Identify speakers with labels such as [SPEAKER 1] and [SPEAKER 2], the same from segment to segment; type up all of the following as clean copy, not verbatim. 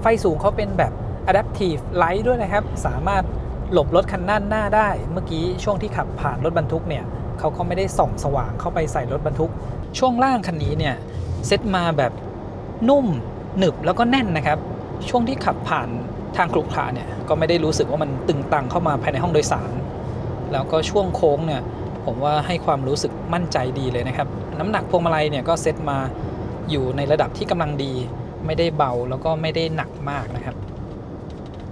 [SPEAKER 1] ไฟสูงเขาเป็นแบบ Adaptive Light ด้วยนะครับสามารถหลบรถคันหน้าได้เมื่อกี้ช่วงที่ขับผ่านรถบรรทุกเนี่ยเขาก็ไม่ได้ส่องสว่างเข้าไปใส่รถบรรทุกช่วงล่างคันนี้เนี่ยเซตมาแบบนุ่มหนึบแล้วก็แน่นนะครับช่วงที่ขับผ่านทางขรุขระเนี่ยก็ไม่ได้รู้สึกว่ามันตึงตังเข้ามาภายในห้องโดยสารแล้วก็ช่วงโค้งเนี่ยผมว่าให้ความรู้สึกมั่นใจดีเลยนะครับน้ำหนักพวงมาลัยเนี่ยก็เซตมาอยู่ในระดับที่กำลังดีไม่ได้เบาแล้วก็ไม่ได้หนักมากนะครับ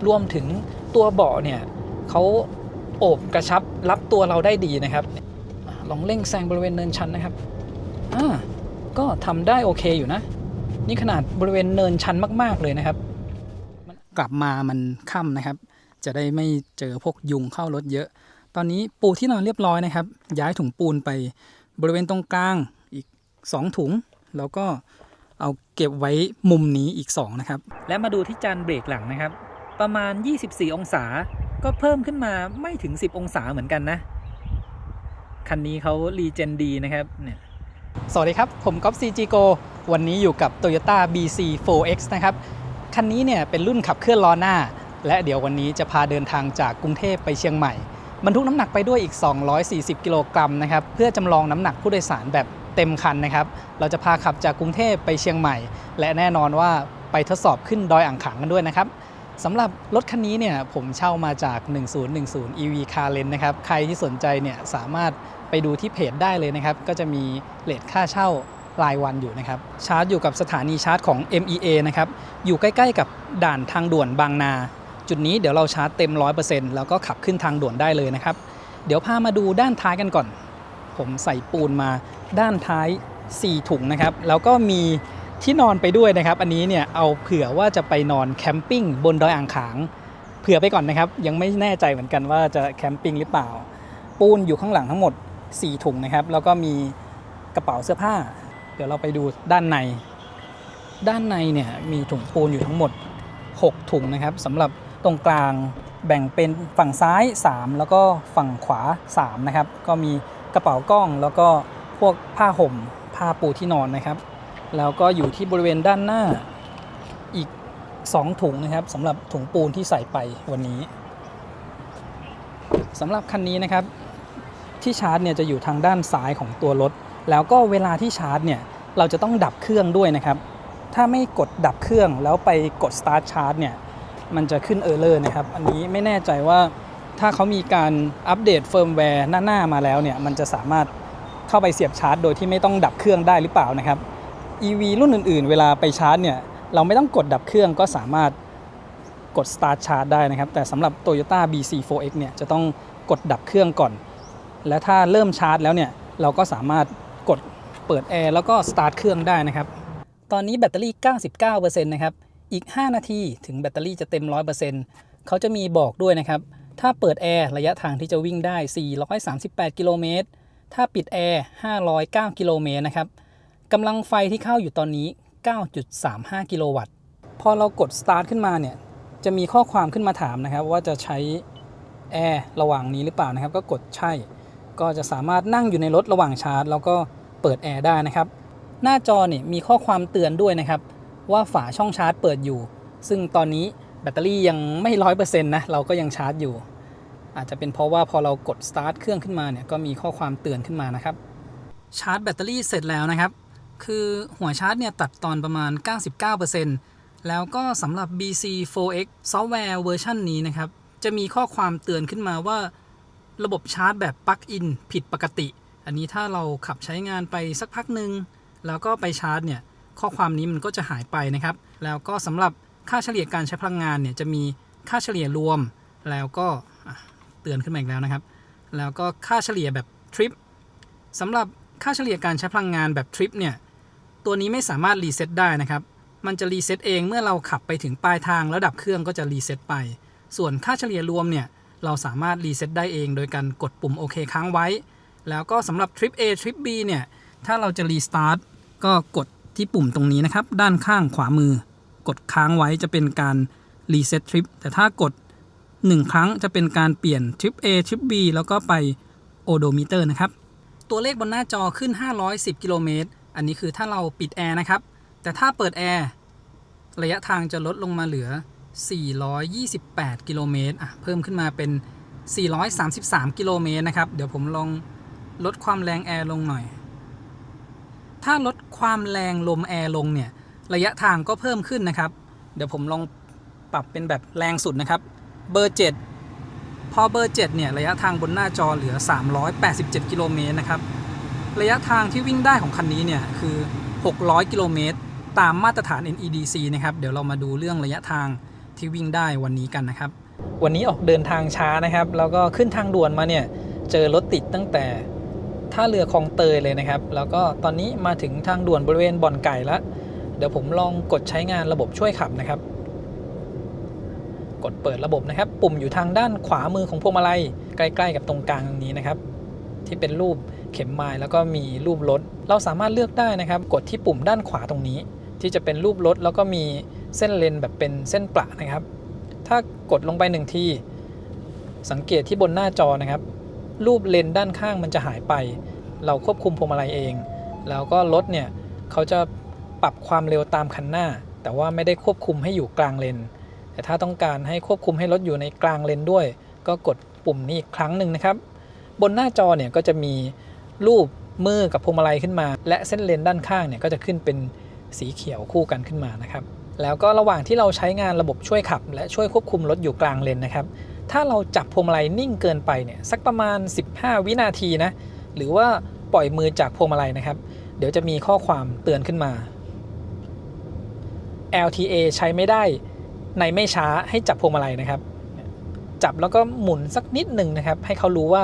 [SPEAKER 1] รวมถึงตัวเบาะเนี่ยเขาโอบกระชับรับตัวเราได้ดีนะครับลองเร่งแซงบริเวณเนินชันนะครับก็ทำได้โอเคอยู่นะนี่ขนาดบริเวณเนินชันมากๆเลยนะครับกลับมามันค่ำนะครับจะได้ไม่เจอพวกยุงเข้ารถเยอะตอนนี้ปูที่นอนเรียบร้อยนะครับย้ายถุงปูนไปบริเวณตรงกลางอีก2ถุงแล้วก็เอาเก็บไว้มุมนี้อีก2นะครับและมาดูที่จานเบรกหลังนะครับประมาณ24องศาก็เพิ่มขึ้นมาไม่ถึง10องศาเหมือนกันนะคันนี้เขารีเจนดีนะครับเนี่ยสวัสดีครับผมก๊อฟ CG Go วันนี้อยู่กับ Toyota BC4X นะครับคันนี้เนี่ยเป็นรุ่นขับเคลื่อนล้อหน้าและเดี๋ยววันนี้จะพาเดินทางจากกรุงเทพไปเชียงใหม่บรรทุกน้ำหนักไปด้วยอีก240กิโลกรัมนะครับเพื่อจำลองน้ำหนักผู้โดยสารแบบเต็มคันนะครับเราจะพาขับจากกรุงเทพไปเชียงใหม่และแน่นอนว่าไปทดสอบขึ้นดอยอ่างขางกันด้วยนะครับสำหรับรถคันนี้เนี่ยผมเช่ามาจาก1010 EV Car Rent นะครับใครที่สนใจเนี่ยสามารถไปดูที่เพจได้เลยนะครับก็จะมีเรทค่าเช่ารายวันอยู่นะครับชาร์จอยู่กับสถานีชาร์จของ MEA นะครับอยู่ใกล้ๆกับด่านทางด่วนบางนาจุดนี้เดี๋ยวเราชาร์จเต็ม 100% แล้วก็ขับขึ้นทางด่วนได้เลยนะครับเดี๋ยวพามาดูด้านท้ายกันก่อนผมใส่ปูนมาด้านท้าย4ถุงนะครับแล้วก็มีที่นอนไปด้วยนะครับอันนี้เนี่ยเอาเผื่อว่าจะไปนอนแคมปิ้งบนดอยอ่างขางเผื่อไปก่อนนะครับยังไม่แน่ใจเหมือนกันว่าจะแคมปิ้งหรือเปล่าปูนอยู่ข้างหลังทั้งหมด4ถุงนะครับแล้วก็มีกระเป๋าเสื้อผ้าเดี๋ยวเราไปดูด้านในเนี่ยมีถุงปูนอยู่ทั้งหมด6ถุงนะครับสำหรับตรงกลางแบ่งเป็นฝั่งซ้าย3แล้วก็ฝั่งขวา3นะครับก็มีกระเป๋ากล้องแล้วก็พวกผ้าห่มผ้าปูที่นอนนะครับแล้วก็อยู่ที่บริเวณด้านหน้าอีก2ถุงนะครับสำหรับถุงปูนที่ใส่ไปวันนี้สำหรับคันนี้นะครับที่ชาร์จเนี่ยจะอยู่ทางด้านซ้ายของตัวรถแล้วก็เวลาที่ชาร์จเนี่ยเราจะต้องดับเครื่องด้วยนะครับถ้าไม่กดดับเครื่องแล้วไปกด start charge เนี่ยมันจะขึ้น error นะครับอันนี้ไม่แน่ใจว่าถ้าเขามีการอัปเดตเฟิร์มแวร์หน้ามาแล้วเนี่ยมันจะสามารถเข้าไปเสียบชาร์จโดยที่ไม่ต้องดับเครื่องได้หรือเปล่านะครับ EV รุ่นอื่นๆเวลาไปชาร์จเนี่ยเราไม่ต้องกดดับเครื่องก็สามารถกด start charge ได้นะครับแต่สำหรับ Toyota BC4X เนี่ยจะต้องกดดับเครื่องก่อนและถ้าเริ่มชาร์จแล้วเนี่ยเราก็สามารถกดเปิดแอร์แล้วก็สตาร์ทเครื่องได้นะครับตอนนี้แบตเตอรี่ 99% นะครับอีก5นาทีถึงแบตเตอรี่จะเต็ม 100% เขาจะมีบอกด้วยนะครับถ้าเปิดแอร์ระยะทางที่จะวิ่งได้438กิโลเมตรถ้าปิดแอร์509กิโลเมตรนะครับกำลังไฟที่เข้าอยู่ตอนนี้ 9.35 กิโลวัตต์พอเรากดสตาร์ทขึ้นมาเนี่ยจะมีข้อความขึ้นมาถามนะครับว่าจะใช้แอร์ระหว่างนี้หรือเปล่านะครับก็กดใช่ก็จะสามารถนั่งอยู่ในรถระหว่างชาร์จแล้วก็เปิดแอร์ได้นะครับหน้าจอเนี่ยมีข้อความเตือนด้วยนะครับว่าฝาช่องชาร์จเปิดอยู่ซึ่งตอนนี้แบตเตอรี่ยังไม่ 100% นะเราก็ยังชาร์จอยู่อาจจะเป็นเพราะว่าพอเรากดสตาร์ทเครื่องขึ้นมาเนี่ยก็มีข้อความเตือนขึ้นมานะครับชาร์จแบตเตอรี่เสร็จแล้วนะครับคือหัวชาร์จเนี่ยตัดตอนประมาณ 99% แล้วก็สำหรับ BC4X ซอฟต์แวร์เวอร์ชันนี้นะครับจะมีข้อความเตือนขึ้นมาว่าระบบชาร์จแบบปลั๊กอินผิดปกติอันนี้ถ้าเราขับใช้งานไปสักพักหนึ่งแล้วก็ไปชาร์จเนี่ยข้อความนี้มันก็จะหายไปนะครับแล้วก็สำหรับค่าเฉลี่ยการใช้พลังงานเนี่ยจะมีค่าเฉลี่ยรวมแล้วก็เตือนขึ้นมาอีกแล้วนะครับแล้วก็ค่าเฉลี่ยแบบทริปสำหรับค่าเฉลี่ยการใช้พลังงานแบบทริปเนี่ยตัวนี้ไม่สามารถรีเซ็ตได้นะครับมันจะรีเซ็ตเองเมื่อเราขับไปถึงปลายทางแล้วดับเครื่องก็จะรีเซ็ตไปส่วนค่าเฉลี่ยรวมเนี่ยเราสามารถรีเซ็ตได้เองโดยการกดปุ่มโอเคค้างไว้แล้วก็สำหรับทริป A ทริป B เนี่ยถ้าเราจะรีสตาร์ทก็กดที่ปุ่มตรงนี้นะครับด้านข้างขวามือกดค้างไว้จะเป็นการรีเซ็ตทริปแต่ถ้ากด1ครั้งจะเป็นการเปลี่ยนทริป A ทริป B แล้วก็ไปโอโดมิเตอร์นะครับตัวเลขบนหน้าจอขึ้น510กิโลเมตรอันนี้คือถ้าเราปิดแอร์นะครับแต่ถ้าเปิดแอร์ ระยะทางจะลดลงมาเหลือ428กิโลเมตรเพิ่มขึ้นมาเป็น433กิโลเมตรนะครับเดี๋ยวผมลองลดความแรงแอร์ลงหน่อยถ้าลดความแรงลมแอร์ลงเนี่ยระยะทางก็เพิ่มขึ้นนะครับเดี๋ยวผมลองปรับเป็นแบบแรงสุดนะครับเบอร์7พอเบอร์7เนี่ยระยะทางบนหน้าจอเหลือ387กิโลเมตรนะครับระยะทางที่วิ่งได้ของคันนี้เนี่ยคือ600กิโลเมตรตามมาตรฐาน NEDC นะครับเดี๋ยวเรามาดูเรื่องระยะทางที่วิ่งได้วันนี้กันนะครับวันนี้ออกเดินทางช้านะครับแล้วก็ขึ้นทางด่วนมาเนี่ยเจอรถติดตั้งแต่ท่าเรือคลองเตยเลยนะครับแล้วก็ตอนนี้มาถึงทางด่วนบริเวณบ่อนไก่แล้วเดี๋ยวผมลองกดใช้งานระบบช่วยขับนะครับกดเปิดระบบนะครับปุ่มอยู่ทางด้านขวามือของพวงมาลัยใกล้ๆกับตรงกลางตรงนี้นะครับที่เป็นรูปเข็มไม้แล้วก็มีรูปรถเราสามารถเลือกได้นะครับกดที่ปุ่มด้านขวาตรงนี้ที่จะเป็นรูปรถแล้วก็มีเส้นเลนแบบเป็นเส้นประนะครับถ้ากดลงไป1ทีสังเกตที่บนหน้าจอนะครับรูปเลนด้านข้างมันจะหายไปเราควบคุมพวงมาลัยเองแล้วก็รถเนี่ยเขาจะปรับความเร็วตามคันหน้าแต่ว่าไม่ได้ควบคุมให้อยู่กลางเลนแต่ถ้าต้องการให้ควบคุมให้รถอยู่ในกลางเลนด้วยก็กดปุ่มนี้อีกครั้งหนึ่งนะครับบนหน้าจอเนี่ยก็จะมีรูปมือกับพวงมาลัยขึ้นมาและเส้นเลนด้านข้างเนี่ยก็จะขึ้นเป็นสีเขียวคู่กันขึ้นมานะครับแล้วก็ระหว่างที่เราใช้งานระบบช่วยขับและช่วยควบคุมรถอยู่กลางเลนนะครับถ้าเราจับพวงมาลัยนิ่งเกินไปเนี่ยสักประมาณ15วินาทีนะหรือว่าปล่อยมือจากพวงมาลัยนะครับเดี๋ยวจะมีข้อความเตือนขึ้นมา LTA ใช้ไม่ได้ในไม่ช้าให้จับพวงมาลัยนะครับจับแล้วก็หมุนสักนิดหนึ่งนะครับให้เขารู้ว่า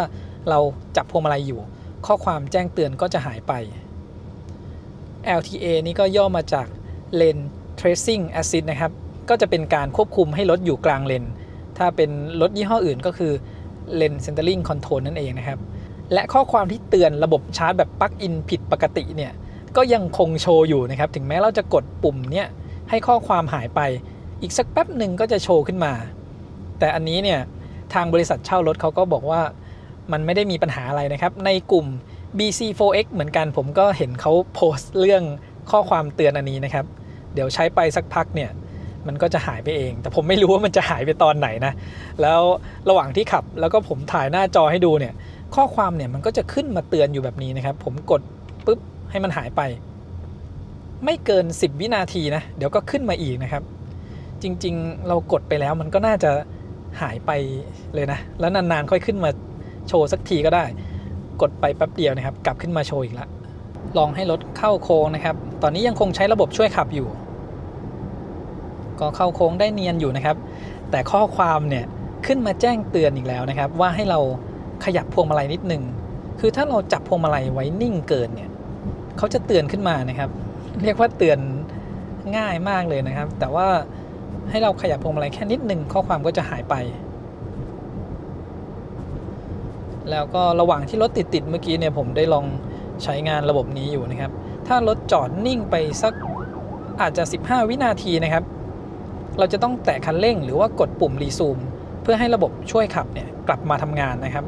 [SPEAKER 1] เราจับพวงมาลัยอยู่ข้อความแจ้งเตือนก็จะหายไป LTA นี่ก็ย่อมาจาก Lane Tracing Assist นะครับก็จะเป็นการควบคุมให้รถอยู่กลางเลนถ้าเป็นรถยี่ห้ออื่นก็คือ Lane Centering Control นั่นเองนะครับและข้อความที่เตือนระบบชาร์จแบบปลั๊กอินผิดปกติเนี่ยก็ยังคงโชว์อยู่นะครับถึงแม้เราจะกดปุ่มเนี่ยให้ข้อความหายไปอีกสักแป๊บหนึ่งก็จะโชว์ขึ้นมาแต่อันนี้เนี่ยทางบริษัทเช่ารถเขาก็บอกว่ามันไม่ได้มีปัญหาอะไรนะครับในกลุ่ม BC4X เหมือนกันผมก็เห็นเขาโพสต์เรื่องข้อความเตือนอันนี้นะครับเดี๋ยวใช้ไปสักพักเนี่ยมันก็จะหายไปเองแต่ผมไม่รู้ว่ามันจะหายไปตอนไหนนะแล้วระหว่างที่ขับแล้วก็ผมถ่ายหน้าจอให้ดูเนี่ยข้อความเนี่ยมันก็จะขึ้นมาเตือนอยู่แบบนี้นะครับผมกดปุ๊บให้มันหายไปไม่เกิน10วินาทีนะเดี๋ยวก็ขึ้นมาอีกนะครับจริงๆเรากดไปแล้วมันก็น่าจะหายไปเลยนะแล้วนานๆค่อยขึ้นมาโชว์สักทีก็ได้กดไปแป๊บเดียวนะครับกลับขึ้นมาโชว์อีกแล้วลองให้รถเข้าโค้งนะครับตอนนี้ยังคงใช้ระบบช่วยขับอยู่ก็เข้าโค้งได้เนียนอยู่นะครับแต่ข้อความเนี่ยขึ้นมาแจ้งเตือนอีกแล้วนะครับว่าให้เราขยับพวงมาลัยนิดนึงคือถ้าเราจับพวงมาลัยไว้นิ่งเกินเนี่ยเขาจะเตือนขึ้นมานะครับเรียกว่าเตือนง่ายมากเลยนะครับแต่ว่าให้เราขยับพวงมาลัยแค่นิดนึงข้อความก็จะหายไปแล้วก็ระหว่างที่รถติดเมื่อกี้เนี่ยผมได้ลองใช้งานระบบนี้อยู่นะครับถ้ารถจอดนิ่งไปสักอาจจะ15วินาทีนะครับเราจะต้องแตะคันเร่งหรือว่ากดปุ่มรีซูมเพื่อให้ระบบช่วยขับเนี่ยกลับมาทำงานนะครับ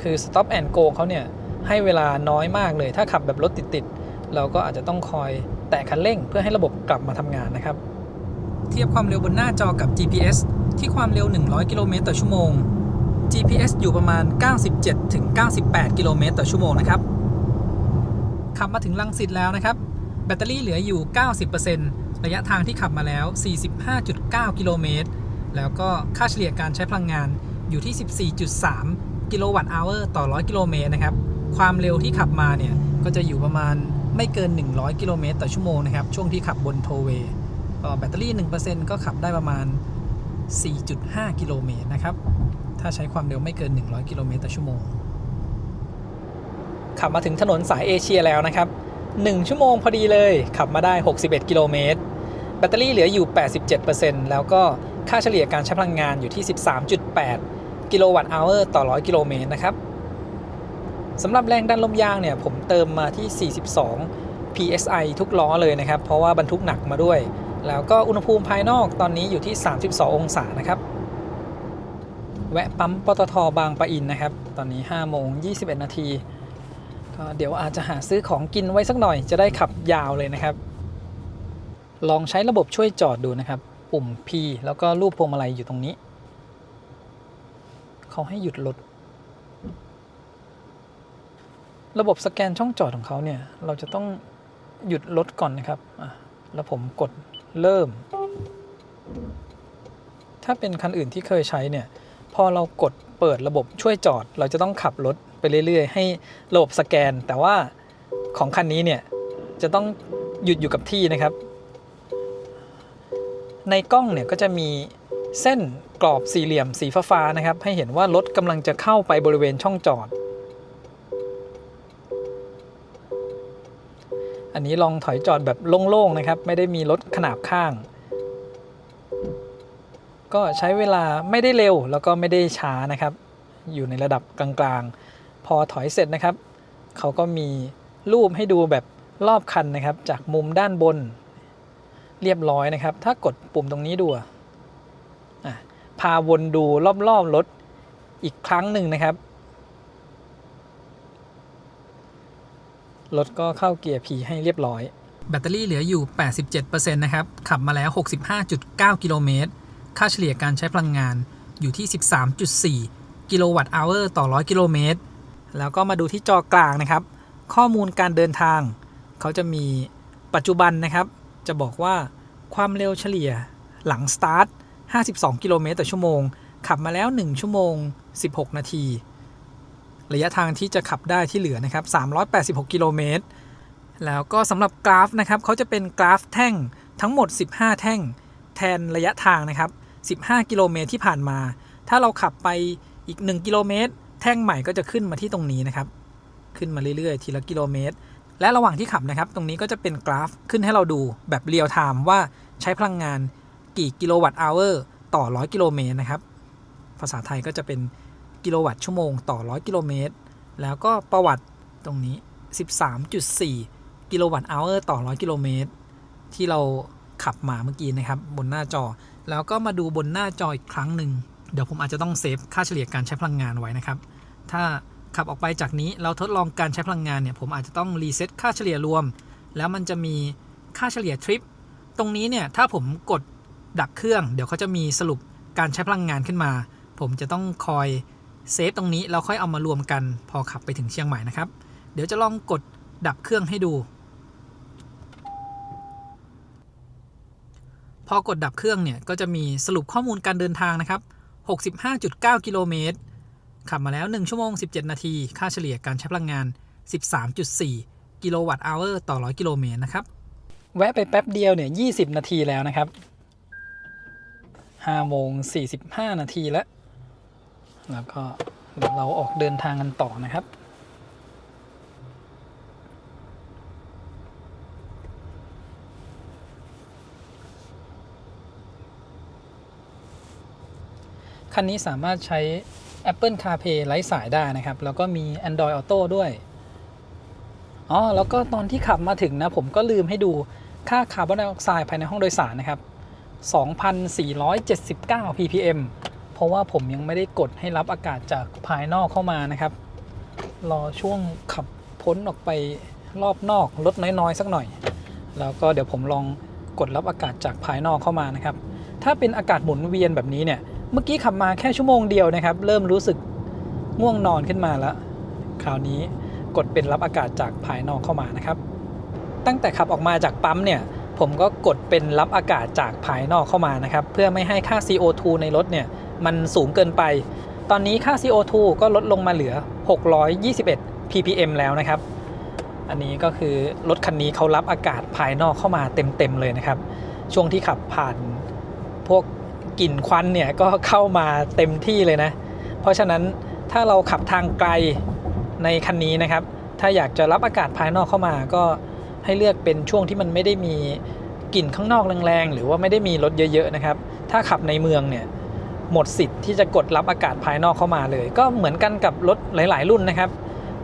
[SPEAKER 1] คือ Stop and Go เขาเนี่ยให้เวลาน้อยมากเลยถ้าขับแบบรถติดเราก็อาจจะต้องคอยแตะคันเร่งเพื่อให้ระบบกลับมาทำงานนะครับเทียบความเร็วบนหน้าจอกับ GPS ที่ความเร็ว100กิโลเมตรต่อชั่วโมง GPS อยู่ประมาณ 97-98 กิโลเมตรต่อชั่วโมงนะครับขับมาถึงรังสิตแล้วนะครับแบตเตอรี่เหลืออยู่ 90% ระยะทางที่ขับมาแล้ว 45.9 กิโลเมตรแล้วก็ค่าเฉลี่ยการใช้พลังงานอยู่ที่ 14.3 กิโลวัตต์อเวอร์ต่อ 100 กิโลเมตรนะครับความเร็วที่ขับมาเนี่ยก็จะอยู่ประมาณไม่เกิน100 กิโลเมตรต่อชั่วโมงนะครับช่วงที่ขับบนโทเวย์แบตเตอรี่ 1% ก็ขับได้ประมาณ 4.5 กิโลเมตรนะครับถ้าใช้ความเร็วไม่เกิน100 กิโลเมตรต่อชั่วโมงขับมาถึงถนนสายเอเชียแล้วนะครับ1ชั่วโมงพอดีเลยขับมาได้61กิโลเมตรแบตเตอรี่เหลืออยู่ 87% แล้วก็ค่าเฉลี่ยการใช้พลังงานอยู่ที่ 13.8 กิโลวัตต์อเวอร์ต่อ 100 กิโลเมตรนะครับสำหรับแรงดันลมยางเนี่ยผมเติมมาที่42 psi ทุกล้อเลยนะครับเพราะว่าบรรทุกหนักมาด้วยแล้วก็อุณหภูมิภายนอกตอนนี้อยู่ที่32องศานะครับแวะปั๊มปตท.บางปะอินนะครับตอนนี้5:21 นาทีก็เดี๋ยวอาจจะหาซื้อของกินไว้สักหน่อยจะได้ขับยาวเลยนะครับ ลองใช้ระบบช่วยจอดดูนะครับปุ่ม P แล้วก็รูปพวงมาลัยอยู่ตรงนี้เขาให้หยุดรถระบบสแกนช่องจอดของเขาเนี่ยเราจะต้องหยุดรถก่อนนะครับแล้วผมกดเริ่มถ้าเป็นคันอื่นที่เคยใช้เนี่ยพอเรากดเปิดระบบช่วยจอดเราจะต้องขับรถไปเรื่อยๆให้ระบบสแกนแต่ว่าของคันนี้เนี่ยจะต้องหยุดอยู่กับที่นะครับในกล้องเนี่ยก็จะมีเส้นกรอบสี่เหลี่ยมสีฟ้าๆนะครับให้เห็นว่ารถกำลังจะเข้าไปบริเวณช่องจอดอันนี้ลองถอยจอดแบบโล่งๆนะครับไม่ได้มีรถขนาบข้างก็ใช้เวลาไม่ได้เร็วแล้วก็ไม่ได้ช้านะครับอยู่ในระดับกลางๆพอถอยเสร็จนะครับเขาก็มีรูปให้ดูแบบรอบคันนะครับจากมุมด้านบนเรียบร้อยนะครับถ้ากดปุ่มตรงนี้ดูพาวนดูรอบๆรถอีกครั้งหนึ่งนะครับรถก็เข้าเกียร์ P ให้เรียบร้อยแบตเตอรี่เหลืออยู่ 87% นะครับขับมาแล้ว 65.9 กิโลเมตรค่าเฉลี่ยการใช้พลังงานอยู่ที่ 13.4 กิโลวัตต์อเวอร์ต่อ 100 กิโลเมตรแล้วก็มาดูที่จอกลางนะครับข้อมูลการเดินทางเขาจะมีปัจจุบันนะครับจะบอกว่าความเร็วเฉลี่ยหลังสตาร์ท 52 กิโลเมตรต่อชั่วโมงขับมาแล้ว 1 ชั่วโมง 16 นาทีระยะทางที่จะขับได้ที่เหลือนะครับ386 กิโลเมตรแล้วก็สำหรับกราฟนะครับเขาจะเป็นกราฟแท่งทั้งหมด15แท่งแทนระยะทางนะครับ15กิโลเมตรที่ผ่านมาถ้าเราขับไปอีก1กิโลเมตรแท่งใหม่ก็จะขึ้นมาที่ตรงนี้นะครับขึ้นมาเรื่อยๆทีละกิโลเมตรและระหว่างที่ขับนะครับตรงนี้ก็จะเป็นกราฟขึ้นให้เราดูแบบเรียลไทม์ว่าใช้พลังงานกี่กิโลวัตต์อเวอร์ต่อ100กิโลเมตรนะครับภาษาไทยก็จะเป็นกิโลวัตต์ชั่วโมงต่อ100กิโลเมตรแล้วก็ประวัติตรงนี้ 13.4 กิโลวัตต์อเวอร์ต่อ100กิโลเมตรที่เราขับมาเมื่อกี้นะครับบนหน้าจอแล้วก็มาดูบนหน้าจออีกครั้งหนึ่งเดี๋ยวผมอาจจะต้องเซฟค่าเฉลี่ยการใช้พลังงานไว้นะครับถ้าขับออกไปจากนี้เราทดลองการใช้พลังงานเนี่ยผมอาจจะต้องรีเซ็ตค่าเฉลี่ยรวมแล้วมันจะมีค่าเฉลี่ยทริปตรงนี้เนี่ยถ้าผมกดดับเครื่องเดี๋ยวเขาจะมีสรุปการใช้พลังงานขึ้นมาผมจะต้องคอยเซฟตรงนี้แล้วค่อยเอามารวมกันพอขับไปถึงเชียงใหม่นะครับเดี๋ยวจะลองกดดับเครื่องให้ดูพอกดดับเครื่องเนี่ยก็จะมีสรุปข้อมูลการเดินทางนะครับ 65.9 กิโลเมตรขับมาแล้ว1ชั่วโมง17นาทีค่าเฉลี่ยการใช้พลังงาน 13.4 กิโลวัตต์อเวอร์ต่อ100กิโลเมตรนะครับแวะไปแป๊บเดียวเนี่ย20นาทีแล้วนะครับ5โมง45นาทีแล้วก็เดี๋ยวเราออกเดินทางกันต่อนะครับคันนี้สามารถใช้ Apple CarPlay ไร้สายได้นะครับแล้วก็มี Android Auto ด้วยแล้วก็ตอนที่ขับมาถึงนะผมก็ลืมให้ดูค่าคาร์บอนไดออกไซด์ภายในห้องโดยสารนะครับ 2,479 ppm เพราะว่าผมยังไม่ได้กดให้รับอากาศจากภายนอกเข้ามานะครับรอช่วงขับพ้นออกไปรอบนอกลดน้อยๆสักหน่อยแล้วก็เดี๋ยวผมลองกดรับอากาศจากภายนอกเข้ามานะครับถ้าเป็นอากาศหมุนเวียนแบบนี้เนี่ยเมื่อกี้ขับมาแค่ชั่วโมงเดียวนะครับเริ่มรู้สึกง่วงนอนขึ้นมาแล้วคราวนี้กดเป็นรับอากาศจากภายนอกเข้ามานะครับตั้งแต่ขับออกมาจากปั๊มเนี่ยผมก็กดเป็นรับอากาศจากภายนอกเข้ามานะครับเพื่อไม่ให้ค่า CO2 ในรถเนี่ยมันสูงเกินไปตอนนี้ค่า CO2 ก็ลดลงมาเหลือ621 ppm แล้วนะครับอันนี้ก็คือรถคันนี้เขารับอากาศภายนอกเข้ามาเต็มๆเลยนะครับช่วงที่ขับผ่านพวกกลิ่นควันเนี่ยก็เข้ามาเต็มที่เลยนะเพราะฉะนั้นถ้าเราขับทางไกลในคันนี้นะครับถ้าอยากจะรับอากาศภายนอกเข้ามาก็ให้เลือกเป็นช่วงที่มันไม่ได้มีกลิ่นข้างนอกแรงๆหรือว่าไม่ได้มีรถเยอะๆนะครับถ้าขับในเมืองเนี่ยหมดสิทธิ์ที่จะกดรับอากาศภายนอกเข้ามาเลยก็เหมือนกันกับรถหลายๆรุ่นนะครับ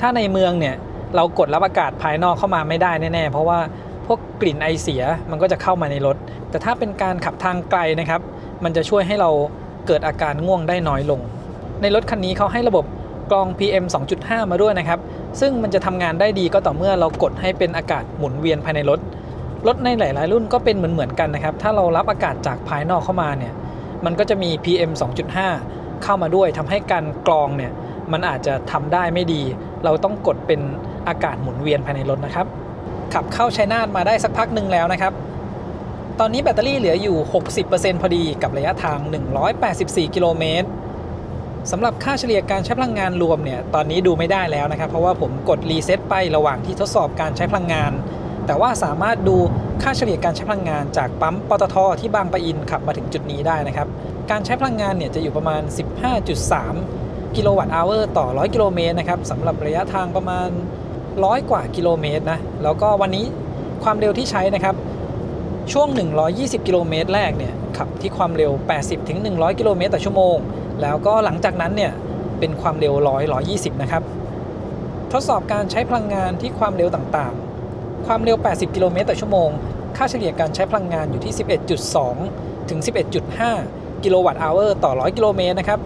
[SPEAKER 1] ถ้าในเมืองเนี่ยเรากดรับอากาศภายนอกเข้ามาไม่ได้แน่ๆเพราะว่าพวกกลิ่นไอเสียมันก็จะเข้ามาในรถแต่ถ้าเป็นการขับทางไกลนะครับมันจะช่วยให้เราเกิดอาการง่วงได้น้อยลงในรถคันนี้เขาให้ระบบกรอง PM 2.5 มาด้วยนะครับซึ่งมันจะทำงานได้ดีก็ต่อเมื่อเรากดให้เป็นอากาศหมุนเวียนภายในรถ รถในหลายๆรุ่นก็เป็นเหมือนกันนะครับถ้าเรารับอากาศจากภายนอกเข้ามาเนี่ยมันก็จะมี PM 2.5 เข้ามาด้วยทำให้การกรองเนี่ยมันอาจจะทำได้ไม่ดีเราต้องกดเป็นอากาศหมุนเวียนภายในรถนะครับขับเข้าชัยนาทมาได้สักพักหนึ่งแล้วนะครับตอนนี้แบตเตอรี่เหลืออยู่ 60% พอดีกับระยะทาง 184 กิโลเมตรสำหรับค่าเฉลี่ยการใช้พลังงานรวมเนี่ยตอนนี้ดูไม่ได้แล้วนะครับเพราะว่าผมกดรีเซ็ตไประหว่างที่ทดสอบการใช้พลังงานแต่ว่าสามารถดูค่าเฉลี่ยการใช้พลังงานจากปั๊มปตท.ที่บางปะอินขับมาถึงจุดนี้ได้นะครับการใช้พลังงานเนี่ยจะอยู่ประมาณ 15.3 กิโลวัตต์อเวอร์ต่อ 100 กิโลเมตรนะครับสำหรับระยะทางประมาณ 100 กว่ากิโลเมตรนะแล้วก็วันนี้ความเร็วที่ใช้นะครับช่วง 120 กิโลเมตรแรกเนี่ยขับที่ความเร็ว 80-100 กิโลเมตรต่อชั่วโมงแล้วก็หลังจากนั้นเนี่ยเป็นความเร็ว 120 นะครับทดสอบการใช้พลังงานที่ความเร็วต่างๆความเร็ว 80 กิโลเมตรต่อชั่วโมงค่าเฉลี่ยการใช้พลังงานอยู่ที่ 11.2 ถึง 11.5 กิโลวัตต์อเวอร์ต่อ 100 กิโลเมตรนะครับ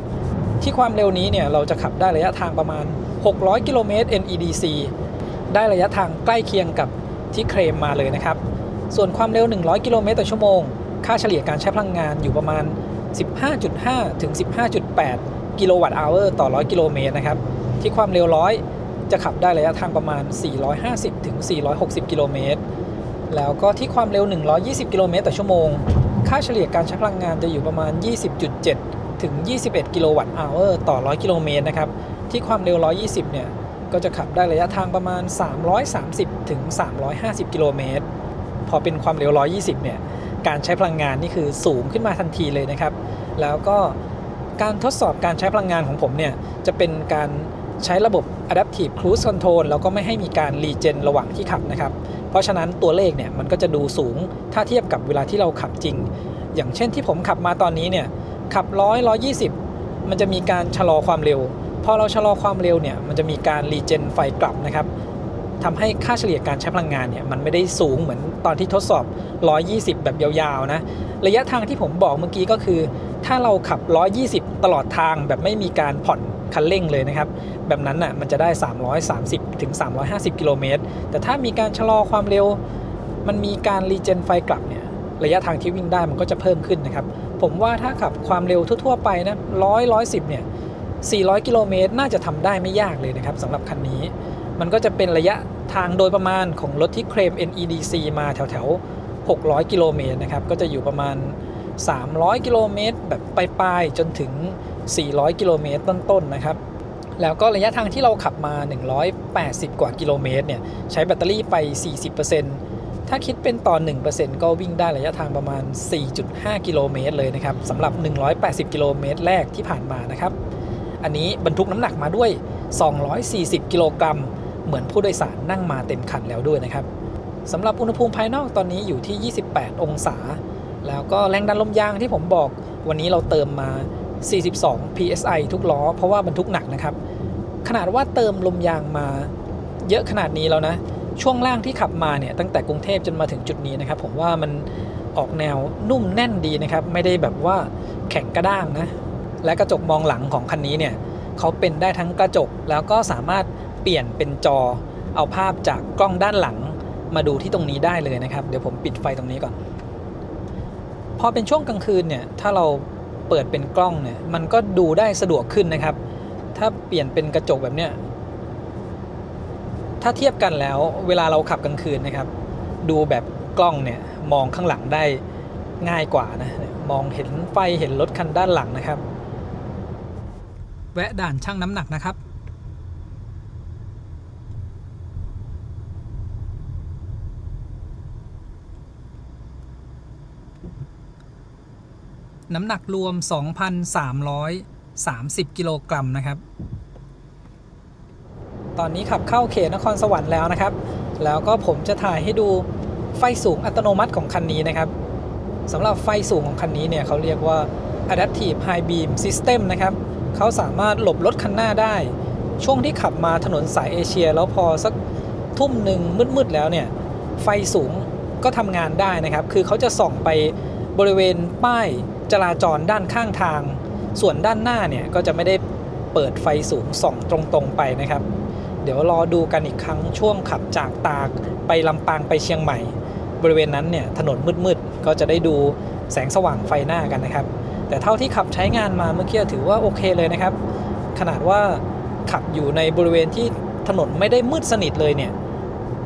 [SPEAKER 1] ที่ความเร็วนี้เนี่ยเราจะขับได้ระยะทางประมาณ 600 กิโลเมตร NEDC ได้ระยะทางใกล้เคียงกับที่เคลมมาเลยนะครับส่วนความเร็ว 100 กิโลเมตรต่อชั่วโมงค่าเฉลี่ยการใช้พลังงานอยู่ประมาณ 15.5 ถึง 15.8 กิโลวัตต์อเวอร์ต่อ 100 กิโลเมตรนะครับที่ความเร็ว 100 จะขับได้ระยะทางประมาณ 450 ถึง 460 กิโลเมตรแล้วก็ที่ความเร็ว 120 กิโลเมตรต่อชั่วโมงค่าเฉลี่ยการใช้พลังงานจะอยู่ประมาณ 20.7 ถึง 21 กิโลวัตต์อเวอร์ต่อ 100 กิโลเมตรนะครับที่ความเร็ว 120 เนี่ยก็จะขับได้ระยะทางประมาณ 330 ถึง 350 กิโลเมตรพอเป็นความเร็ว 120 เนี่ยการใช้พลังงานนี่คือสูงขึ้นมาทันทีเลยนะครับแล้วก็การทดสอบการใช้พลังงานของผมเนี่ยจะเป็นการใช้ระบบ Adaptive Cruise Control แล้วก็ไม่ให้มีการรีเจนระหว่างที่ขับนะครับเพราะฉะนั้นตัวเลขเนี่ยมันก็จะดูสูงถ้าเทียบกับเวลาที่เราขับจริงอย่างเช่นที่ผมขับมาตอนนี้เนี่ยขับ 120 มันจะมีการชะลอความเร็วพอเราชะลอความเร็วเนี่ยมันจะมีการรีเจนไฟกลับนะครับทำให้ค่าเฉลี่ยการใช้พลังงานเนี่ยมันไม่ได้สูงเหมือนตอนที่ทดสอบ 120 แบบยาวๆนะระยะทางที่ผมบอกเมื่อกี้ก็คือถ้าเราขับ 120 ตลอดทางแบบไม่มีการผ่อนคันเร่งเลยนะครับแบบนั้นน่ะมันจะได้ 330 ถึง 350 กิโลเมตรแต่ถ้ามีการชะลอความเร็วมันมีการรีเจนไฟกลับเนี่ยระยะทางที่วิ่งได้มันก็จะเพิ่มขึ้นนะครับผมว่าถ้าขับความเร็วทั่วๆไปนะ110 เนี่ย 400 กิโลเมตรน่าจะทำได้ไม่ยากเลยนะครับสำหรับคันนี้มันก็จะเป็นระยะทางโดยประมาณของรถที่เคลม NEDC มาแถวๆ600 กิโลเมตรนะครับก็จะอยู่ประมาณ300 กิโลเมตรแบบปลายๆจนถึง400 กิโลเมตรต้นๆนะครับแล้วก็ระยะทางที่เราขับมา180 กว่ากิโลเมตรเนี่ยใช้แบตเตอรี่ไป 40% ถ้าคิดเป็นต่อ 1% ก็วิ่งได้ระยะทางประมาณ 4.5 กิโลเมตรเลยนะครับสำหรับ180 กิโลเมตรแรกที่ผ่านมานะครับอันนี้บรรทุกน้ำหนักมาด้วย240 กิโลกรัมเหมือนผู้โดยสารนั่งมาเต็มคันแล้วด้วยนะครับสำหรับอุณหภูมิภายนอกตอนนี้อยู่ที่ 28 องศาแล้วก็แรงดันลมยางที่ผมบอกวันนี้เราเติมมา 42 psi ทุกล้อเพราะว่าบรรทุกหนักนะครับขนาดว่าเติมลมยางมาเยอะขนาดนี้แล้วนะช่วงล่างที่ขับมาเนี่ยตั้งแต่กรุงเทพจนมาถึงจุดนี้นะครับผมว่ามันออกแนวนุ่มแน่นดีนะครับไม่ได้แบบว่าแข็งกระด้างนะและกระจกมองหลังของคันนี้เนี่ยเขาเป็นได้ทั้งกระจกแล้วก็สามารถเปลี่ยนเป็นจอเอาภาพจากกล้องด้านหลังมาดูที่ตรงนี้ได้เลยนะครับเดี๋ยวผมปิดไฟตรงนี้ก่อนพอเป็นช่วงกลางคืนเนี่ยถ้าเราเปิดเป็นกล้องเนี่ยมันก็ดูได้สะดวกขึ้นนะครับถ้าเปลี่ยนเป็นกระจกแบบเนี้ยถ้าเทียบกันแล้วเวลาเราขับกลางคืนนะครับดูแบบกล้องเนี่ยมองข้างหลังได้ง่ายกว่านะมองเห็นไฟเห็นรถคันด้านหลังนะครับแวะด่านชั่งน้ำหนักนะครับน้ำหนักรวม 2,330 กิโลกรัมนะครับตอนนี้ขับเข้าเขตนครสวรรค์แล้วนะครับแล้วก็ผมจะถ่ายให้ดูไฟสูงอัตโนมัติของคันนี้นะครับสำหรับไฟสูงของคันนี้เนี่ยเขาเรียกว่า Adaptive High Beam System นะครับเขาสามารถหลบรถคันหน้าได้ช่วงที่ขับมาถนนสายเอเชียแล้วพอสักทุ่มหนึ่งมืดๆแล้วเนี่ยไฟสูงก็ทำงานได้นะครับคือเขาจะส่องไปบริเวณป้ายจราจรด้านข้างทางส่วนด้านหน้าเนี่ยก็จะไม่ได้เปิดไฟสูงส่องตรงๆไปนะครับเดี๋ยวรอดูกันอีกครั้งช่วงขับจากตากไปลำปางไปเชียงใหม่ บริเวณนั้นเนี่ยถนนมืดๆก็จะได้ดูแสงสว่างไฟหน้ากันนะครับแต่เท่าที่ขับใช้งานมาเมื่อกี้ถือว่าโอเคเลยนะครับขนาดว่าขับอยู่ในบริเวณที่ถนนไม่ได้มืดสนิทเลยเนี่ย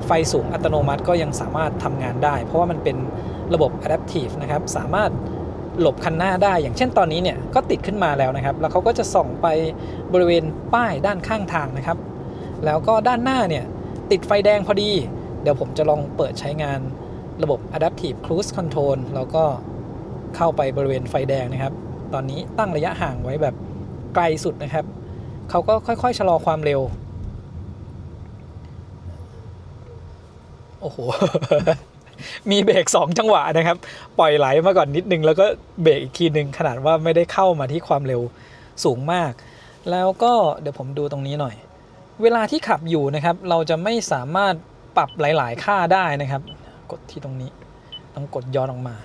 [SPEAKER 1] ไฟสูงอัตโนมัติก็ยังสามารถทำงานได้เพราะว่ามันเป็นระบบ Adaptive นะครับสามารถหลบคันหน้าได้อย่างเช่นตอนนี้เนี่ยก็ติดขึ้นมาแล้วนะครับแล้วเขาก็จะส่องไปบริเวณป้ายด้านข้างทางนะครับแล้วก็ด้านหน้าเนี่ยติดไฟแดงพอดีเดี๋ยวผมจะลองเปิดใช้งานระบบ Adaptive Cruise Control แล้วก็เข้าไปบริเวณไฟแดงนะครับตอนนี้ตั้งระยะห่างไว้แบบไกลสุดนะครับเขาก็ค่อยๆชะลอความเร็วโอ้โห มีเบรก2จังหวะนะครับปล่อยไหลมาก่อนนิดนึงแล้วก็เบรกอีกทีนึงขนาดว่าไม่ได้เข้ามาที่ความเร็วสูงมากแล้วก็เดี๋ยวผมดูตรงนี้หน่อยเวลาที่ขับอยู่นะครับเราจะไม่สามารถปรับหลายๆค่าได้นะครับกดที่ตรงนี้ต้องกดย้อนออกมา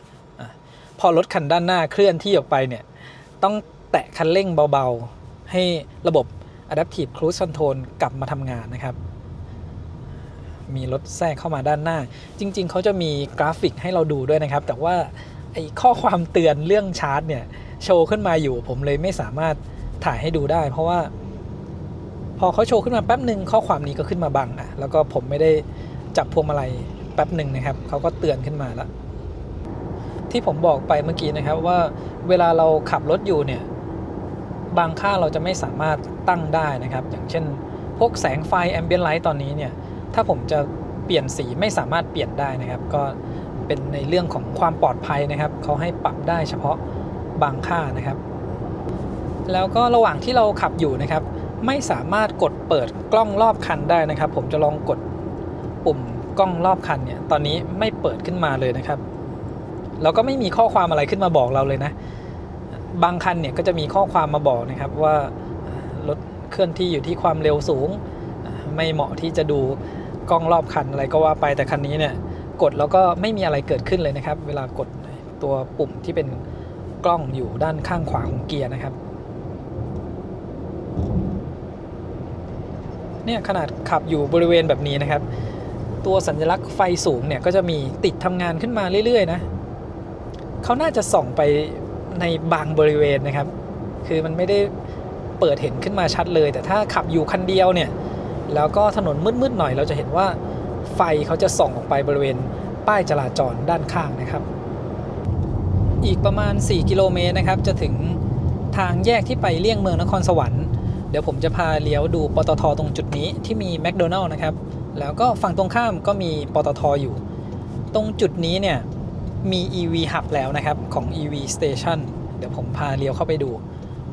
[SPEAKER 1] พอรถคันด้านหน้าเคลื่อนที่ออกไปเนี่ยต้องแตะคันเร่งเบาๆให้ระบบ Adaptive Cruise Control กลับมาทำงานนะครับมีรถแทรกเข้ามาด้านหน้าจริงๆเขาจะมีกราฟิกให้เราดูด้วยนะครับแต่ว่าไอ้ข้อความเตือนเรื่องชาร์จเนี่ยโชว์ขึ้นมาอยู่ผมเลยไม่สามารถถ่ายให้ดูได้เพราะว่าพอเขาโชว์ขึ้นมาแป๊บหนึ่งข้อความนี้ก็ขึ้นมาบังแล้วก็ผมไม่ได้จับพวงมาลัยแป๊บหนึ่งนะครับเขาก็เตือนขึ้นมาแล้วที่ผมบอกไปเมื่อกี้นะครับว่าเวลาเราขับรถอยู่เนี่ยบางค่าเราจะไม่สามารถตั้งได้นะครับอย่างเช่นพวกแสงไฟ Ambient Light ตอนนี้เนี่ยถ้าผมจะเปลี่ยนสีไม่สามารถเปลี่ยนได้นะครับก็เป็นในเรื่องของความปลอดภัยนะครับเขาให้ปรับได้เฉพาะบางค่านะครับแล้วก็ระหว่างที่เราขับอยู่นะครับไม่สามารถกดเปิดกล้องรอบคันได้นะครับผมจะลองกดปุ่มกล้องรอบคันเนี่ยตอนนี้ไม่เปิดขึ้นมาเลยนะครับแล้วก็ไม่มีข้อความอะไรขึ้นมาบอกเราเลยนะบางคันเนี่ยก็จะมีข้อความมาบอกนะครับว่ารถเคลื่อนที่อยู่ที่ความเร็วสูงไม่เหมาะที่จะดูกล้องรอบคันอะไรก็ว่าไปแต่คันนี้เนี่ยกดแล้วก็ไม่มีอะไรเกิดขึ้นเลยนะครับเวลากดตัวปุ่มที่เป็นกล้องอยู่ด้านข้างขวาของเกียร์นะครับเนี่ยขนาดขับอยู่บริเวณแบบนี้นะครับตัวสัญลักษณ์ไฟสูงเนี่ยก็จะมีติดทำงานขึ้นมาเรื่อยๆนะเขาน่าจะส่องไปในบางบริเวณนะครับคือมันไม่ได้เปิดเห็นขึ้นมาชัดเลยแต่ถ้าขับอยู่คันเดียวเนี่ยแล้วก็ถนนมืดๆหน่อยเราจะเห็นว่าไฟเขาจะส่องออกไปบริเวณป้ายจราจรด้านข้างนะครับอีกประมาณ4กิโลเมตรนะครับจะถึงทางแยกที่ไปเลี่ยงเมืองนครสวรรค์เดี๋ยวผมจะพาเลี้ยวดูปตทตรงจุดนี้ที่มีแมคโดนัลล์นะครับแล้วก็ฝั่งตรงข้ามก็มีปตทอยู่ตรงจุดนี้เนี่ยมี EV Hub แล้วนะครับของ EV Station เดี๋ยวผมพาเลี้ยวเข้าไปดู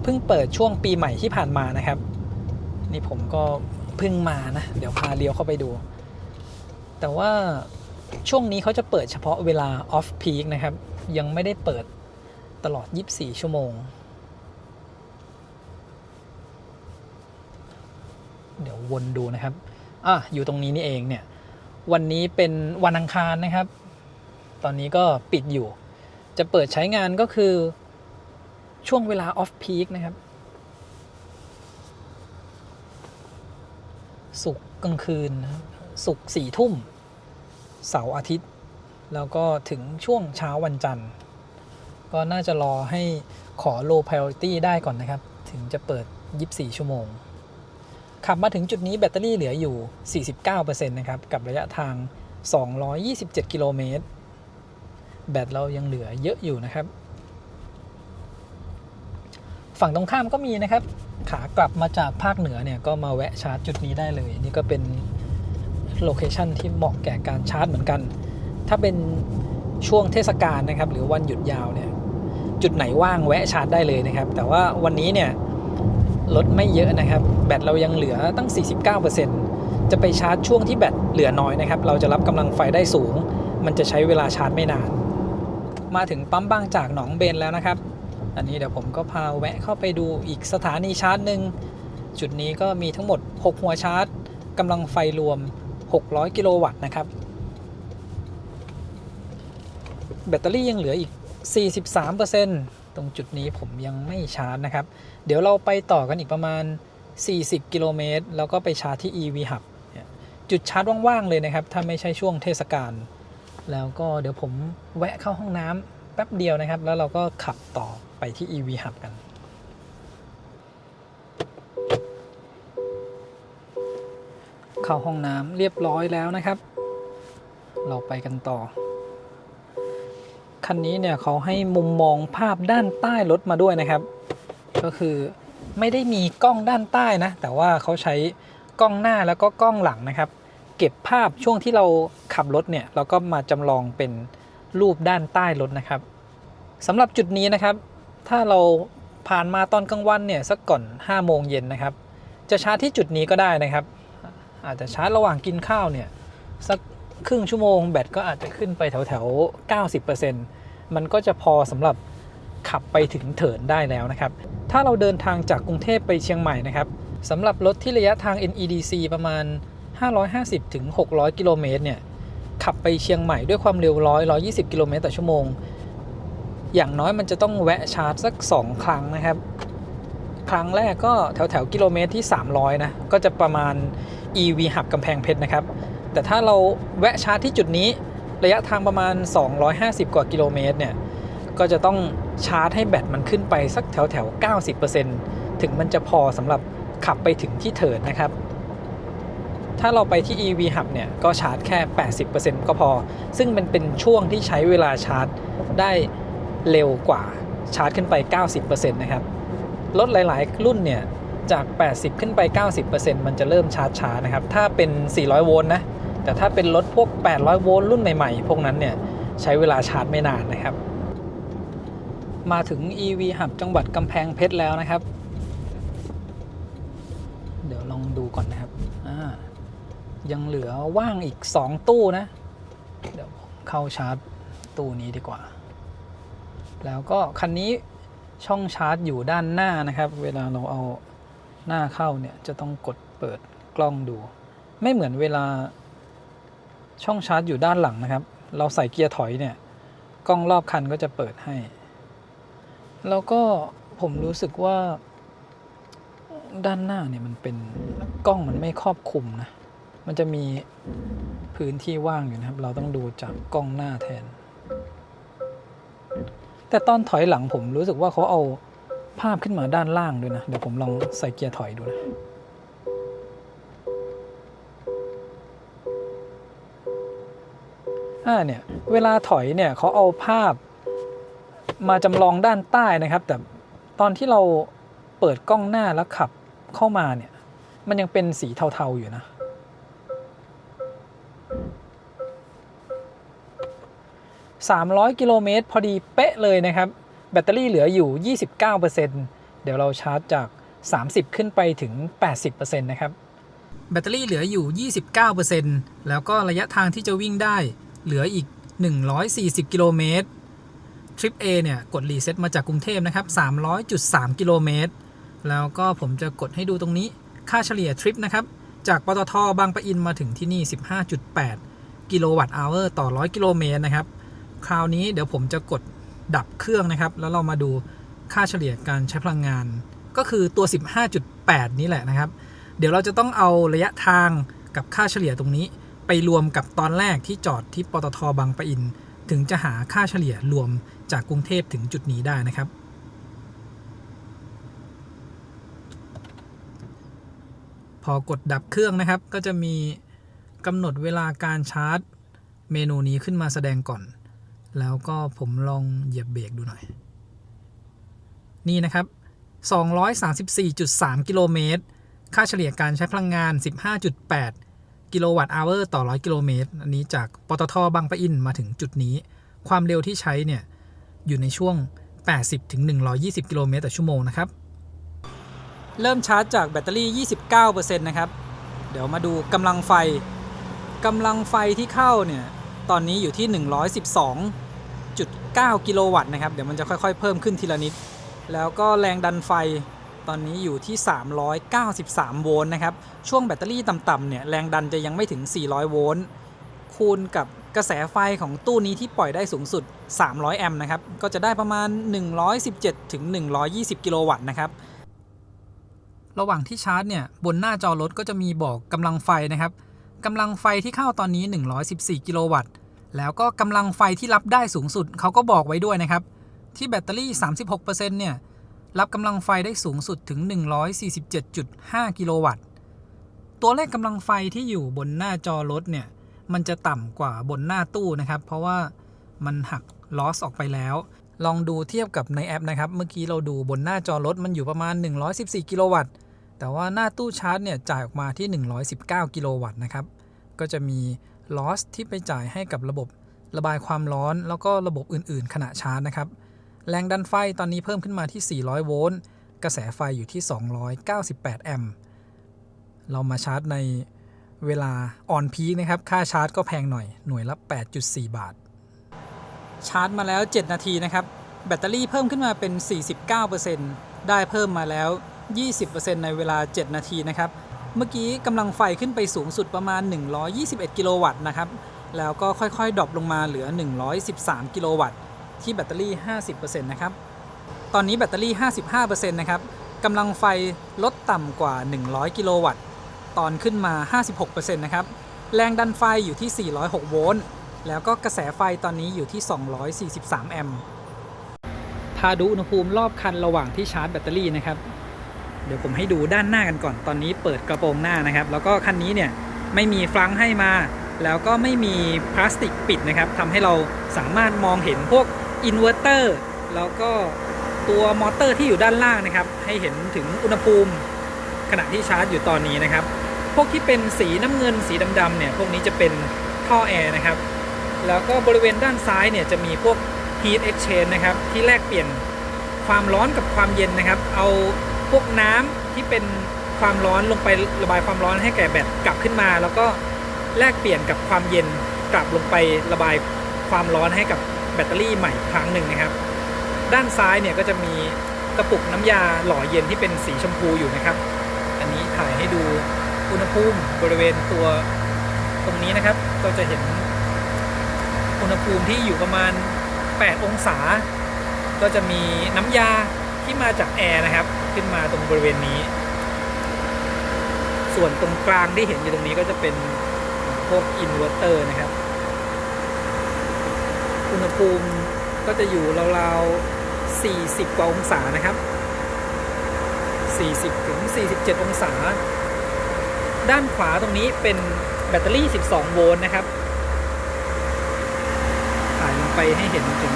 [SPEAKER 1] เพิ่งเปิดช่วงปีใหม่ที่ผ่านมานะครับนี่ผมก็เพิ่งมานะเดี๋ยวพาเลี้ยวเข้าไปดูแต่ว่าช่วงนี้เขาจะเปิดเฉพาะเวลา off peak นะครับยังไม่ได้เปิดตลอด24ชั่วโมงเดี๋ยววนดูนะครับอยู่ตรงนี้นี่เองเนี่ยวันนี้เป็นวันอังคารนะครับตอนนี้ก็ปิดอยู่จะเปิดใช้งานก็คือช่วงเวลา off peak นะครับศุกร์กลางคืนนะครับศุกร์4 ทุ่มเสาร์อาทิตย์แล้วก็ถึงช่วงเช้าวันจันทร์ก็น่าจะรอให้ขอ low priority ได้ก่อนนะครับถึงจะเปิด24ชั่วโมงขับมาถึงจุดนี้แบตเตอรี่เหลืออยู่ 49% นะครับกับระยะทาง227กิโลเมตรแบตเรายังเหลือเยอะอยู่นะครับฝั่งตรงข้ามก็มีนะครับขากลับมาจากภาคเหนือเนี่ยก็มาแวะชาร์จจุดนี้ได้เลยนี่ก็เป็นโลเคชันที่เหมาะแก่การชาร์จเหมือนกันถ้าเป็นช่วงเทศกาลนะครับหรือวันหยุดยาวเนี่ยจุดไหนว่างแวะชาร์จได้เลยนะครับแต่ว่าวันนี้เนี่ยรถไม่เยอะนะครับแบตเรายังเหลือตั้ง 49% จะไปชาร์จช่วงที่แบตเหลือน้อยนะครับเราจะรับกำลังไฟได้สูงมันจะใช้เวลาชาร์จไม่นานมาถึงปั๊มบางจากหนองเบนแล้วนะครับอันนี้เดี๋ยวผมก็พาแวะเข้าไปดูอีกสถานีชาร์จหนึ่งจุดนี้ก็มีทั้งหมด6หัวชาร์จกำลังไฟรวม600กิโลวัตต์นะครับแบตเตอรี่ยังเหลืออีก 43% ตรงจุดนี้ผมยังไม่ชาร์จนะครับเดี๋ยวเราไปต่อกันอีกประมาณ40กิโลเมตรแล้วก็ไปชาร์จที่ EV Hub จุดชาร์จว่างๆเลยนะครับถ้าไม่ใช่ช่วงเทศกาล แล้วก็เดี๋ยวผมแวะเข้าห้องน้ำแป๊บเดียวนะครับแล้วเราก็ขับต่อไปที่ EV Hub กันเข้าห้องน้ำเรียบร้อยแล้วนะครับเราไปกันต่อคันนี้เนี่ยเขาให้มุมมองภาพด้านใต้รถมาด้วยนะครับก็คือไม่ได้มีกล้องด้านใต้นะแต่ว่าเขาใช้กล้องหน้าแล้วก็กล้องหลังนะครับเก็บภาพช่วงที่เราขับรถเนี่ยเราก็มาจำลองเป็นรูปด้านใต้รถนะครับสำหรับจุดนี้นะครับถ้าเราผ่านมาตอนกลางวันเนี่ยสักก่อน5 โมงเย็นนะครับจะชาร์จที่จุดนี้ก็ได้นะครับอาจจะชาร์จระหว่างกินข้าวเนี่ยสักครึ่งชั่วโมงแบตก็อาจจะขึ้นไปแถวๆ 90%มันก็จะพอสำหรับขับไปถึงเถินได้แล้วนะครับถ้าเราเดินทางจากกรุงเทพไปเชียงใหม่นะครับสำหรับรถที่ระยะทาง NEDC ประมาณ550 ถึง 600 กิโลเมตรเนี่ยขับไปเชียงใหม่ด้วยความเร็ว120 กิโลเมตรต่อชั่วโมงอย่างน้อยมันจะต้องแวะชาร์จสัก2 ครั้งนะครับครั้งแรกก็แถวกิโลเมตรที่300นะก็จะประมาณ EV Hub กำแพงเพชรนะครับแต่ถ้าเราแวะชาร์จที่จุดนี้ระยะทางประมาณ250 กว่ากิโลเมตรเนี่ยก็จะต้องชาร์จให้แบตมันขึ้นไปสักแถว 90% ถึงมันจะพอสำหรับขับไปถึงที่เถิดนะครับถ้าเราไปที่ EV Hub เนี่ยก็ชาร์จแค่ 80% ก็พอซึ่งมันเป็นช่วงที่ใช้เวลาชาร์จได้เร็วกว่าชาร์จขึ้นไป 90% นะครับรถหลายๆรุ่นเนี่ยจาก80ขึ้นไป 90% มันจะเริ่มชาร์จช้านะครับถ้าเป็น400โวลต์นะแต่ถ้าเป็นรถพวก800โวลต์รุ่นใหม่ๆพวกนั้นเนี่ยใช้เวลาชาร์จไม่นานนะครับมาถึง EV Hub จังหวัดกำแพงเพชรแล้วนะครับเดี๋ยวลองดูก่อนนะครับยังเหลือว่างอีก2ตู้นะเดี๋ยวเข้าชาร์จตู้นี้ดีกว่าแล้วก็คันนี้ช่องชาร์จอยู่ด้านหน้านะครับเวลาเราเอาหน้าเข้าเนี่ยจะต้องกดเปิดกล้องดูไม่เหมือนเวลาช่องชาร์จอยู่ด้านหลังนะครับเราใส่เกียร์ถอยเนี่ยกล้องรอบคันก็จะเปิดให้แล้วก็ผมรู้สึกว่าด้านหน้าเนี่ยมันเป็นกล้องมันไม่ครอบคลุมนะมันจะมีพื้นที่ว่างอยู่นะครับเราต้องดูจากกล้องหน้าแทนแต่ตอนถอยหลังผมรู้สึกว่าเขาเอาภาพขึ้นมาด้านล่างด้วยนะเดี๋ยวผมลองใส่เกียร์ถอยดูนะเนี่ยเวลาถอยเนี่ยเขาเอาภาพมาจำลองด้านใต้นะครับแต่ตอนที่เราเปิดกล้องหน้าแล้วขับเข้ามาเนี่ยมันยังเป็นสีเทาๆอยู่นะ300 กิโลเมตรพอดีเป๊ะเลยนะครับแบตเตอรี่เหลืออยู่ 29% เดี๋ยวเราชาร์จจาก30ขึ้นไปถึง 80% นะครับแบตเตอรี่เหลืออยู่ 29% แล้วก็ระยะทางที่จะวิ่งได้เหลืออีก140 กิโลเมตรทริป A เนี่ยกดรีเซ็ตมาจากกรุงเทพนะครับ 300.3 กิโลเมตรแล้วก็ผมจะกดให้ดูตรงนี้ค่าเฉลี่ยทริปนะครับจากปตท.บางปะอินมาถึงที่นี่ 15.8 กิโลวัตต์อเวอร์ต่อ100กิโลเมตรนะครับคราวนี้เดี๋ยวผมจะกดดับเครื่องนะครับแล้วเรามาดูค่าเฉลี่ยการใช้พลังงานก็คือตัว 15.8 นี้แหละนะครับเดี๋ยวเราจะต้องเอาระยะทางกับค่าเฉลี่ยตรงนี้ไปรวมกับตอนแรกที่จอดที่ปตท.บางปะอินถึงจะหาค่าเฉลี่ยรวมจากกรุงเทพถึงจุดนี้ได้นะครับพอกดดับเครื่องนะครับก็จะมีกำหนดเวลาการชาร์จเมนูนี้ขึ้นมาแสดงก่อนแล้วก็ผมลองเหยียบเบรกดูหน่อยนี่นะครับ 234.3 กิโลเมตรค่าเฉลี่ยการใช้พลังงาน 15.8 กิโลวัตต์อเวอร์ต่อ100กิโลเมตรอันนี้จากปตท.บางปะอินมาถึงจุดนี้ความเร็วที่ใช้เนี่ยอยู่ในช่วง 80-120 กิโลเมตรต่อชั่วโมงนะครับเริ่มชาร์จจากแบตเตอรี่ 29% นะครับเดี๋ยวมาดูกำลังไฟที่เข้าเนี่ยตอนนี้อยู่ที่ 112.9 กิโลวัตต์นะครับเดี๋ยวมันจะค่อยๆเพิ่มขึ้นทีละนิดแล้วก็แรงดันไฟตอนนี้อยู่ที่393โวลต์นะครับช่วงแบตเตอรี่ต่ำๆเนี่ยแรงดันจะยังไม่ถึง400โวลต์คูณกับกระแสไฟของตู้นี้ที่ปล่อยได้สูงสุด300แอมป์นะครับก็จะได้ประมาณ117ถึง120กิโลวัตต์นะครับระหว่างที่ชาร์จเนี่ยบนหน้าจอรถก็จะมีบอกกำลังไฟนะครับกำลังไฟที่เข้าตอนนี้114กิโลวัตต์ แล้วก็กำลังไฟที่รับได้สูงสุดเขาก็บอกไว้ด้วยนะครับที่แบตเตอรี่ 36% เนี่ยรับกำลังไฟได้สูงสุดถึง 147.5 กิโลวัตต์ตัวเลขกำลังไฟที่อยู่บนหน้าจอรถเนี่ยมันจะต่ำกว่าบนหน้าตู้นะครับเพราะว่ามันหักลอสออกไปแล้วลองดูเทียบกับในแอปนะครับเมื่อกี้เราดูบนหน้าจอรถมันอยู่ประมาณ114กิโลวัตต์แต่ว่าหน้าตู้ชาร์จเนี่ยจ่ายออกมาที่119กิโลวัตต์นะครับก็จะมีลอสที่ไปจ่ายให้กับระบบระบายความร้อนแล้วก็ระบบอื่นๆขณะชาร์จนะครับแรงดันไฟตอนนี้เพิ่มขึ้นมาที่400โวลต์กระแสไฟอยู่ที่298แอมป์เรามาชาร์จในเวลาออนพีคนะครับค่าชาร์จก็แพงหน่อยหน่วยละ 8.4 บาทชาร์จมาแล้ว7นาทีนะครับแบตเตอรี่เพิ่มขึ้นมาเป็น 49% ได้เพิ่มมาแล้ว 20% ในเวลา7นาทีนะครับเมื่อกี้กำลังไฟขึ้นไปสูงสุดประมาณ121กิโลวัตต์นะครับแล้วก็ค่อยๆดรอปลงมาเหลือ113กิโลวัตต์ที่แบตเตอรี่ 50% นะครับตอนนี้แบตเตอรี่ 55% นะครับกำลังไฟลดต่ำกว่า100กิโลวัตต์ตอนขึ้นมา 56% นะครับแรงดันไฟอยู่ที่406โวลต์แล้วก็กระแสไฟตอนนี้อยู่ที่243แอมป์พาดูอุณหภูมิรอบคันระหว่างที่ชาร์จแบตเตอรี่นะครับเดี๋ยวผมให้ดูด้านหน้ากันก่อนตอนนี้เปิดกระโปรงหน้านะครับแล้วก็คันนี้เนี่ยไม่มีฟลังให้มาแล้วก็ไม่มีพลาสติกปิดนะครับทำให้เราสามารถมองเห็นพวกอินเวอร์เตอร์แล้วก็ตัวมอเตอร์ที่อยู่ด้านล่างนะครับให้เห็นถึงอุณหภูมิขณะที่ชาร์จอยู่ตอนนี้นะครับพวกที่เป็นสีน้ำเงินสีดำๆเนี่ยพวกนี้จะเป็นท่อแอร์นะครับแล้วก็บริเวณด้านซ้ายเนี่ยจะมีพวก heat exchange นะครับที่แลกเปลี่ยนความร้อนกับความเย็นนะครับเอาพวกน้ำที่เป็นความร้อนลงไประบายความร้อนให้แก่แบตกลับขึ้นมาแล้วก็แลกเปลี่ยนกับความเย็นกลับลงไประบายความร้อนให้กับแบตเตอรี่ใหม่ครั้งหนึ่งนะครับด้านซ้ายเนี่ยก็จะมีกระปุกน้ำยาหล่อเย็นที่เป็นสีชมพูอยู่นะครับอันนี้ถ่ายให้ดูอุณหภูมิบริเวณตัวตรงนี้นะครับก็จะเห็นอุณหภูมิที่อยู่ประมาณ8องศาก็จะมีน้ำยาที่มาจากแอร์นะครับขึ้นมาตรงบริเวณนี้ส่วนตรงกลางที่เห็นอยู่ตรงนี้ก็จะเป็นพวกอินเวอร์เตอร์นะครับอุณหภูมิก็จะอยู่ราวๆ40กว่าองศานะครับ40ถึง47องศาด้านขวาตรงนี้เป็นแบตเตอรี่12โวลต์นะครับถ่ายลงไปให้เห็นถึง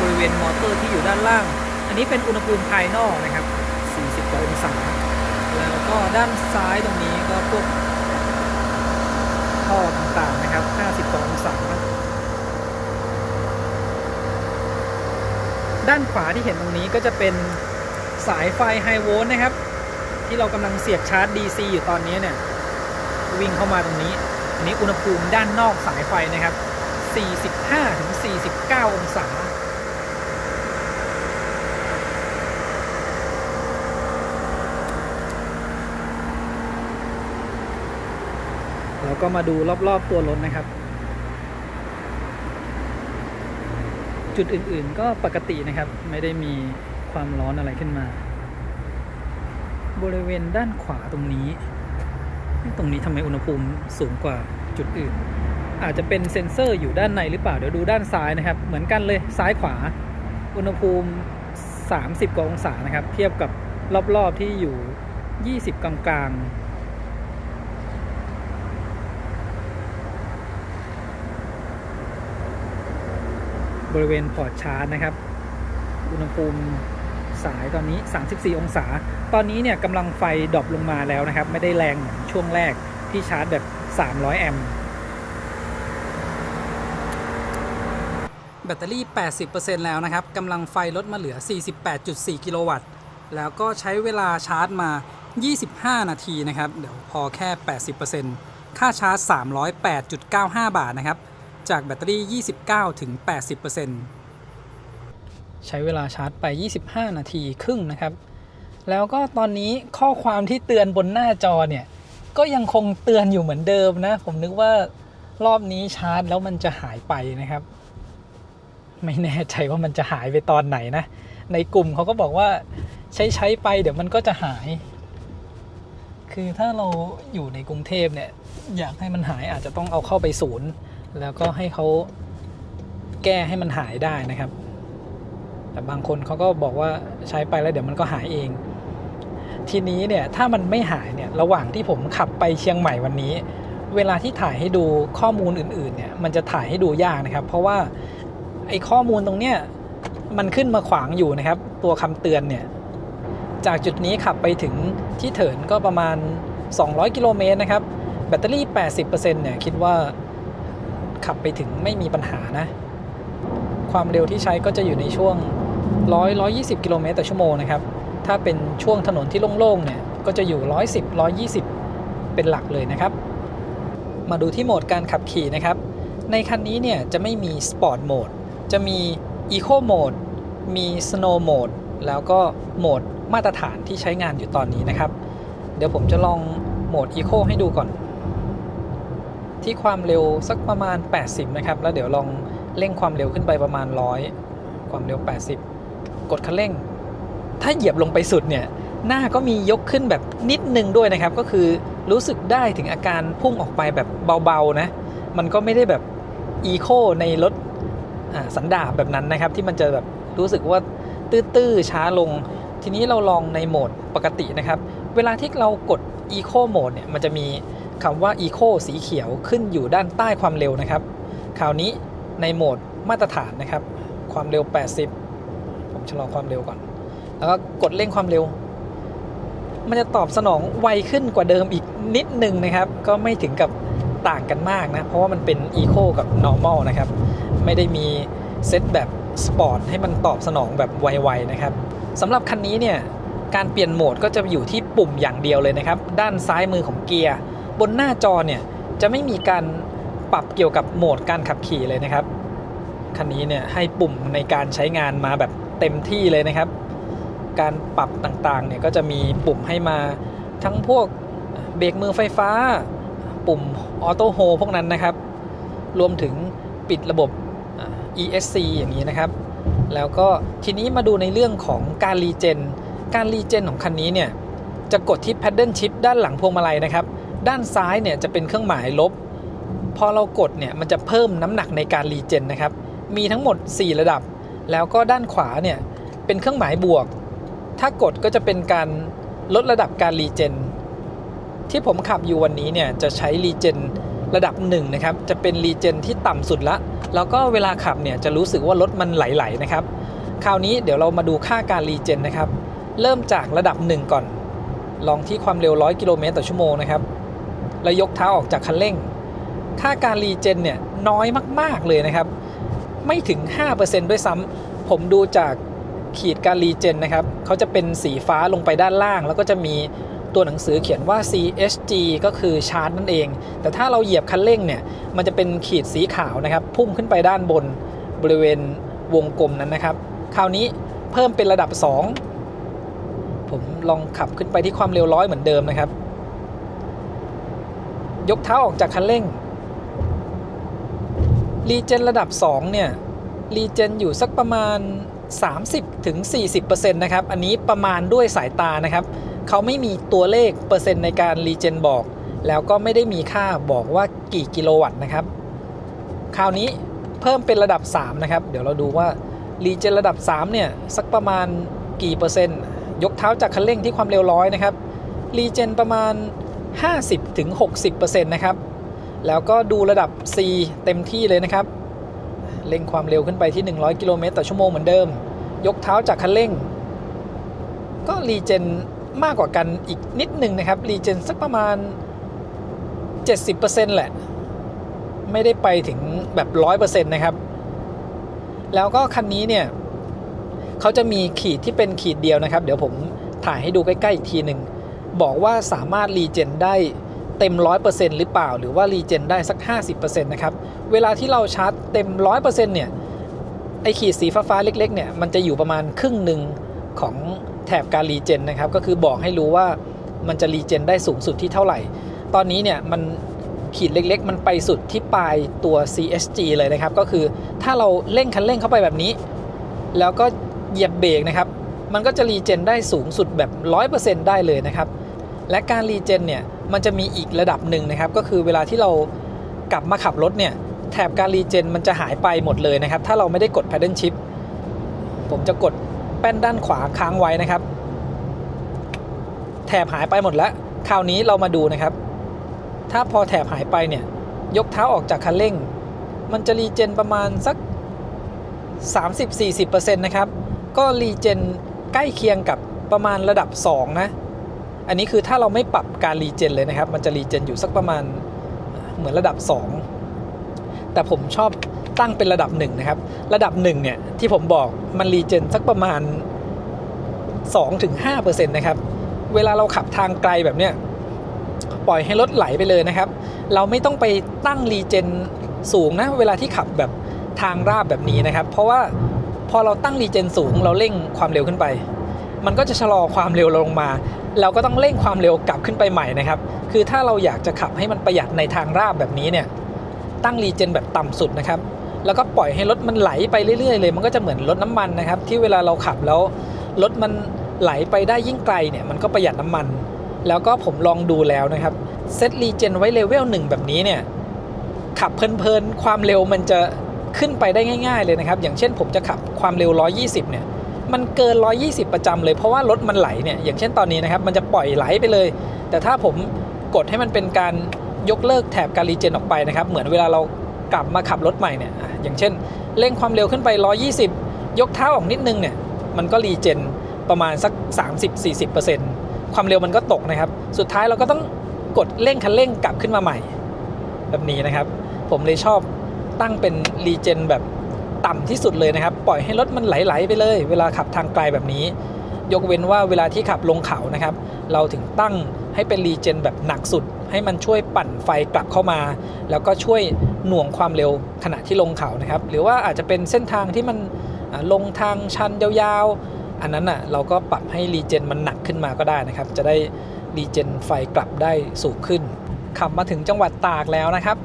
[SPEAKER 1] บริเวณมอเตอร์ที่อยู่ด้านล่างอันนี้เป็นอุณหภูมิภายนอกนะครับ40กว่าองศาแล้วก็ด้านซ้ายตรงนี้ก็พวกท่อต่างๆนะครับ50กว่าองศาด้านขวาที่เห็นตรงนี้ก็จะเป็นสายไฟไฮโวลต์นะครับที่เรากำลังเสียบชาร์จ DC อยู่ตอนนี้เนี่ยวิ่งเข้ามาตรงนี้อันนี้อุณหภูมิด้านนอกสายไฟนะครับ45ถึง49องศาแล้วก็มาดูรอบๆตัวรถนะครับจุดอื่นๆก็ปกตินะครับไม่ได้มีความร้อนอะไรขึ้นมาบริเวณด้านขวาตรงนี้ทำไมอุณหภูมิสูงกว่าจุดอื่นอาจจะเป็นเซ็นเซอร์อยู่ด้านในหรือเปล่าเดี๋ยวดูด้านซ้ายนะครับเหมือนกันเลยซ้ายขวาอุณหภูมิ30กว่าองศานะครับเทียบกับรอบๆที่อยู่20กลางๆบริเวณพอร์ตชาร์จนะครับอุณหภูมิสายตอนนี้34องศาตอนนี้เนี่ยกำลังไฟดรอปลงมาแล้วนะครับไม่ได้แรงเหมือนช่วงแรกที่ชาร์จแบบ300แอมป์แบตเตอรี่ 80% แล้วนะครับกำลังไฟลดมาเหลือ 48.4 กิโลวัตต์แล้วก็ใช้เวลาชาร์จมา25นาทีนะครับเดี๋ยวพอแค่ 80% ค่าชาร์จ 308.95 บาทนะครับจากแบตเตอรี่29ถึง 80% ใช้เวลาชาร์จไป25นาทีครึ่งนะครับแล้วก็ตอนนี้ข้อความที่เตือนบนหน้าจอเนี่ยก็ยังคงเตือนอยู่เหมือนเดิมนะผมนึกว่ารอบนี้ชาร์จแล้วมันจะหายไปนะครับไม่แน่ใจว่ามันจะหายไปตอนไหนนะในกลุ่มเขาก็บอกว่าใช้ไปเดี๋ยวมันก็จะหายคือถ้าเราอยู่ในกรุงเทพเนี่ยอยากให้มันหายอาจจะต้องเอาเข้าไปศูนย์ แล้วก็ให้เขาแก้ให้มันหายได้นะครับแต่บางคนเขาก็บอกว่าใช้ไปแล้วเดี๋ยวมันก็หายเองทีนี้เนี่ยถ้ามันไม่หายเนี่ยระหว่างที่ผมขับไปเชียงใหม่วันนี้เวลาที่ถ่ายให้ดูข้อมูลอื่นๆเนี่ยมันจะถ่ายให้ดูยากนะครับเพราะว่าไอ้ข้อมูลตรงเนี้ยมันขึ้นมาขวางอยู่นะครับตัวคำเตือนเนี่ยจากจุดนี้ขับไปถึงที่เถินก็ประมาณ200กิโลเมตรนะครับแบตเตอรี่ 80% เนี่ยคิดว่าขับไปถึงไม่มีปัญหานะความเร็วที่ใช้ก็จะอยู่ในช่วง120กิโลเมตรต่อชั่วโมงนะครับถ้าเป็นช่วงถนนที่โล่งๆเนี่ยก็จะอยู่110-120เป็นหลักเลยนะครับมาดูที่โหมดการขับขี่นะครับในคันนี้เนี่ยจะไม่มีสปอร์ตโหมดจะมี Eco Mode มี Snow Mode แล้วก็โหมดมาตรฐานที่ใช้งานอยู่ตอนนี้นะครับเดี๋ยวผมจะลองโหมด Eco ให้ดูก่อนที่ความเร็วสักประมาณ80นะครับแล้วเดี๋ยวลองเร่งความเร็วขึ้นไปประมาณ100ความเร็ว80กดคันเร่งถ้าเหยียบลงไปสุดเนี่ยหน้าก็มียกขึ้นแบบนิดนึงด้วยนะครับก็คือรู้สึกได้ถึงอาการพุ่งออกไปแบบเบาๆนะมันก็ไม่ได้แบบอีโคในรถสันดาปแบบนั้นนะครับที่มันจะแบบรู้สึกว่าตื้อๆช้าลงทีนี้เราลองในโหมดปกตินะครับเวลาที่เรากด Eco Mode เนี่ยมันจะมีคำว่า Eco สีเขียวขึ้นอยู่ด้านใต้ความเร็วนะครับคราวนี้ในโหมดมาตรฐานนะครับความเร็ว80ผมชะลอความเร็วก่อนแล้วก็กดเร่งความเร็วมันจะตอบสนองไวขึ้นกว่าเดิมอีกนิดนึงนะครับก็ไม่ถึงกับต่างกันมากนะเพราะว่ามันเป็น Eco กับ Normal นะครับไม่ได้มีเซตแบบ Sport ให้มันตอบสนองแบบไวๆนะครับสำหรับคันนี้เนี่ยการเปลี่ยนโหมดก็จะอยู่ที่ปุ่มอย่างเดียวเลยนะครับด้านซ้ายมือของเกียร์บนหน้าจอเนี่ยจะไม่มีการปรับเกี่ยวกับโหมดการขับขี่เลยนะครับคันนี้เนี่ยให้ปุ่มในการใช้งานมาแบบเต็มที่เลยนะครับการปรับต่างๆเนี่ยก็จะมีปุ่มให้มาทั้งพวกเบรกมือไฟฟ้าปุ่มออโต้โฮพวกนั้นนะครับรวมถึงปิดระบบ ESC อย่างนี้นะครับแล้วก็ทีนี้มาดูในเรื่องของการรีเจนของคันนี้เนี่ยจะกดที่ Paddle Shift ด้านหลังพวงมาลัยนะครับด้านซ้ายเนี่ยจะเป็นเครื่องหมายลบพอเรากดเนี่ยมันจะเพิ่มน้ำหนักในการรีเจนนะครับมีทั้งหมด4ระดับแล้วก็ด้านขวาเนี่ยเป็นเครื่องหมายบวกถ้ากดก็จะเป็นการลดระดับการรีเจนที่ผมขับอยู่วันนี้เนี่ยจะใช้รีเจนระดับ1นะครับจะเป็นรีเจนที่ต่ำสุดละแล้วก็เวลาขับเนี่ยจะรู้สึกว่ารถมันไหลๆนะครับคราวนี้เดี๋ยวเรามาดูค่าการรีเจนนะครับเริ่มจากระดับ1ก่อนลองที่ความเร็ว100กิโลเมตรต่อชั่วโมงนะครับแล้วยกเท้าออกจากคันเร่งค่าการรีเจนเนี่ยน้อยมากๆเลยนะครับไม่ถึง 5% ด้วยซ้ำผมดูจากขีดการรีเจนนะครับเขาจะเป็นสีฟ้าลงไปด้านล่างแล้วก็จะมีตัวหนังสือเขียนว่า CHG ก็คือชาร์จนั่นเองแต่ถ้าเราเหยียบคันเร่งเนี่ยมันจะเป็นขีดสีขาวนะครับพุ่งขึ้นไปด้านบนบริเวณวงกลมนั้นนะครับคราวนี้เพิ่มเป็นระดับ2ผมลองขับขึ้นไปที่ความเร็ว100เหมือนเดิมนะครับยกเท้าออกจากคันเร่งรีเจนระดับ2เนี่ยรีเจนอยู่สักประมาณ 30-40% นะครับอันนี้ประมาณด้วยสายตานะครับเขาไม่มีตัวเลขเปอร์เซ็นต์ในการรีเจนบอกแล้วก็ไม่ได้มีค่าบอกว่ากี่กิโลวัตต์นะครับคราวนี้เพิ่มเป็นระดับ3นะครับเดี๋ยวเราดูว่ารีเจนระดับ3เนี่ยสักประมาณกี่เปอร์เซ็นต์ยกเท้าจากคันเร่งที่ความเร็ว100นะครับรีเจนประมาณ 50-60% นะครับแล้วก็ดูระดับ C เต็มที่เลยนะครับเร่งความเร็วขึ้นไปที่100กิโลเมตรต่อชั่วโมงเหมือนเดิมยกเท้าจากคันเร่งก็รีเจนมากกว่ากันอีกนิดนึงนะครับรีเจนสักประมาณ 70% แหละไม่ได้ไปถึงแบบ 100% นะครับแล้วก็คันนี้เนี่ยเขาจะมีขีดที่เป็นขีดเดียวนะครับเดี๋ยวผมถ่ายให้ดูใกล้ๆอีกทีหนึ่งบอกว่าสามารถรีเจนได้เต็ม 100% หรือเปล่าหรือว่ารีเจนได้สัก 50% นะครับเวลาที่เราชาร์จเต็ม 100% เนี่ยไอขีดสีฟ้าๆเล็กๆเนี่ยมันจะอยู่ประมาณครึ่งหนึ่งของแถบการรีเจนนะครับก็คือบอกให้รู้ว่ามันจะรีเจนได้สูงสุดที่เท่าไหร่ตอนนี้เนี่ยมันขีดเล็กๆมันไปสุดที่ปลายตัว CHG เลยนะครับก็คือถ้าเราเร่งคันเร่งเข้าไปแบบนี้แล้วก็เหยียบเบรกนะครับมันก็จะรีเจนได้สูงสุดแบบ 100% ได้เลยนะครับและการรีเจนเนี่ยมันจะมีอีกระดับหนึ่งนะครับก็คือเวลาที่เรากลับมาขับรถเนี่ย แถบการรีเจนมันจะหายไปหมดเลยนะครับถ้าเราไม่ได้กด Paddle Shift ผมจะกดแป้นด้านขวาค้างไว้นะครับแถบหายไปหมดแล้วคราวนี้เรามาดูนะครับถ้าพอแถบหายไปเนี่ยยกเท้าออกจากคันเร่งมันจะรีเจนประมาณสัก 30-40% นะครับก็รีเจนใกล้เคียงกับประมาณระดับ2นะอันนี้คือถ้าเราไม่ปรับการรีเจนเลยนะครับมันจะรีเจนอยู่สักประมาณเหมือนระดับ2แต่ผมชอบตั้งเป็นระดับ1นะครับระดับ1เนี่ยที่ผมบอกมันรีเจนสักประมาณ 2-5% นะครับเวลาเราขับทางไกลแบบเนี้ยปล่อยให้รถไหลไปเลยนะครับเราไม่ต้องไปตั้งรีเจนสูงนะเวลาที่ขับแบบทางราบแบบนี้นะครับเพราะว่าพอเราตั้งรีเจนสูงเราเร่งความเร็วขึ้นไปมันก็จะชะลอความเร็วลงมาเราก็ต้องเร่งความเร็วกลับขึ้นไปใหม่นะครับคือถ้าเราอยากจะขับให้มันประหยัดในทางราบแบบนี้เนี่ยตั้งรีเจนแบบต่ำสุดนะครับแล้วก็ปล่อยให้รถมันไหลไปเรื่อยๆเลยมันก็จะเหมือนรถน้ำมันนะครับที่เวลาเราขับแล้วรถมันไหลไปได้ยิ่งไกลเนี่ยมันก็ประหยัดน้ำมันแล้วก็ผมลองดูแล้วนะครับเซตรีเจนไว้เลเวล1แบบนี้เนี่ยขับเพลินๆความเร็วมันจะขึ้นไปได้ง่ายๆเลยนะครับอย่างเช่นผมจะขับความเร็ว120เนี่ยมันเกิน120ประจำเลยเพราะว่ารถมันไหลเนี่ยอย่างเช่นตอนนี้นะครับมันจะปล่อยไหลไปเลยแต่ถ้าผมกดให้มันเป็นการยกเลิกแถบการรีเจนออกไปนะครับเหมือนเวลาเรากลับมาขับรถใหม่เนี่ยอย่างเช่นเร่งความเร็วขึ้นไป120ยกเท้าออกนิดนึงเนี่ยมันก็รีเจนประมาณสัก 30-40% ความเร็วมันก็ตกนะครับสุดท้ายเราก็ต้องกดเร่งคันเร่งกลับขึ้นมาใหม่แบบนี้นะครับผมเลยชอบตั้งเป็นรีเจนแบบต่ำที่สุดเลยนะครับปล่อยให้รถมันไหลๆไปเลยเวลาขับทางไกลแบบนี้ยกเว้นว่าเวลาที่ขับลงเขานะครับเราถึงตั้งให้เป็นรีเจนแบบหนักสุดให้มันช่วยปั่นไฟกลับเข้ามาแล้วก็ช่วยหน่วงความเร็วขณะที่ลงเขานะครับหรือว่าอาจจะเป็นเส้นทางที่มันลงทางชันยาวๆอันนั้นอ่ะเราก็ปรับให้รีเจนมันหนักขึ้นมาก็ได้นะครับจะได้รีเจนไฟกลับได้สูงขึ้นขับมาถึงจังหวัดตากแล้วนะครับ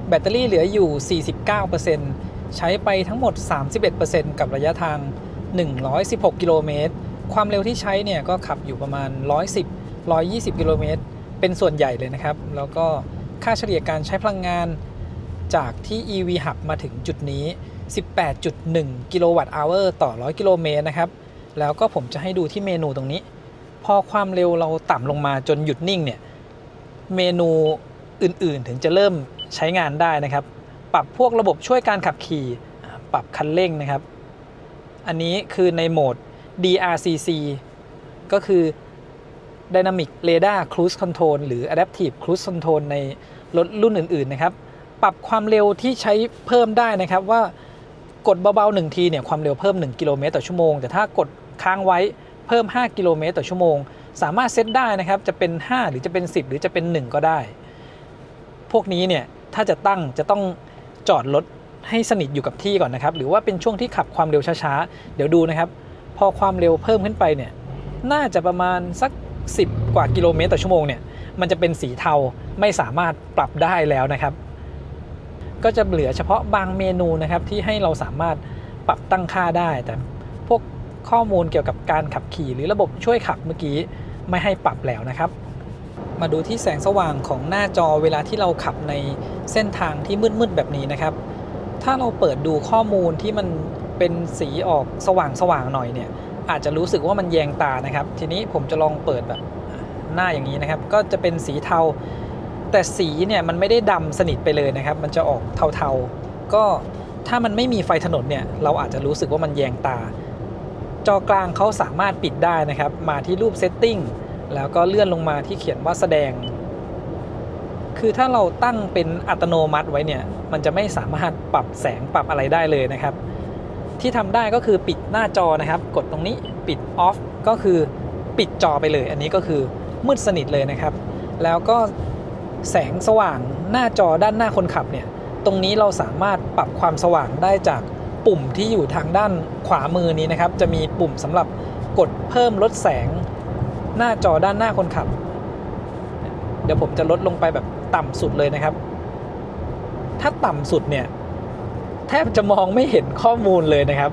[SPEAKER 1] แบตเตอรี่เหลืออยู่ 49%ใช้ไปทั้งหมด 31% กับระยะทาง 116 กิโลเมตรความเร็วที่ใช้เนี่ยก็ขับอยู่ประมาณ 110-120 กิโลเมตรเป็นส่วนใหญ่เลยนะครับแล้วก็ค่าเฉลี่ยการใช้พลังงานจากที่ EV Hub มาถึงจุดนี้ 18.1 กิโลวัตต์อเวอร์ต่อ 100 กิโลเมตรนะครับแล้วก็ผมจะให้ดูที่เมนูตรงนี้พอความเร็วเราต่ำลงมาจนหยุดนิ่งเนี่ยเมนูอื่นๆถึงจะเริ่มใช้งานได้นะครับปรับพวกระบบช่วยการขับขี่ปรับคันเร่งนะครับอันนี้คือในโหมด DRCC ก็คือ Dynamic Radar Cruise Control หรือ Adaptive Cruise Control ในรถรุ่นอื่นๆนะครับปรับความเร็วที่ใช้เพิ่มได้นะครับว่ากดเบาๆ1ทีเนี่ยความเร็วเพิ่ม1กิโลเมตรต่อชั่วโมงแต่ถ้ากดค้างไว้เพิ่ม5กิโลเมตรต่อชั่วโมงสามารถเซตได้นะครับจะเป็น5หรือจะเป็น10หรือจะเป็น1ก็ได้พวกนี้เนี่ยถ้าจะตั้งจะต้องจอดรถให้สนิทอยู่กับที่ก่อนนะครับหรือว่าเป็นช่วงที่ขับความเร็วช้าๆเดี๋ยวดูนะครับพอความเร็วเพิ่มขึ้นไปเนี่ยน่าจะประมาณสัก10กว่ากิโลเมตรต่อชั่วโมงเนี่ยมันจะเป็นสีเทาไม่สามารถปรับได้แล้วนะครับก็จะเหลือเฉพาะบางเมนูนะครับที่ให้เราสามารถปรับตั้งค่าได้แต่พวกข้อมูลเกี่ยวกับการขับขี่หรือระบบช่วยขับเมื่อกี้ไม่ให้ปรับแล้วนะครับมาดูที่แสงสว่างของหน้าจอเวลาที่เราขับในเส้นทางที่มืดๆแบบนี้นะครับถ้าเราเปิดดูข้อมูลที่มันเป็นสีออกสว่างๆหน่อยเนี่ยอาจจะรู้สึกว่ามันแยงตานะครับทีนี้ผมจะลองเปิดแบบหน้าอย่างนี้นะครับก็จะเป็นสีเทาแต่สีเนี่ยมันไม่ได้ดำสนิทไปเลยนะครับมันจะออกเทาๆก็ถ้ามันไม่มีไฟถนนเนี่ยเราอาจจะรู้สึกว่ามันแยงตาจอกลางเขาสามารถปิดได้นะครับมาที่รูป Setting แล้วก็เลื่อนลงมาที่เขียนว่าแสดงคือถ้าเราตั้งเป็นอัตโนมัติไว้เนี่ยมันจะไม่สามารถปรับแสงปรับอะไรได้เลยนะครับที่ทำได้ก็คือปิดหน้าจอนะครับกดตรงนี้ปิด off ก็คือปิดจอไปเลยอันนี้ก็คือมืดสนิทเลยนะครับแล้วก็แสงสว่างหน้าจอด้านหน้าคนขับเนี่ยตรงนี้เราสามารถปรับความสว่างได้จากปุ่มที่อยู่ทางด้านขวามือนี้นะครับจะมีปุ่มสำหรับกดเพิ่มลดแสงหน้าจอด้านหน้าคนขับเดี๋ยวผมจะลดลงไปแบบต่ำสุดเลยนะครับถ้าต่ำสุดเนี่ยแทบจะมองไม่เห็นข้อมูลเลยนะครับ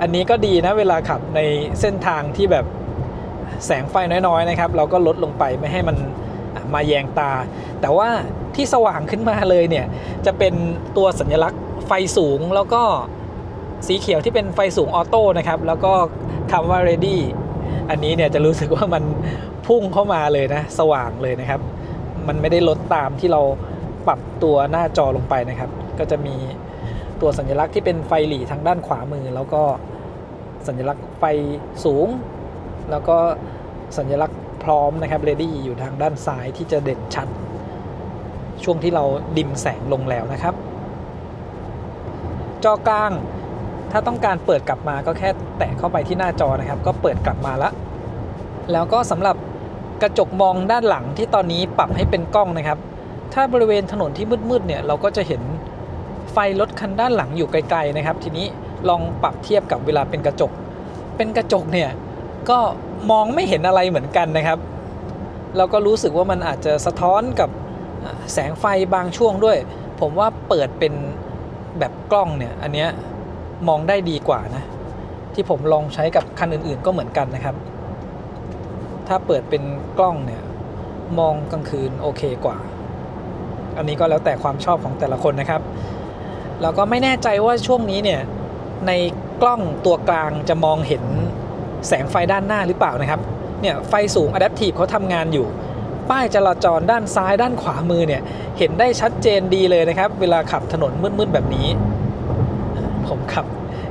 [SPEAKER 1] อันนี้ก็ดีนะเวลาขับในเส้นทางที่แบบแสงไฟน้อยๆนะครับเราก็ลดลงไปไม่ให้มันมาแยงตาแต่ว่า ที่สว่างขึ้นมาเลยเนี่ยจะเป็นตัวสัญลักษณ์ไฟสูงแล้วก็สีเขียวที่เป็นไฟสูงออโต้นะครับแล้วก็คำว่า ready อันนี้เนี่ยจะรู้สึกว่ามันพุ่งเข้ามาเลยนะสว่างเลยนะครับมันไม่ได้ลดตามที่เราปรับตัวหน้าจอลงไปนะครับก็จะมีตัวสัญลักษณ์ที่เป็นไฟหลีทางด้านขวามือแล้วก็สัญลักษณ์ไฟสูงแล้วก็สัญลักษณ์พร้อมนะครับ ready อยู่ทางด้านซ้ายที่จะเด่นชัดช่วงที่เราดิมแสงลงแล้วนะครับจอกลางถ้าต้องการเปิดกลับมาก็แค่แตะเข้าไปที่หน้าจอนะครับก็เปิดกลับมาแล้วก็สำหรับกระจกมองด้านหลังที่ตอนนี้ปรับให้เป็นกล้องนะครับถ้าบริเวณถนนที่มืดๆเนี่ยเราก็จะเห็นไฟรถคันด้านหลังอยู่ไกลๆนะครับทีนี้ลองปรับเทียบกับเวลาเป็นกระจกเนี่ยก็มองไม่เห็นอะไรเหมือนกันนะครับเราก็รู้สึกว่ามันอาจจะสะท้อนกับแสงไฟบางช่วงด้วยผมว่าเปิดเป็นแบบกล้องเนี่ยอันเนี้ยมองได้ดีกว่านะที่ผมลองใช้กับคันอื่นๆก็เหมือนกันนะครับถ้าเปิดเป็นกล้องเนี่ยมองกลางคืนโอเคกว่าอันนี้ก็แล้วแต่ความชอบของแต่ละคนนะครับแล้วก็ไม่แน่ใจว่าช่วงนี้เนี่ยในกล้องตัวกลางจะมองเห็นแสงไฟด้านหน้าหรือเปล่านะครับเนี่ยไฟสูง Adaptive เขาทำงานอยู่ป้ายจราจรด้านซ้ายด้านขวามือเนี่ยเห็นได้ชัดเจนดีเลยนะครับเวลาขับถนนมืดๆแบบนี้ผมขับ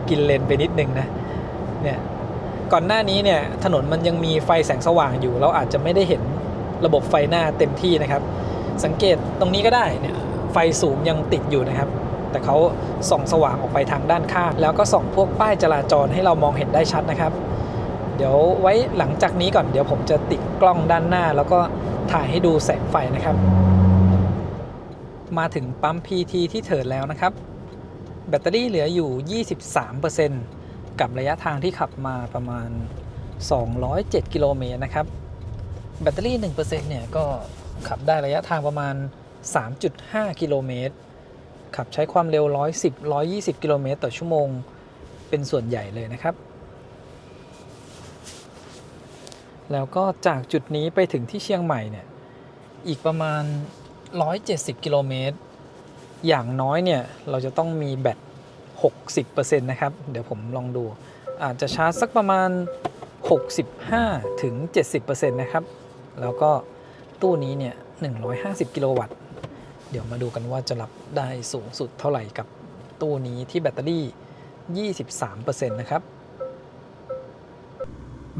[SPEAKER 1] กินเลนไปนิดนึงนะเนี่ยก่อนหน้านี้เนี่ยถนนมันยังมีไฟแสงสว่างอยู่เราอาจจะไม่ได้เห็นระบบไฟหน้าเต็มที่นะครับสังเกตตรงนี้ก็ได้เนี่ยไฟสูงยังติดอยู่นะครับแต่เขาส่องสว่างออกไปทางด้านข้างแล้วก็ส่องพวกป้ายจราจรให้เรามองเห็นได้ชัดนะครับเดี๋ยวไว้หลังจากนี้ก่อนเดี๋ยวผมจะติดกล้องด้านหน้าแล้วก็ถ่ายให้ดูแสงไฟนะครับมาถึงปั๊ม PT ที่เถิดแล้วนะครับแบตเตอรี่เหลืออยู่ 23% กับระยะทางที่ขับมาประมาณ207กิโลเมตรนะครับแบตเตอรี่ 1% เนี่ยก็ขับได้ระยะทางประมาณ 3.5 กิโลเมตรขับใช้ความเร็ว120 กิโลเมตรต่อชั่วโมงเป็นส่วนใหญ่เลยนะครับแล้วก็จากจุดนี้ไปถึงที่เชียงใหม่เนี่ยอีกประมาณ170กิโลเมตรอย่างน้อยเนี่ยเราจะต้องมีแบต 60% นะครับเดี๋ยวผมลองดูอาจจะชาร์จสักประมาณ 65-70% นะครับแล้วก็ตู้นี้เนี่ย150กิโลวัตต์เดี๋ยวมาดูกันว่าจะรับได้สูงสุดเท่าไหร่กับตู้นี้ที่แบตเตอรี่ 23% นะครับ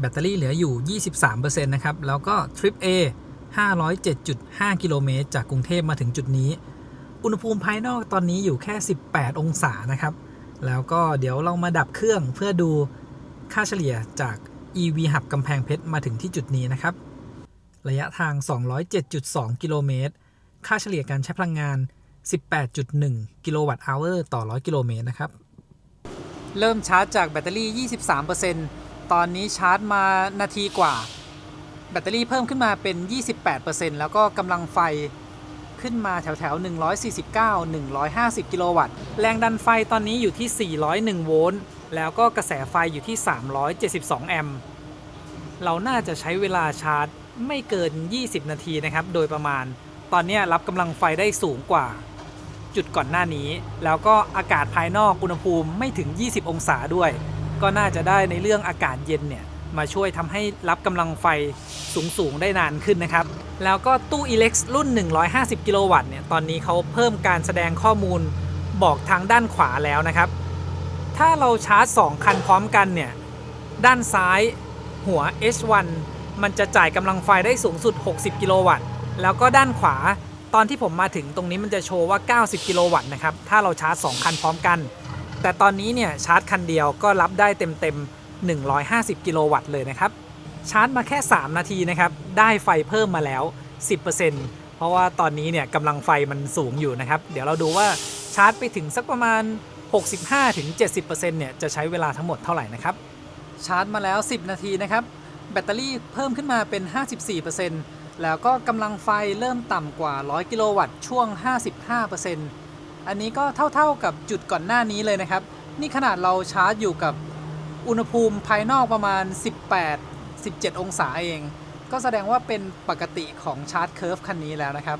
[SPEAKER 1] แบตเตอรี่เหลืออยู่ 23% นะครับแล้วก็ Trip A 507.5 กิโลเมตรจากกรุงเทพมาถึงจุดนี้อุณหภูมิภายนอกตอนนี้อยู่แค่18องศานะครับแล้วก็เดี๋ยวเรามาดับเครื่องเพื่อดูค่าเฉลี่ยจาก EV Hub กำแพงเพชรมาถึงที่จุดนี้นะครับระยะทาง 207.2 กิโลเมตรค่าเฉลี่ยการใช้พลังงาน 18.1 กิโลวัตต์อเวอร์ต่อ100กิโลเมตรนะครับเริ่มชาร์จจากแบตเตอรี่ 23% ตอนนี้ชาร์จมานาทีกว่าแบตเตอรี่เพิ่มขึ้นมาเป็น 28% แล้วก็กำลังไฟขึ้นมาแถวๆ149-150 กิโลวัตต์แรงดันไฟตอนนี้อยู่ที่401โวลต์แล้วก็กระแสไฟอยู่ที่372แอมป์เราน่าจะใช้เวลาชาร์จไม่เกิน20นาทีนะครับโดยประมาณตอนนี้รับกำลังไฟได้สูงกว่าจุดก่อนหน้านี้แล้วก็อากาศภายนอกอุณหภูมิไม่ถึง20องศาด้วยก็น่าจะได้ในเรื่องอากาศเย็นเนี่ยมาช่วยทำให้รับกำลังไฟสูงได้นานขึ้นนะครับแล้วก็ตู้ Elex รุ่น150กิโลวัตต์เนี่ยตอนนี้เขาเพิ่มการแสดงข้อมูลบอกทางด้านขวาแล้วนะครับถ้าเราชาร์จ2คันพร้อมกันเนี่ยด้านซ้ายหัว H1 มันจะจ่ายกำลังไฟได้สูงสุด60กิโลวัตต์แล้วก็ด้านขวาตอนที่ผมมาถึงตรงนี้มันจะโชว์ว่า90กิโลวัตต์นะครับถ้าเราชาร์จ2คันพร้อมกันแต่ตอนนี้เนี่ยชาร์จคันเดียวก็รับได้เต็ม150กิโลวัตต์เลยนะครับชาร์จมาแค่3นาทีนะครับได้ไฟเพิ่มมาแล้ว 10% เพราะว่าตอนนี้เนี่ยกำลังไฟมันสูงอยู่นะครับเดี๋ยวเราดูว่าชาร์จไปถึงสักประมาณ 65-70% เนี่ยจะใช้เวลาทั้งหมดเท่าไหร่นะครับชาร์จมาแล้ว10นาทีนะครับแบตเตอรี่เพิ่มขึ้นมาเป็น 54% แล้วก็กำลังไฟเริ่มต่ำกว่า100กิโลวัตต์ช่วง 55% อันนี้ก็เท่ากับจุดก่อนหน้านี้เลยนะครับนี่ขนาดเราชาร์จอยู่กับอุณหภูมิภายนอกประมาณ18-17องศาเองก็แสดงว่าเป็นปกติของชาร์จเคิร์ฟคันนี้แล้วนะครับ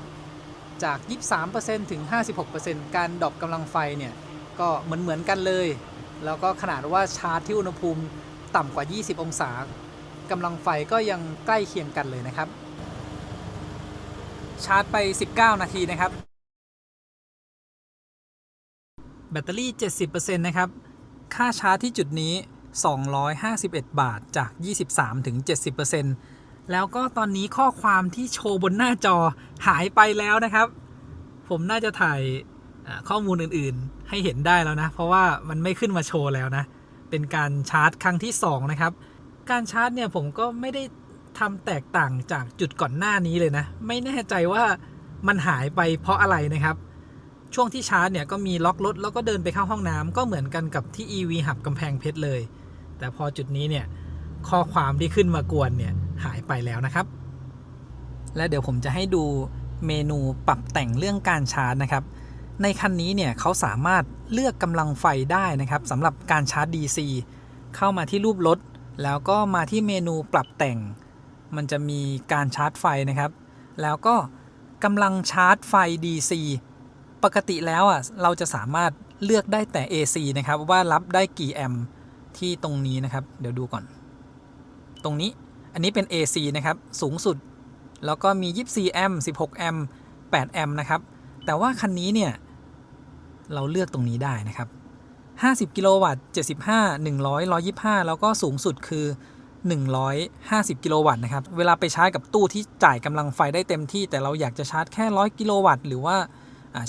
[SPEAKER 1] จาก 23% ถึง 56% การดรอปกำลังไฟเนี่ยก็เหมือนกันเลยแล้วก็ขนาดว่าชาร์จที่อุณหภูมิต่ำกว่า20องศากำลังไฟก็ยังใกล้เคียงกันเลยนะครับชาร์จไป19นาทีนะครับแบตเตอรี่ 70% นะครับค่าชาร์จที่จุดนี้251 บาทจาก 23 ถึง 70% แล้วก็ตอนนี้ข้อความที่โชว์บนหน้าจอหายไปแล้วนะครับผมน่าจะถ่ายข้อมูลอื่นๆให้เห็นได้แล้วนะเพราะว่ามันไม่ขึ้นมาโชว์แล้วนะเป็นการชาร์จครั้งที่2นะครับการชาร์จเนี่ยผมก็ไม่ได้ทำแตกต่างจากจุดก่อนหน้านี้เลยนะไม่แน่ใจว่ามันหายไปเพราะอะไรนะครับช่วงที่ชาร์จเนี่ยก็มีล็อกรถแล้วก็เดินไปเข้าห้องน้ำก็เหมือนกันกับที่ EV Hub กำแพงเพชรเลยแต่พอจุดนี้เนี่ยข้อความที่ขึ้นมากวนเนี่ยหายไปแล้วนะครับและเดี๋ยวผมจะให้ดูเมนูปรับแต่งเรื่องการชาร์จนะครับในคันนี้เนี่ยเขาสามารถเลือกกำลังไฟได้นะครับสำหรับการชาร์จ DC เข้ามาที่รูปรถแล้วก็มาที่เมนูปรับแต่งมันจะมีการชาร์จไฟนะครับแล้วก็กำลังชาร์จไฟ DC ปกติแล้วเราจะสามารถเลือกได้แต่ AC นะครับว่ารับได้กี่แอมป์ที่ตรงนี้นะครับเดี๋ยวดูก่อนตรงนี้อันนี้เป็น AC นะครับสูงสุดแล้วก็มี24แอมป์16แอมป์8แอมป์นะครับแต่ว่าคันนี้เนี่ยเราเลือกตรงนี้ได้นะครับ50กิโลวัตต์75 100 125แล้วก็สูงสุดคือ150กิโลวัตต์นะครับเวลาไปชาร์จกับตู้ที่จ่ายกำลังไฟได้เต็มที่แต่เราอยากจะชาร์จแค่100กิโลวัตต์หรือว่า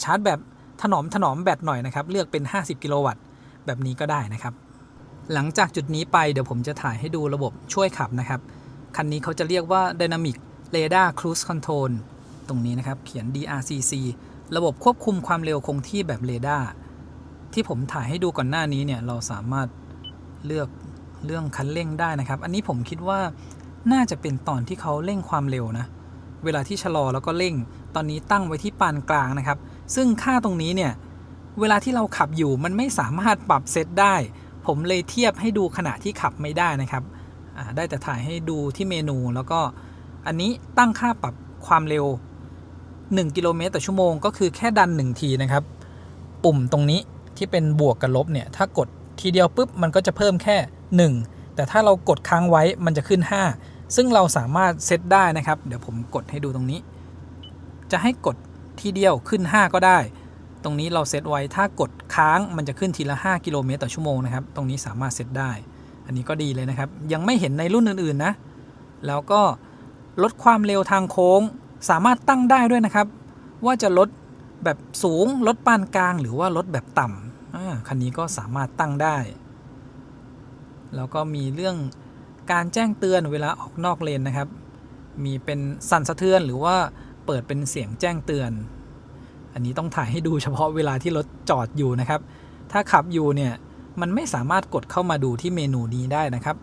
[SPEAKER 1] ชาร์จแบบถนอมแบตหน่อยนะครับเลือกเป็น50กิโลวัตต์แบบนี้ก็ได้นะครับหลังจากจุดนี้ไปเดี๋ยวผมจะถ่ายให้ดูระบบช่วยขับนะครับคันนี้เขาจะเรียกว่า Dynamic Radar Cruise Control ตรงนี้นะครับเขียน DRCC ระบบควบคุมความเร็วคงที่แบบเรดาร์ที่ผมถ่ายให้ดูก่อนหน้านี้เนี่ยเราสามารถเลือกเรื่องคันเร่งได้นะครับอันนี้ผมคิดว่าน่าจะเป็นตอนที่เขาเร่งความเร็วนะเวลาที่ชะลอแล้วก็เร่งตอนนี้ตั้งไว้ที่ปานกลางนะครับซึ่งค่าตรงนี้เนี่ยเวลาที่เราขับอยู่มันไม่สามารถปรับเซตได้ผมเลยเทียบให้ดูขณะที่ขับไม่ได้นะครับได้แต่ถ่ายให้ดูที่เมนูแล้วก็อันนี้ตั้งค่าปรับความเร็ว1กิโลเมตรต่อชั่วโมงก็คือแค่ดัน1ทีนะครับปุ่มตรงนี้ที่เป็นบวกกับลบเนี่ยถ้ากดทีเดียวปุ๊บมันก็จะเพิ่มแค่1แต่ถ้าเรากดค้างไว้มันจะขึ้น5ซึ่งเราสามารถเซตได้นะครับเดี๋ยวผมกดให้ดูตรงนี้จะให้กดทีเดียวขึ้น5ก็ได้ตรงนี้เราเซตไว้ถ้ากดค้างมันจะขึ้นทีละ5กิโลเมตรต่อชั่วโมงนะครับตรงนี้สามารถเซตได้อันนี้ก็ดีเลยนะครับยังไม่เห็นในรุ่นอื่นๆนะแล้วก็ลดความเร็วทางโค้งสามารถตั้งได้ด้วยนะครับว่าจะลดแบบสูงลดปานกลางหรือว่าลดแบบต่ำคันนี้ก็สามารถตั้งได้แล้วก็มีเรื่องการแจ้งเตือนเวลาออกนอกเลนนะครับมีเป็นสั่นสะเทือนหรือว่าเปิดเป็นเสียงแจ้งเตือนอันนี้ต้องถ่ายให้ดูเฉพาะเวลาที่รถจอดอยู่นะครับถ้าขับอยู่เนี่ยมันไม่สามารถกดเข้ามาดูที่เมนูนี้ได้นะครับ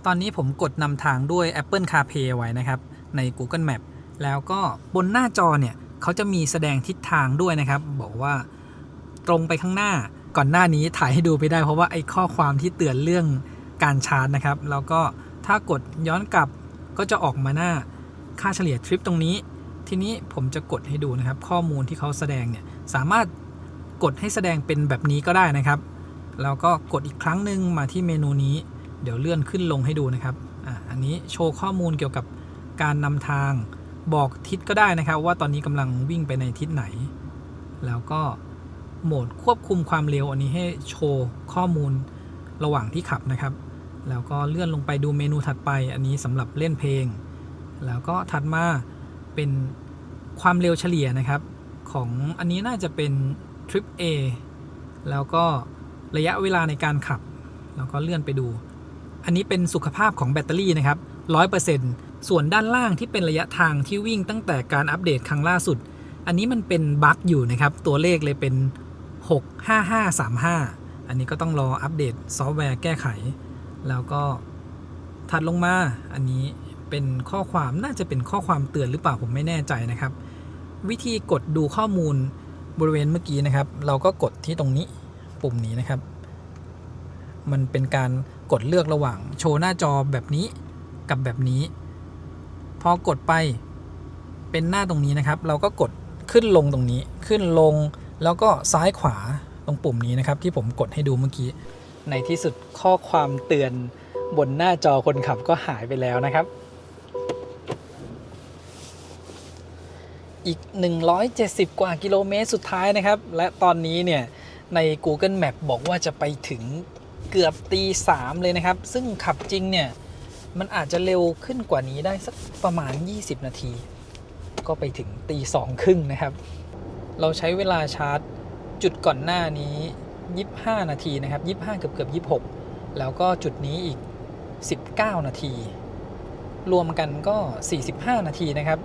[SPEAKER 1] ตอนนี้ผมกดนำทางด้วย Apple CarPlay ไว้นะครับใน Google Map แล้วก็บนหน้าจอเนี่ยเขาจะมีแสดงทิศทางด้วยนะครับบอกว่าตรงไปข้างหน้าก่อนหน้านี้ถ่ายให้ดูไปได้เพราะว่าไอ้ข้อความที่เตือนเรื่องการชาร์จนะครับแล้วก็ถ้ากดย้อนกลับก็จะออกมาหน้าค่าเฉลี่ยทริปตรงนี้ทีนี้ผมจะกดให้ดูนะครับข้อมูลที่เขาแสดงเนี่ยสามารถกดให้แสดงเป็นแบบนี้ก็ได้นะครับแล้วก็กดอีกครั้งหนึ่งมาที่เมนูนี้เดี๋ยวเลื่อนขึ้นลงให้ดูนะครับอันนี้โชว์ข้อมูลเกี่ยวกับการนำทางบอกทิศก็ได้นะครับว่าตอนนี้กำลังวิ่งไปในทิศไหนแล้วก็โหมดควบคุมความเร็วอันนี้ให้โชว์ข้อมูลระหว่างที่ขับนะครับแล้วก็เลื่อนลงไปดูเมนูถัดไปอันนี้สำหรับเล่นเพลงแล้วก็ถัดมาเป็นความเร็วเฉลี่ยนะครับของอันนี้น่าจะเป็น Trip A แล้วก็ระยะเวลาในการขับแล้วก็เลื่อนไปดูอันนี้เป็นสุขภาพของแบตเตอรี่นะครับ 100% ส่วนด้านล่างที่เป็นระยะทางที่วิ่งตั้งแต่การอัปเดตครั้งล่าสุดอันนี้มันเป็นบั๊กอยู่นะครับตัวเลขเลยเป็น65535อันนี้ก็ต้องรออัปเดตซอฟต์แวร์แก้ไขแล้วก็ถัดลงมาอันนี้เป็นข้อความน่าจะเป็นข้อความเตือนหรือเปล่าผมไม่แน่ใจนะครับวิธีกดดูข้อมูลบริเวณเมื่อกี้นะครับเราก็กดที่ตรงนี้ปุ่มนี้นะครับมันเป็นการกดเลือกระหว่างโชว์หน้าจอแบบนี้กับแบบนี้พอกดไปเป็นหน้าตรงนี้นะครับเราก็กด ขึ้นลงตรงนี้ขึ้นลงแล้วก็ซ้ายขวาตรงปุ่มนี้นะครับที่ผมกดให้ดูเมื่อกี้ในที่สุดข้อความเตือนบนหน้าจอคนขับก็หายไปแล้วนะครับอีก170กว่ากิโลเมตรสุดท้ายนะครับและตอนนี้เนี่ยใน Google Map บอกว่าจะไปถึงเกือบตี 3เลยนะครับซึ่งขับจริงเนี่ยมันอาจจะเร็วขึ้นกว่านี้ได้สักประมาณ20นาทีก็ไปถึงตี 2 ครึ่งนะครับเราใช้เวลาชาร์จจุดก่อนหน้านี้25นาทีนะครับ25เกือบ26แล้วก็จุดนี้อีก19นาทีรวมกันก็45นาทีนะครับ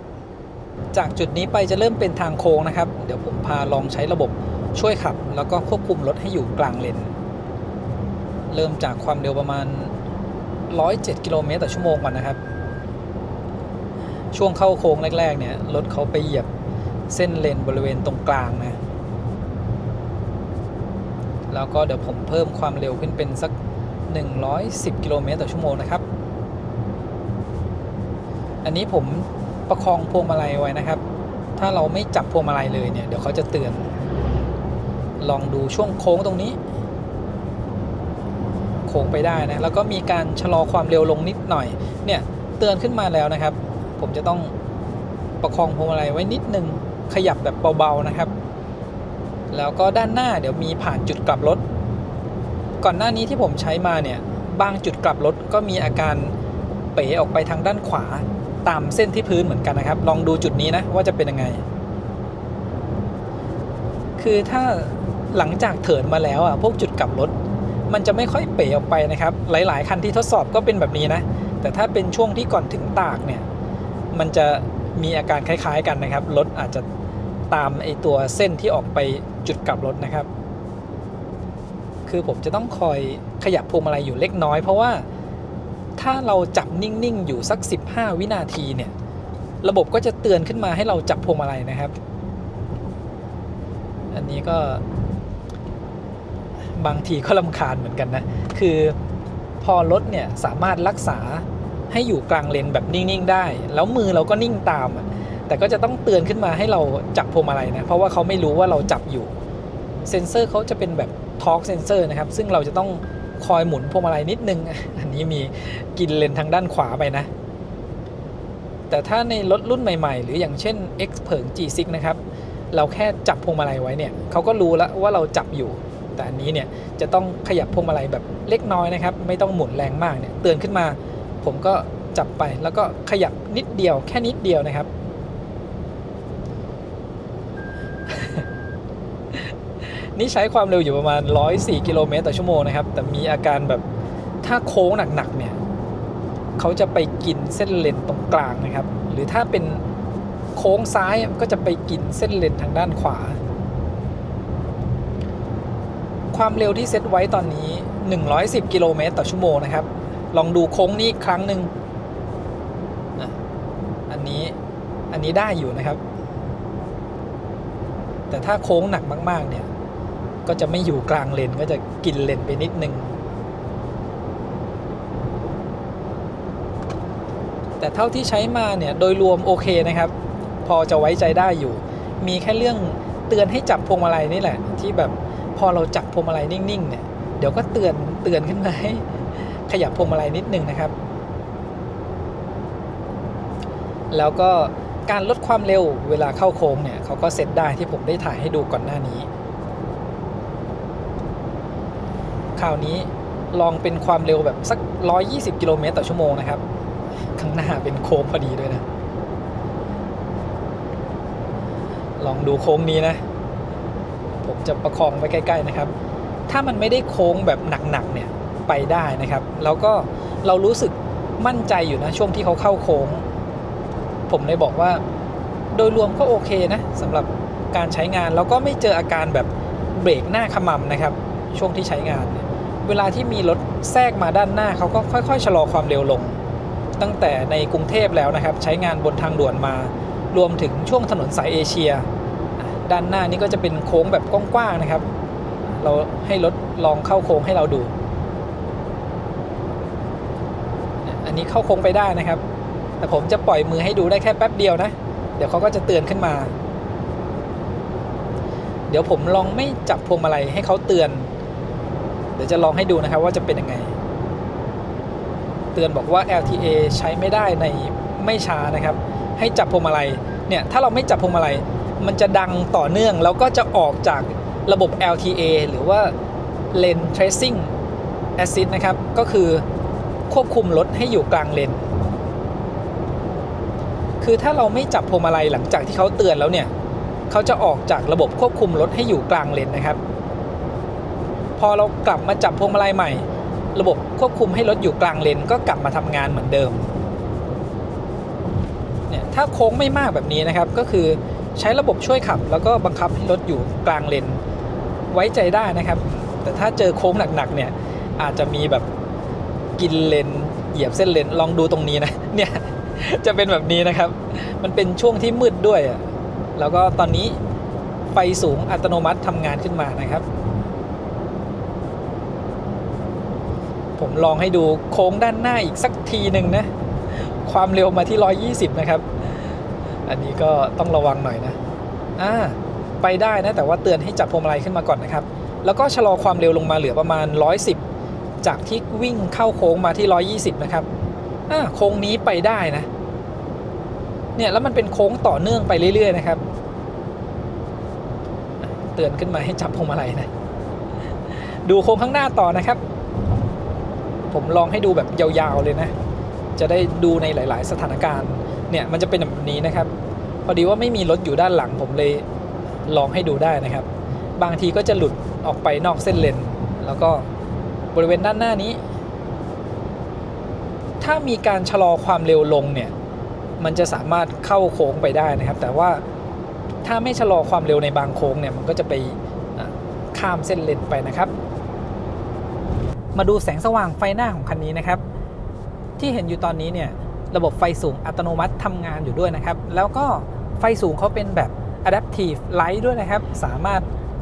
[SPEAKER 1] จากจุดนี้ไปจะเริ่มเป็นทางโค้งนะครับเดี๋ยวผมพาลองใช้ระบบช่วยขับแล้วก็ควบคุมรถให้อยู่กลางเลนเริ่มจากความเร็วประมาณ107กิโลเมตรต่อชั่วโมงก่อนนะครับช่วงเข้าโค้งแรกๆเนี่ยรถเขาไปเหยียบเส้นเลนบริเวณตรงกลางนะแล้วก็เดี๋ยวผมเพิ่มความเร็วขึ้นเป็นสัก110กิโลเมตรต่อชั่วโมงนะครับอันนี้ผมประคองพวงมาลัยไว้นะครับถ้าเราไม่จับพวงมาลัยเลยเนี่ยเดี๋ยวเขาจะเตือนลองดูช่วงโค้งตรงนี้โค้งไปได้นะแล้วก็มีการชะลอความเร็วลงนิดหน่อยเนี่ยเตือนขึ้นมาแล้วนะครับผมจะต้องประคองพวงมาลัยไว้นิดนึงขยับแบบเบาๆนะครับแล้วก็ด้านหน้าเดี๋ยวมีผ่านจุดกลับรถก่อนหน้านี้ที่ผมใช้มาเนี่ยบางจุดกลับรถก็มีอาการเป๋ออกไปทางด้านขวาตามเส้นที่พื้นเหมือนกันนะครับลองดูจุดนี้นะว่าจะเป็นยังไงคือถ้าหลังจากเถินมาแล้วพวกจุดกลับรถมันจะไม่ค่อยเป๋ออกไปนะครับหลายๆคันที่ทดสอบก็เป็นแบบนี้นะแต่ถ้าเป็นช่วงที่ก่อนถึงตากเนี่ยมันจะมีอาการคล้ายๆกันนะครับรถอาจจะตามไอตัวเส้นที่ออกไปจุดกลับรถนะครับคือผมจะต้องคอยขยับพวงมาลัยอยู่เล็กน้อยเพราะว่าถ้าเราจับนิ่งๆอยู่สัก15วินาทีเนี่ยระบบก็จะเตือนขึ้นมาให้เราจับพวงมาลัยนะครับอันนี้ก็บางทีก็รำคาญเหมือนกันนะคือพอรถเนี่ยสามารถรักษาให้อยู่กลางเลนแบบนิ่งๆได้แล้วมือเราก็นิ่งตามแต่ก็จะต้องเตือนขึ้นมาให้เราจับพวงมาลัยนะเพราะว่าเขาไม่รู้ว่าเราจับอยู่เซ็นเซอร์เขาจะเป็นแบบทอร์กเซ็นเซอร์นะครับซึ่งเราจะต้องคอยหมุนพวงมาลัยนิดนึงอันนี้มีกินเลนทางด้านขวาไปนะแต่ถ้าในรถรุ่นใหม่ๆหรืออย่างเช่น X เผิง G6 นะครับเราแค่จับพวงมาลัยไว้เนี่ยเขาก็รู้แล้วว่าเราจับอยู่แต่อันนี้เนี่ยจะต้องขยับพวงมาลัยแบบเล็กน้อยนะครับไม่ต้องหมุนแรงมากเนี่ยเตือนขึ้นมาผมก็จับไปแล้วก็ขยับนิดเดียวแค่นิดเดียวนะครับ นี่ใช้ความเร็วอยู่ประมาณ104กิโลเมตรต่อชั่วโมงนะครับแต่มีอาการแบบถ้าโค้งหนักๆเนี่ยเขาจะไปกินเส้นเลนตรงกลางนะครับหรือถ้าเป็นโค้งซ้ายก็จะไปกินเส้นเลนทางด้านขวาความเร็วที่เซตไว้ตอนนี้110กิโลเมตรต่อชั่วโมงนะครับลองดูโค้งนี้อีกครั้งหนึ่งอันนี้ได้อยู่นะครับแต่ถ้าโค้งหนักมากๆเนี่ยก็จะไม่อยู่กลางเลนก็จะกินเลนไปนิดนึงแต่เท่าที่ใช้มาเนี่ยโดยรวมโอเคนะครับพอจะไว้ใจได้อยู่มีแค่เรื่องเตือนให้จับพวงมาลัยนี่แหละที่แบบพอเราจับพวงมาลัยนิ่งๆเนี่ยเดี๋ยวก็เตือนขึ้นมาให้ขยับพวงมาลัยนิดนึงนะครับแล้วก็การลดความเร็วเวลาเข้าโค้งเนี่ยเขาก็เซตได้ที่ผมได้ถ่ายให้ดูก่อนหน้านี้คราวนี้ลองเป็นความเร็วแบบสัก120กิโลเมตรต่อชั่วโมงนะครับข้างหน้าเป็นโค้งพอดีด้วยนะลองดูโค้งนี้นะผมจะประคองไว้ใกล้ๆนะครับถ้ามันไม่ได้โค้งแบบหนักๆเนี่ยไปได้นะครับแล้วก็เรารู้สึกมั่นใจอยู่นะช่วงที่เขาเข้าโค้งผมเลยบอกว่าโดยรวมก็โอเคนะสำหรับการใช้งานแล้วก็ไม่เจออาการแบบเบรกหน้าขมำนะครับช่วงที่ใช้งานเวลาที่มีรถแทรกมาด้านหน้าเขาก็ค่อยๆชะลอความเร็วลงตั้งแต่ในกรุงเทพแล้วนะครับใช้งานบนทางด่วนมารวมถึงช่วงถนนสายเอเชียด้านหน้านี่ก็จะเป็นโค้งแบบกว้างๆนะครับเราให้รถลองเข้าโค้งให้เราดูอันนี้เข้าโค้งไปได้นะครับแต่ผมจะปล่อยมือให้ดูได้แค่แป๊บเดียวนะเดี๋ยวเขาก็จะเตือนขึ้นมา เดี๋ยวผมลองไม่จับพวงมาลัยให้เขาเตือนเดี๋ยวจะลองให้ดูนะครับว่าจะเป็นยังไงเตือนบอกว่า LTA ใช้ไม่ได้ในไม่ช้านะครับให้จับพวงมาลัยเนี่ยถ้าเราไม่จับพวงมาลัยมันจะดังต่อเนื่องแล้วก็จะออกจากระบบ LTA หรือว่า Lane Tracing Assist นะครับก็คือควบคุมรถให้อยู่กลางเลนคือถ้าเราไม่จับพวงมาลัยหลังจากที่เขาเตือนแล้วเนี่ยเขาจะออกจากระบบควบคุมรถให้อยู่กลางเลนนะครับพอเรากลับมาจับพวงมาลัยใหม่ระบบควบคุมให้รถอยู่กลางเลนก็กลับมาทำงานเหมือนเดิมเนี่ยถ้าโค้งไม่มากแบบนี้นะครับก็คือใช้ระบบช่วยขับแล้วก็บังคับให้รถอยู่กลางเลนไว้ใจได้นะครับแต่ถ้าเจอโค้งหนักๆเนี่ยอาจจะมีแบบกินเลนเหยียบเส้นเลนลองดูตรงนี้นะเนี่ยจะเป็นแบบนี้นะครับมันเป็นช่วงที่มืดด้วยแล้วก็ตอนนี้ไฟสูงอัตโนมัติทำงานขึ้นมานะครับผมลองให้ดูโค้งด้านหน้าอีกสักทีหนึ่งนะความเร็วมาที่120นะครับอันนี้ก็ต้องระวังหน่อยนะไปได้นะแต่ว่าเตือนให้จับพวงมาลัยขึ้นมาก่อนนะครับแล้วก็ชะลอความเร็วลงมาเหลือประมาณ110จากที่วิ่งเข้าโค้งมาที่120นะครับโค้งนี้ไปได้นะเนี่ยแล้วมันเป็นโค้งต่อเนื่องไปเรื่อยๆนะครับเตือนขึ้นมาให้จับพวงมาลัยนะดูโค้งข้างหน้าต่อนะครับผมลองให้ดูแบบยาวๆเลยนะจะได้ดูในหลายๆสถานการณ์เนี่ยมันจะเป็นแบบนี้นะครับพอดีว่าไม่มีรถอยู่ด้านหลังผมเลยลองให้ดูได้นะครับบางทีก็จะหลุดออกไปนอกเส้นเลนแล้วก็บริเวณด้านหน้านี้ถ้ามีการชะลอความเร็วลงเนี่ยมันจะสามารถเข้าโค้งไปได้นะครับแต่ว่าถ้าไม่ชะลอความเร็วในบางโค้งเนี่ยมันก็จะไปข้ามเส้นเลนไปนะครับมาดูแสงสว่างไฟหน้าของคันนี้นะครับที่เห็นอยู่ตอนนี้เนี่ยระบบไฟสูงอัตโนมัติทำงานอยู่ด้วยนะครับแล้วก็ไฟสูงเขาเป็นแบบ Adaptive Light ด้วยนะครับสามารถ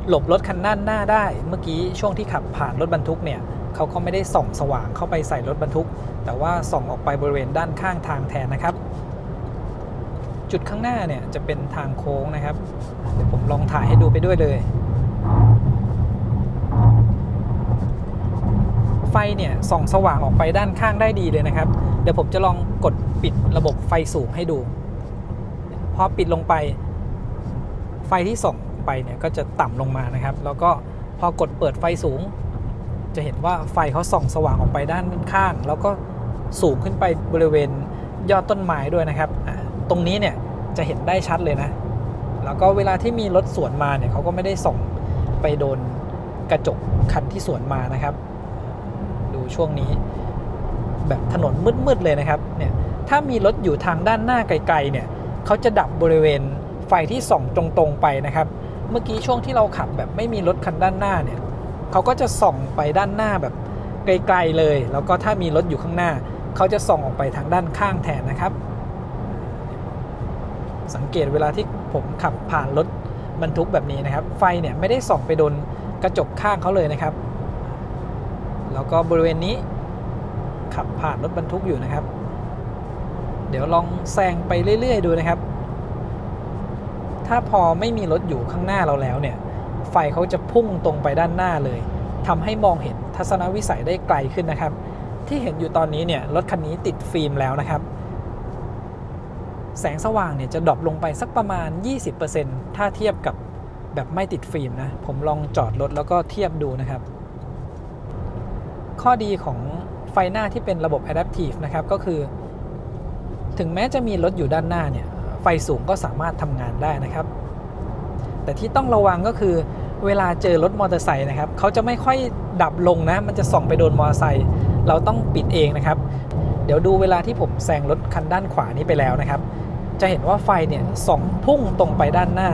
[SPEAKER 1] หลบรถคันด้านหน้าได้เมื่อกี้ช่วงที่ขับผ่านรถบรรทุกเนี่ยเขาก็ไม่ได้ส่องสว่างเข้าไปใส่รถบรรทุกแต่ว่าส่องออกไปบริเวณด้านข้างทางแทนนะครับจุดข้างหน้าเนี่ยจะเป็นทางโค้งนะครับเดี๋ยวผมลองถ่ายให้ดูไปด้วยเลยไฟเนี่ยส่องสว่างออกไปด้านข้างได้ดีเลยนะครับเดี๋ยวผมจะลองกดปิดระบบไฟสูงให้ดูพอปิดลงไปไฟที่ส่องไปเนี่ยก็จะต่ำลงมานะครับแล้วก็พอกดเปิดไฟสูงจะเห็นว่าไฟเขาส่องสว่างออกไปด้านข้างแล้วก็สูงขึ้นไปบริเวณยอดต้นไม้ด้วยนะครับตรงนี้เนี่ยจะเห็นได้ชัดเลยนะแล้วก็เวลาที่มีรถสวนมาเนี่ยเขาก็ไม่ได้ส่องไปโดนกระจกคันที่สวนมานะครับดูช่วงนี้แบบถนนมืดๆเลยนะครับเนี่ยถ้ามีรถอยู่ทางด้านหน้าไกลๆเนี่ยเขาจะดับบริเวณไฟที่ส่องตรงๆไปนะครับเมื่อกี้ช่วงที่เราขับแบบไม่มีรถคันด้านหน้าเนี่ยเขาก็จะส่องไปด้านหน้าแบบไกลๆเลยแล้วก็ถ้ามีรถอยู่ข้างหน้าเขาจะส่องออกไปทางด้านข้างแทนนะครับสังเกตเวลาที่ผมขับผ่านรถบรรทุกแบบนี้นะครับไฟเนี่ยไม่ได้ส่องไปโดนกระจกข้างเขาเลยนะครับแล้วก็บริเวณนี้ขับผ่านรถบรรทุกอยู่นะครับเดี๋ยวลองแซงไปเรื่อยๆดูนะครับถ้าพอไม่มีรถอยู่ข้างหน้าเราแล้วเนี่ยไฟเขาจะพุ่งตรงไปด้านหน้าเลยทำให้มองเห็นทัศนวิสัยได้ไกลขึ้นนะครับที่เห็นอยู่ตอนนี้เนี่ยรถคันนี้ติดฟิล์มแล้วนะครับแสงสว่างเนี่ยจะดรอปลงไปสักประมาณ 20% ถ้าเทียบกับแบบไม่ติดฟิล์มนะผมลองจอดรถแล้วก็เทียบดูนะครับข้อดีของไฟหน้าที่เป็นระบบ Adaptive นะครับก็คือถึงแม้จะมีรถอยู่ด้านหน้าเนี่ยไฟสูงก็สามารถทำงานได้นะครับแต่ที่ต้องระวังก็คือเวลาเจอรถมอเตอร์ไซค์นะครับเขาจะไม่ค่อยดับลงนะมันจะส่องไปโดนมอเตอร์ไซค์เราต้องปิดเองนะครับเดี๋ยวดูเวลาที่ผมแซงรถคันด้านขวานี้ไปแล้วนะครับจะเห็นว่าไฟเนี่ยส่องพุ่งตรงไปด้านหน้า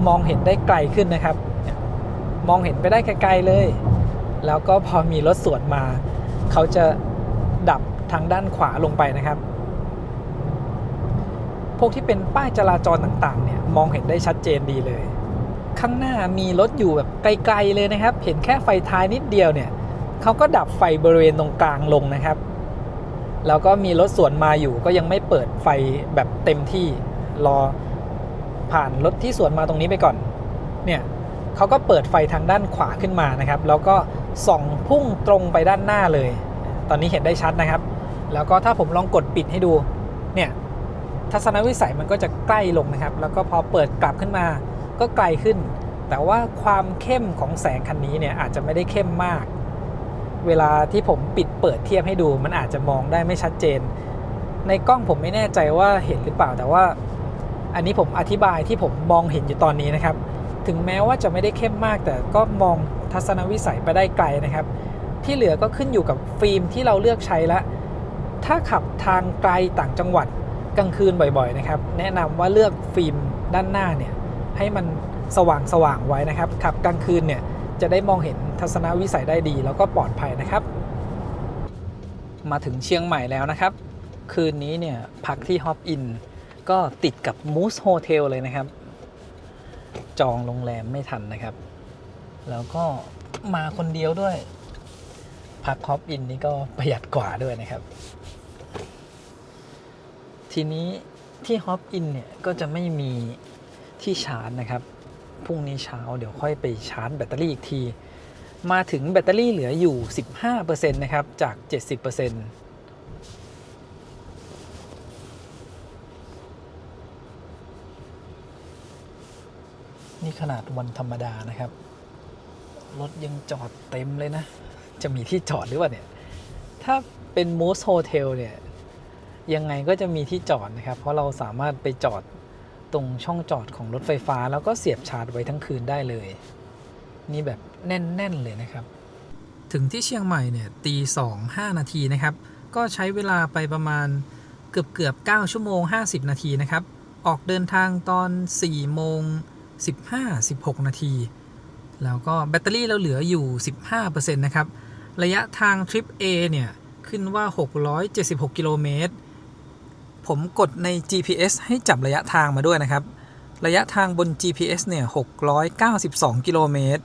[SPEAKER 1] มองเห็นได้ไกลขึ้นนะครับมองเห็นไปได้ไกลๆเลยแล้วก็พอมีรถสวนมาเขาจะดับทางด้านขวาลงไปนะครับพวกที่เป็นป้ายจราจรต่างๆเนี่ยมองเห็นได้ชัดเจนดีเลยข้างหน้ามีรถอยู่แบบไกลๆเลยนะครับเห็นแค่ไฟท้ายนิดเดียวเนี่ยเขาก็ดับไฟบริเวณตรงกลางลงนะครับแล้วก็มีรถสวนมาอยู่ก็ยังไม่เปิดไฟแบบเต็มที่รอผ่านรถที่สวนมาตรงนี้ไปก่อนเนี่ย เขาก็เปิดไฟทางด้านขวาขึ้นมานะครับแล้วก็ส่องพุ่งตรงไปด้านหน้าเลยตอนนี้เห็นได้ชัดนะครับแล้วก็ถ้าผมลองกดปิดให้ดูเนี่ยทัศนวิสัยมันก็จะใกล้ลงนะครับแล้วก็พอเปิดกลับขึ้นมาก็ไกลขึ้นแต่ว่าความเข้มของแสงคันนี้เนี่ยอาจจะไม่ได้เข้มมากเวลาที่ผมปิดเปิดเทียบให้ดูมันอาจจะมองได้ไม่ชัดเจนในกล้องผมไม่แน่ใจว่าเห็นหรือเปล่าแต่ว่าอันนี้ผมอธิบายที่ผมมองเห็นอยู่ตอนนี้นะครับถึงแม้ว่าจะไม่ได้เข้มมากแต่ก็มองทัศนวิสัยไปได้ไกลนะครับที่เหลือก็ขึ้นอยู่กับฟิล์มที่เราเลือกใช้ละถ้าขับทางไกลต่างจังหวัดกลางคืนบ่อยๆนะครับแนะนำว่าเลือกฟิล์มด้านหน้าเนี่ยให้มันสว่างไว้นะครับขับกลางคืนเนี่ยจะได้มองเห็นทัศนวิสัยได้ดีแล้วก็ปลอดภัยนะครับมาถึงเชียงใหม่แล้วนะครับคืนนี้เนี่ยพักที่ฮอปอินก็ติดกับมูสโฮเทลเลยนะครับจองโรงแรมไม่ทันนะครับแล้วก็มาคนเดียวด้วยพักฮอปอินนี่ก็ประหยัดกว่าด้วยนะครับทีนี้ที่ฮอปอินเนี่ยก็จะไม่มีที่ชาร์จนะครับพรุ่งนี้เช้าเดี๋ยวค่อยไปชาร์จแบตเตอรี่อีกทีมาถึงแบตเตอรี่เหลืออยู่ 15% นะครับจาก 70%นี่ขนาดวันธรรมดานะครับรถยังจอดเต็มเลยนะจะมีที่จอดหรือเปล่าเนี่ยถ้าเป็นมูสโฮเทลเนี่ยยังไงก็จะมีที่จอดนะครับเพราะเราสามารถไปจอดตรงช่องจอดของรถไฟฟ้าแล้วก็เสียบชาร์จไว้ทั้งคืนได้เลยนี่แบบแน่นๆเลยนะครับถึงที่เชียงใหม่เนี่ยตี 2:05 นาทีนะครับก็ใช้เวลาไปประมาณเกือบ9 ชั่วโมง 50 นาทีนะครับออกเดินทางตอน 4 โมง 16 นาทีแล้วก็แบตเตอรี่เราเหลืออยู่ 15% นะครับระยะทางทริป A เนี่ยขึ้นว่า676 กิโลเมตรผมกดใน GPS ให้จับระยะทางมาด้วยนะครับระยะทางบน GPS เนี่ย692 กิโลเมตร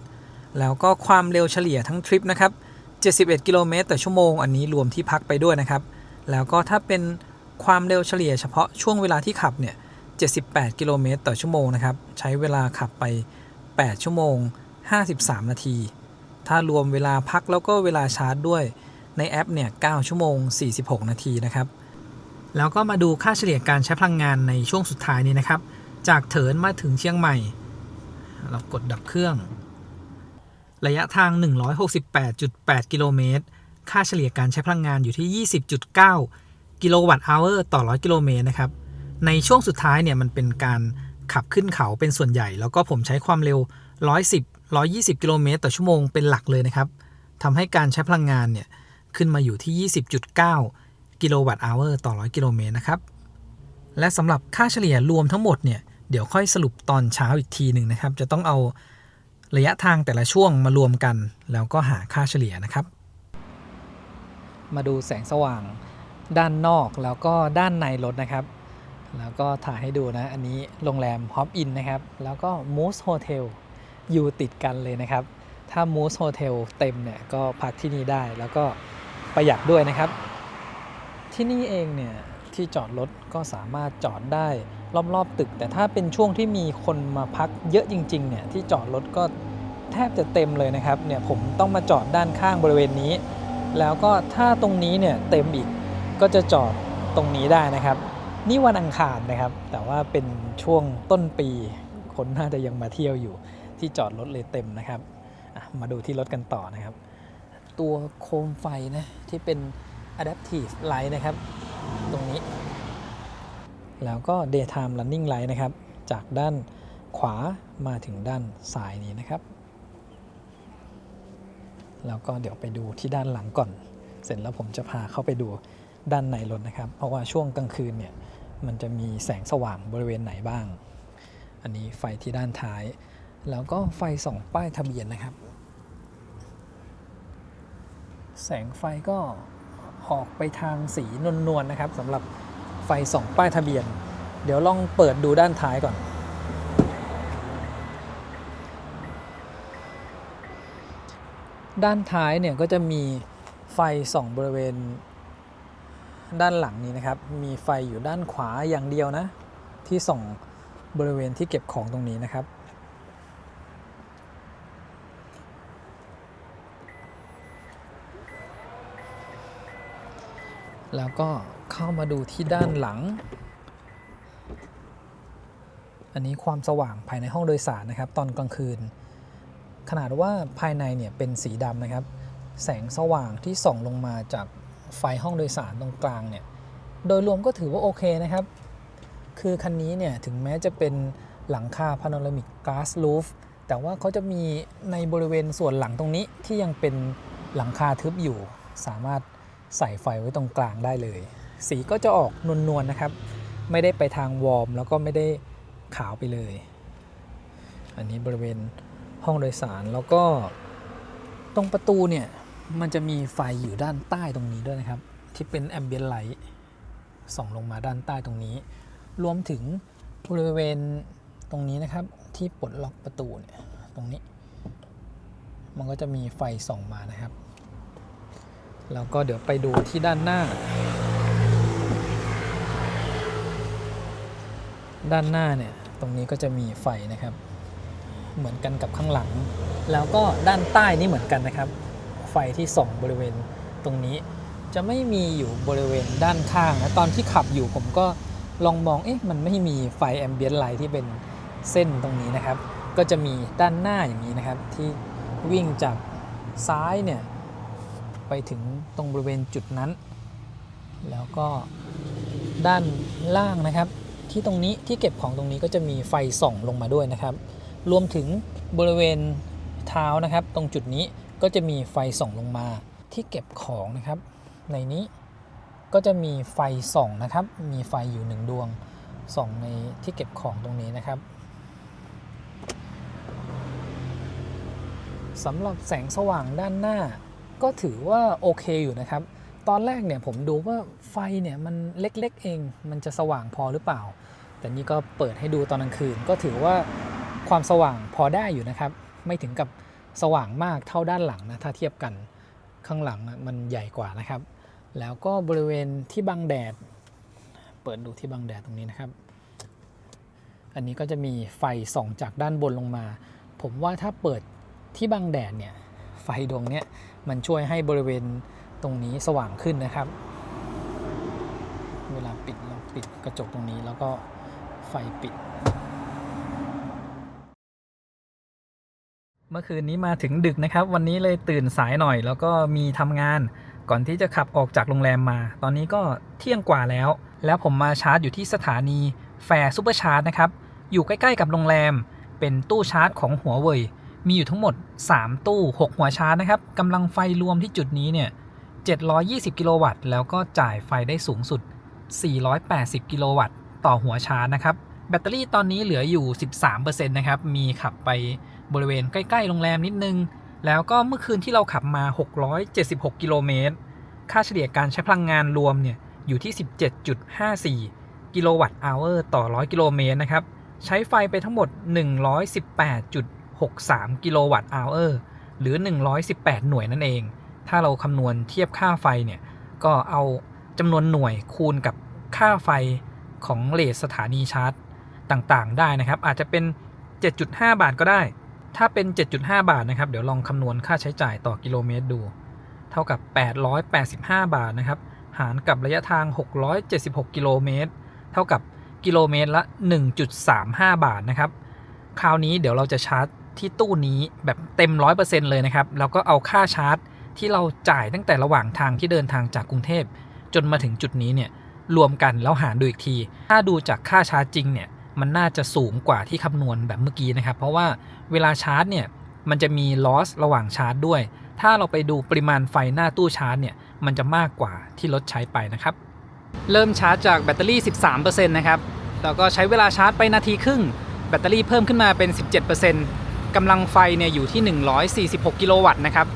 [SPEAKER 1] แล้วก็ความเร็วเฉลี่ยทั้งทริปนะครับ71 กิโลเมตรต่อชั่วโมงอันนี้รวมที่พักไปด้วยนะครับแล้วก็ถ้าเป็นความเร็วเฉลี่ยเฉพาะช่วงเวลาที่ขับเนี่ย78 กิโลเมตรต่อชั่วโมงนะครับใช้เวลาขับไป8 ชั่วโมง 53 นาทีถ้ารวมเวลาพักแล้วก็เวลาชาร์จด้วยในแอปเนี่ย9 ชั่วโมง 46 นาทีนะครับแล้วก็มาดูค่าเฉลี่ยการใช้พลังงานในช่วงสุดท้ายนี้นะครับจากเถินมาถึงเชียงใหม่เรากดดับเครื่องระยะทาง 168.8 กิโลเมตรค่าเฉลี่ยการใช้พลังงานอยู่ที่ 20.9 กิโลวัตต์อเวอร์ต่อ100 กิโลเมตรนะครับในช่วงสุดท้ายเนี่ยมันเป็นการขับขึ้นเขาเป็นส่วนใหญ่แล้วก็ผมใช้ความเร็ว120 กิโลเมตรต่อชั่วโมงเป็นหลักเลยนะครับทำให้การใช้พลังงานเนี่ยขึ้นมาอยู่ที่ 20.9 กิโลวัตต์อเวอร์ต่อ100 กิโลเมตรนะครับและสำหรับค่าเฉลี่ยรวมทั้งหมดเนี่ยเดี๋ยวค่อยสรุปตอนเช้าอีกทีหนึ่งนะครับจะต้องเอาระยะทางแต่ละช่วงมารวมกันแล้วก็หาค่าเฉลี่ยนะครับมาดูแสงสว่างด้านนอกแล้วก็ด้านในรถนะครับแล้วก็ถ่ายให้ดูนะอันนี้โรงแรมฮอปอินนะครับแล้วก็มูสโฮเทลอยู่ติดกันเลยนะครับถ้ามูสโฮเทลเต็มเนี่ยก็พักที่นี่ได้แล้วก็ประหยัดด้วยนะครับที่นี่เองเนี่ยที่จอดรถก็สามารถจอดได้รอบๆตึกแต่ถ้าเป็นช่วงที่มีคนมาพักเยอะจริงๆเนี่ยที่จอดรถก็แทบจะเต็มเลยนะครับเนี่ยผมต้องมาจอดด้านข้างบริเวณนี้แล้วก็ถ้าตรงนี้เนี่ยเต็มอีกก็จะจอดตรงนี้ได้นะครับนี่วันอังคารนะครับแต่ว่าเป็นช่วงต้นปีคนน่าจะยังมาเที่ยวอยู่ที่จอดรถเลยเต็มนะครับมาดูที่รถกันต่อนะครับตัวโคมไฟนะที่เป็น Adaptive Light นะครับตรงนี้แล้วก็ Daytime Running Light นะครับจากด้านขวามาถึงด้านซ้ายนี้นะครับแล้วก็เดี๋ยวไปดูที่ด้านหลังก่อนเสร็จแล้วผมจะพาเข้าไปดูด้านในรถนะครับเพราะว่าช่วงกลางคืนเนี่ยมันจะมีแสงสว่างบริเวณไหนบ้างอันนี้ไฟที่ด้านท้ายแล้วก็ไฟส่องป้ายทะเบียนนะครับแสงไฟก็ออกไปทางสีนวลๆนะครับสำหรับไฟส่องป้ายทะเบียนเดี๋ยวลองเปิดดูด้านท้ายก่อนด้านท้ายเนี่ยก็จะมีไฟส่องบริเวณด้านหลังนี้นะครับมีไฟอยู่ด้านขวาอย่างเดียวนะที่ส่องบริเวณที่เก็บของตรงนี้นะครับ แล้วก็เข้ามาดูที่ด้านหลังอันนี้ความสว่างภายในห้องโดยสารนะครับตอนกลางคืนขนาดว่าภายในเนี่ยเป็นสีดำนะครับแสงสว่างที่ส่องลงมาจากไฟห้องโดยสารตรงกลางเนี่ยโดยรวมก็ถือว่าโอเคนะครับคือคันนี้เนี่ยถึงแม้จะเป็นหลังคา Panoramic Glass Roof แต่ว่าเขาจะมีในบริเวณส่วนหลังตรงนี้ที่ยังเป็นหลังคาทึบอยู่สามารถใส่ไฟไว้ตรงกลางได้เลยสีก็จะออกนวลๆนะครับไม่ได้ไปทางวอร์มแล้วก็ไม่ได้ขาวไปเลยอันนี้บริเวณห้องโดยสารแล้วก็ตรงประตูเนี่ยมันจะมีไฟอยู่ด้านใต้ตรงนี้ด้วยนะครับที่เป็นแอมเบียนไลท์ส่องลงมาด้านใต้ตรงนี้รวมถึงบริเวณตรงนี้นะครับที่ปลดล็อกประตูเนี่ยตรงนี้มันก็จะมีไฟส่องมานะครับแล้วก็เดี๋ยวไปดูที่ด้านหน้าเนี่ยตรงนี้ก็จะมีไฟนะครับเหมือนกันกับข้างหลังแล้วก็ด้านใต้นี่เหมือนกันนะครับไฟที่ส่องบริเวณตรงนี้จะไม่มีอยู่บริเวณด้านข้างนะตอนที่ขับอยู่ผมก็ลองมองมันไม่มีไฟแอมเบียนไลท์ที่เป็นเส้นตรงนี้นะครับก็จะมีด้านหน้าอย่างนี้นะครับที่วิ่งจากซ้ายเนี่ยไปถึงตรงบริเวณจุดนั้นแล้วก็ด้านล่างนะครับที่ตรงนี้ที่เก็บของตรงนี้ก็จะมีไฟส่องลงมาด้วยนะครับรวมถึงบริเวณเท้านะครับตรงจุดนี้ก็จะมีไฟส่องลงมาที่เก็บของนะครับในนี้ก็จะมีไฟส่องนะครับมีไฟอยู่1ดวงส่องในที่เก็บของตรงนี้นะครับสำหรับแสงสว่างด้านหน้าก็ถือว่าโอเคอยู่นะครับตอนแรกเนี่ยผมดูว่าไฟเนี่ยมันเล็กๆเองมันจะสว่างพอหรือเปล่าแต่นี่ก็เปิดให้ดูตอนกลางคืนก็ถือว่าความสว่างพอได้อยู่นะครับไม่ถึงกับสว่างมากเท่าด้านหลังนะถ้าเทียบกันข้างหลังมันใหญ่กว่านะครับแล้วก็บริเวณที่บังแดดเปิดดูที่บังแดดตรงนี้นะครับอันนี้ก็จะมีไฟส่องจากด้านบนลงมาผมว่าถ้าเปิดที่บังแดดเนี่ยไฟดวงนี้มันช่วยให้บริเวณตรงนี้สว่างขึ้นนะครับเวลาปิดเราปิดกระจกตรงนี้แล้วก็ไฟปิดเมื่อคืนนี้มาถึงดึกนะครับวันนี้เลยตื่นสายหน่อยแล้วก็มีทำงานก่อนที่จะขับออกจากโรงแรมมาตอนนี้ก็เที่ยงกว่าแล้วผมมาชาร์จอยู่ที่สถานีแฟร์ซูเปอร์ชาร์จนะครับอยู่ใกล้ๆกับโรงแรมเป็นตู้ชาร์จของหัวเว่ยมีอยู่ทั้งหมด3ตู้6หัวชาร์จนะครับกำลังไฟรวมที่จุดนี้เนี่ย720กิโลวัตต์แล้วก็จ่ายไฟได้สูงสุด480กิโลวัตต์ต่อหัวชาร์จนะครับแบตเตอรี่ตอนนี้เหลืออยู่ 13% นะครับมีขับไปบริเวณใกล้ๆโรงแรมนิดนึงแล้วก็เมื่อคืนที่เราขับมา676กิโลเมตรค่าเฉลี่ยการใช้พลังงานรวมเนี่ยอยู่ที่ 17.54 กิโลวัตต์อเวอร์ต่อ100กิโลเมตรนะครับใช้ไฟไปทั้งหมด 118.63 กิโลวัตต์อเวอร์หรือ118หน่วยนั่นเองถ้าเราคำนวณเทียบค่าไฟเนี่ยก็เอาจำนวนหน่วยคูณกับค่าไฟของเรทสถานีชาร์จต่างๆได้นะครับอาจจะเป็น 7.5 บาทก็ได้ถ้าเป็น 7.5 บาทนะครับเดี๋ยวลองคำนวณค่าใช้จ่ายต่อกิโลเมตรดูเท่ากับ885บาทนะครับหารกับระยะทาง676กิโลเมตรเท่ากับกิโลเมตรละ 1.35 บาทนะครับคราวนี้เดี๋ยวเราจะชาร์จที่ตู้นี้แบบเต็ม 100% เลยนะครับแล้วก็เอาค่าชาร์จที่เราจ่ายตั้งแต่ระหว่างทางที่เดินทางจากกรุงเทพจนมาถึงจุดนี้เนี่ยรวมกันแล้วหารดูอีกทีถ้าดูจากค่าชาร์จจริงเนี่ยมันน่าจะสูงกว่าที่คำนวณแบบเมื่อกี้นะครับเพราะว่าเวลาชาร์จเนี่ยมันจะมีลอสระหว่างชาร์จด้วยถ้าเราไปดูปริมาณไฟหน้าตู้ชาร์จเนี่ยมันจะมากกว่าที่รถใช้ไปนะครับเริ่มชาร์จจากแบตเตอรี่ 13% นะครับแล้วก็ใช้เวลาชาร์จไปนาทีครึ่งแบตเตอรี่เพิ่มขึ้นมาเป็น 17% กำลังไฟเนี่ยอยู่ที่146กิโลวัตต์นะครับ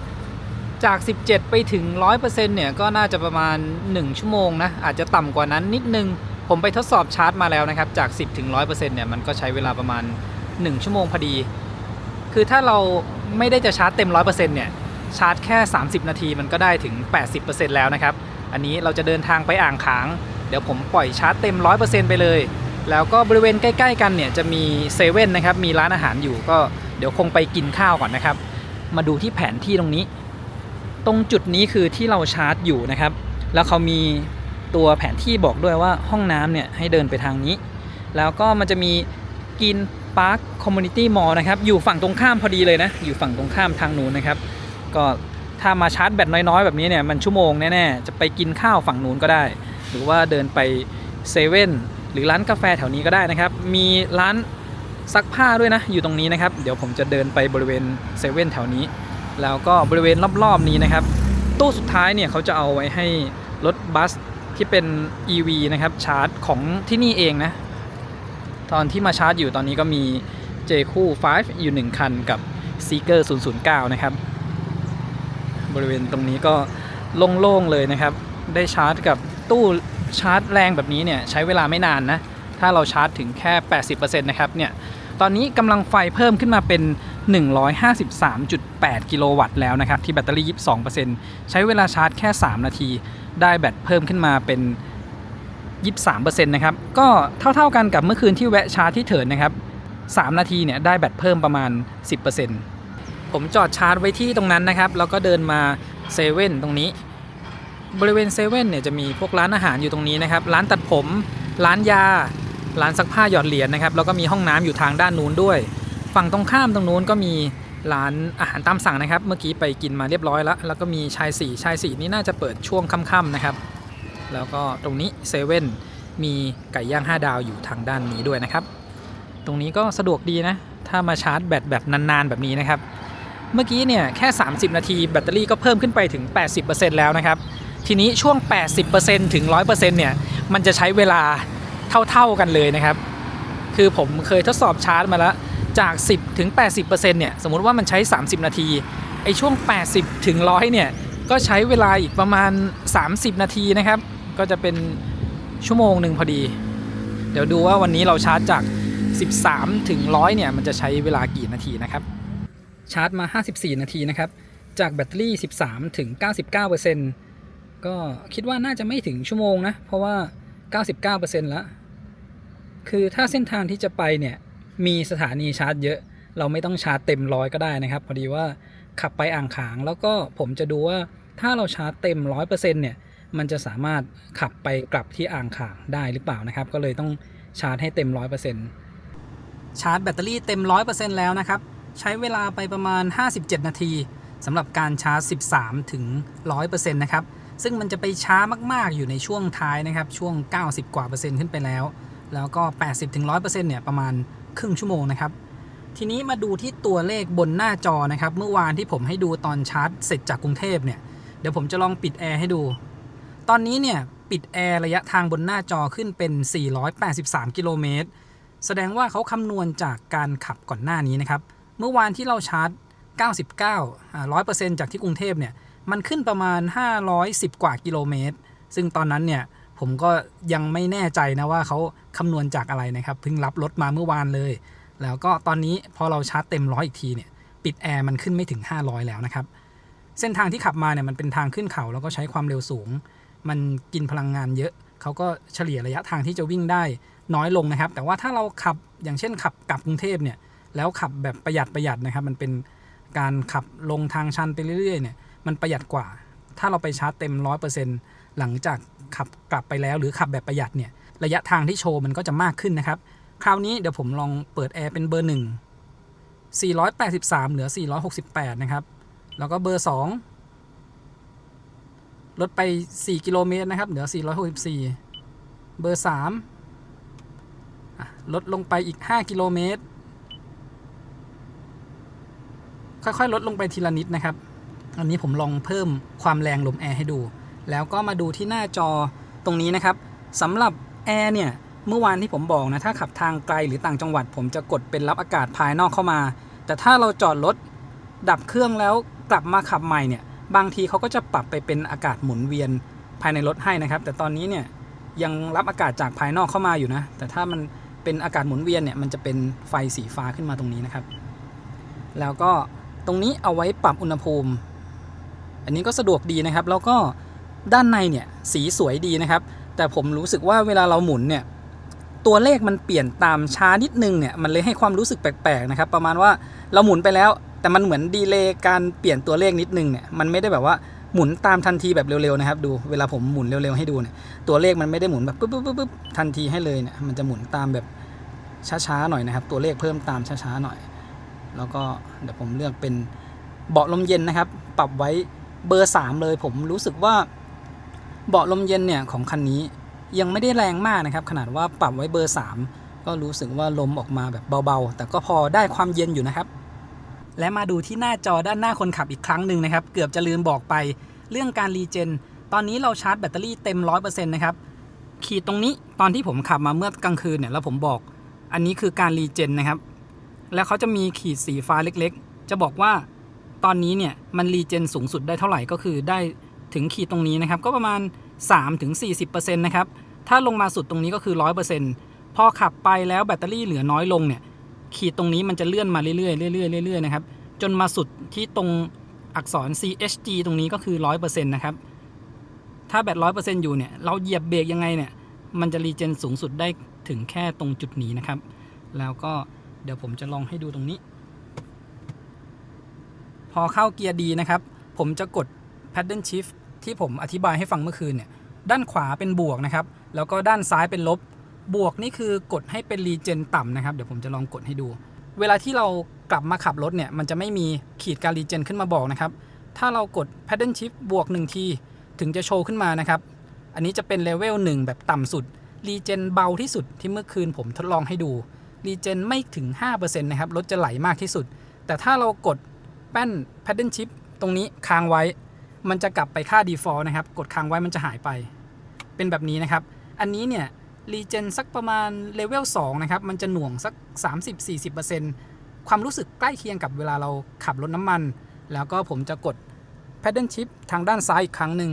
[SPEAKER 1] จาก 17 ไปถึง 100% เนี่ยก็น่าจะประมาณ1ชั่วโมงนะอาจจะต่ำกว่านั้นนิดนึงผมไปทดสอบชาร์จมาแล้วนะครับจาก10ถึง 100% เนี่ยมันก็ใช้เวลาประมาณ1ชั่วโมงพอดีคือถ้าเราไม่ได้จะชาร์จเต็ม 100% เนี่ยชาร์จแค่30นาทีมันก็ได้ถึง 80% แล้วนะครับอันนี้เราจะเดินทางไปอ่างขางเดี๋ยวผมปล่อยชาร์จเต็ม 100% ไปเลยแล้วก็บริเวณใกล้ๆกันเนี่ยจะมีเซเว่นนะครับมีร้านอาหารอยู่ก็เดี๋ยวคงไปกินข้าวก่อนนะครับมาดูที่แผนที่ตรงนี้ตรงจุดนี้คือที่เราชาร์จอยู่นะครับแล้วเขามี ตัวแผนที่บอกด้วยว่าห้องน้ำเนี่ยให้เดินไปทางนี้แล้วก็มันจะมีกินพาร์คคอมมูนิตี้มอลล์นะครับอยู่ฝั่งตรงข้ามพอดีเลยนะอยู่ฝั่งตรงข้ามทางนู้นนะครับก็ถ้ามาชาร์จแบตน้อยๆแบบนี้เนี่ยมันชั่วโมงแน่ๆจะไปกินข้าวฝั่งนู้นก็ได้หรือว่าเดินไปเซเว่นหรือร้านกาแฟแถวนี้ก็ได้นะครับมีร้านซักผ้าด้วยนะอยู่ตรงนี้นะครับเดี๋ยวผมจะเดินไปบริเวณเซเว่นแถวนี้แล้วก็บริเวณรอบๆนี้นะครับตู้สุดท้ายเนี่ยเขาจะเอาไว้ให้รถบัสที่เป็น EV นะครับชาร์จของที่นี่เองนะตอนที่มาชาร์จอยู่ตอนนี้ก็มี J คู่5อยู่1คันกับ Seeker 009นะครับบริเวณตรงนี้ก็โล่งๆเลยนะครับได้ชาร์จกับตู้ชาร์จแรงแบบนี้เนี่ยใช้เวลาไม่นานนะถ้าเราชาร์จถึงแค่ 80% นะครับเนี่ยตอนนี้กำลังไฟเพิ่มขึ้นมาเป็น 153.8 กิโลวัตต์แล้วนะครับที่แบตเตอรี่ 22% ใช้เวลาชาร์จแค่ 3 นาทีได้แบตเพิ่มขึ้นมาเป็น 23% นะครับก็เท่าๆกันกับเมื่อคืนที่แวะชาร์จที่เถินนะครับ3 นาทีเนี่ยได้แบตเพิ่มประมาณ 10% ผมจอดชาร์จไว้ที่ตรงนั้นนะครับแล้วก็เดินมาเซเว่นตรงนี้บริเวณเซเว่นเนี่ยจะมีพวกร้านอาหารอยู่ตรงนี้นะครับร้านตัดผมร้านยาร้านซักผ้าหยอดเหรียญนะครับแล้วก็มีห้องน้ำอยู่ทางด้านนู้นด้วยฝั่งตรงข้ามตรงนู้นก็มีร้านอาหารตามสั่งนะครับเมื่อกี้ไปกินมาเรียบร้อยแล้วก็มีชายสี่นี่น่าจะเปิดช่วงค่ำๆนะครับแล้วก็ตรงนี้เซเว่นมีไก่ย่าง5 ดาวอยู่ทางด้านนี้ด้วยนะครับตรงนี้ก็สะดวกดีนะถ้ามาชาร์จแบตแบบนานๆแบบนี้นะครับเมื่อกี้เนี่ยแค่30 นาทีแบตเตอรี่ก็เพิ่มขึ้นไปถึง 80% แล้วนะครับทีนี้ช่วง 80% ถึง 100% เนี่ยมันจะใช้เวลาเท่ากันเลยนะครับคือผมเคยทดสอบชาร์จมาแล้วจาก10 ถึง 80% เนี่ยสมมุติว่ามันใช้30 นาทีไอช่วง80 ถึง 100 เนี่ยก็ใช้เวลาอีกประมาณ30 นาทีนะครับก็จะเป็นชั่วโมงหนึ่งพอดีเดี๋ยวดูว่าวันนี้เราชาร์จจาก13 ถึง 100 เนี่ยมันจะใช้เวลากี่นาทีนะครับชาร์จมา54 นาทีนะครับจากแบตเตอรี่13 ถึง 99% ก็คิดว่าน่าจะไม่ถึงชั่วโมงนะเพราะว่า99% แล้วคือถ้าเส้นทางที่จะไปเนี่ยมีสถานีชาร์จเยอะเราไม่ต้องชาร์จเต็ม100ก็ได้นะครับพอดีว่าขับไปอ่างขางแล้วก็ผมจะดูว่าถ้าเราชาร์จเต็ม 100% เนี่ยมันจะสามารถขับไปกลับที่อ่างขางได้หรือเปล่านะครับก็เลยต้องชาร์จให้เต็ม 100% ชาร์จแบตเตอรี่เต็ม 100% แล้วนะครับใช้เวลาไปประมาณ57 นาทีสำหรับการชาร์จ13 ถึง 100% นะครับซึ่งมันจะไปช้ามากๆอยู่ในช่วงท้ายนะครับช่วง90 กว่าเปอร์เซ็นต์ขึ้นไปแล้วก็ 80-100% เนี่ยประมาณครึ่งชั่วโมงนะครับทีนี้มาดูที่ตัวเลขบนหน้าจอนะครับเมื่อวานที่ผมให้ดูตอนชาร์จเสร็จจากกรุงเทพเนี่ยเดี๋ยวผมจะลองปิดแอร์ให้ดูตอนนี้เนี่ยปิดแอร์ระยะทางบนหน้าจอขึ้นเป็น483 กิโลเมตรแสดงว่าเขาคำนวณจากการขับก่อนหน้านี้นะครับเมื่อวานที่เราชาร์จ100% จากที่กรุงเทพเนี่ยมันขึ้นประมาณ510 กว่ากิโลเมตรซึ่งตอนนั้นเนี่ยผมก็ยังไม่แน่ใจนะว่าเขาคำนวณจากอะไรนะครับเพิ่งรับรถมาเมื่อวานเลยแล้วก็ตอนนี้พอเราชาร์จเต็ม100อีกทีเนี่ยปิดแอร์มันขึ้นไม่ถึง500แล้วนะครับเส้นทางที่ขับมาเนี่ยมันเป็นทางขึ้นเขาแล้วก็ใช้ความเร็วสูงมันกินพลังงานเยอะเขาก็เฉลี่ยระยะทางที่จะวิ่งได้น้อยลงนะครับแต่ว่าถ้าเราขับอย่างเช่นขับกลับกรุงเทพเนี่ยแล้วขับแบบประหยัดนะครับมันเป็นการขับลงทางชันไปเรื่อยๆเนี่ยมันประหยัดกว่าถ้าเราไปชาร์จเต็ม 100% หลังจากขับกลับไปแล้วหรือขับแบบประหยัดเนี่ยระยะทางที่โชว์มันก็จะมากขึ้นนะครับคราวนี้เดี๋ยวผมลองเปิดแอร์เป็นเบอร์1 483เหลือ468นะครับแล้วก็เบอร์2ลดไป4 กิโลเมตรนะครับเหลือ464เบอร์3ลดลงไปอีก5 กิโลเมตรค่อยๆลดลงไปทีละนิดนะครับอันนี้ผมลองเพิ่มความแรงลมแอร์ให้ดูแล้วก็มาดูที่หน้าจอตรงนี้นะครับสำหรับแอร์เนี่ยเมื่อวานที่ผมบอกนะถ้าขับทางไกลหรือต่างจังหวัดผมจะกดเป็นรับอากาศภายนอกเข้ามาแต่ถ้าเราจอดรถดับเครื่องแล้วกลับมาขับใหม่เนี่ยบางทีเขาก็จะปรับไปเป็นอากาศหมุนเวียนภายในรถให้นะครับแต่ตอนนี้เนี่ยยังรับอากาศจากภายนอกเข้ามาอยู่นะแต่ถ้ามันเป็นอากาศหมุนเวียนเนี่ยมันจะเป็นไฟสีฟ้าขึ้นมาตรงนี้นะครับแล้วก็ตรงนี้เอาไว้ปรับอุณหภูมิอันนี้ก็สะดวกดีนะครับแล้วก็ด้านในเนี่ยสีสวยดีนะครับแต่ผมรู้สึกว่าเวลาเราหมุนเนี่ยตัวเลขมันเปลี่ยนตามช้านิดนึงเนี่ยมันเลยให้ความรู้สึกแปลกๆนะครับประมาณว่าเราหมุนไปแล้วแต่มันเหมือนดีเลย์การเปลี่ยนตัวเลขนิดนึงเนี่ยมันไม่ได้แบบว่า
[SPEAKER 2] หมุนตามทันทีแบบเร็วๆนะครับดูเวลาผมหมุนเร็วๆให้ดูเนี่ยตัวเลขมันไม่ได้หมุนแบบปุ๊บทันทีให้เลยเนี่ยมันจะหมุนตามแบบช้าๆหน่อยนะครับตัวเลขเพิ่มตามช้าๆหน่อยแล้วก็เดี๋ยวผมเลือกเป็นเบาะลมเย็นนะครับปรับไว้เบอร์3เลยผมรู้สึกว่าเบาะลมเย็นเนี่ยของคันนี้ยังไม่ได้แรงมากนะครับขนาดว่าปรับไว้เบอร์3ก็รู้สึกว่าลมออกมาแบบเบาๆแต่ก็พอได้ความเย็นอยู่นะครับและมาดูที่หน้าจอด้านหน้าคนขับอีกครั้งหนึ่งนะครับเกือบจะลืมบอกไปเรื่องการรีเจนตอนนี้เราชาร์จแบตเตอรี่เต็ม 100% นะครับขีดตรงนี้ตอนที่ผมขับมาเมื่อกลางคืนเนี่ยแล้วผมบอกอันนี้คือการรีเจนนะครับแล้วเขาจะมีขีดสีฟ้าเล็กๆจะบอกว่าตอนนี้เนี่ยมันรีเจนสูงสุดได้เท่าไหร่ก็คือได้ถึงขีดตรงนี้นะครับก็ประมาณ 3-40% นะครับถ้าลงมาสุดตรงนี้ก็คือ 100% พอขับไปแล้วแบตเตอรี่เหลือน้อยลงเนี่ยขีดตรงนี้มันจะเลื่อนมาเรื่อยๆเรื่อยๆนะครับจนมาสุดที่ตรงอักษร CHG ตรงนี้ก็คือ 100% นะครับถ้าแบต 100% อยู่เนี่ยเราเหยียบเบรกยังไงเนี่ยมันจะรีเจนสูงสุดได้ถึงแค่ตรงจุดนี้นะครับแล้วก็เดี๋ยวผมจะลองให้ดูตรงนี้พอเข้าเกียร์ดีนะครับผมจะกด Paddle Shift ที่ผมอธิบายให้ฟังเมื่อคืนเนี่ยด้านขวาเป็นบวกนะครับแล้วก็ด้านซ้ายเป็นลบบวกนี่คือกดให้เป็นรีเจนต่ำนะครับเดี๋ยวผมจะลองกดให้ดูเวลาที่เรากลับมาขับรถเนี่ยมันจะไม่มีขีดการรีเจนขึ้นมาบอกนะครับถ้าเรากด Paddle Shift บวก1ทีถึงจะโชว์ขึ้นมานะครับอันนี้จะเป็นเลเวล1แบบต่ำสุดรีเจนเบาที่สุดที่เมื่อคืนผมทดลองให้ดูรีเจนไม่ถึง 5% นะครับรถจะไหลมากที่สุดแต่ถ้าเรากดแป้น Paddle Shift ตรงนี้ค้างไว้มันจะกลับไปค่า default นะครับกดค้างไว้มันจะหายไปเป็นแบบนี้นะครับอันนี้เนี่ยรีเจนสักประมาณเลเวล2นะครับมันจะหน่วงสัก 30-40% ความรู้สึกใกล้เคียงกับเวลาเราขับรถน้ำมันแล้วก็ผมจะกด Paddle Shift ทางด้านซ้ายอีกครั้งหนึ่ง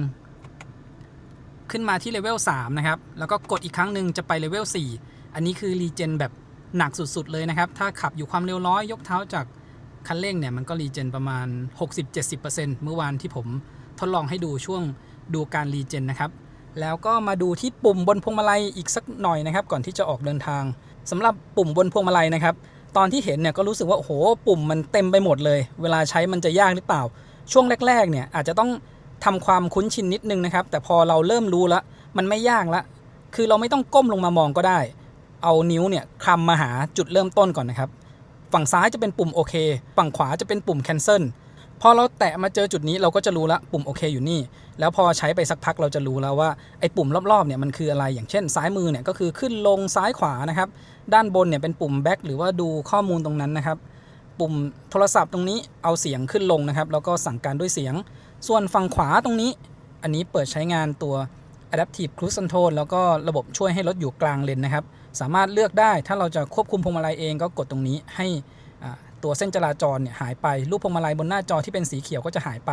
[SPEAKER 2] ขึ้นมาที่เลเวล3นะครับแล้วก็กดอีกครั้งหนึ่งจะไปเลเวล4อันนี้คือรีเจนแบบหนักสุดๆเลยนะครับถ้าขับอยู่ความเร็วร้อยยกเท้าจากคันเร่งเนี่ยมันก็รีเจนประมาณ 60-70% เมื่อวานที่ผมทดลองให้ดูช่วงดูการรีเจนนะครับแล้วก็มาดูที่ปุ่มบนพวงมาลัยอีกสักหน่อยนะครับก่อนที่จะออกเดินทางสำหรับปุ่มบนพวงมาลัยนะครับตอนที่เห็นเนี่ยก็รู้สึกว่าโอ้โหปุ่มมันเต็มไปหมดเลยเวลาใช้มันจะยากหรือเปล่าช่วงแรกๆเนี่ยอาจจะต้องทำความคุ้นชินนิดนึงนะครับแต่พอเราเริ่มรู้แล้วมันไม่ยากละคือเราไม่ต้องก้มลงมามองก็ได้เอานิ้วเนี่ยคลำมาหาจุดเริ่มต้นก่อนนะครับฝั่งซ้ายจะเป็นปุ่มโอเคฝั่งขวาจะเป็นปุ่ม cancel พอเราแตะมาเจอจุดนี้เราก็จะรู้ละปุ่มโอเคอยู่นี่แล้วพอใช้ไปสักพักเราจะรู้แล้วว่าไอ้ปุ่มรอบๆเนี่ยมันคืออะไรอย่างเช่นซ้ายมือเนี่ยก็คือขึ้นลงซ้ายขวานะครับด้านบนเนี่ยเป็นปุ่ม back หรือว่าดูข้อมูลตรงนั้นนะครับปุ่มโทรศัพท์ตรงนี้เอาเสียงขึ้นลงนะครับแล้วก็สั่งการด้วยเสียงส่วนฝั่งขวาตรงนี้อันนี้เปิดใช้งานตัว Adaptive Cruise Control แล้วก็ระบบช่วยให้รถอยู่กลางเลนนะครับสามารถเลือกได้ถ้าเราจะควบคุมพวงมาลัยเองก็กดตรงนี้ให้ตัวเส้นจราจรเนี่ยหายไปรูปพวงมาลัยบนหน้าจอที่เป็นสีเขียวก็จะหายไป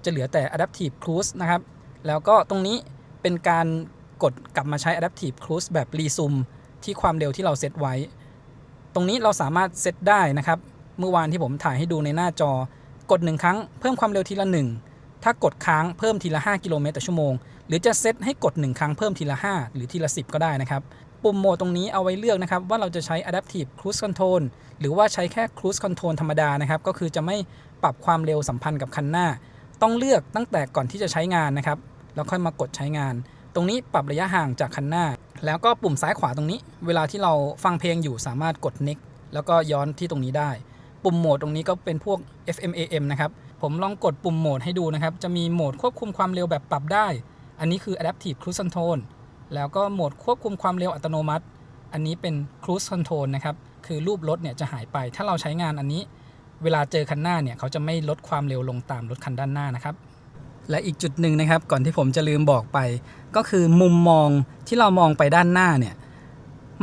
[SPEAKER 2] จะเหลือแต่ Adaptive Cruise นะครับแล้วก็ตรงนี้เป็นการกดกลับมาใช้ Adaptive Cruise แบบ Resume ที่ความเร็วที่เราเซตไว้ตรงนี้เราสามารถเซตได้นะครับเมื่อวานที่ผมถ่ายให้ดูในหน้าจอกด1ครั้งเพิ่มความเร็วทีละ1ถ้ากดค้างเพิ่มทีละ5กิโลเมตรต่อชั่วโมงหรือจะเซตให้กด1ครั้งเพิ่มทีละ5หรือทีละ10ก็ได้นะครับปุ่มโหมดตรงนี้เอาไว้เลือกนะครับว่าเราจะใช้ Adaptive Cruise Control หรือว่าใช้แค่ Cruise Control ธรรมดานะครับก็คือจะไม่ปรับความเร็วสัมพันธ์กับคันหน้าต้องเลือกตั้งแต่ก่อนที่จะใช้งานนะครับแล้วค่อยมากดใช้งานตรงนี้ปรับระยะห่างจากคันหน้าแล้วก็ปุ่มซ้ายขวาตรงนี้เวลาที่เราฟังเพลงอยู่สามารถกด Next แล้วก็ย้อนที่ตรงนี้ได้ปุ่มโหมดตรงนี้ก็เป็นพวก FM AM นะครับผมลองกดปุ่มโหมดให้ดูนะครับจะมีโหมดควบคุมความเร็วแบบปรับได้อันนี้คือ Adaptive Cruise Control แล้วก็โหมดควบคุมความเร็วอัตโนมัติอันนี้เป็น Cruise Control นะครับคือรูปรถเนี่ยจะหายไปถ้าเราใช้งานอันนี้เวลาเจอคันหน้าเนี่ยเขาจะไม่ลดความเร็วลงตามรถคันด้านหน้านะครับและอีกจุดหนึ่งนะครับก่อนที่ผมจะลืมบอกไปก็คือมุมมองที่เรามองไปด้านหน้าเนี่ย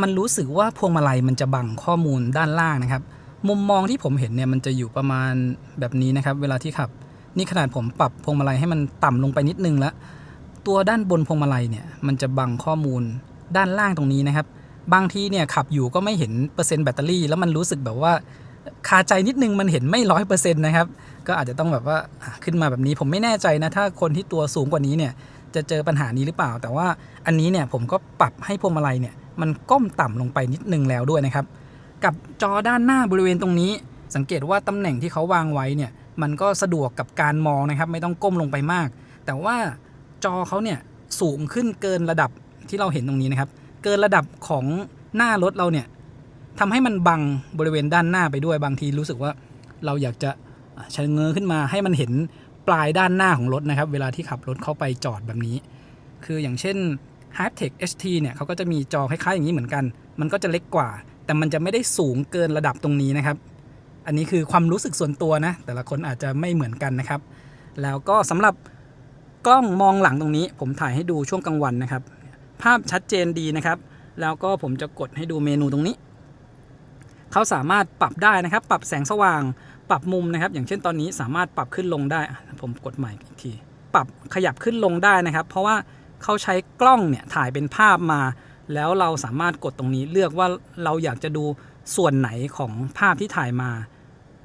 [SPEAKER 2] มันรู้สึกว่าพวงมาลัยมันจะบังข้อมูลด้านล่างนะครับมุมมองที่ผมเห็นเนี่ยมันจะอยู่ประมาณแบบนี้นะครับเวลาที่ขับนี่ขนาดผมปรับพวงมาลัยให้มันต่ำลงไปนิดนึงแล้วตัวด้านบนพวงมาลัยเนี่ยมันจะบังข้อมูลด้านล่างตรงนี้นะครับบางทีเนี่ยขับอยู่ก็ไม่เห็นเปอร์เซ็นต์แบตเตอรี่แล้วมันรู้สึกแบบว่าคาใจนิดนึงมันเห็นไม่ 100% นะครับก็อาจจะต้องแบบว่าขึ้นมาแบบนี้ผมไม่แน่ใจนะถ้าคนที่ตัวสูงกว่านี้เนี่ยจะเจอปัญหานี้หรือเปล่าแต่ว่าอันนี้เนี่ยผมก็ปรับให้พวงมาลัยเนี่ยมันก้มต่ำลงไปนิดนึงแล้วด้วยนะครับกับจอด้านหน้าบริเวณตรงนี้สังเกตว่าตำแหน่งที่เขาวางไว้เนี่ย มันก็สะดวกกับการมองนะครับไม่ต้องก้มลงไปมากแต่ว่าจอเขาเนี่ยสูงขึ้นเกินระดับที่เราเห็นตรงนี้นะครับเกินระดับของหน้ารถเราเนี่ยทำให้มันบังบริเวณด้านหน้าไปด้วยบางทีรู้สึกว่าเราอยากจะชะเง้อขึ้นมาให้มันเห็นปลายด้านหน้าของรถนะครับเวลาที่ขับรถเข้าไปจอดแบบนี้คืออย่างเช่น Hardtech HT เนี่ยเขาก็จะมีจอคล้ายๆอย่างนี้เหมือนกันมันก็จะเล็กกว่าแต่มันจะไม่ได้สูงเกินระดับตรงนี้นะครับอันนี้คือความรู้สึกส่วนตัวนะแต่ละคนอาจจะไม่เหมือนกันนะครับแล้วก็สำหรับกล้องมองหลังตรงนี้ผมถ่ายให้ดูช่วงกลางวันนะครับภาพชัดเจนดีนะครับแล้วก็ผมจะกดให้ดูเมนูตรงนี้เขาสามารถปรับได้นะครับปรับแสงสว่างปรับมุมนะครับอย่างเช่นตอนนี้สามารถปรับขึ้นลงได้ผมกดใหม่อีกทีปรับขยับขึ้นลงได้นะครับเพราะว่าเขาใช้กล้องเนี่ยถ่ายเป็นภาพมาแล้วเราสามารถกดตรงนี้เลือกว่าเราอยากจะดูส่วนไหนของภาพที่ถ่ายมา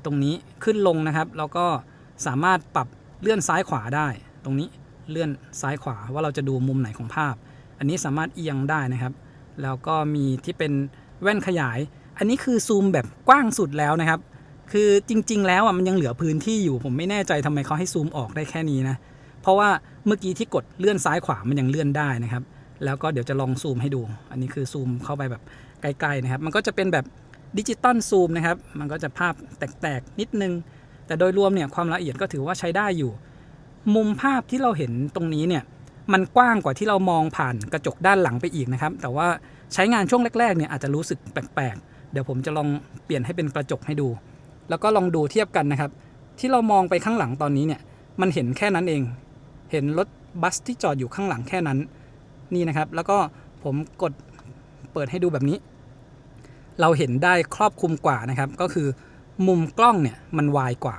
[SPEAKER 2] ตรงนี้ขึ้นลงนะครับแล้วก็สามารถปรับเลื่อนซ้ายขวาได้ตรงนี้เลื่อนซ้ายขวาว่าเราจะดูมุมไหนของภาพอันนี้สามารถเอียงได้นะครับแล้วก็มีที่เป็นแว่นขยายอันนี้คือซูมแบบกว้างสุดแล้วนะครับคือจริงๆแล้วมันยังเหลือพื้นที่อยู่ผมไม่แน่ใจทำไมเขาให้ซูมออกได้แค่นี้นะเพราะว่าเมื่อกี้ที่กดเลื่อนซ้ายขวามันยังเลื่อนได้นะครับแล้วก็เดี๋ยวจะลองซูมให้ดูอันนี้คือซูมเข้าไปแบบใกล้ๆนะครับมันก็จะเป็นแบบดิจิตอลซูมนะครับมันก็จะภาพแตกๆนิดนึงแต่โดยรวมเนี่ยความละเอียดก็ถือว่าใช้ได้อยู่มุมภาพที่เราเห็นตรงนี้เนี่ยมันกว้างกว่าที่เรามองผ่านกระจกด้านหลังไปอีกนะครับแต่ว่าใช้งานช่วงแรกๆเนี่ยอาจจะรู้สึกแปลกๆเดี๋ยวผมจะลองเปลี่ยนให้เป็นกระจกให้ดูแล้วก็ลองดูเทียบกันนะครับที่เรามองไปข้างหลังตอนนี้เนี่ยมันเห็นแค่นั้นเองเห็นรถบัสที่จอดอยู่ข้างหลังแค่นั้นนี่นะครับแล้วก็ผมกดเปิดให้ดูแบบนี้เราเห็นได้ครอบคลุมกว่านะครับก็คือมุมกล้องเนี่ยมันวายกว่า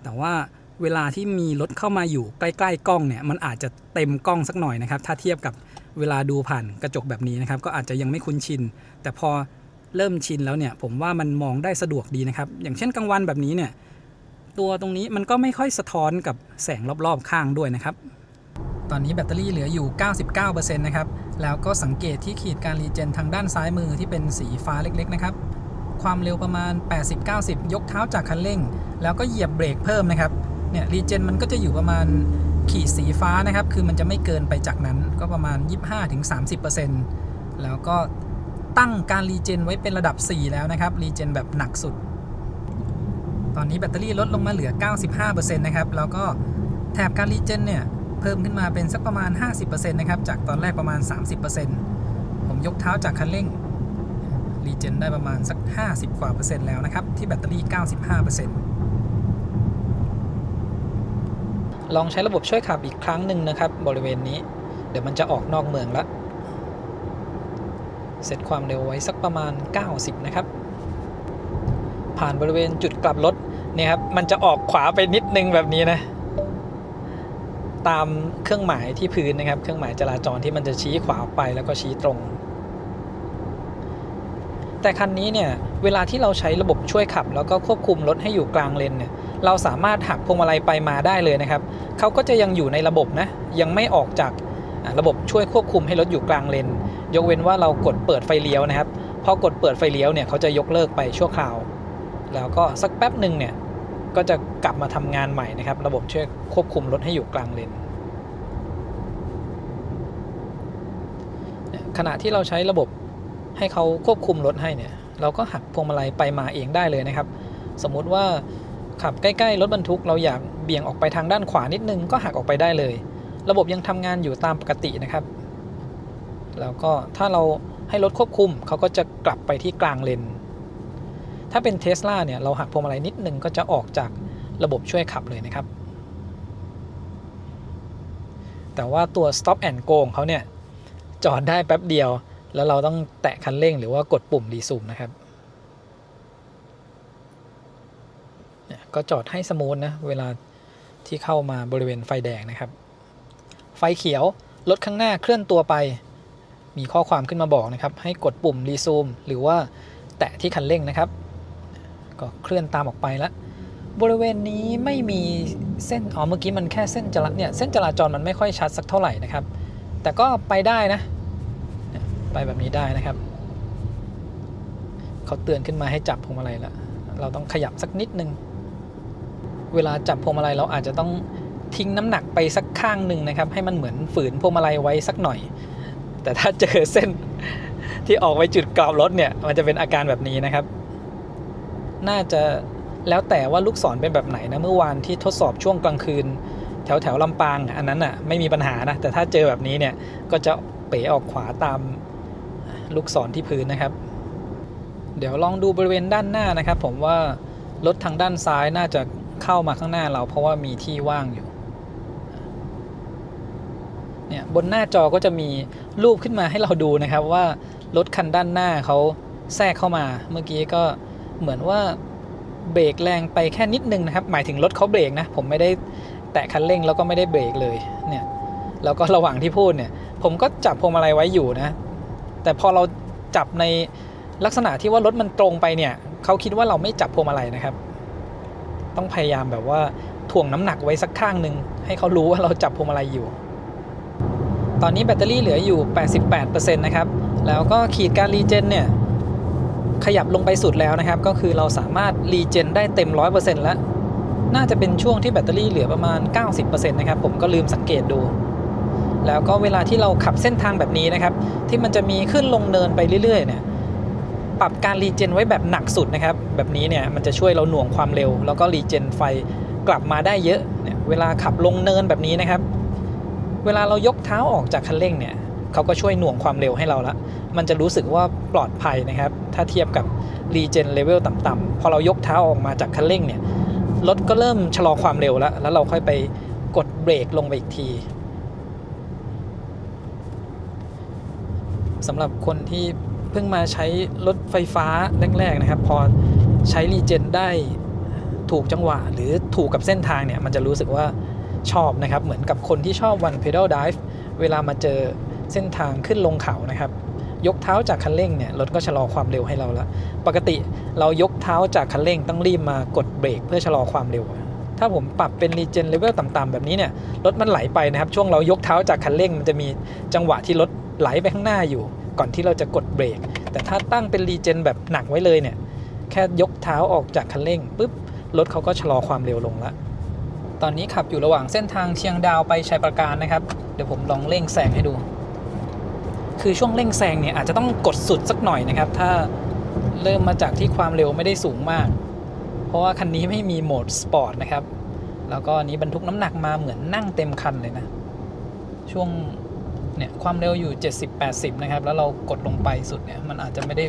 [SPEAKER 2] แต่ว่าเวลาที่มีรถเข้ามาอยู่ใกล้ๆกล้องเนี่ยมันอาจจะเต็มกล้องสักหน่อยนะครับถ้าเทียบกับเวลาดูผ่านกระจกแบบนี้นะครับก็อาจจะยังไม่คุ้นชินแต่พอเริ่มชินแล้วเนี่ยผมว่ามันมองได้สะดวกดีนะครับอย่างเช่นกลางวันแบบนี้เนี่ยตัวตรงนี้มันก็ไม่ค่อยสะท้อนกับแสงรอบๆข้างด้วยนะครับตอนนี้แบตเตอรี่เหลืออยู่ 99% นะครับแล้วก็สังเกตที่ขีดการรีเจนทางด้านซ้ายมือที่เป็นสีฟ้าเล็กๆนะครับความเร็วประมาณ 80-90 ยกเท้าจากคันเร่งแล้วก็เหยียบเบรกเพิ่มนะครับเนี่ยรีเจนมันก็จะอยู่ประมาณขีดสีฟ้านะครับคือมันจะไม่เกินไปจากนั้นก็ประมาณ 25-30% แล้วก็ตั้งการรีเจนไว้เป็นระดับ 4 แล้วนะครับรีเจนแบบหนักสุดตอนนี้แบตเตอรี่ลดลงมาเหลือ 95% นะครับแล้วก็แถบการรีเจนเนี่ยเพิ่มขึ้นมาเป็นสักประมาณ 50% นะครับจากตอนแรกประมาณ 30% ผมยกเท้าจากคันเร่งรีเจนได้ประมาณสัก 50 กว่า%แล้วนะครับที่แบตเตอรี่ 95%
[SPEAKER 1] ลองใช้ระบบช่วยขับอีกครั้งหนึ่งนะครับบริเวณนี้เดี๋ยวมันจะออกนอกเมืองละเซตความเร็วไว้สักประมาณ 90 นะครับผ่านบริเวณจุดกลับรถเนี่ยครับมันจะออกขวาไปนิดนึงแบบนี้นะตามเครื่องหมายที่พื้นนะครับเครื่องหมายจราจรที่มันจะชี้ขวาออกไปแล้วก็ชี้ตรงแต่คันนี้เนี่ยเวลาที่เราใช้ระบบช่วยขับแล้วก็ควบคุมรถให้อยู่กลางเลนเนี่ยเราสามารถหักพวงมาลัยไปมาได้เลยนะครับเขาก็จะยังอยู่ในระบบนะยังไม่ออกจากระบบช่วยควบคุมให้รถอยู่กลางเลนยกเว้นว่าเรากดเปิดไฟเลี้ยวนะครับพอกดเปิดไฟเลี้ยวเนี่ยเขาจะยกเลิกไปชั่วคราวแล้วก็สักแป๊บหนึ่งเนี่ยก็จะกลับมาทำงานใหม่นะครับระบบช่วยควบคุมรถให้อยู่กลางเลนขณะที่เราใช้ระบบให้เขาควบคุมรถให้เนี่ยเราก็หักพวงมาลัยไปมาเองได้เลยนะครับสมมุติว่าขับใกล้ๆรถบรรทุกเราอยากเบี่ยงออกไปทางด้านขวานิดนึงก็หักออกไปได้เลยระบบยังทำงานอยู่ตามปกตินะครับแล้วก็ถ้าเราให้รถควบคุมเขาก็จะกลับไปที่กลางเลนถ้าเป็น Tesla เนี่ยเราหักพวงมาลัยนิดนึงก็จะออกจากระบบช่วยขับเลยนะครับแต่ว่าตัว Stop and Go ของเขาเนี่ยจอดได้แป๊บเดียวแล้วเราต้องแตะคันเร่งหรือว่ากดปุ่มรีซูมนะครับก็จอดให้สมูทนะเวลาที่เข้ามาบริเวณไฟแดงนะครับไฟเขียวรถข้างหน้าเคลื่อนตัวไปมีข้อความขึ้นมาบอกนะครับให้กดปุ่มรีซูมหรือว่าแตะที่คันเร่งนะครับก็เคลื่อนตามออกไปแล้วบริเวณนี้ไม่มีเส้นเมื่อกี้มันแค่เส้นเส้นจราจรมันไม่ค่อยชัดสักเท่าไหร่นะครับแต่ก็ไปได้นะไปแบบนี้ได้นะครับเขาเตือนขึ้นมาให้จับพวงมาลัยแล้วเราต้องขยับสักนิดนึง เวลาจับพวงมาลัยเราอาจจะต้องทิ้งน้ำหนักไปสักข้างหนึ่งนะครับให้มันเหมือนฝืนพวงมาลัยไว้สักหน่อยแต่ถ้าเจอเส้นที่ออกไปจุดกรอบรถเนี่ยมันจะเป็นอาการแบบนี้นะครับน่าจะแล้วแต่ว่าลูกศรเป็นแบบไหนนะเมื่อวานที่ทดสอบช่วงกลางคืนแถวลำปางอันนั้นอ่ะไม่มีปัญหานะแต่ถ้าเจอแบบนี้เนี่ยก็จะเป๋ออกขวาตามลูกศรที่พื้นนะครับเดี๋ยวลองดูบริเวณด้านหน้านะครับผมว่ารถทางด้านซ้ายน่าจะเข้ามาข้างหน้าเราเพราะว่ามีที่ว่างอยู่เนี่ยบนหน้าจอก็จะมีรูปขึ้นมาให้เราดูนะครับว่ารถคันด้านหน้าเขาแทรกเข้ามาเมื่อกี้ก็เหมือนว่าเบรกแรงไปแค่นิดนึงนะครับหมายถึงรถเขาเบรกนะผมไม่ได้แตะคันเร่งแล้วก็ไม่ได้เบรกเลยเนี่ยแล้วก็ระหว่างที่พูดเนี่ยผมก็จับพวงมาลัยไว้อยู่นะแต่พอเราจับในลักษณะที่ว่ารถมันตรงไปเนี่ยเขาคิดว่าเราไม่จับพวงมาลัยนะครับต้องพยายามแบบว่าถ่วงน้ำหนักไว้สักข้างหนึ่งให้เขารู้ว่าเราจับพวงมาลัยอยู่ตอนนี้แบตเตอรี่เหลืออยู่ 88% นะครับแล้วก็ขีดการรีเจนเนี่ยขยับลงไปสุดแล้วนะครับก็คือเราสามารถรีเจนได้เต็ม 100% แล้วน่าจะเป็นช่วงที่แบตเตอรี่เหลือประมาณ 90% นะครับผมก็ลืมสังเกตดูแล้วก็เวลาที่เราขับเส้นทางแบบนี้นะครับที่มันจะมีขึ้นลงเนินไปเรื่อยๆเนี่ยปรับการรีเจนไว้แบบหนักสุดนะครับแบบนี้เนี่ยมันจะช่วยเราหน่วงความเร็วแล้วก็รีเจนไฟกลับมาได้เยอะเนี่ยเวลาขับลงเนินแบบนี้นะครับเวลาเรายกเท้าออกจากคันเร่งเนี่ยเขาก็ช่วยหน่วงความเร็วให้เราละมันจะรู้สึกว่าปลอดภัยนะครับถ้าเทียบกับรีเจนเลเวลต่ำๆพอเรายกเท้าออกมาจากคันเร่งเนี่ยรถก็เริ่มชะลอความเร็วแล้วเราค่อยไปกดเบรกลงไปอีกทีสำหรับคนที่เพิ่งมาใช้รถไฟฟ้าแรกๆนะครับพอใช้รีเจนได้ถูกจังหวะหรือถูกกับเส้นทางเนี่ยมันจะรู้สึกว่าชอบนะครับเหมือนกับคนที่ชอบ one pedal dive เวลามาเจอเส้นทางขึ้นลงเขานะครับยกเท้าจากคันเร่งเนี่ยรถก็ชะลอความเร็วให้เราละปกติเรายกเท้าจากคันเร่งต้องรีบมากดเบรกเพื่อชะลอความเร็วถ้าผมปรับเป็นรีเจนเลเวลต่ำๆแบบนี้เนี่ยรถมันไหลไปนะครับช่วงเรายกเท้าจากคันเร่งมันจะมีจังหวะที่รถไหลไปข้างหน้าอยู่ก่อนที่เราจะกดเบรกแต่ถ้าตั้งเป็นรีเจนแบบหนักไว้เลยเนี่ยแค่ยกเท้าออกจากคันเร่งปุ๊บรถเขาก็ชะลอความเร็วลงละตอนนี้ขับอยู่ระหว่างเส้นทางเชียงดาวไปชัยปราการนะครับเดี๋ยวผมลองเร่งแซงให้ดูคือช่วงเร่งแซงเนี่ยอาจจะต้องกดสุดสักหน่อยนะครับถ้าเริ่มมาจากที่ความเร็วไม่ได้สูงมากเพราะว่าคันนี้ไม่มีโหมดสปอร์ตนะครับแล้วก็นี้บรรทุกน้ำหนักมาเหมือนนั่งเต็มคันเลยนะช่วงเนี่ยความเร็วอยู่ 70-80 นะครับแล้วเรากดลงไปสุดเนี่ยมันอาจจะไม่ได้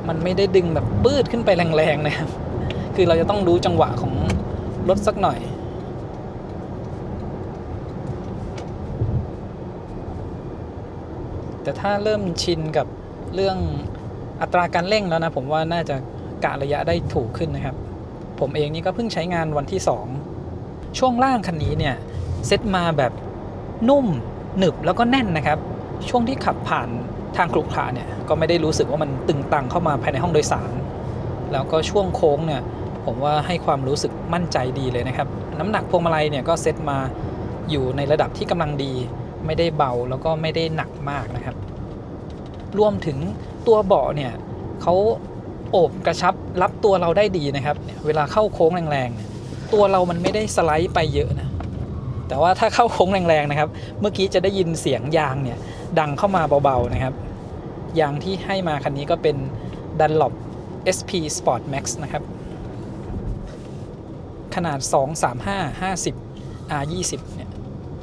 [SPEAKER 1] มันไม่ได้ดึงแบบปื้ดขึ้นไปแรงๆนะครับคือเราจะต้องรู้จังหวะของรถสักหน่อยแต่ถ้าเริ่มชินกับเรื่องอัตราการเร่งแล้วนะผมว่าน่าจะกะระยะได้ถูกขึ้นนะครับผมเองนี่ก็เพิ่งใช้งานวันที่2ช่วงล่างคันนี้เนี่ยเซ็ตมาแบบนุ่มหนึบแล้วก็แน่นนะครับช่วงที่ขับผ่านทางขรุขระเนี่ยก็ไม่ได้รู้สึกว่ามันตึงตังเข้ามาภายในห้องโดยสารแล้วก็ช่วงโค้งเนี่ยผมว่าให้ความรู้สึกมั่นใจดีเลยนะครับน้ำหนักพวงมาลัยเนี่ยก็เซ็ตมาอยู่ในระดับที่กำลังดีไม่ได้เบาแล้วก็ไม่ได้หนักมากนะครับรวมถึงตัวเบาะเนี่ยเขาโอบกระชับรับตัวเราได้ดีนะครับเวลาเข้าโค้งแรงๆตัวเรามันไม่ได้สไลด์ไปเยอะนะแต่ว่าถ้าเข้าโค้งแรงๆนะครับเมื่อกี้จะได้ยินเสียงยางเนี่ยดังเข้ามาเบาๆนะครับยางที่ให้มาคันนี้ก็เป็น Dunlop SP Sport Max นะครับขนาด 235/50 R20 เนี่ย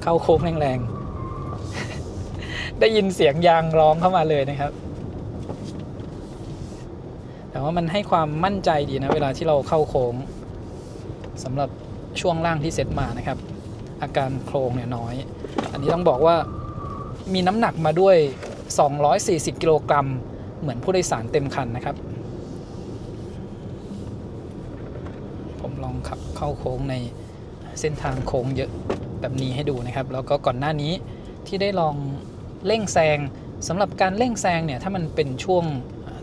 [SPEAKER 1] เข้าโค้งแรงๆ ได้ยินเสียงยางร้องเข้ามาเลยนะครับแต่ว่ามันให้ความมั่นใจดีนะเวลาที่เราเข้าโค้งสำหรับช่วงล่างที่เซ็ตมานะครับอาการโครงเนี่ยน้อยอันนี้ต้องบอกว่ามีน้ำหนักมาด้วย240กิโลกรัมเหมือนผู้โดยสารเต็มคันนะครับผมลองขับเข้าโค้งในเส้นทางโค้งเยอะแบบนี้ให้ดูนะครับแล้วก็ก่อนหน้านี้ที่ได้ลองเร่งแซงสำหรับการเร่งแซงเนี่ยถ้ามันเป็นช่วง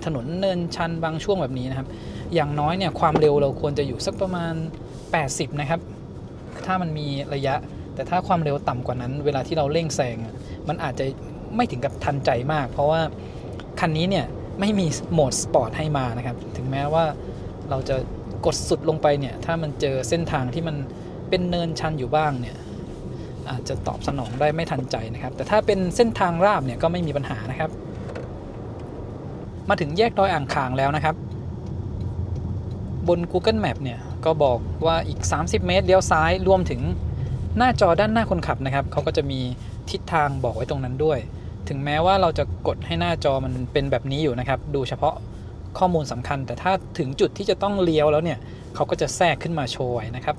[SPEAKER 1] ถนนเนินชันบางช่วงแบบนี้นะครับอย่างน้อยเนี่ยความเร็วเราควรจะอยู่สักประมาณ80นะครับถ้ามันมีระยะแต่ถ้าความเร็วต่ำกว่านั้นเวลาที่เราเร่งแซงมันอาจจะไม่ถึงกับทันใจมากเพราะว่าคันนี้เนี่ยไม่มีโหมดสปอร์ตให้มานะครับถึงแม้ว่า เราจะกดสุดลงไปเนี่ยถ้ามันเจอเส้นทางที่มันเป็นเนินชันอยู่บ้างเนี่ยอาจจะตอบสนองได้ไม่ทันใจนะครับแต่ถ้าเป็นเส้นทางราบเนี่ยก็ไม่มีปัญหานะครับมาถึงแยกดอยอ่างขางแล้วนะครับบน Google Map เนี่ยก็บอกว่าอีก30เมตรเลี้ยวซ้ายรวมถึงหน้าจอด้านหน้าคนขับนะครับเขาก็จะมีทิศทางบอกไว้ตรงนั้นด้วยถึงแม้ว่าเราจะกดให้หน้าจอมันเป็นแบบนี้อยู่นะครับดูเฉพาะข้อมูลสำคัญแต่ถ้าถึงจุดที่จะต้องเลี้ยวแล้วเนี่ยเขาก็จะแทรกขึ้นมาโชว์ไว้นะครับ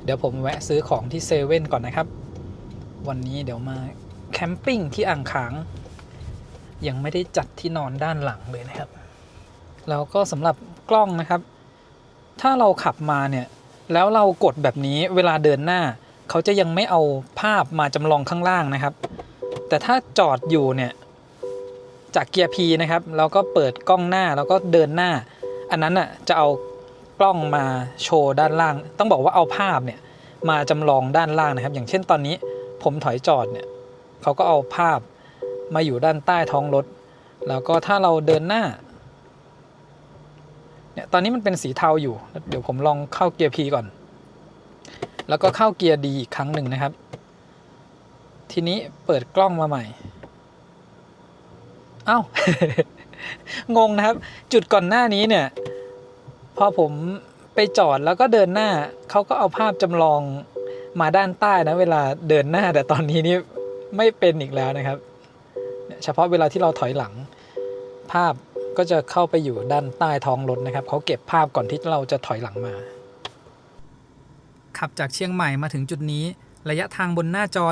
[SPEAKER 1] เดี๋ยวผมแวะซื้อของที่เซเว่นก่อนนะครับวันนี้เดี๋ยวมาแคมปิ้งที่อ่างขางยังไม่ได้จัดที่นอนด้านหลังเลยนะครับแล้วก็สำหรับกล้องนะครับถ้าเราขับมาเนี่ยแล้วเรากดแบบนี้เวลาเดินหน้าเขาจะยังไม่เอาภาพมาจำลองข้างล่างนะครับแต่ถ้าจอดอยู่เนี่ยจากเกียร์ P นะครับแล้วก็เปิดกล้องหน้าแล้วก็เดินหน้าอันนั้นน่ะจะเอากล้องมาโชว์ด้านล่างต้องบอกว่าเอาภาพเนี่ยมาจำลองด้านล่างนะครับอย่างเช่นตอนนี้ผมถอยจอดเนี่ยเขาก็เอาภาพมาอยู่ด้านใต้ท้องรถแล้วก็ถ้าเราเดินหน้าเนี่ยตอนนี้มันเป็นสีเทาอยู่เดี๋ยวผมลองเข้าเกียร์ P ก่อนแล้วก็เข้าเกียร์ D อีกครั้งหนึ่งนะครับทีนี้เปิดกล้องมาใหม่เอ้า งงนะครับจุดก่อนหน้านี้เนี่ยพอผมไปจอดแล้วก็เดินหน้าเขาก็เอาภาพจำลองมาด้านใต้นะเวลาเดินหน้าแต่ตอนนี้นี่ไม่เป็นอีกแล้วนะครับเฉพาะเวลาที่เราถอยหลังภาพก็จะเข้าไปอยู่ด้านใต้ท้องรถนะครับเขาเก็บภาพก่อนที่เราจะถอยหลังมาขับจากเชียงใหม่มาถึงจุดนี้ระยะทางบนหน้าจอ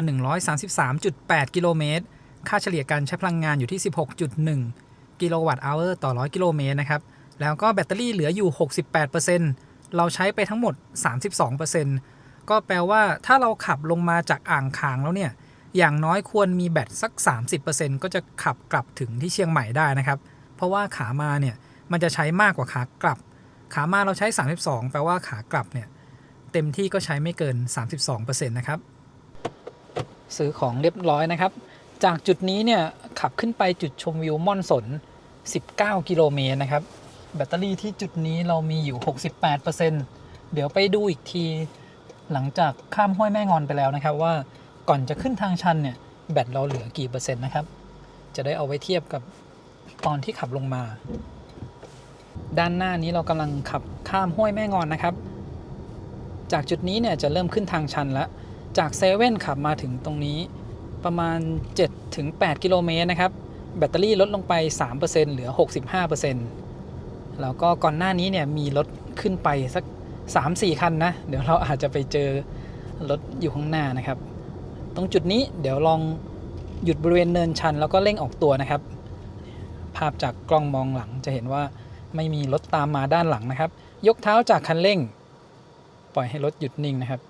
[SPEAKER 1] 133.8 กิโลเมตรค่าเฉลี่ยการใช้พลังงานอยู่ที่ 16.1 กิโลวัตต์อเวอร์ต่อ 100 กิโลเมตรนะครับแล้วก็แบตเตอรี่เหลืออยู่ 68% เราใช้ไปทั้งหมด 32% ก็แปลว่าถ้าเราขับลงมาจากอ่างขางแล้วเนี่ยอย่างน้อยควรมีแบตสัก 30% ก็จะขับกลับถึงที่เชียงใหม่ได้นะครับเพราะว่าขามาเนี่ยมันจะใช้มากกว่าขากลับขามาเราใช้ 32 แปลว่าขากลับเนี่ยเต็มที่ก็ใช้ไม่เกิน 32% นะครับซื้อของเรียบร้อยนะครับจากจุดนี้เนี่ยขับขึ้นไปจุดชมวิวม่อนสน19 กิโลเมตรนะครับแบตเตอรี่ที่จุดนี้เรามีอยู่ 68% เดี๋ยวไปดูอีกทีหลังจากข้ามห้วยแม่งอนไปแล้วนะครับว่าก่อนจะขึ้นทางชันเนี่ยแบตเราเหลือกี่เปอร์เซ็นต์นะครับจะได้เอาไว้เทียบกับตอนที่ขับลงมาด้านหน้านี้เรากำลังขับข้ามห้วยแม่งอนนะครับจากจุดนี้เนี่ยจะเริ่มขึ้นทางชันแล้วจากเซเว่นขับมาถึงตรงนี้ประมาณ 7-8 กิโลเมตรนะครับแบตเตอรี่ลดลงไป 3% เหลือ 65% แล้วก็ก่อนหน้านี้เนี่ยมีรถขึ้นไปสัก 3-4 คันนะเดี๋ยวเราอาจจะไปเจอรถอยู่ข้างหน้านะครับตรงจุดนี้เดี๋ยวลองหยุดบริเวณเนินชันแล้วก็เร่งออกตัวนะครับภาพจากกล้องมองหลังจะเห็นว่าไม่มีรถตามมาด้านหลังนะครับยกเท้าจากคันเร่งปล่อยให้รถหยุดนิ่งนะครับ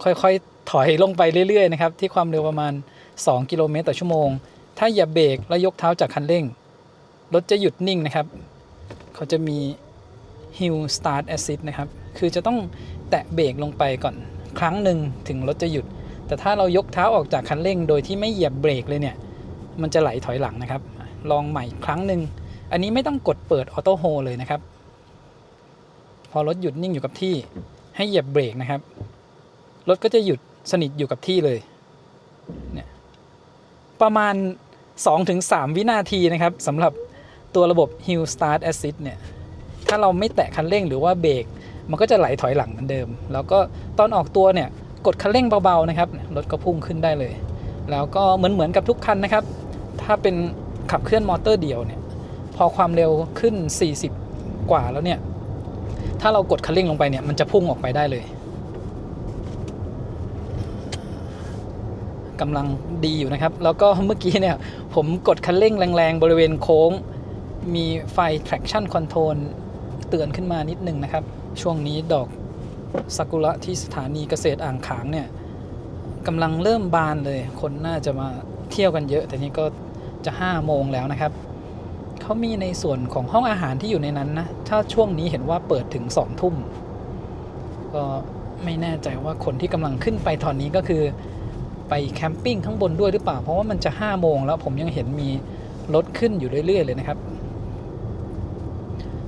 [SPEAKER 1] ค่อยๆถอยลงไปเรื่อยๆนะครับที่ความเร็วประมาณ2 กิโลเมตรต่อชั่วโมงถ้าอย่าเบรกแล้วยกเท้าจากคันเร่งรถจะหยุดนิ่งนะครับเขาจะมี Hill Start Assist นะครับคือจะต้องแตะเบรกลงไปก่อนครั้งหนึ่งถึงรถจะหยุดแต่ถ้าเรายกเท้าออกจากคันเร่งโดยที่ไม่เหยียบเบรกเลยเนี่ยมันจะไหลถอยหลังนะครับลองใหม่ครั้งหนึ่งอันนี้ไม่ต้องกดเปิดออโต้โฮเลยนะครับพอรถหยุดนิ่งอยู่กับที่ให้เหยียบเบรกนะครับรถก็จะหยุดสนิทอยู่กับที่เลยเนี่ยประมาณ 2-3 วินาทีนะครับสำหรับตัวระบบ Hill Start Assist เนี่ยถ้าเราไม่แตะคันเร่งหรือว่าเบรกมันก็จะไหลถอยหลังเหมือนเดิมแล้วก็ตอนออกตัวเนี่ยกดคันเร่งเบาๆนะครับรถก็พุ่งขึ้นได้เลยแล้วก็เหมือนกับทุกคันนะครับถ้าเป็นขับเคลื่อนมอเตอร์เดียวเนี่ยพอความเร็วขึ้น40กว่าแล้วเนี่ยถ้าเรากดคันเร่งลงไปเนี่ยมันจะพุ่งออกไปได้เลยกำลังดีอยู่นะครับแล้วก็เมื่อกี้เนี่ยผมกดคันเร่งแรงๆบริเวณโค้งมีไฟ traction control เตือนขึ้นมานิดนึงนะครับช่วงนี้ดอกซากุระที่สถานีเกษตรอ่างขางเนี่ยกำลังเริ่มบานเลยคนน่าจะมาเที่ยวกันเยอะแต่นี้ก็จะ5 โมงแล้วนะครับเขามีในส่วนของห้องอาหารที่อยู่ในนั้นนะถ้าช่วงนี้เห็นว่าเปิดถึง2 ทุ่มก็ไม่แน่ใจว่าคนที่กำลังขึ้นไปตอนนี้ก็คือไปแคมปิ้งข้างบนด้วยหรือเปล่าเพราะว่ามันจะ5 โมงแล้วผมยังเห็นมีรถขึ้นอยู่เรื่อยๆเลยนะครับ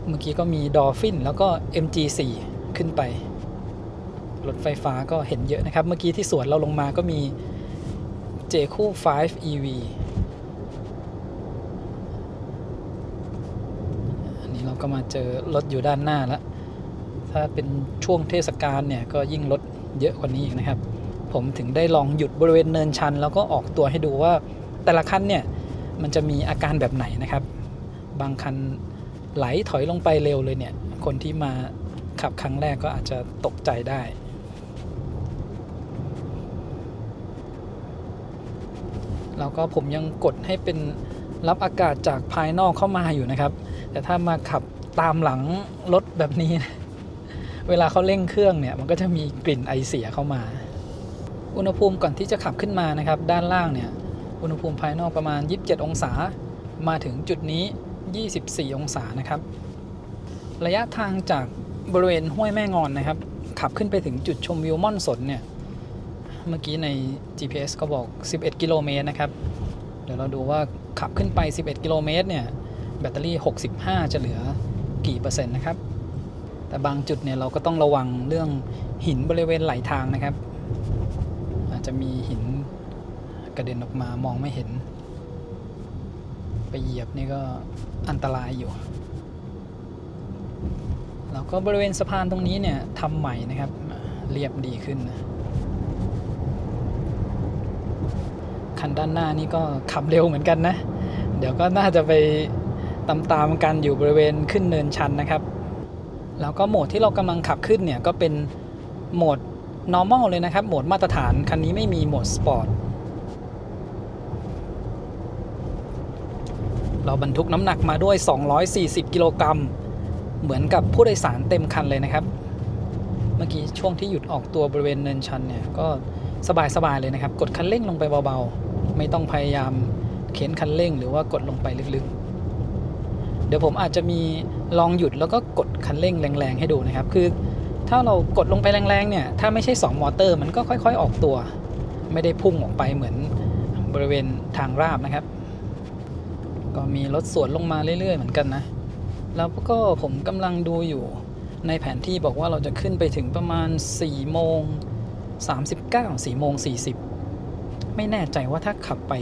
[SPEAKER 1] เมื่อกี้ก็มี Dolphin แล้วก็ MG4 ขึ้นไปรถไฟฟ้าก็เห็นเยอะนะครับเมื่อกี้ที่สวนเราลงมาก็มี J-Coup 5 EV อันนี้เราก็มาเจอรถอยู่ด้านหน้าแล้วถ้าเป็นช่วงเทศกาลเนี่ยก็ยิ่งรถเยอะกว่านี้อีกนะครับผมถึงได้ลองหยุดบริเวณเนินชันแล้วก็ออกตัวให้ดูว่าแต่ละคันเนี่ยมันจะมีอาการแบบไหนนะครับบางคันไหลถอยลงไปเร็วเลยเนี่ยคนที่มาขับครั้งแรกก็อาจจะตกใจได้แล้วก็ผมยังกดให้เป็นรับอากาศจากภายนอกเข้ามาอยู่นะครับแต่ถ้ามาขับตามหลังรถแบบนี้เวลาเขาเร่งเครื่องเนี่ยมันก็จะมีกลิ่นไอเสียเข้ามาอุณหภูมิก่อนที่จะขับขึ้นมานะครับด้านล่างเนี่ยอุณหภูมิภายนอกประมาณ27องศามาถึงจุดนี้24องศานะครับระยะทางจากบริเวณห้วยแม่งอนนะครับขับขึ้นไปถึงจุดชมวิวม่อนสนเนี่ยเมื่อกี้ใน GPS ก็บอก11กิโลเมตรนะครับเดี๋ยวเราดูว่าขับขึ้นไป11กิโลเมตรเนี่ยแบตเตอรี่65จะเหลือกี่เปอร์เซ็นต์นะครับแต่บางจุดเนี่ยเราก็ต้องระวังเรื่องหินบริเวณไหลทางนะครับอาจจะมีหินกระเด็นออกมามองไม่เห็นไปเหยียบนี่ก็อันตรายอยู่แล้วก็บริเวณสะพานตรงนี้เนี่ยทำใหม่นะครับเรียบดีขึ้นนะคันด้านหน้านี่ก็ขับเร็วเหมือนกันนะเดี๋ยวก็น่าจะไปตามๆกันอยู่บริเวณขึ้นเนินชันนะครับแล้วก็โหมดที่เรากำลังขับขึ้นเนี่ยก็เป็นโหมด normal เลยนะครับโหมดมาตรฐานคันนี้ไม่มีโหมด sport เราบรรทุกน้ำหนักมาด้วย240กิโลกรัมเหมือนกับผู้โดยสารเต็มคันเลยนะครับเมื่อกี้ช่วงที่หยุดออกตัวบริเวณเนินชันเนี่ยก็สบายๆเลยนะครับกดคันเร่งลงไปเบาๆไม่ต้องพยายามเข็นคันเร่งหรือว่ากดลงไปลึกๆเดี๋ยวผมอาจจะมีลองหยุดแล้วก็กดคันเร่งแรงๆให้ดูนะครับคือถ้าเรากดลงไปแรงๆเนี่ยถ้าไม่ใช่2มอเตอร์มันก็ค่อยๆออกตัวไม่ได้พุ่งออกไปเหมือนบริเวณทางราบนะครับก็มีรถสวนลงมาเรื่อยๆเหมือนกันนะแล้วก็ผมกำลังดูอยู่ในแผนที่บอกว่าเราจะขึ้นไปถึงประมาณ4โมง39 4โมง40ไม่แน่ใจว่าถ้าขับไป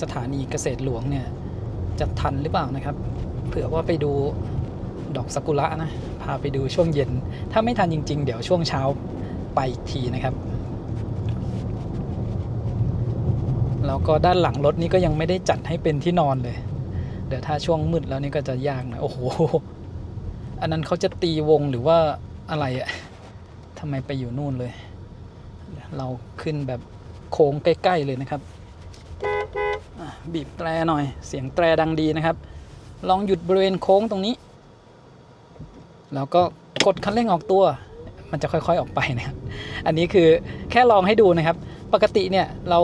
[SPEAKER 1] สถานีเกษตรหลวงเนี่ยจะทันหรือเปล่านะครับเผื่อว่าไปดูดอกซากุระนะพาไปดูช่วงเย็นถ้าไม่ทันจริงๆเดี๋ยวช่วงเช้าไปอีกทีนะครับแล้วก็ด้านหลังรถนี่ก็ยังไม่ได้จัดให้เป็นที่นอนเลยเดี๋ยวถ้าช่วงมืดแล้วนี่ก็จะยากหน่อยโอ้โหอันนั้นเขาจะตีวงหรือว่าอะไรอะทำไมไปอยู่นู่นเลยเราขึ้นแบบโค้งใกล้ๆเลยนะครับบีบแตรหน่อยเสียงแตรดังดีนะครับลองหยุดบริเวณโค้งตรงนี้แล้วก็กดคันเร่งออกตัวมันจะค่อยๆออกไปนะครับอันนี้คือแค่ลองให้ดูนะครับปกติเนี่ยเรา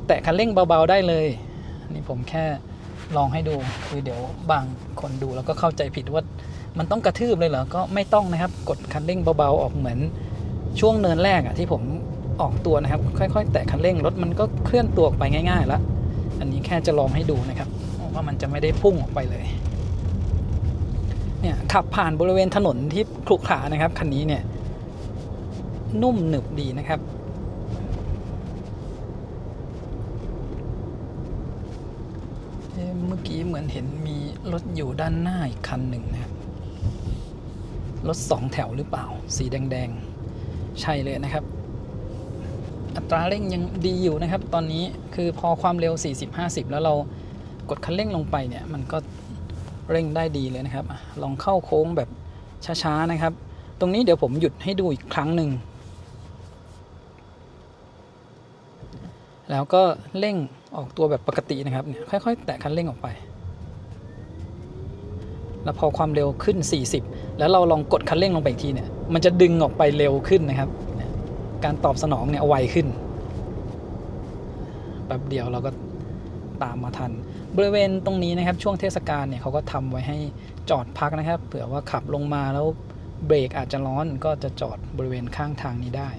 [SPEAKER 1] แตะคันเร่งเบาๆได้เลยนี่ผมแค่ลองให้ดูคือเดี๋ยวบางคนดูแล้วก็เข้าใจผิดว่ามันต้องกระทืบเลยเหรอก็ไม่ต้องนะครับกดคันเร่งเบาๆออกเหมือนช่วงเนินแรกที่ผมออกตัวนะครับค่อยๆแตะคันเร่งรถมันก็เคลื่อนตัวออกไปง่ายๆแล้วอันนี้แค่จะลองให้ดูนะครับว่ามันจะไม่ได้พุ่งออกไปเลยเนี่ยขับผ่านบริเวณถนนที่ขรุขระนะครับคันนี้เนี่ยนุ่มหนึบดีนะครับเมื่อกี้เหมือนเห็นมีรถอยู่ด้านหน้าอีกคันหนึ่งนะครับรถ2แถวหรือเปล่าสีแดงๆใช่เลยนะครับอัตราเร่งยังดีอยู่นะครับตอนนี้คือพอความเร็ว40-50แล้วเรากดคันเร่งลงไปเนี่ยมันก็เร่งได้ดีเลยนะครับลองเข้าโค้งแบบช้าๆนะครับตรงนี้เดี๋ยวผมหยุดให้ดูอีกครั้งหนึ่งแล้วก็เร่งออกตัวแบบปกตินะครับเนี่ยค่อยๆแตะคันเร่งออกไปแล้วพอความเร็วขึ้น40แล้วเราลองกดคันเร่งลงไปอีกทีเนี่ยมันจะดึงออกไปเร็วขึ้นนะครับการตอบสนองเนี่ยไวขึ้นแป๊บเดียวเราก็ตามมาทันบริเวณตรงนี้นะครับช่วงเทศกาลเนี่ยเขาก็ทำไว้ให้จอดพักนะครับเผื่อว่าขับลงมาแล้วเบรกอาจจะร้อนก็จะจอดบริเวณข้างทางนี้ได้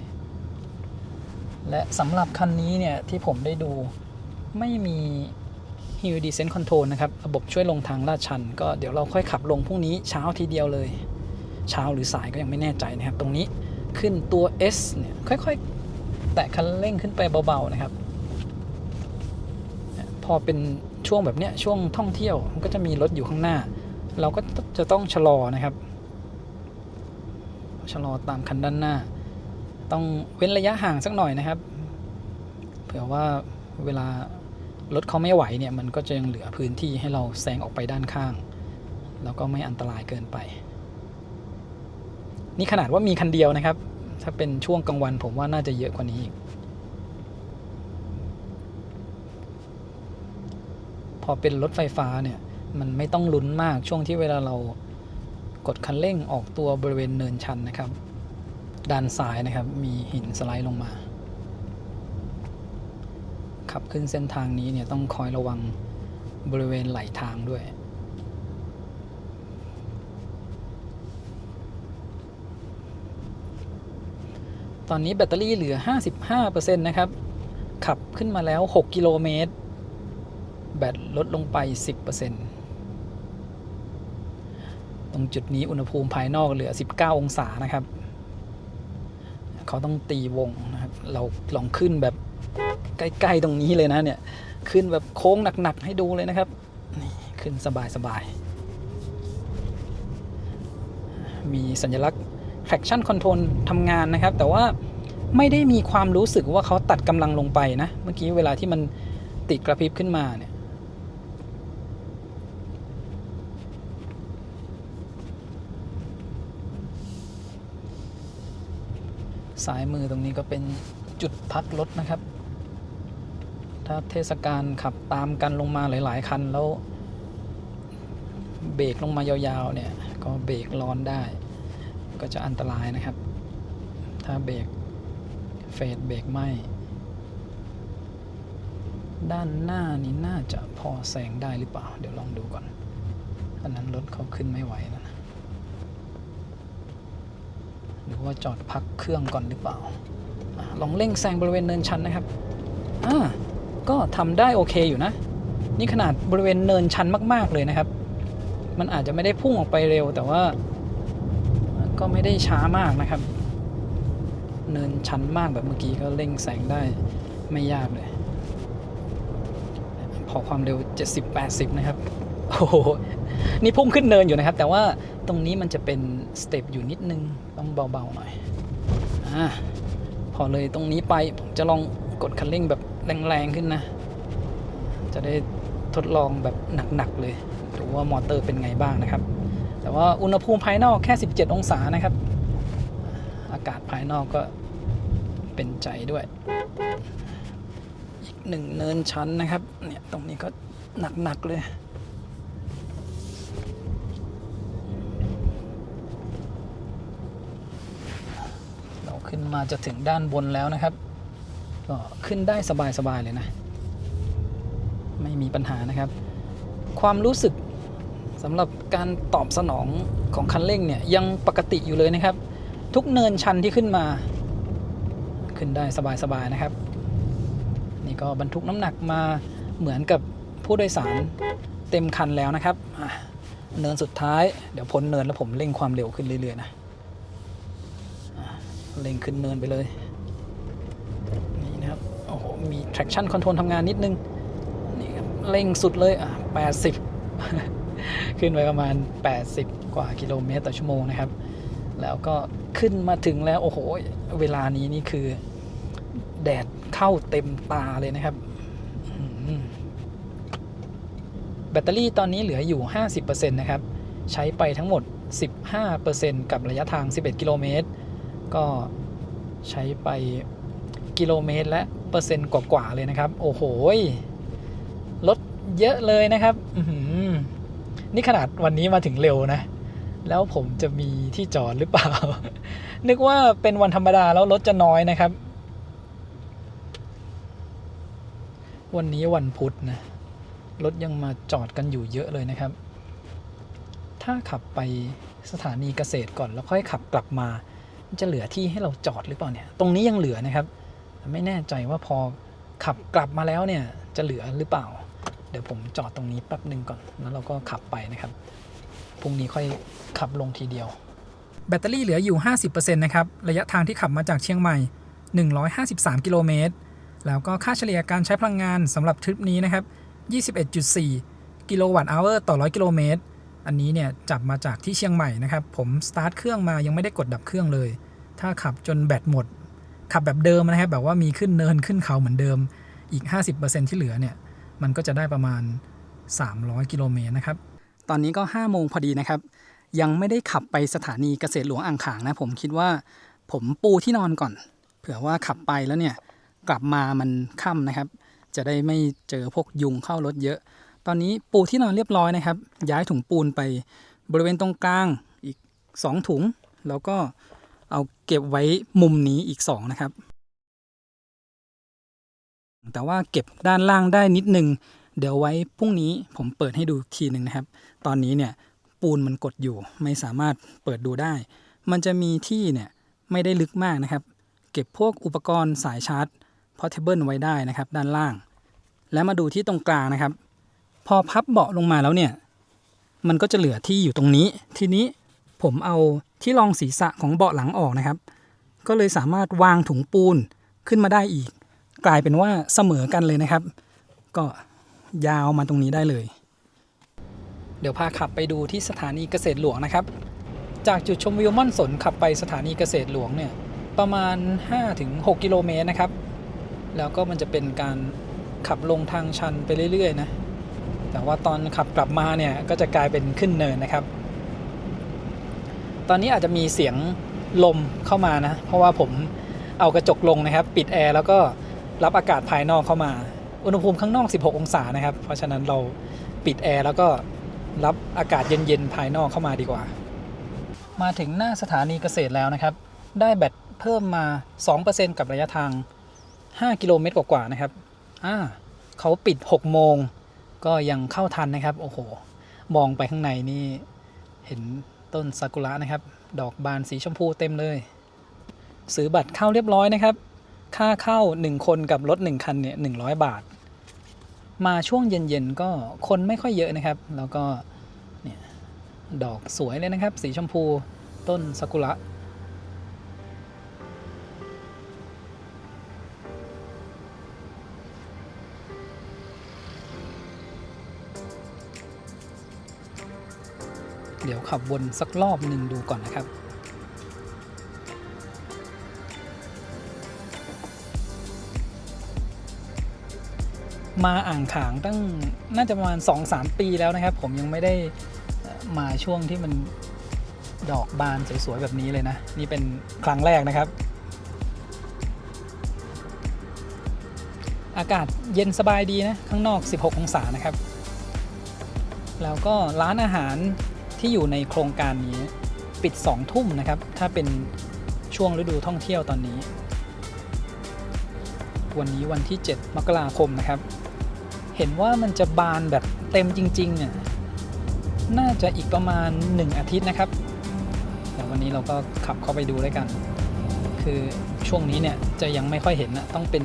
[SPEAKER 1] และสำหรับคันนี้เนี่ยที่ผมได้ดูไม่มี Hill Descent Control นะครับระบบช่วยลงทางลาดชันก็เดี๋ยวเราค่อยขับลงพรุ่งนี้เช้าทีเดียวเลยเช้าหรือสายก็ยังไม่แน่ใจนะครับตรงนี้ขึ้นตัว S เนี่ยค่อยๆแตะคันเร่งขึ้นไปเบาๆนะครับพอเป็นช่วงแบบเนี้ยช่วงท่องเที่ยวมันก็จะมีรถอยู่ข้างหน้าเราก็จะต้องชะลอนะครับชะลอตามคันด้านหน้าต้องเว้นระยะห่างสักหน่อยนะครับเผื่อว่าเวลารถเขาไม่ไหวเนี่ยมันก็จะยังเหลือพื้นที่ให้เราแซงออกไปด้านข้างแล้วก็ไม่อันตรายเกินไปนี่ขนาดว่ามีคันเดียวนะครับถ้าเป็นช่วงกลางวันผมว่าน่าจะเยอะกว่านี้อีกพอเป็นรถไฟฟ้าเนี่ยมันไม่ต้องลุ้นมากช่วงที่เวลาเรากดคันเร่งออกตัวบริเวณเนินชันนะครับด้านซ้ายนะครับมีหินสไลด์ลงมาขับขึ้นเส้นทางนี้เนี่ยต้องคอยระวังบริเวณไหลทางด้วยตอนนี้แบตเตอรี่เหลือ 55% นะครับขับขึ้นมาแล้ว6กิโลเมตรแบตลดลงไป 10% ตรงจุดนี้อุณหภูมิภายนอกเหลือ19องศานะครับเขาต้องตีวงนะครับเราลองขึ้นแบบใกล้ๆตรงนี้เลยนะเนี่ยขึ้นแบบโค้งหนักๆให้ดูเลยนะครับนี่ขึ้นสบายๆมีสัญลักษณ์ traction control ทำงานนะครับแต่ว่าไม่ได้มีความรู้สึกว่าเขาตัดกำลังลงไปนะเมื่อกี้เวลาที่มันติดกระพริบขึ้นมาเนี่ยซ้ายมือตรงนี้ก็เป็นจุดพักรถนะครับถ้าเทศกาลขับตามกันลงมาหลายๆคันแล้วเบรกลงมายาวๆเนี่ยก็เบรกร้อนได้ก็จะอันตรายนะครับถ้าเบรกเฟดเบรกไหม้ด้านหน้านี้น่าจะพอแซงได้หรือเปล่าเดี๋ยวลองดูก่อนอันนั้นรถเขาขึ้นไม่ไหวแล้วนะหรือว่าจอดพักเครื่องก่อนหรือเปล่าลองเร่งแซงบริเวณเนินชันนะครับก็ทำได้โอเคอยู่นะนี่ขนาดบริเวณเนินชันมากๆเลยนะครับมันอาจจะไม่ได้พุ่งออกไปเร็วแต่ว่าก็ไม่ได้ช้ามากนะครับเนินชันมากแบบเมื่อกี้ก็เร่งแซงได้ไม่ยากเลยพอความเร็ว70-80นะครับโอ้โหนี่พุ่งขึ้นเนินอยู่นะครับแต่ว่าตรงนี้มันจะเป็นสเต็ปอยู่นิดนึงต้องเบาๆหน่อยพอเลยตรงนี้ไปผมจะลองกดคันเร่งแบบแรงๆขึ้นนะจะได้ทดลองแบบหนักๆเลยดูว่ามอเตอร์เป็นไงบ้างนะครับแต่ว่าอุณหภูมิภายนอกแค่17องศานะครับอากาศภายนอกก็เป็นใจด้วยอีกหนึ่งเนินชันนะครับเนี่ยตรงนี้ก็หนักๆเลยเราขึ้นมาจะถึงด้านบนแล้วนะครับก็ขึ้นได้สบายๆเลยนะไม่มีปัญหานะครับความรู้สึกสำหรับการตอบสนองของคันเร่งเนี่ยยังปกติอยู่เลยนะครับทุกเนินชันที่ขึ้นมาขึ้นได้สบายๆนะครับนี่ก็บรรทุกน้ำหนักมาเหมือนกับผู้โดยสารเต็มคันแล้วนะครับเนินสุดท้ายเดี๋ยวพ้นเนินแล้วผมเร่งความเร็วขึ้นเรื่อยๆนะเร่งขึ้นเนินไปเลยนี่นะครับโอ้โหมี traction control ทำงานนิดนึงนี่ครับเร่งสุดเลย80ขึ้นไปประมาณ80กว่ากิโลเมตรต่อชั่วโมงนะครับแล้วก็ขึ้นมาถึงแล้วโอ้โหเวลานี้นี่คือแดดเข้าเต็มตาเลยนะครับแบตเตอรี่ตอนนี้เหลืออยู่ 50% นะครับใช้ไปทั้งหมด 15% กับระยะทาง11กิโลเมตรก็ใช้ไปกิโลเมตรและเปอร์เซ็นต์กว่าๆเลยนะครับโอ้โหลดเยอะเลยนะครับนี่ขนาดวันนี้มาถึงเร็วนะแล้วผมจะมีที่จอดหรือเปล่า นึกว่าเป็นวันธรรมดาแล้วรถจะน้อยนะครับวันนี้วันพุธนะรถยังมาจอดกันอยู่เยอะเลยนะครับถ้าขับไปสถานีเกษตรก่อนแล้วค่อยขับกลับมาจะเหลือที่ให้เราจอดหรือเปล่าเนี่ยตรงนี้ยังเหลือนะครับไม่แน่ใจว่าพอขับกลับมาแล้วเนี่ยจะเหลือหรือเปล่า เดี๋ยวผมจอดตรงนี้แป๊บหนึ่งก่อนแล้วเราก็ขับไปนะครับพรุ่งนี้ค่อยขับลงทีเดียว
[SPEAKER 2] แบตเตอรี่เหลืออยู่ 50% นะครับระยะทางที่ขับมาจากเชียงใหม่153กิโลเมตรแล้วก็ค่าเฉลี่ยการใช้พลังงานสำหรับทริปนี้นะครับ 21.4 กิโลวัตต์อเวอร์ต่อ100กิโลเมตรอันนี้เนี่ยจับมาจากที่เชียงใหม่นะครับผมสตาร์ทเครื่องมายังไม่ได้กดดับเครื่องเลยถ้าขับจนแบตหมดขับแบบเดิมนะครับแบบว่ามีขึ้นเนินขึ้นเขาเหมือนเดิมอีก 50% ที่เหลือเนี่ยมันก็จะได้ประมาณ300กิโลเมตรนะครับตอนนี้ก็5โมงพอดีนะครับยังไม่ได้ขับไปสถานีเกษตรหลวงอ่างขางนะผมคิดว่าผมปูที่นอนก่อนเผื่อว่าขับไปแล้วเนี่ยกลับมามันค่ำนะครับจะได้ไม่เจอพวกยุงเข้ารถเยอะตอนนี้ปูที่นอนเรียบร้อยนะครับย้ายถุงปูนไปบริเวณตรงกลางอีก2ถุงแล้วก็เอาเก็บไว้มุมนี้อีก2นะครับแต่ว่าเก็บด้านล่างได้นิดนึงเดี๋ยวไว้พรุ่งนี้ผมเปิดให้ดูทีหนึ่งนะครับตอนนี้เนี่ยปูนมันกดอยู่ไม่สามารถเปิดดูได้มันจะมีที่เนี่ยไม่ได้ลึกมากนะครับเก็บพวกอุปกรณ์สายชาร์จ Portable ไว้ได้นะครับด้านล่างแล้วมาดูที่ตรงกลางนะครับพอพับเบาะลงมาแล้วเนี่ยมันก็จะเหลือที่อยู่ตรงนี้ทีนี้ผมเอาที่รองศีรษะของเบาะหลังออกนะครับก็เลยสามารถวางถุงปูนขึ้นมาได้อีกกลายเป็นว่าเสมอกันเลยนะครับก็ยาวมาตรงนี้ได้เลยเดี๋ยวพาขับไปดูที่สถานีเกษตรหลวงนะครับจากจุดชมวิวม่อนสนขับไปสถานีเกษตรหลวงเนี่ยประมาณ 5-6 กิโลเมตรนะครับแล้วก็มันจะเป็นการขับลงทางชันไปเรื่อยๆนะแต่ว่าตอนขับกลับมาเนี่ยก็จะกลายเป็นขึ้นเนินนะครับตอนนี้อาจจะมีเสียงลมเข้ามานะเพราะว่าผมเอากระจกลงนะครับปิดแอร์แล้วก็รับอากาศภายนอกเข้ามาอุณหภูมิข้างนอก16องศานะครับเพราะฉะนั้นเราปิดแอร์แล้วก็รับอากาศเย็นๆภายนอกเข้ามาดีกว่ามาถึงหน้าสถานีเกษตรแล้วนะครับได้แบตเพิ่มมา 2% กับระยะทาง5กิโลเมตรกว่าๆนะครับเขาปิด6โมงก็ยังเข้าทันนะครับโอ้โหมองไปข้างในนี่เห็นต้นซากุระนะครับดอกบานสีชมพูเต็มเลยซื้อบัตรเข้าเรียบร้อยนะครับค่าเข้า1คนกับรถ1คันเนี่ย100 บาทมาช่วงเย็นๆก็คนไม่ค่อยเยอะนะครับแล้วก็เนี่ยดอกสวยเลยนะครับสีชมพูต้นซากุระเดี๋ยวขับวนสักรอบหนึ่งดูก่อนนะครับมาอ่างขางตั้งน่าจะประมาณ 2-3 ปีแล้วนะครับผมยังไม่ได้มาช่วงที่มันดอกบานสวยๆแบบนี้เลยนะนี่เป็นครั้งแรกนะครับอากาศเย็นสบายดีนะข้างนอก16องศานะครับแล้วก็ร้านอาหารที่อยู่ในโครงการนี้ปิด2 ทุ่มนะครับถ้าเป็นช่วงฤดูท่องเที่ยวตอนนี้วันนี้วันที่7 มกราคมนะครับเห็นว่ามันจะบานแบบเต็มจริงๆเนี่ยน่าจะอีกประมาณ1 อาทิตย์นะครับแต่วันนี้เราก็ขับเข้าไปดูด้วยกันคือช่วงนี้เนี่ยจะยังไม่ค่อยเห็นนะต้องเป็น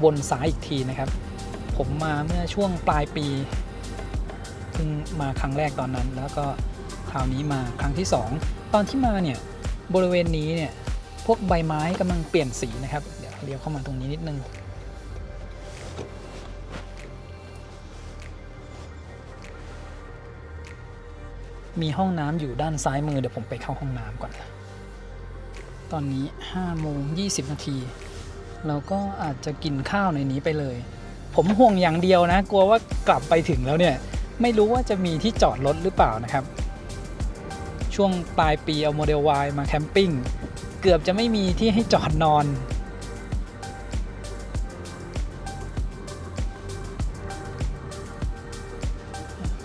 [SPEAKER 2] วนซ้ายอีกทีนะครับผมมาเมื่อช่วงปลายปีเพิ่งมาครั้งแรกตอนนั้นแล้วก็คราวนี้มาครั้งที่2ตอนที่มาเนี่ยบริเวณนี้เนี่ยพวกใบไม้กำลังเปลี่ยนสีนะครับเดี๋ยวเลี้ยวเข้ามาตรงนี้นิดนึงมีห้องน้ำอยู่ด้านซ้ายมือเดี๋ยวผมไปเข้าห้องน้ำก่อนตอนนี้5โมง20นาทีเราก็อาจจะกินข้าวในนี้ไปเลยผมห่วงอย่างเดียวนะกลัวว่ากลับไปถึงแล้วเนี่ยไม่รู้ว่าจะมีที่จอดรถหรือเปล่านะครับช่วงปลายปีเอาโมเดล Y มาแคมปิ้งเกือบจะไม่มีที่ให้จอดนอน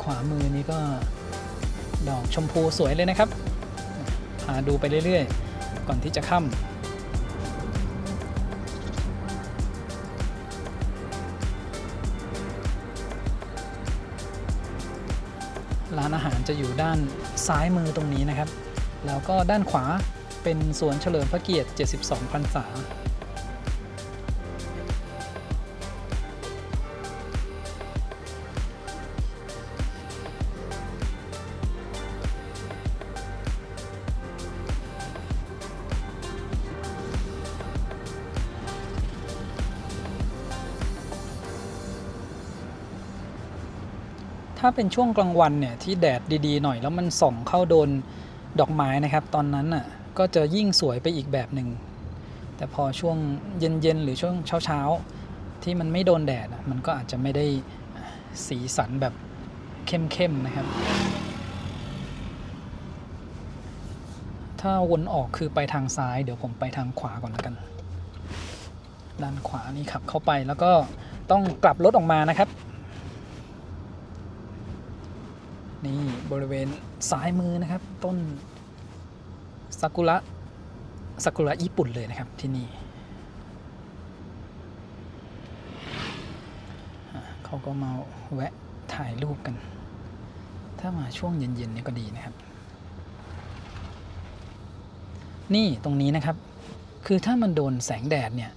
[SPEAKER 2] ขวามือนี้ก็ดอกชมพูสวยเลยนะครับพาดูไปเรื่อยๆก่อนที่จะค่ำร้านอาหารจะอยู่ด้านซ้ายมือตรงนี้นะครับแล้วก็ด้านขวาเป็นสวนเฉลิมพระเกียรติ72 พรรษา
[SPEAKER 1] ถ้าเป็นช่วงกลางวันเนี่ยที่แดดดีๆหน่อยแล้วมันส่องเข้าโดนดอกไม้นะครับตอนนั้นอ่ะก็จะยิ่งสวยไปอีกแบบหนึ่งแต่พอช่วงเย็นๆหรือช่วงเช้าๆที่มันไม่โดนแดดมันก็อาจจะไม่ได้สีสันแบบเข้มๆนะครับถ้าวนออกคือไปทางซ้ายเดี๋ยวผมไปทางขวาก่อนแล้วกันด้านขวานี่ขับเข้าไปแล้วก็ต้องกลับรถออกมานะครับนี่บริเวณซ้ายมือนะครับต้นซากุระญี่ปุ่นเลยนะครับที่นี่เขาก็มาแวะถ่ายรูปกันถ้ามาช่วงเย็นๆนี่ก็ดีนะครับนี่ตรงนี้นะครับคือถ้ามันโดนแสงแดดเนี่ย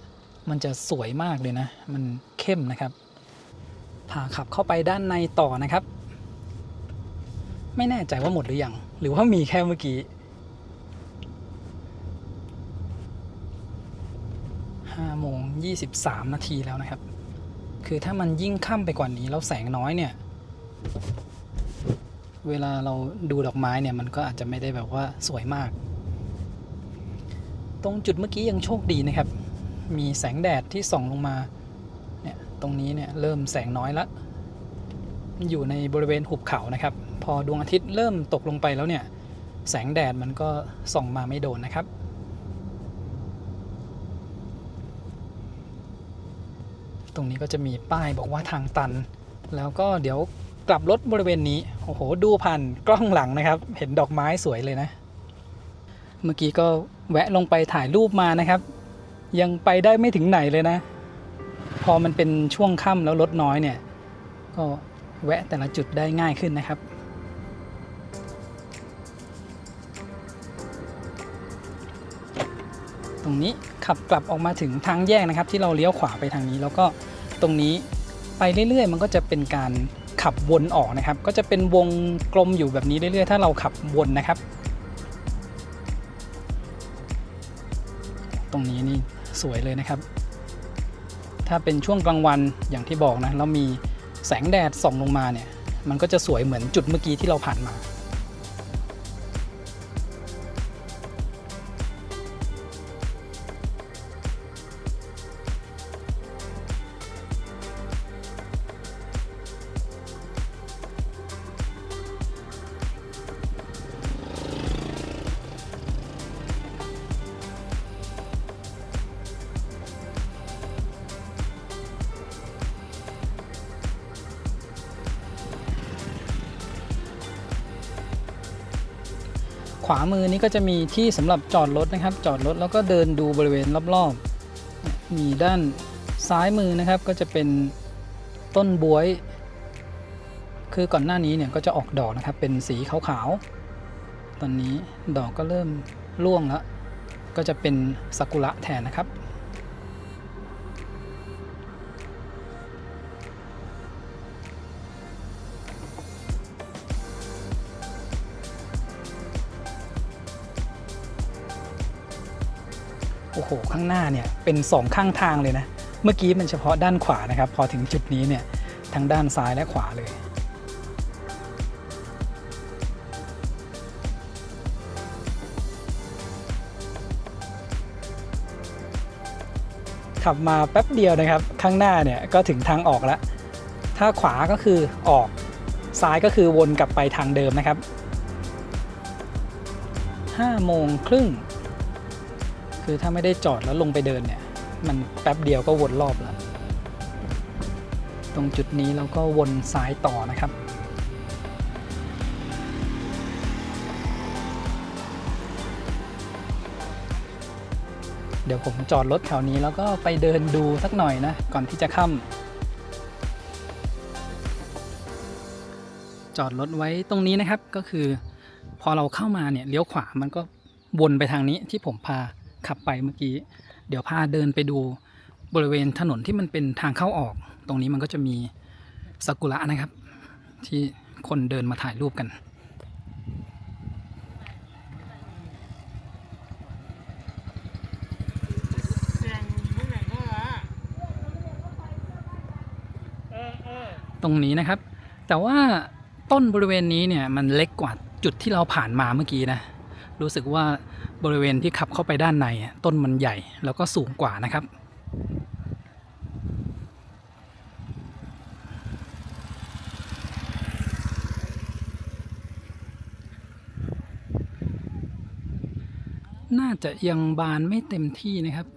[SPEAKER 1] มันจะสวยมากเลยนะมันเข้มนะครับพาขับเข้าไปด้านในต่อนะครับไม่แน่ใจว่าหมดหรือยังหรือว่ามีแค่เมื่อกี้5:23 นาทีแล้วนะครับคือถ้ามันยิ่งค่ำไปกว่านี้แล้วแสงน้อยเนี่ยเวลาเราดูดอกไม้เนี่ยมันก็อาจจะไม่ได้แบบว่าสวยมากตรงจุดเมื่อกี้ยังโชคดีนะครับมีแสงแดดที่ส่องลงมาเนี่ยตรงนี้เนี่ยเริ่มแสงน้อยแล้วอยู่ในบริเวณหุบเขานะครับพอดวงอาทิตย์เริ่มตกลงไปแล้วเนี่ยแสงแดดมันก็ส่องมาไม่โดนนะครับตรงนี้ก็จะมีป้ายบอกว่าทางตันแล้วก็เดี๋ยวกลับรถบริเวณนี้โอ้โหดูผ่านกล้องหลังนะครับเห็นดอกไม้สวยเลยนะเมื่อกี้ก็แวะลงไปถ่ายรูปมานะครับยังไปได้ไม่ถึงไหนเลยนะพอมันเป็นช่วงค่ำแล้วรถน้อยเนี่ยก็แวะแต่ละจุดได้ง่ายขึ้นนะครับตรงนี้ขับกลับออกมาถึงทางแยกนะครับที่เราเลี้ยวขวาไปทางนี้แล้วก็ตรงนี้ไปเรื่อยๆมันก็จะเป็นการขับวนออกนะครับก็จะเป็นวงกลมอยู่แบบนี้เรื่อยๆถ้าเราขับวนนะครับตรงนี้นี่สวยเลยนะครับถ้าเป็นช่วงกลางวันอย่างที่บอกนะแล้วมีแสงแดดส่องลงมาเนี่ยมันก็จะสวยเหมือนจุดเมื่อกี้ที่เราผ่านมาขวามือนี้ก็จะมีที่สำหรับจอดรถนะครับจอดรถแล้วก็เดินดูบริเวณรอบๆมีด้านซ้ายมือนะครับก็จะเป็นต้นบ๊วยคือก่อนหน้านี้เนี่ยก็จะออกดอกนะครับเป็นสีขาวๆตอนนี้ดอกก็เริ่มร่วงแล้วก็จะเป็นซากุระแทนนะครับโอ้โหข้างหน้าเนี่ยเป็น2ข้างทางเลยนะเมื่อกี้มันเฉพาะด้านขวานะครับพอถึงจุดนี้เนี่ยทั้งด้านซ้ายและขวาเลยขับมาแป๊บเดียวนะครับข้างหน้าเนี่ยก็ถึงทางออกแล้วถ้าขวาก็คือออกซ้ายก็คือวนกลับไปทางเดิมนะครับ5:30 น.คือถ้าไม่ได้จอดแล้วลงไปเดินเนี่ยมันแป๊บเดียวก็วนรอบแล้วตรงจุดนี้เราก็วนซ้ายต่อนะครับเดี๋ยวผมจอดรถแถวนี้แล้วก็ไปเดินดูสักหน่อยนะก่อนที่จะค่ำจอดรถไว้ตรงนี้นะครับก็คือพอเราเข้ามาเนี่ยเลี้ยวขวามันก็วนไปทางนี้ที่ผมพาขับไปเมื่อกี้เดี๋ยวพาเดินไปดูบริเวณถนนที่มันเป็นทางเข้าออกตรงนี้มันก็จะมีซากุระนะครับที่คนเดินมาถ่ายรูปกันตรงนี้นะครับ
[SPEAKER 2] แต่ว่าต้นบริเวณนี้เนี่ยมันเล็กกว่าจุดที่เราผ่านมาเมื่อกี้นะรู้สึกว่าบริเวณที่ขับเข้าไปด้านในต้นมันใหญ่แล้วก็สูงกว่านะครับน่าจะยังบานไม่เต็มที่นะครับ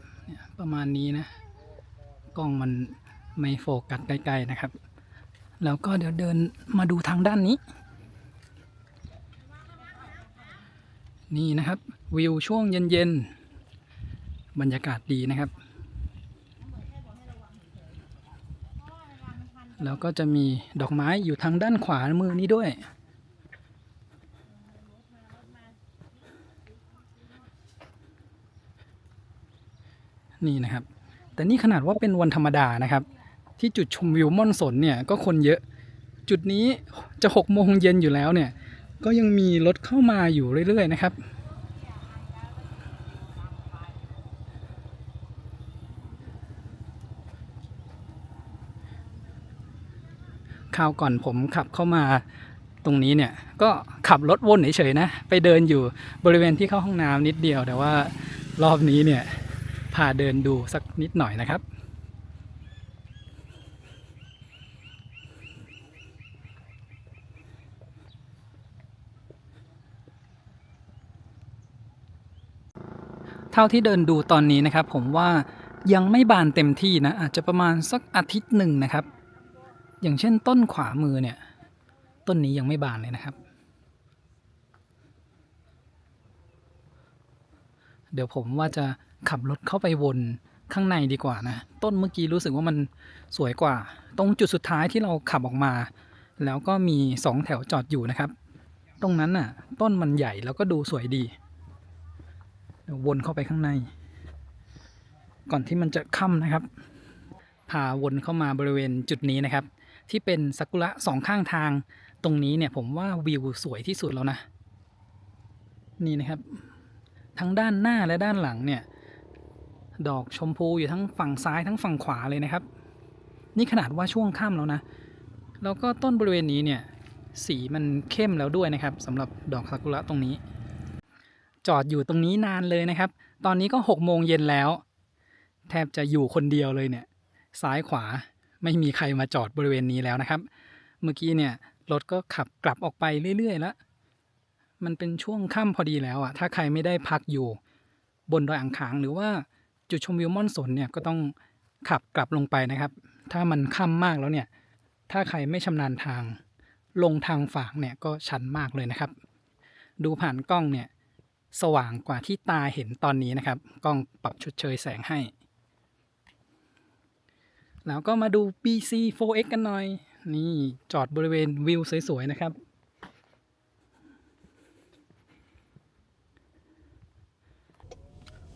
[SPEAKER 2] ประมาณนี้นะกล้องมันไม่โฟกัสใกล้ๆนะครับแล้วก็เดี๋ยวเดินมาดูทางด้านนี้นี่นะครับวิวช่วงเย็นๆบรรยากาศดีนะครับแล้วก็จะมีดอกไม้อยู่ทางด้านขวามือนี้ด้วยนี่นะครับแต่นี่ขนาดว่าเป็นวันธรรมดานะครับที่จุดชมวิวม่อนสนเนี่ยก็คนเยอะจุดนี้จะ6 โมงเย็นอยู่แล้วเนี่ยก็ยังมีรถเข้ามาอยู่เรื่อยๆนะครับคราวก่อนผมขับเข้ามาตรงนี้เนี่ยก็ขับรถวนเฉยๆนะไปเดินอยู่บริเวณที่เข้าห้องน้ำนิดเดียวแต่ว่ารอบนี้เนี่ยพาเดินดูสักนิดหน่อยนะครับเท่าที่เดินดูตอนนี้นะครับผมว่ายังไม่บานเต็มที่นะอาจจะประมาณสักอาทิตย์หนึ่งนะครับอย่างเช่นต้นขวามือเนี่ยต้นนี้ยังไม่บานเลยนะครับเดี๋ยวผมว่าจะขับรถเข้าไปวนข้างในดีกว่านะต้นเมื่อกี้รู้สึกว่ามันสวยกว่าตรงจุดสุดท้ายที่เราขับออกมาแล้วก็มี2 แถวจอดอยู่นะครับตรงนั้นน่ะต้นมันใหญ่แล้วก็ดูสวยดีเดี๋ยววนเข้าไปข้างในก่อนที่มันจะค่ำนะครับพาวนเข้ามาบริเวณจุดนี้นะครับที่เป็นซากุระ2 ข้างทางตรงนี้เนี่ยผมว่าวิวสวยที่สุดแล้วนะนี่นะครับทั้งด้านหน้าและด้านหลังเนี่ยดอกชมพูอยู่ทั้งฝั่งซ้ายทั้งฝั่งขวาเลยนะครับนี่ขนาดว่าช่วงค่ำแล้วนะแล้วก็ต้นบริเวณนี้เนี่ยสีมันเข้มแล้วด้วยนะครับสำหรับดอกซากุระตรงนี้จอดอยู่ตรงนี้นานเลยนะครับตอนนี้ก็6 โมงเย็นแล้วแทบจะอยู่คนเดียวเลยเนี่ยซ้ายขวาไม่มีใครมาจอดบริเวณนี้แล้วนะครับเมื่อกี้เนี่ยรถก็ขับกลับออกไปเรื่อยๆแล้วมันเป็นช่วงค่ำพอดีแล้วอ่ะถ้าใครไม่ได้พักอยู่บนดอยอ่างขางหรือว่าจุดชมวิวม่อนสนเนี่ยก็ต้องขับกลับลงไปนะครับถ้ามันค่ำมากแล้วเนี่ยถ้าใครไม่ชำนาญทางลงทางฝางเนี่ยก็ชันมากเลยนะครับดูผ่านกล้องเนี่ยสว่างกว่าที่ตาเห็นตอนนี้นะครับกล้องปรับชดเชยแสงให้แล้วก็มาดู BC4X กันหน่อยนี่จอดบริเวณวิวสวยๆนะครับ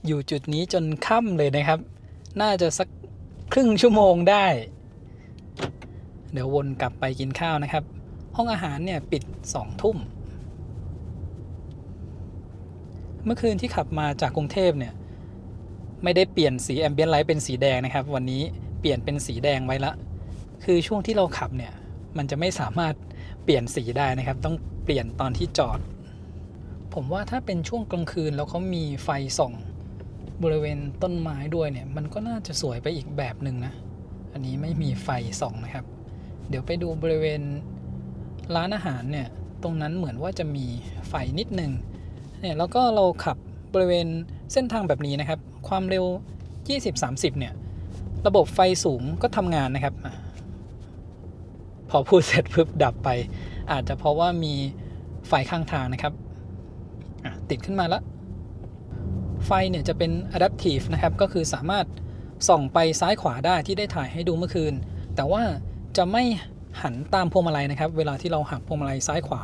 [SPEAKER 2] อยู่จุดนี้จนค่ำเลยนะครับน่าจะสักครึ่งชั่วโมงได้เดี๋ยววนกลับไปกินข้าวนะครับห้องอาหารเนี่ยปิด20 ทุ่มเมื่อคืนที่ขับมาจากกรุงเทพเนี่ยไม่ได้เปลี่ยนสีแอมเบียนไลท์เป็นสีแดงนะครับวันนี้เปลี่ยนเป็นสีแดงไว้ละคือช่วงที่เราขับเนี่ยมันจะไม่สามารถเปลี่ยนสีได้นะครับต้องเปลี่ยนตอนที่จอดผมว่าถ้าเป็นช่วงกลางคืนแล้วเขามีไฟส่องบริเวณต้นไม้ด้วยเนี่ยมันก็น่าจะสวยไปอีกแบบหนึ่งนะอันนี้ไม่มีไฟส่องนะครับเดี๋ยวไปดูบริเวณร้านอาหารเนี่ยตรงนั้นเหมือนว่าจะมีไฟนิดนึงเนี่ยแล้วก็เราขับบริเวณเส้นทางแบบนี้นะครับความเร็ว 20-30 เนี่ยระบบไฟสูงก็ทำงานนะครับพอพูดเสร็จปุ๊บดับไปอาจจะเพราะว่ามีไฟข้างทางนะครับติดขึ้นมาแล้วไฟเนี่ยจะเป็น adaptive นะครับก็คือสามารถส่องไปซ้ายขวาได้ที่ได้ถ่ายให้ดูเมื่อคืนแต่ว่าจะไม่หันตามพวงมาลัยนะครับเวลาที่เราหักพวงมาลัยซ้ายขวา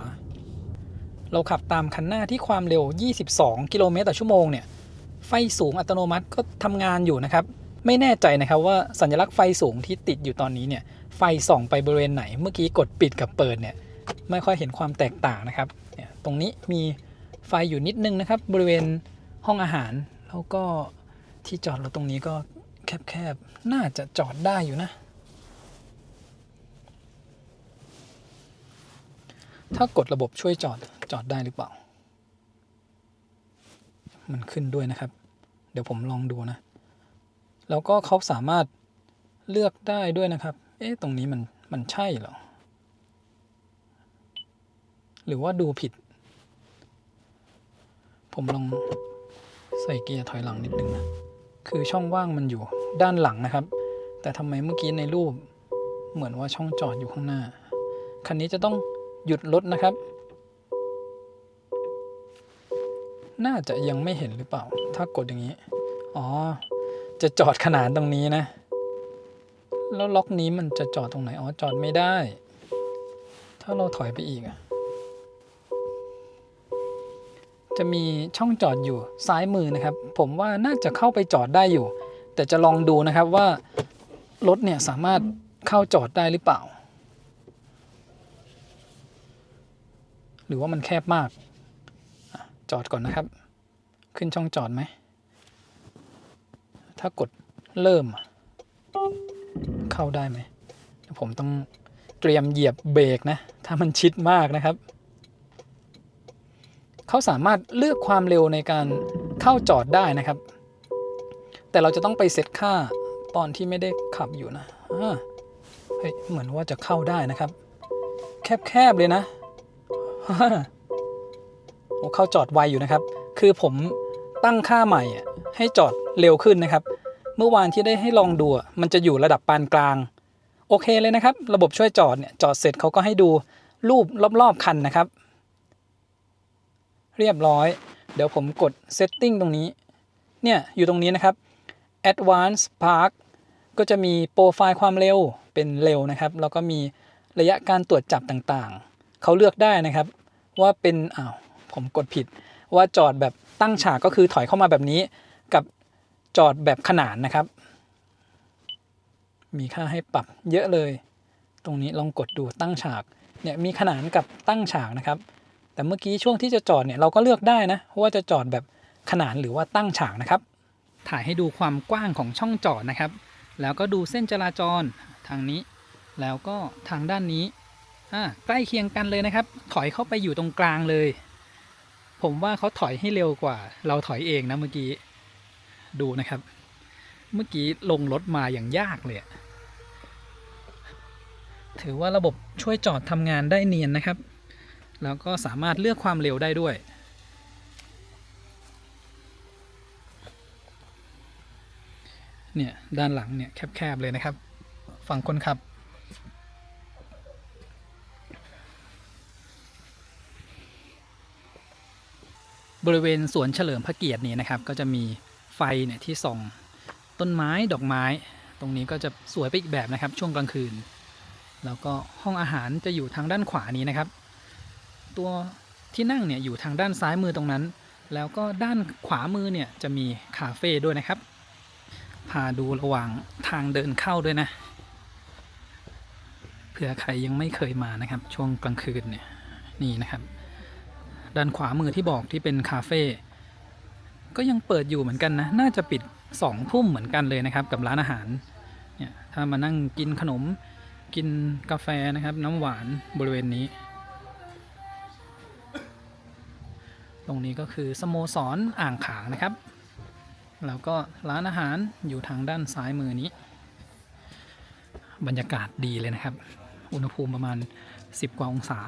[SPEAKER 2] เราขับตามคันหน้าที่ความเร็ว22 กิโลเมตรต่อชั่วโมงเนี่ยไฟสูงอัตโนมัติก็ทำงานอยู่นะครับไม่แน่ใจนะครับว่าสัญลักษณ์ไฟสูงที่ติดอยู่ตอนนี้เนี่ยไฟส่องไปบริเวณไหนเมื่อกี้กดปิดกับเปิดเนี่ยไม่ค่อยเห็นความแตกต่างนะครับเนี่ยตรงนี้มีไฟอยู่นิดนึงนะครับบริเวณห้องอาหารแล้วก็ที่จอดรถตรงนี้ก็แคบๆน่าจะจอดได้อยู่นะ ถ้ากดระบบช่วยจอดได้หรือเปล่ามันขึ้นด้วยนะครับเดี๋ยวผมลองดูนะแล้วก็เขาสามารถเลือกได้ด้วยนะครับตรงนี้มันใช่เหรอหรือว่าดูผิดผมลองใส่เกียร์ถอยหลังนิดนึงนะคือช่องว่างมันอยู่ด้านหลังนะครับแต่ทำไมเมื่อกี้ในรูปเหมือนว่าช่องจอดอยู่ข้างหน้าคันนี้จะต้องหยุดรถนะครับน่าจะยังไม่เห็นหรือเปล่าถ้ากดอย่างนี้จะจอดขนานตรงนี้นะแล้วล็อกนี้มันจะจอดตรงไหนจอดไม่ได้ถ้าเราถอยไปอีกจะมีช่องจอดอยู่ซ้ายมือนะครับผมว่าน่าจะเข้าไปจอดได้อยู่แต่จะลองดูนะครับว่ารถเนี่ยสามารถเข้าจอดได้หรือเปล่าหรือว่ามันแคบมากจอดก่อนนะครับขึ้นช่องจอดไหมถ้ากดเริ่มเข้าได้ไหมผมต้องเตรียมเหยียบเบรกนะถ้ามันชิดมากนะครับเขาสามารถเลือกความเร็วในการเข้าจอดได้นะครับแต่เราจะต้องไปเซตค่าตอนที่ไม่ได้ขับอยู่นะเหมือนว่าจะเข้าได้นะครับแคบๆเลยนะเข้าจอดไวอยู่นะครับคือผมตั้งค่าใหม่ให้จอดเร็วขึ้นนะครับเมื่อวานที่ได้ให้ลองดูมันจะอยู่ระดับปานกลางโอเคเลยนะครับระบบช่วยจอดเนี่ยจอดเสร็จเขาก็ให้ดูรูปรอบๆคันนะครับเรียบร้อยเดี๋ยวผมกด setting ตรงนี้เนี่ยอยู่ตรงนี้นะครับ advanced park ก็จะมีโปรไฟล์ความเร็วเป็นเร็วนะครับแล้วก็มีระยะการตรวจจับต่างๆเขาเลือกได้นะครับว่าเป็นผมกดผิดว่าจอดแบบตั้งฉากก็คือถอยเข้ามาแบบนี้กับจอดแบบขนานนะครับมีค่าให้ปรับเยอะเลยตรงนี้ลองกดดูตั้งฉากเนี่ยมีขนานกับตั้งฉากนะครับแต่เมื่อกี้ช่วงที่จะจอดเนี่ยเราก็เลือกได้นะว่าจะจอดแบบขนานหรือว่าตั้งฉากนะครับถ่ายให้ดูความกว้างของช่องจอดนะครับแล้วก็ดูเส้นจราจรทางนี้แล้วก็ทางด้านนี้ใกล้เคียงกันเลยนะครับถอยเข้าไปอยู่ตรงกลางเลยผมว่าเขาถอยให้เร็วกว่าเราถอยเองนะเมื่อกี้ดูนะครับเมื่อกี้ลงรถมาอย่างยากเลยถือว่าระบบช่วยจอดทำงานได้เนียนนะครับแล้วก็สามารถเลือกความเร็วได้ด้วยเนี่ยด้านหลังเนี่ยแคบๆเลยนะครับฝั่งคนขับบริเวณสวนเฉลิมพระเกียรตินี่นะครับก็จะมีไฟเนี่ยที่ส่องต้นไม้ดอกไม้ตรงนี้ก็จะสวยไปอีกแบบนะครับช่วงกลางคืนแล้วก็ห้องอาหารจะอยู่ทางด้านขวานี้นะครับตัวที่นั่งเนี่ยอยู่ทางด้านซ้ายมือตรงนั้นแล้วก็ด้านขวามือเนี่ยจะมีคาเฟ่ด้วยนะครับพาดูระหว่างทางเดินเข้าด้วยนะเผื่อใครยังไม่เคยมานะครับช่วงกลางคืนเนี่ยนี่นะครับด้านขวามือที่บอกที่เป็นคาเฟ่ก็ยังเปิดอยู่เหมือนกันนะน่าจะปิด2 ทุ่มเหมือนกันเลยนะครับกับร้านอาหารเนี่ยถ้ามานั่งกินขนมกินกาแฟนะครับน้ำหวานบริเวณนี้ตรงนี้ก็คือสโมสรอ่างขางนะครับแล้วก็ร้านอาหารอยู่ทางด้านซ้ายมือนี้บรรยากาศดีเลยนะครับอุณหภูมิประมาณ10 กว่าองศา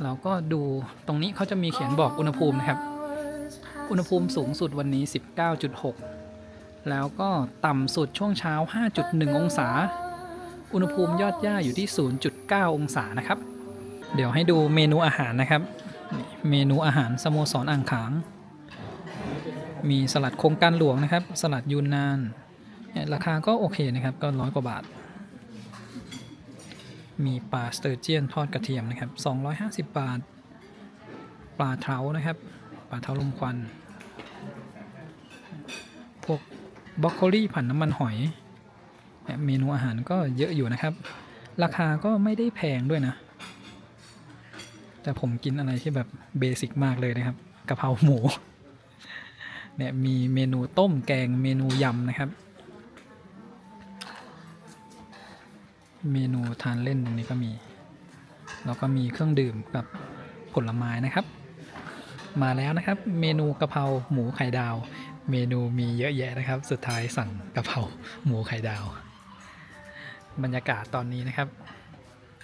[SPEAKER 2] แล้วก็ดูตรงนี้เขาจะมีเขียนบอกอุณหภูมินะครับอุณหภูมิสูงสุดวันนี้ 19.6 แล้วก็ต่ำสุดช่วงเช้า 5.1 องศาอุณหภูมิยอดหญ้าอยู่ที่ 0.9 องศานะครับเดี๋ยวให้ดูเมนูอาหารนะครับเมนูอาหารสโมสรอ่างขางมีสลัดโครงการหลวงนะครับสลัดยูนนานราคาก็โอเคนะครับก็100 กว่าบาทมีปลาสเตอร์เจียนทอดกระเทียมนะครับ250 บาทปลาเท้านะครับปลาเท้าลมควันพวกบรอกโคลีผัดน้ำมันหอยเมนูอาหารก็เยอะอยู่นะครับราคาก็ไม่ได้แพงด้วยนะแต่ผมกินอะไรที่แบบเบสิกมากเลยนะครับกะเพราหมูเนี่ยมีเมนูต้มแกงเมนูยำนะครับเมนูทานเล่นตรงนี้ก็มี
[SPEAKER 1] แล้วก็มีเครื่องดื่มกับผลไม้นะครับ มาแล้วนะครับเมนูกะเพราหมูไข่ดาว เมนูมีเยอะแยะนะครับ สุดท้ายสั่งกะเพราหมูไข่ดาว บรรยากาศตอนนี้นะครับ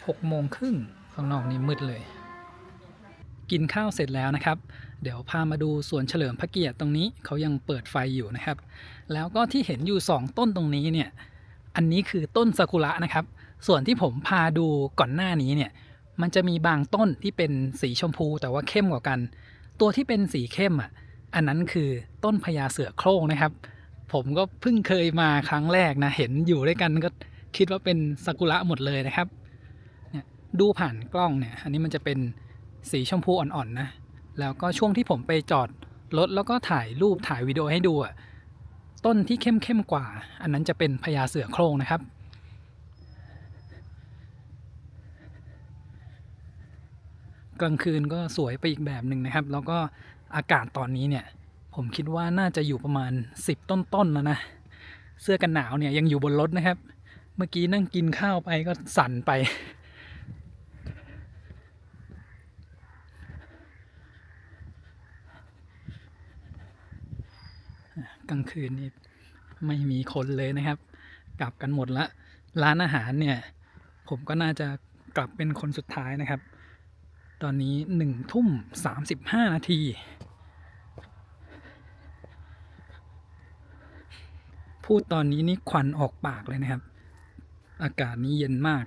[SPEAKER 1] 6:30ข้างนอกนี่มืดเลย กินข้าวเสร็จแล้วนะครับ เดี๋ยวพามาดูสวนเฉลิมพระเกียรติตรงนี้เขายังเปิดไฟอยู่นะครับ แล้วก็ที่เห็นอยู่2ต้นตรงนี้เนี่ยอันนี้คือต้นซากุระนะครับ ส่วนที่ผมพาดูก่อนหน้านี้เนี่ยมันจะมีบางต้นที่เป็นสีชมพูแต่ว่าเข้มกว่ากัน ตัวที่เป็นสีเข้มอ่ะอันนั้นคือต้นพญาเสือโคร่งนะครับ ผมก็เพิ่งเคยมาครั้งแรกนะเห็นอยู่ด้วยกันก็คิดว่าเป็นซากุระหมดเลยนะครับเนี่ยดูผ่านกล้องเนี่ยอันนี้มันจะเป็นสีชมพูอ่อนๆนะแล้วก็ช่วงที่ผมไปจอดรถแล้วก็ถ่ายรูปถ่ายวิดีโอให้ดูอ่ะต้นที่เข้มกว่าอันนั้นจะเป็นพญาเสือโคร่งนะครับกลางคืนก็สวยไปอีกแบบหนึ่งนะครับแล้วก็อากาศตอนนี้เนี่ยผมคิดว่าน่าจะอยู่ประมาณ10ต้นๆแล้วนะเสื้อกันหนาวเนี่ยยังอยู่บนรถนะครับเมื่อกี้นั่งกินข้าวไปก็สั่นไปกลางคืนนี่ไม่มีคนเลยนะครับกลับกันหมดละร้านอาหารเนี่ยผมก็น่าจะกลับเป็นคนสุดท้ายนะครับตอนนี้1:35นาทีพูดตอนนี้นี่ควันออกปากเลยนะครับอากาศนี้เย็นมาก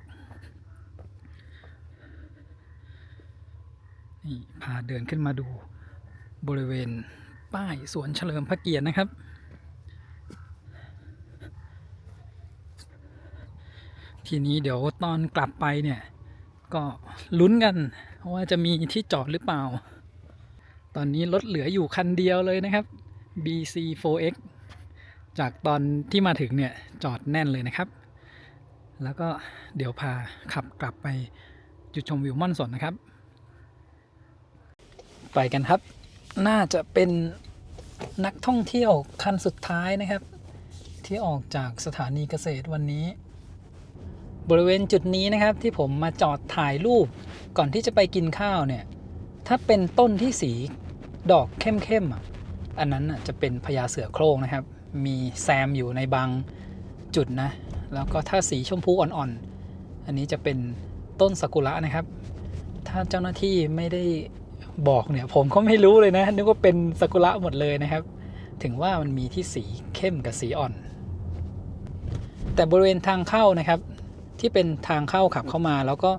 [SPEAKER 1] นี่พาเดินขึ้นมาดูบริเวณป้ายสวนเฉลิมพระเกียรตินะครับทีนี้เดี๋ยวตอนกลับไปเนี่ยก็ลุ้นกันว่าจะมีที่จอดหรือเปล่าตอนนี้รถเหลืออยู่คันเดียวเลยนะครับ BC4X จากตอนที่มาถึงเนี่ยจอดแน่นเลยนะครับแล้วก็เดี๋ยวพาขับกลับไปจุดชมวิวม่อนสนนะครับไปกันครับน่าจะเป็นนักท่องเที่ยวคันสุดท้ายนะครับที่ออกจากสถานีเกษตรวันนี้บริเวณจุดนี้นะครับที่ผมมาจอดถ่ายรูปก่อนที่จะไปกินข้าวเนี่ยถ้าเป็นต้นที่สีดอกเข้มๆอันนั้นจะเป็นพญาเสือโคร่งนะครับมีแซมอยู่ในบางจุดนะแล้วก็ถ้าสีชมพูอ่อนๆอันนี้จะเป็นต้นซากุระนะครับถ้าเจ้าหน้าที่ไม่ได้บอกเนี่ยผมก็ไม่รู้เลยนะนึกว่าเป็นซากุระหมดเลยนะครับถึงว่ามันมีที่สีเข้มกับสีอ่อนแต่บริเวณทางเข้านะครับที่เป็นทางเข้าขับเข้ามาแล้วก็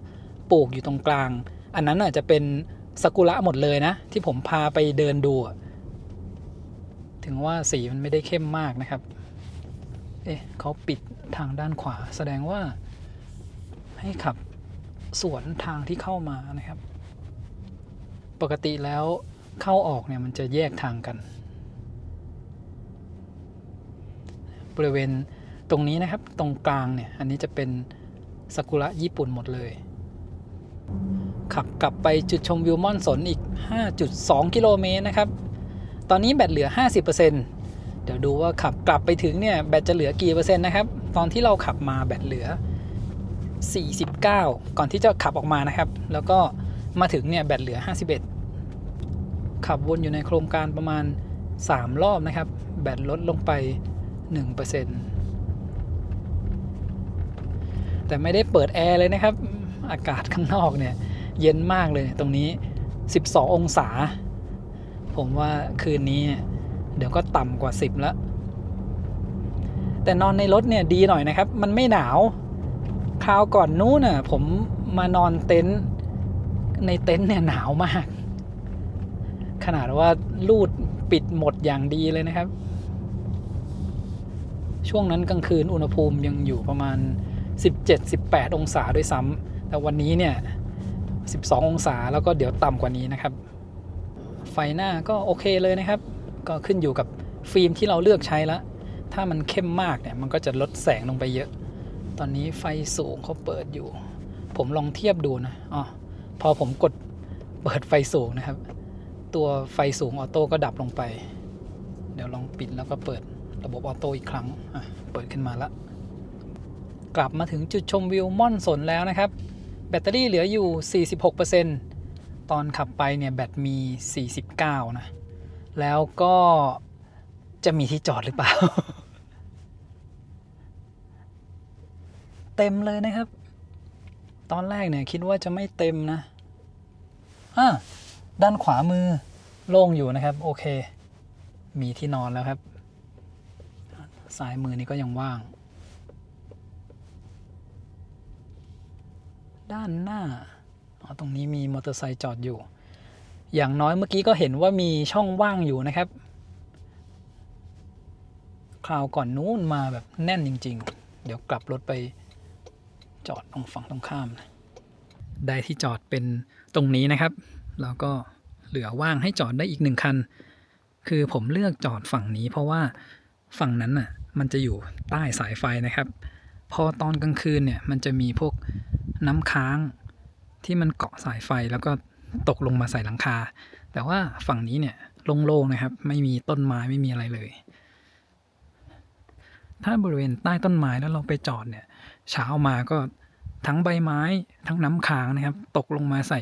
[SPEAKER 1] ปลูกอยู่ตรงกลางอันนั้นอาจจะเป็นซากุระหมดเลยนะที่ผมพาไปเดินดูถึงว่าสีมันไม่ได้เข้มมากนะครับเขาปิดทางด้านขวาแสดงว่าให้ขับสวนทางที่เข้ามานะครับปกติแล้วเข้าออกเนี่ยมันจะแยกทางกันบริเวณตรงนี้นะครับตรงกลางเนี่ยอันนี้จะเป็นซากุระญี่ปุ่นหมดเลยขับกลับไปจุดชมวิวม่อนสนอีก 5.2 กิโลเมตรนะครับตอนนี้แบตเหลือ 50% เดี๋ยวดูว่าขับกลับไปถึงเนี่ยแบตจะเหลือกี่เปอร์เซ็นต์นะครับตอนที่เราขับมาแบตเหลือ49ก่อนที่จะขับออกมานะครับแล้วก็มาถึงเนี่ยแบตเหลือ51ขับวนอยู่ในโครงการประมาณ3รอบนะครับแบตลดลงไป 1% แต่ไม่ได้เปิดแอร์เลยนะครับอากาศข้างนอกเนี่ยเย็นมากเลยตรงนี้12องศาผมว่าคืนนี้เดี๋ยวก็ต่ำกว่า10แล้วแต่นอนในรถเนี่ยดีหน่อยนะครับมันไม่หนาวคราวก่อนนู้นน่ะผมมานอนเต็นท์ในเต็นท์เนี่ยหนาวมากขนาดว่าลูดปิดหมดอย่างดีเลยนะครับช่วงนั้นกลางคืนอุณหภูมิยังอยู่ประมาณ17-18 องศาด้วยซ้ำแต่วันนี้เนี่ย12องศาแล้วก็เดี๋ยวต่ำกว่านี้นะครับไฟหน้าก็โอเคเลยนะครับก็ขึ้นอยู่กับฟิล์มที่เราเลือกใช้แล้วถ้ามันเข้มมากเนี่ยมันก็จะลดแสงลงไปเยอะตอนนี้ไฟสูงเขาเปิดอยู่ผมลองเทียบดูนะพอผมกดเปิดไฟสูงนะครับตัวไฟสูงออโต้ก็ดับลงไปเดี๋ยวลองปิดแล้วก็เปิดระบบออโต้อีกครั้งเปิดขึ้นมาแล้วกลับมาถึงจุดชมวิวม่อนสนแล้วนะครับ แบตเตอรี่เหลืออยู่ 46% ตอนขับไปเนี่ยแบตมี 49 นะแล้วก็จะมีที่จอดหรือเปล่า เต็มเลยนะครับตอนแรกเนี่ยคิดว่าจะไม่เต็มนะด้านขวามือโล่งอยู่นะครับโอเคมีที่นอนแล้วครับซ้ายมือนี้ก็ยังว่างด้านหน้าตรงนี้มีมอเตอร์ไซค์จอดอยู่อย่างน้อยเมื่อกี้ก็เห็นว่ามีช่องว่างอยู่นะครับคราวก่อนนู้นมาแบบแน่นจริงๆเดี๋ยวกลับรถไปจอดตรงฝั่งตรงข้ามนะได้ที่จอดเป็นตรงนี้นะครับแล้วก็เหลือว่างให้จอดได้อีก1 คันคือผมเลือกจอดฝั่งนี้เพราะว่าฝั่งนั้นน่ะมันจะอยู่ใต้สายไฟนะครับพอตอนกลางคืนเนี่ยมันจะมีพวกน้ำค้างที่มันเกาะสายไฟแล้วก็ตกลงมาใส่หลังคาแต่ว่าฝั่งนี้เนี่ยโล่งๆนะครับไม่มีต้นไม้ไม่มีอะไรเลยถ้าบริเวณใต้ต้นไม้แล้วเราไปจอดเนี่ยเช้ามาก็ทั้งใบไม้ทั้งน้ำค้างนะครับตกลงมาใส่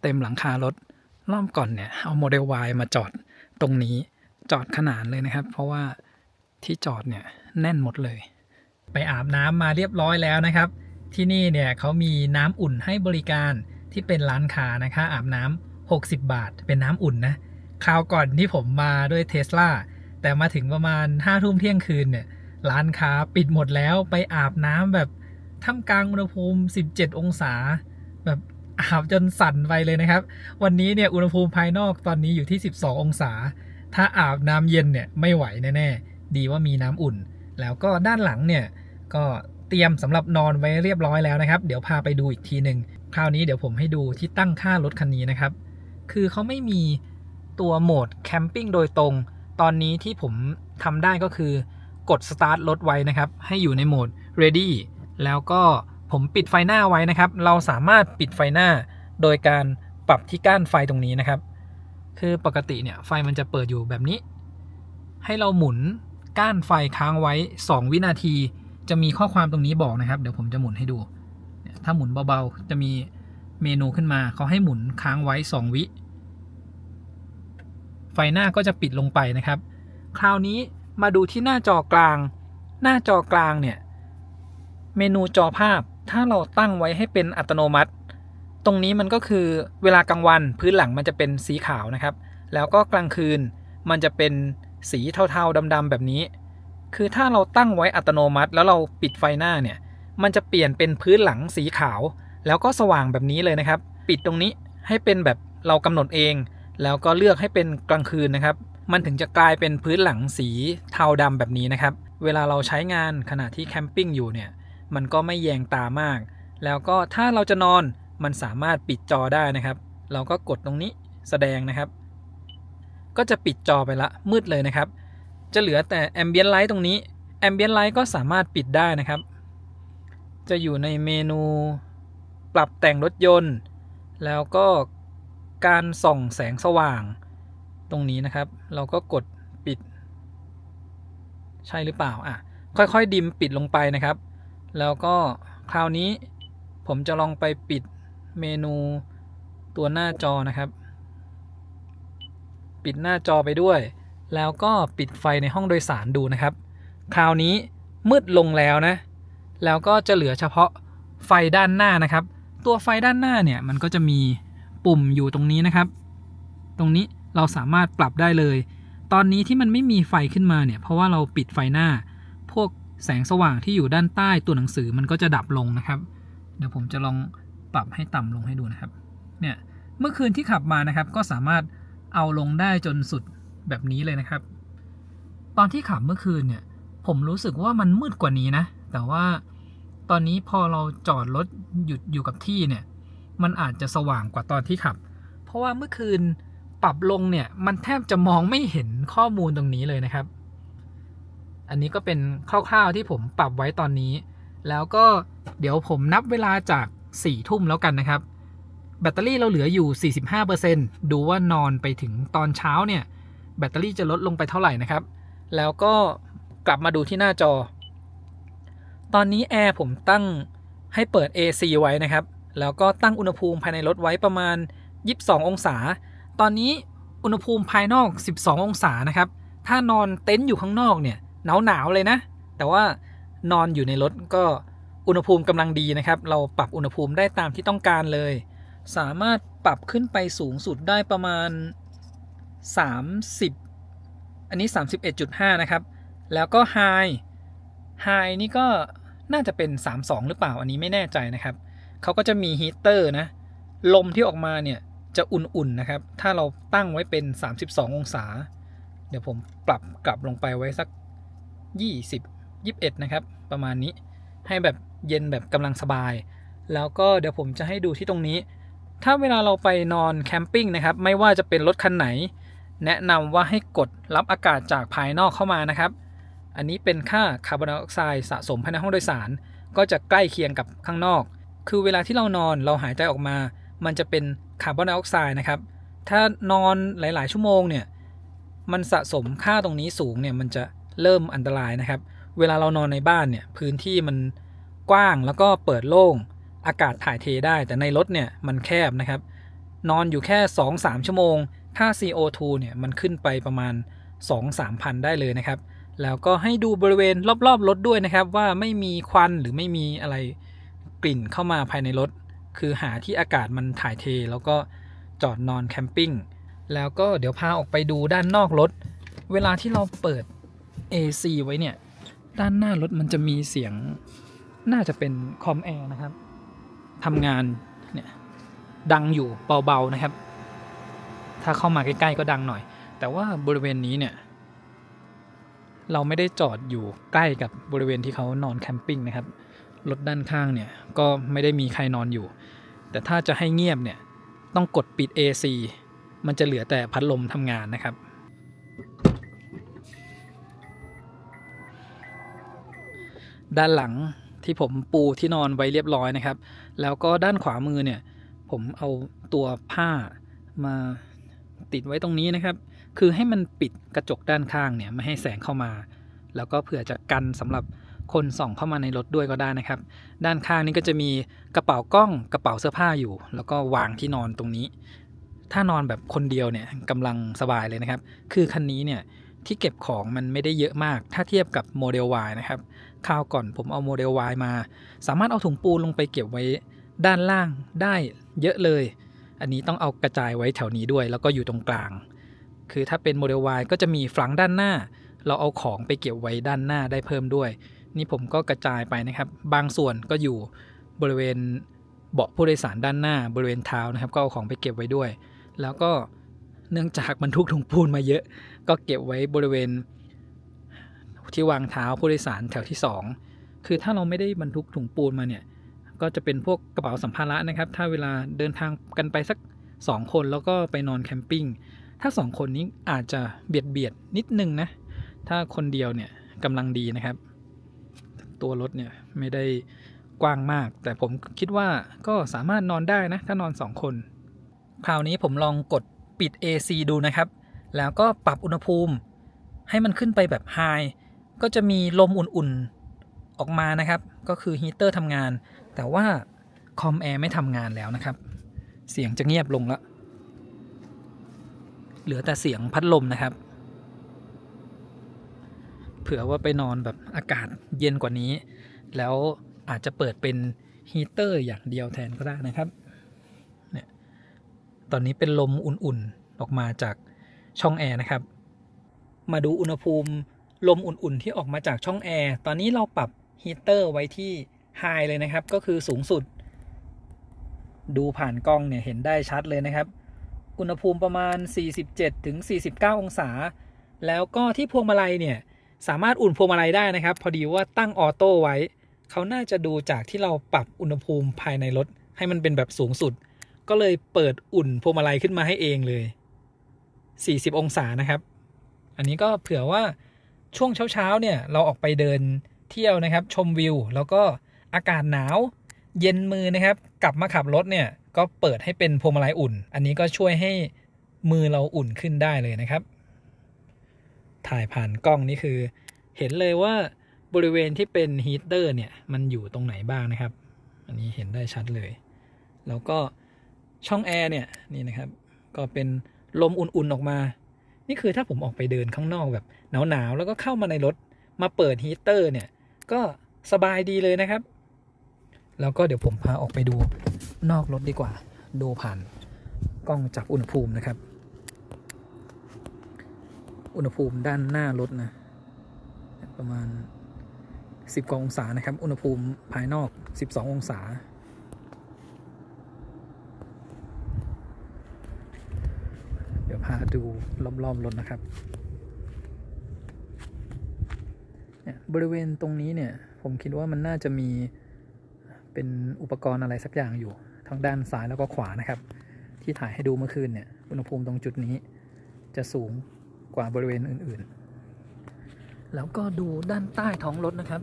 [SPEAKER 1] เต็มหลังคารถรอบก่อนเนี่ยเอาโมเดล Y มาจอดตรงนี้จอดขนานเลยนะครับเพราะว่าที่จอดเนี่ยแน่นหมดเลยไปอาบน้ำมาเรียบร้อยแล้วนะครับที่นี่เนี่ยเขามีน้ำอุ่นให้บริการที่เป็นร้านค้านะคะอาบน้ำ60 บาทเป็นน้ำอุ่นนะคราวก่อนที่ผมมาด้วยเทสลาแต่มาถึงประมาณ5 ทุ่มเที่ยงคืนเนี่ยร้านค้าปิดหมดแล้วไปอาบน้ำแบบท่ามกลางอุณหภูมิ17 องศาแบบอาบจนสั่นไปเลยนะครับวันนี้เนี่ยอุณหภูมิภายนอกตอนนี้อยู่ที่12 องศาถ้าอาบน้ำเย็นเนี่ยไม่ไหวแน่ๆดีว่ามีน้ำอุ่นแล้วก็ด้านหลังเนี่ยก็เตรียมสำหรับนอนไว้เรียบร้อยแล้วนะครับเดี๋ยวพาไปดูอีกทีหนึ่งคราวนี้เดี๋ยวผมให้ดูที่ตั้งค่ารถคันนี้นะครับคือเขาไม่มีตัวโหมดแคมปิ้งโดยตรงตอนนี้ที่ผมทำได้ก็คือกดสตาร์ทรถไว้นะครับให้อยู่ในโหมด ready แล้วก็ผมปิดไฟหน้าไว้นะครับเราสามารถปิดไฟหน้าโดยการปรับที่ก้านไฟตรงนี้นะครับคือปกติเนี่ยไฟมันจะเปิดอยู่แบบนี้ให้เราหมุนก้านไฟค้างไว้2 วินาทีจะมีข้อความตรงนี้บอกนะครับเดี๋ยวผมจะหมุนให้ดูถ้าหมุนเบาๆจะมีเมนูขึ้นมาเขาให้หมุนค้างไว้2 วิไฟหน้าก็จะปิดลงไปนะครับคราวนี้มาดูที่หน้าจอกลางเนี่ยเมนูจอภาพถ้าเราตั้งไว้ให้เป็นอัตโนมัติตรงนี้มันก็คือเวลากลางวันพื้นหลังมันจะเป็นสีขาวนะครับแล้วก็กลางคืนมันจะเป็นสีเทาๆดำๆแบบนี้คือถ้าเราตั้งไว้อัตโนมัติแล้วเราปิดไฟหน้าเนี่ยมันจะเปลี่ยนเป็นพื้นหลังสีขาวแล้วก็สว่างแบบนี้เลยนะครับปิดตรงนี้ให้เป็นแบบเรากำหนดเองแล้วก็เลือกให้เป็นกลางคืนนะครับมันถึงจะกลายเป็นพื้นหลังสีเทาดำแบบนี้นะครับเวลาเราใช้งานขณะที่แคมปิ้งอยู่เนี่ยมันก็ไม่แยงตามากแล้วก็ถ้าเราจะนอนมันสามารถปิดจอได้นะครับเราก็กดตรงนี้แสดงนะครับก็จะปิดจอไปละมืดเลยนะครับจะเหลือแต่ Ambient Light ตรงนี้ Ambient Light ก็สามารถปิดได้นะครับจะอยู่ในเมนูปรับแต่งรถยนต์แล้วก็การส่องแสงสว่างตรงนี้นะครับเราก็กดปิดใช่หรือเปล่าค่อยๆดิมปิดลงไปนะครับแล้วก็คราวนี้ผมจะลองไปปิดเมนูตัวหน้าจอนะครับปิดหน้าจอไปด้วยแล้วก็ปิดไฟในห้องโดยสารดูนะครับคราวนี้มืดลงแล้วนะแล้วก็จะเหลือเฉพาะไฟด้านหน้านะครับตัวไฟด้านหน้าเนี่ยมันก็จะมีปุ่มอยู่ตรงนี้นะครับตรงนี้เราสามารถปรับได้เลยตอนนี้ที่มันไม่มีไฟขึ้นมาเนี่ยเพราะว่าเราปิดไฟหน้าพวกแสงสว่างที่อยู่ด้านใต้ตัวหนังสือมันก็จะดับลงนะครับเดี๋ยวผมจะลองปรับให้ต่ำลงให้ดูนะครับเนี่ยเมื่อคืนที่ขับมานะครับก็สามารถเอาลงได้จนสุดแบบนี้เลยนะครับตอนที่ขับเมื่อคืนเนี่ยผมรู้สึกว่ามันมืดกว่านี้นะแต่ว่าตอนนี้พอเราจอดรถหยุดอยู่กับที่เนี่ยมันอาจจะสว่างกว่าตอนที่ขับเพราะว่าเมื่อคืนปรับลงเนี่ยมันแทบจะมองไม่เห็นข้อมูลตรงนี้เลยนะครับอันนี้ก็เป็นคร่าวๆที่ผมปรับไว้ตอนนี้แล้วก็เดี๋ยวผมนับเวลาจาก4 ทุ่มแล้วกันนะครับแบตเตอรี่เราเหลืออยู่ 45% ดูว่านอนไปถึงตอนเช้าเนี่ยแบตเตอรี่จะลดลงไปเท่าไหร่นะครับแล้วก็กลับมาดูที่หน้าจอตอนนี้แอร์ผมตั้งให้เปิด AC ไว้นะครับ แล้วก็ตั้งอุณหภูมิภายในรถไว้ประมาณ22องศาตอนนี้อุณหภูมิภายนอก12องศานะครับถ้านอนเต็นท์อยู่ข้างนอกเนี่ยหนาวเลยนะแต่ว่านอนอยู่ในรถก็อุณหภูมิกำลังดีนะครับเราปรับอุณหภูมิได้ตามที่ต้องการเลยสามารถปรับขึ้นไปสูงสุดได้ประมาณ30อันนี้ 31.5 นะครับแล้วก็ High นี่ก็น่าจะเป็น32หรือเปล่าอันนี้ไม่แน่ใจนะครับเขาก็จะมีฮีเตอร์นะลมที่ออกมาเนี่ยจะอุ่นๆนะครับถ้าเราตั้งไว้เป็น32องศาเดี๋ยวผมปรับกลับลงไปไว้สัก21นะครับประมาณนี้ให้แบบเย็นแบบกำลังสบายแล้วก็เดี๋ยวผมจะให้ดูที่ตรงนี้ถ้าเวลาเราไปนอนแคมปิ้งนะครับไม่ว่าจะเป็นรถคันไหนแนะนำว่าให้กดรับอากาศจากภายนอกเข้ามานะครับอันนี้เป็นค่าคาร์บอนไดออกไซด์สะสมภายในห้องโดยสารก็จะใกล้เคียงกับข้างนอกคือเวลาที่เรานอนเราหายใจออกมามันจะเป็นคาร์บอนไดออกไซด์นะครับถ้านอนหลายๆชั่วโมงเนี่ยมันสะสมค่าตรงนี้สูงเนี่ยมันจะเริ่มอันตรายนะครับเวลาเรานอนในบ้านเนี่ยพื้นที่มันกว้างแล้วก็เปิดโล่งอากาศถ่ายเทได้แต่ในรถเนี่ยมันแคบนะครับนอนอยู่แค่ 2-3 ชั่วโมงค่า CO2 เนี่ยมันขึ้นไปประมาณ 2-3 พันได้เลยนะครับแล้วก็ให้ดูบริเวณรอบๆรถด้วยนะครับว่าไม่มีควันหรือไม่มีอะไรกลิ่นเข้ามาภายในรถคือหาที่อากาศมันถ่ายเทแล้วก็จอดนอนแคมปิ้งแล้วก็เดี๋ยวพาออกไปดูด้านนอกรถเวลาที่เราเปิด AC ไว้เนี่ยด้านหน้ารถมันจะมีเสียงน่าจะเป็นคอมแอร์นะครับทำงานเนี่ยดังอยู่เบาๆนะครับถ้าเข้ามาใกล้ๆก็ดังหน่อยแต่ว่าบริเวณนี้เนี่ยเราไม่ได้จอดอยู่ใกล้กับบริเวณที่เขานอนแคมปิ้งนะครับรถด้านข้างเนี่ยก็ไม่ได้มีใครนอนอยู่แต่ถ้าจะให้เงียบเนี่ยต้องกดปิด AC มันจะเหลือแต่พัดลมทำงานนะครับด้านหลังที่ผมปูที่นอนไว้เรียบร้อยนะครับแล้วก็ด้านขวามือเนี่ยผมเอาตัวผ้ามาติดไว้ตรงนี้นะครับคือให้มันปิดกระจกด้านข้างเนี่ยไม่ให้แสงเข้ามาแล้วก็เผื่อจะกันสำหรับคนส่องเข้ามาในรถด้วยก็ได้นะครับด้านข้างนี้ก็จะมีกระเป๋ากล้องกระเป๋าเสื้อผ้าอยู่แล้วก็วางที่นอนตรงนี้ถ้านอนแบบคนเดียวเนี่ยกำลังสบายเลยนะครับคือคันนี้เนี่ยที่เก็บของมันไม่ได้เยอะมากถ้าเทียบกับโมเดล Y นะครับคราวก่อนผมเอาโมเดล Y มาสามารถเอาถุงปูนลงไปเก็บไว้ด้านล่างได้เยอะเลยอันนี้ต้องเอากระจายไว้แถวนี้ด้วยแล้วก็อยู่ตรงกลางคือถ้าเป็นโมเดล Y ก็จะมีฟลังด้านหน้าเราเอาของไปเก็บไว้ด้านหน้าได้เพิ่มด้วยนี่ผมก็กระจายไปนะครับบางส่วนก็อยู่บริเวณเบาะผู้โดยสารด้านหน้าบริเวณเท้านะครับก็เอาของไปเก็บไว้ด้วยแล้วก็เนื่องจากบรรทุกถุงปูนมาเยอะก็เก็บไว้บริเวณที่วางเท้าผู้โดยสารแถวที่2คือถ้าเราไม่ได้บรรทุกถุงปูนมาเนี่ยก็จะเป็นพวกกระเป๋าสัมภาระนะครับถ้าเวลาเดินทางกันไปสัก2คนแล้วก็ไปนอนแคมปิ้งถ้า2คนนี้อาจจะเบียดนิดนึงนะถ้าคนเดียวเนี่ยกำลังดีนะครับตัวรถเนี่ยไม่ได้กว้างมากแต่ผมคิดว่าก็สามารถนอนได้นะถ้านอน2คนคราวนี้ผมลองกดปิด AC ดูนะครับแล้วก็ปรับอุณหภูมิให้มันขึ้นไปแบบ High ก็จะมีลมอุ่นๆออกมานะครับก็คือฮีเตอร์ทำงานแต่ว่าคอมแอร์ไม่ทำงานแล้วนะครับเสียงจะเงียบลงแล้วเหลือแต่เสียงพัดลมนะครับเผื่อว่าไปนอนแบบอากาศเย็นกว่านี้แล้วอาจจะเปิดเป็นฮีเตอร์อย่างเดียวแทนก็ได้นะครับเนี่ยตอนนี้เป็นลมอุ่นๆออกมาจากช่องแอร์นะครับมาดูอุณหภูมิลมอุ่นๆที่ออกมาจากช่องแอร์ตอนนี้เราปรับฮีเตอร์ไว้ที่ High เลยนะครับก็คือสูงสุดดูผ่านกล้องเนี่ยเห็นได้ชัดเลยนะครับอุณหภูมิประมาณ 47-49 องศาแล้วก็ที่พวงมาลัยเนี่ยสามารถอุ่นพวงมาลัยได้นะครับพอดีว่าตั้งออโต้ไว้เขาน่าจะดูจากที่เราปรับอุณหภูมิภายในรถให้มันเป็นแบบสูงสุดก็เลยเปิดอุ่นพวงมาลัยขึ้นมาให้เองเลย40องศานะครับอันนี้ก็เผื่อว่าช่วงเช้าเนี่ยเราออกไปเดินเที่ยวนะครับชมวิวแล้วก็อากาศหนาวเย็นมือนะครับกลับมาขับรถเนี่ยก็เปิดให้เป็นพวงมาลัยอุ่นอันนี้ก็ช่วยให้มือเราอุ่นขึ้นได้เลยนะครับถ่ายผ่านกล้องนี่คือเห็นเลยว่าบริเวณที่เป็นฮีเตอร์เนี่ยมันอยู่ตรงไหนบ้างนะครับอันนี้เห็นได้ชัดเลย แล้วก็ช่องแอร์เนี่ยนี่นะครับก็เป็นลมอุ่นๆออกมานี่คือถ้าผมออกไปเดินข้างนอกแบบหนาวๆแล้วก็เข้ามาในรถมาเปิดฮีตเตอร์เนี่ยก็สบายดีเลยนะครับแล้วก็เดี๋ยวผมพาออกไปดูนอกรถดีกว่าดูผ่านกล้องจับอุณหภูมินะครับอุณหภูมิด้านหน้ารถนะประมาณ10 กว่าองศานะครับอุณหภูมิภายนอก12 องศาเดี๋ยวพาดูรอบๆรถนะครับบริเวณตรงนี้เนี่ยผมคิดว่ามันน่าจะมีเป็นอุปกรณ์อะไรสักอย่างอยู่ทั้งด้านซ้ายแล้วก็ขวานะครับที่ถ่ายให้ดูเมื่อคืนเนี่ยอุณหภูมิตรงจุดนี้จะสูงกว่าบริเวณอื่นๆแล้วก็ดูด้านใต้ท้องรถนะครับ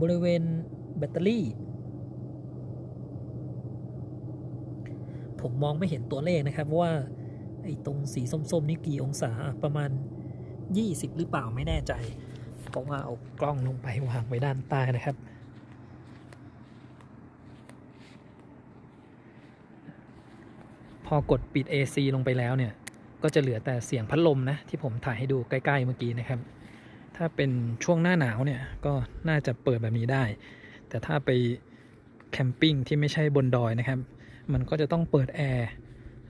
[SPEAKER 1] บริเวณแบตเตอรี่ผมมองไม่เห็นตัวเลขนะครับว่าไอ้ตรงสีส้มๆนี่กี่องศาประมาณ20หรือเปล่าไม่แน่ใจเพราะว่าเอากล้องลงไปวางไว้ด้านใต้นะครับพอกดปิด AC ลงไปแล้วเนี่ยก็จะเหลือแต่เสียงพัดลมนะที่ผมถ่ายให้ดูใกล้ๆเมื่อกี้นะครับถ้าเป็นช่วงหน้าหนาวเนี่ยก็น่าจะเปิดแบบนี้ได้แต่ถ้าไปแคมปิ้งที่ไม่ใช่บนดอยนะครับมันก็จะต้องเปิดแอร์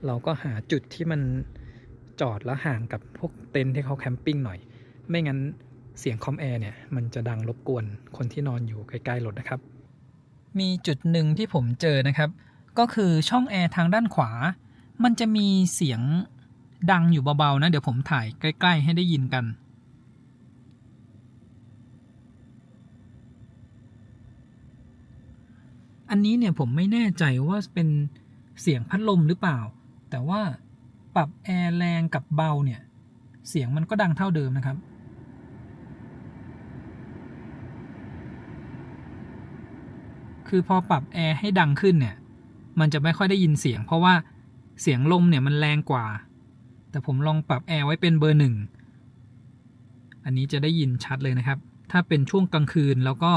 [SPEAKER 1] เราก็หาจุดที่มันจอดแล้วห่างกับพวกเต็นท์ที่เขาแคมปิ้งหน่อยไม่งั้นเสียงคอมแอร์เนี่ยมันจะดังรบกวนคนที่นอนอยู่ใกล้ๆรถนะครับมีจุดหนึ่งที่ผมเจอนะครับก็คือช่องแอร์ทางด้านขวามันจะมีเสียงดังอยู่เบาๆนะเดี๋ยวผมถ่ายใกล้ๆให้ได้ยินกันอันนี้เนี่ยผมไม่แน่ใจว่าเป็นเสียงพัดลมหรือเปล่าแต่ว่าปรับแอร์แรงกับเบาเนี่ยเสียงมันก็ดังเท่าเดิมนะครับคือพอปรับแอร์ให้ดังขึ้นเนี่ยมันจะไม่ค่อยได้ยินเสียงเพราะว่าเสียงลมเนี่ยมันแรงกว่าแต่ผมลองปรับแอร์ไว้เป็นเบอร์ 1อันนี้จะได้ยินชัดเลยนะครับถ้าเป็นช่วงกลางคืนแล้วก็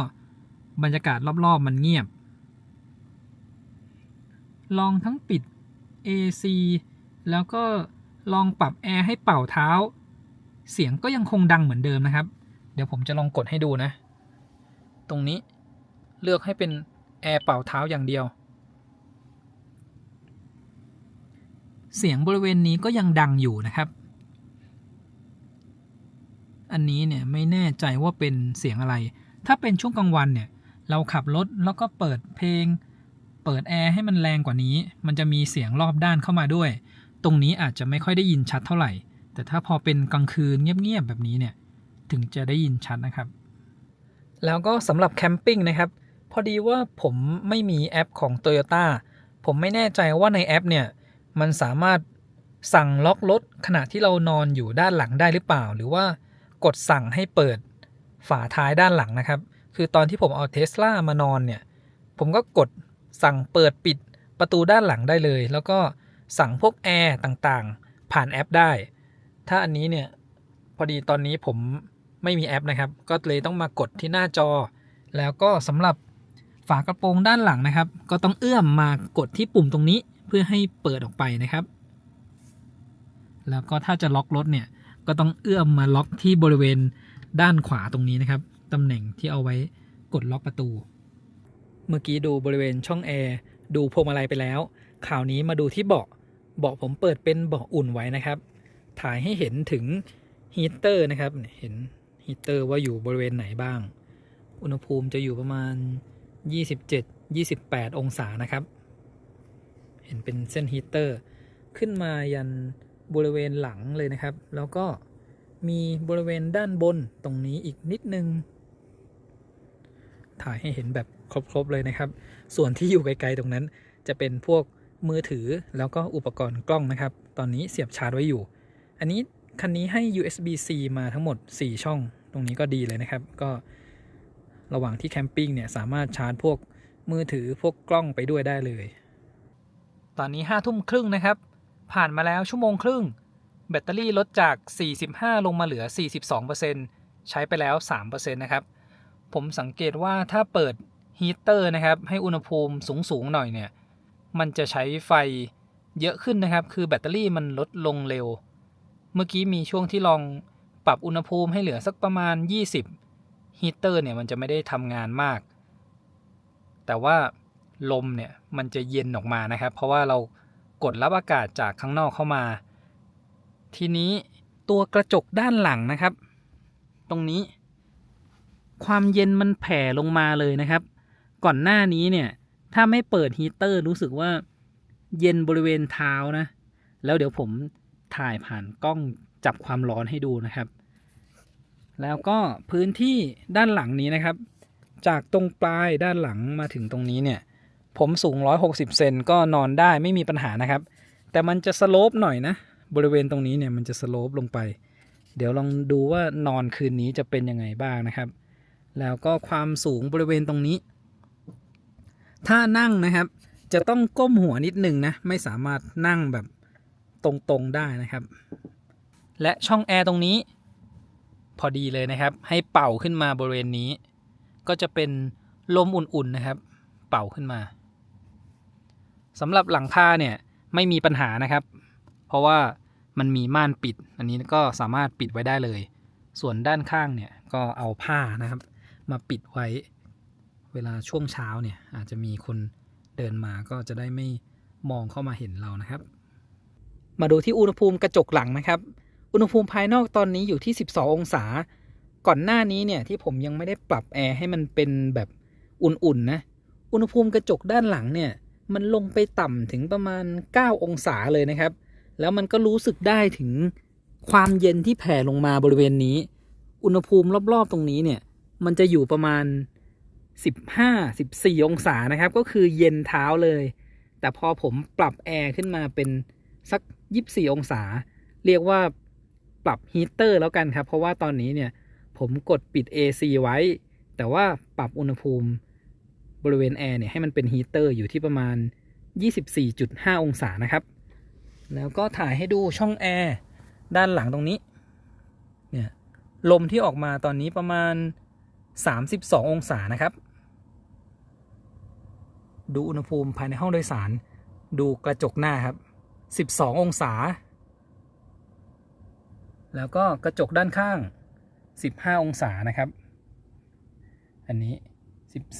[SPEAKER 1] บรรยากาศรอบๆมันเงียบลองทั้งปิด AC แล้วก็ลองปรับแอร์ให้เป่าเท้าเสียงก็ยังคงดังเหมือนเดิมนะครับเดี๋ยวผมจะลองกดให้ดูนะตรงนี้เลือกให้เป็นแอร์เป่าเท้าอย่างเดียวเสียงบริเวณนี้ก็ยังดังอยู่นะครับอันนี้เนี่ยไม่แน่ใจว่าเป็นเสียงอะไรถ้าเป็นช่วงกลางวันเนี่ยเราขับรถแล้วก็เปิดเพลงเปิดแอร์ให้มันแรงกว่านี้มันจะมีเสียงรอบด้านเข้ามาด้วยตรงนี้อาจจะไม่ค่อยได้ยินชัดเท่าไหร่แต่ถ้าพอเป็นกลางคืนเงียบๆแบบนี้เนี่ยถึงจะได้ยินชัดนะครับแล้วก็สำหรับแคมปิ้งนะครับพอดีว่าผมไม่มีแอปของ Toyota ผมไม่แน่ใจว่าในแอปเนี่ยมันสามารถสั่งล็อกรถขณะที่เรานอนอยู่ด้านหลังได้หรือเปล่าหรือว่ากดสั่งให้เปิดฝาท้ายด้านหลังนะครับคือตอนที่ผมเอา Tesla มานอนเนี่ยผมก็กดสั่งเปิดปิดประตูด้านหลังได้เลยแล้วก็สั่งพวกแอร์ต่างๆผ่านแอปได้ถ้าอันนี้เนี่ยพอดีตอนนี้ผมไม่มีแอปนะครับก็เลยต้องมากดที่หน้าจอแล้วก็สำหรับฝากระโปรงด้านหลังนะครับก็ต้องเอื้อมมากดที่ปุ่มตรงนี้เพื่อให้เปิดออกไปนะครับแล้วก็ถ้าจะล็อกรถเนี่ยก็ต้องเอื้อมมาล็อกที่บริเวณด้านขวาตรงนี้นะครับตำแหน่งที่เอาไว้กดล็อกประตูเมื่อกี้ดูบริเวณช่องแอร์ดูพวงมาลัยไปแล้วคราวนี้มาดูที่เบาะผมเปิดเป็นเบาะอุ่นไว้นะครับถ่ายให้เห็นถึงฮีตเตอร์นะครับเห็นฮีตเตอร์ว่าอยู่บริเวณไหนบ้างอุณหภูมิจะอยู่ประมาณ27-28 องศานะครับเห็นเป็นเส้นฮีตเตอร์ขึ้นมายันบริเวณหลังเลยนะครับแล้วก็มีบริเวณด้านบนตรงนี้อีกนิดนึงถ่ายให้เห็นแบบครบๆเลยนะครับส่วนที่อยู่ไกลๆตรงนั้นจะเป็นพวกมือถือแล้วก็อุปกรณ์กล้องนะครับตอนนี้เสียบชาร์จไว้อยู่อันนี้คันนี้ให้ USB-C มาทั้งหมด4ช่องตรงนี้ก็ดีเลยนะครับก็ระหว่างที่แคมปิ้งเนี่ยสามารถชาร์จพวกมือถือพวกกล้องไปด้วยได้เลยตอนนี้5 ทุ่มครึ่งนะครับผ่านมาแล้วชั่วโมงครึ่งแบตเตอรี่ลดจาก45ลงมาเหลือ 42% ใช้ไปแล้ว 3% นะครับผมสังเกตว่าถ้าเปิด ฮีตเตอร์นะครับให้อุณหภูมิสูงหน่อยเนี่ยมันจะใช้ไฟเยอะขึ้นนะครับคือแบตเตอรี่มันลดลงเร็วเมื่อกี้มีช่วงที่ลองปรับอุณหภูมิให้เหลือสักประมาณ20ฮีตเตอร์เนี่ยมันจะไม่ได้ทำงานมากแต่ว่าลมเนี่ยมันจะเย็นออกมานะครับเพราะว่าเรากดรับอากาศจากข้างนอกเข้ามาทีนี้ตัวกระจกด้านหลังนะครับตรงนี้ความเย็นมันแผ่ลงมาเลยนะครับก่อนหน้านี้เนี่ยถ้าไม่เปิดฮีตเตอร์รู้สึกว่าเย็นบริเวณเท้านะแล้วเดี๋ยวผมถ่ายผ่านกล้องจับความร้อนให้ดูนะครับแล้วก็พื้นที่ด้านหลังนี้นะครับจากตรงปลายด้านหลังมาถึงตรงนี้เนี่ยผมสูง160เซนก็นอนได้ไม่มีปัญหานะครับแต่มันจะสโลปหน่อยนะบริเวณตรงนี้เนี่ยมันจะสโลปลงไปเดี๋ยวลองดูว่านอนคืนนี้จะเป็นยังไงบ้างนะครับแล้วก็ความสูงบริเวณตรงนี้ถ้านั่งนะครับจะต้องก้มหัวนิดนึงนะไม่สามารถนั่งแบบตรงๆได้นะครับและช่องแอร์ตรงนี้พอดีเลยนะครับให้เป่าขึ้นมาบริเวณนี้ก็จะเป็นลมอุ่นๆนะครับเป่าขึ้นมาสำหรับหลังคาเนี่ยไม่มีปัญหานะครับเพราะว่ามันมีม่านปิดอันนี้ก็สามารถปิดไว้ได้เลยส่วนด้านข้างเนี่ยก็เอาผ้านะครับมาปิดไว้เวลาช่วงเช้าเนี่ยอาจจะมีคนเดินมาก็จะได้ไม่มองเข้ามาเห็นเรานะครับมาดูที่อุณหภูมิกระจกหลังนะครับอุณหภูมิภายนอกตอนนี้อยู่ที่12องศาก่อนหน้านี้เนี่ยที่ผมยังไม่ได้ปรับแอร์ให้มันเป็นแบบอุ่นๆนะอุณหภูมิกระจกด้านหลังเนี่ยมันลงไปต่ำถึงประมาณ9องศาเลยนะครับแล้วมันก็รู้สึกได้ถึงความเย็นที่แผ่ลงมาบริเวณนี้อุณหภูมิรอบๆตรงนี้เนี่ยมันจะอยู่ประมาณ15-14องศานะครับก็คือเย็นเท้าเลยแต่พอผมปรับแอร์ขึ้นมาเป็นสัก24องศาเรียกว่าปรับฮีตเตอร์แล้วกันครับเพราะว่าตอนนี้เนี่ยผมกดปิด AC ไว้แต่ว่าปรับอุณหภูมิบริเวณแอร์เนี่ยให้มันเป็นฮีตเตอร์อยู่ที่ประมาณ 24.5 องศานะครับแล้วก็ถ่ายให้ดูช่องแอร์ด้านหลังตรงนี้เนี่ยลมที่ออกมาตอนนี้ประมาณ32องศานะครับดูอุณหภูมิภายในห้องโดยสารดูกระจกหน้าครับ12องศาแล้วก็กระจกด้านข้าง15องศานะครับอันนี้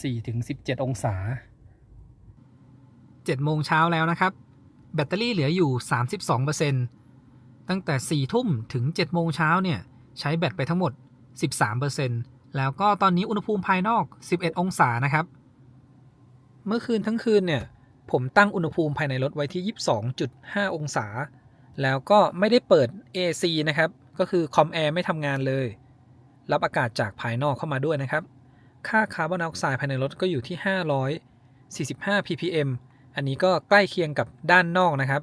[SPEAKER 1] 14-17องศา7โมงเช้าแล้วนะครับแบตเตอรี่เหลืออยู่ 32% ตั้งแต่4ทุ่มถึง7โมงเช้าเนี่ยใช้แบตไปทั้งหมด 13% แล้วก็ตอนนี้อุณหภูมิภายนอก11องศานะครับเมื่อคืนทั้งคืนเนี่ยผมตั้งอุณหภูมิภายในรถไว้ที่ 22.5 องศาแล้วก็ไม่ได้เปิด AC นะครับก็คือคอมแอร์ไม่ทำงานเลยรับอากาศจากภายนอกเข้ามาด้วยนะครับค่าคาร์บอนไดออกไซด์ภายในรถก็อยู่ที่545 ppm อันนี้ก็ใกล้เคียงกับด้านนอกนะครับ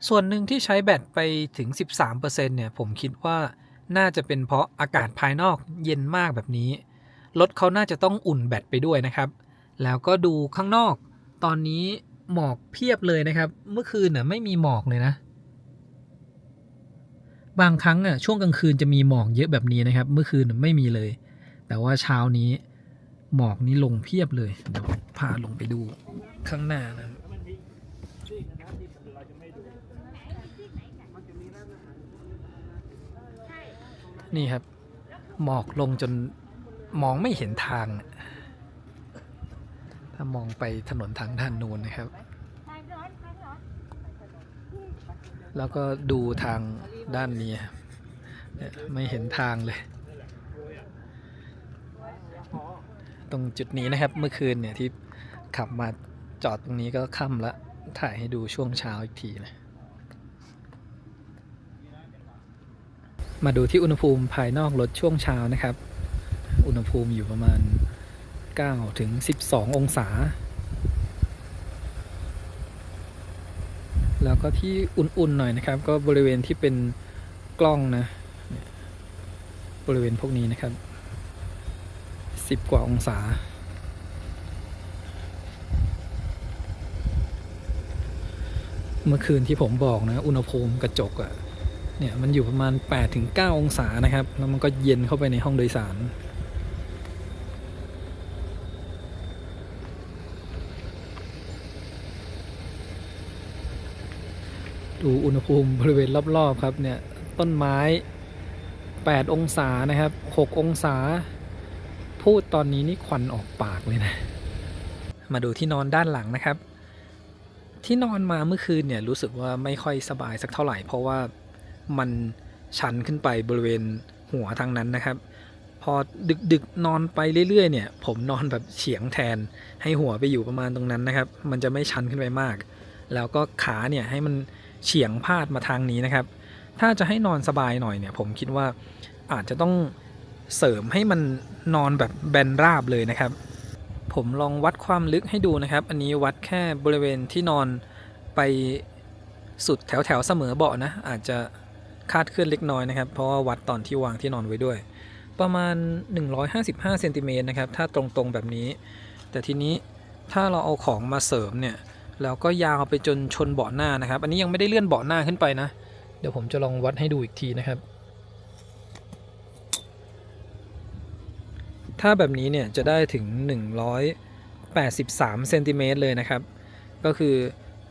[SPEAKER 1] ส่วนหนึ่งที่ใช้แบตไปถึง 13% เนี่ยผมคิดว่าน่าจะเป็นเพราะอากาศภายนอกเย็นมากแบบนี้รถเขาน่าจะต้องอุ่นแบตไปด้วยนะครับแล้วก็ดูข้างนอกตอนนี้หมอกเพียบเลยนะครับเมื่อคืนน่ะไม่มีหมอกเลยนะบางครั้งอ่ะช่วงกลางคืนจะมีหมอกเยอะแบบนี้นะครับเมื่อคืนไม่มีเลยแต่ว่าเช้านี้หมอกนี้ลงเพียบเลยเดี๋ยวพาลงไปดูข้างหน้านะนี่ครับหมอกลงจนมองไม่เห็นทางถ้ามองไปถนนทางด้านนู้นนะครับแล้วก็ดูทางด้านนี้ไม่เห็นทางเลยตรงจุดนี้นะครับเมื่อคืนเนี่ยที่ขับมาจอดตรงนี้ก็ค่ำละถ่ายให้ดูช่วงเช้าอีกทีนะมาดูที่อุณหภูมิภายนอกรถช่วงเช้านะครับอุณหภูมิอยู่ประมาณ9-12 องศาแล้วก็ที่อุ่นๆหน่อยนะครับก็บริเวณที่เป็นกล้องนะบริเวณพวกนี้นะครับ10 กว่าองศาเมื่อคืนที่ผมบอกนะอุณหภูมิกระจกอะเนี่ยมันอยู่ประมาณ 8-9 องศานะครับแล้วมันก็เย็นเข้าไปในห้องโดยสาร ดูอุณหภูมิบริเวณรอบๆครับเนี่ยต้นไม้8องศานะครับ6องศาพูดตอนนี้นี่ควันออกปากเลยนะมาดูที่นอนด้านหลังนะครับที่นอนมาเมื่อคืนเนี่ยรู้สึกว่าไม่ค่อยสบายสักเท่าไหร่เพราะว่ามันชันขึ้นไปบริเวณหัวทางนั้นนะครับพอดึกๆนอนไปเรื่อยๆเนี่ยผมนอนแบบเฉียงแทนให้หัวไปอยู่ประมาณตรงนั้นนะครับมันจะไม่ชันขึ้นไปมากแล้วก็ขาเนี่ยให้มันเฉียงพาดมาทางนี้นะครับถ้าจะให้นอนสบายหน่อยเนี่ยผมคิดว่าอาจจะต้องเสริมให้มันนอนแบบแบนราบเลยนะครับผมลองวัดความลึกให้ดูนะครับอันนี้วัดแค่บริเวณที่นอนไปสุดแถวเสมอเบาะนะอาจจะคาดเคลื่อนเล็กน้อยนะครับเพราะว่าวัดตอนที่วางที่นอนไว้ด้วยประมาณ155เซนติเมตรนะครับถ้าตรงๆแบบนี้แต่ทีนี้ถ้าเราเอาของมาเสริมเนี่ยแล้วก็ยาวไปจนชนเบาะหน้านะครับอันนี้ยังไม่ได้เลื่อนเบาะหน้าขึ้นไปนะเดี๋ยวผมจะลองวัดให้ดูอีกทีนะครับถ้าแบบนี้เนี่ยจะได้ถึง183เซนติเมตรเลยนะครับก็คือ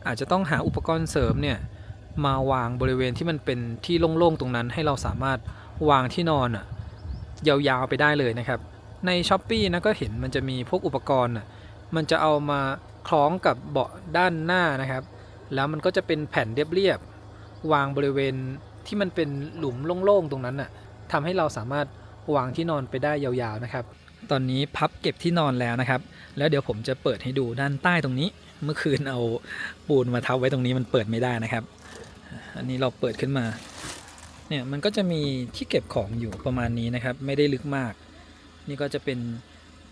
[SPEAKER 1] อาจจะต้องหาอุปกรณ์เสริมเนี่ยมาวางบริเวณที่มันเป็นที่โล่งๆตรงนั้นให้เราสามารถวางที่นอนยาวๆไปได้เลยนะครับใน Shopee นะก็เห็นมันจะมีพวกอุปกรณ์มันจะเอามาคล้องกับเบาะด้านหน้านะครับแล้วมันก็จะเป็นแผ่นเรียบๆวางบริเวณที่มันเป็นหลุมโล่งๆตรงนั้นทำให้เราสามารถวางที่นอนไปได้ยาวๆนะครับตอนนี้พับเก็บที่นอนแล้วนะครับแล้วเดี๋ยวผมจะเปิดให้ดูด้านใต้ตรงนี้เมื่อคืนเอาปูนมาทับไว้ตรงนี้มันเปิดไม่ได้นะครับอันนี้เราเปิดขึ้นมาเนี่ยมันก็จะมีที่เก็บของอยู่ประมาณนี้นะครับไม่ได้ลึกมากนี่ก็จะเป็น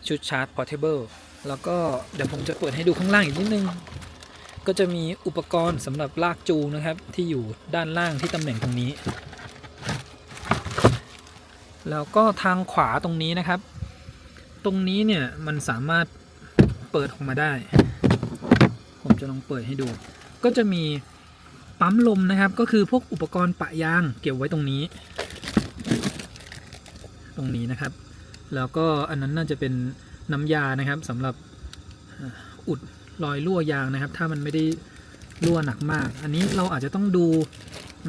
[SPEAKER 1] ชุดชาร์จ Portable แล้วก็เดี๋ยวผมจะเปิดให้ดูข้างล่างอีกนิดนึงก็จะมีอุปกรณ์สำหรับลากจูงนะครับที่อยู่ด้านล่างที่ตำแหน่งตรงนี้แล้วก็ทางขวาตรงนี้นะครับตรงนี้เนี่ยมันสามารถเปิดออกมาได้ผมจะลองเปิดให้ดูก็จะมีปั๊มลมนะครับก็คือพวกอุปกรณ์ปะยางเก็บไว้ตรงนี้นะครับแล้วก็อันนั้นน่าจะเป็นน้ำยานะครับสำหรับอุดรอยรั่วยางนะครับถ้ามันไม่ได้รั่วหนักมากอันนี้เราอาจจะต้องดู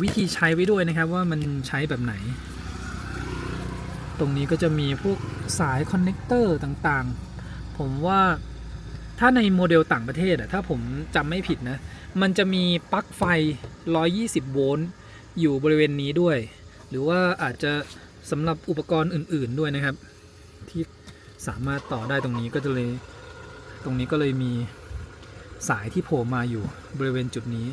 [SPEAKER 1] วิธีใช้ไว้ด้วยนะครับว่ามันใช้แบบไหนตรงนี้ก็จะมีพวกสายคอนเนคเตอร์ต่างๆผมว่าถ้าในโมเดลต่างประเทศถ้าผมจำไม่ผิดนะมันจะมีปลั๊กไฟ120โวลต์อยู่บริเวณนี้ด้วยหรือว่าอาจจะสำหรับอุปกรณ์อื่นๆด้วยนะครับที่สามารถต่อได้ตรงนี้ก็เลยมีสายที่โผล่มาอยู่บริเวณจุดนี้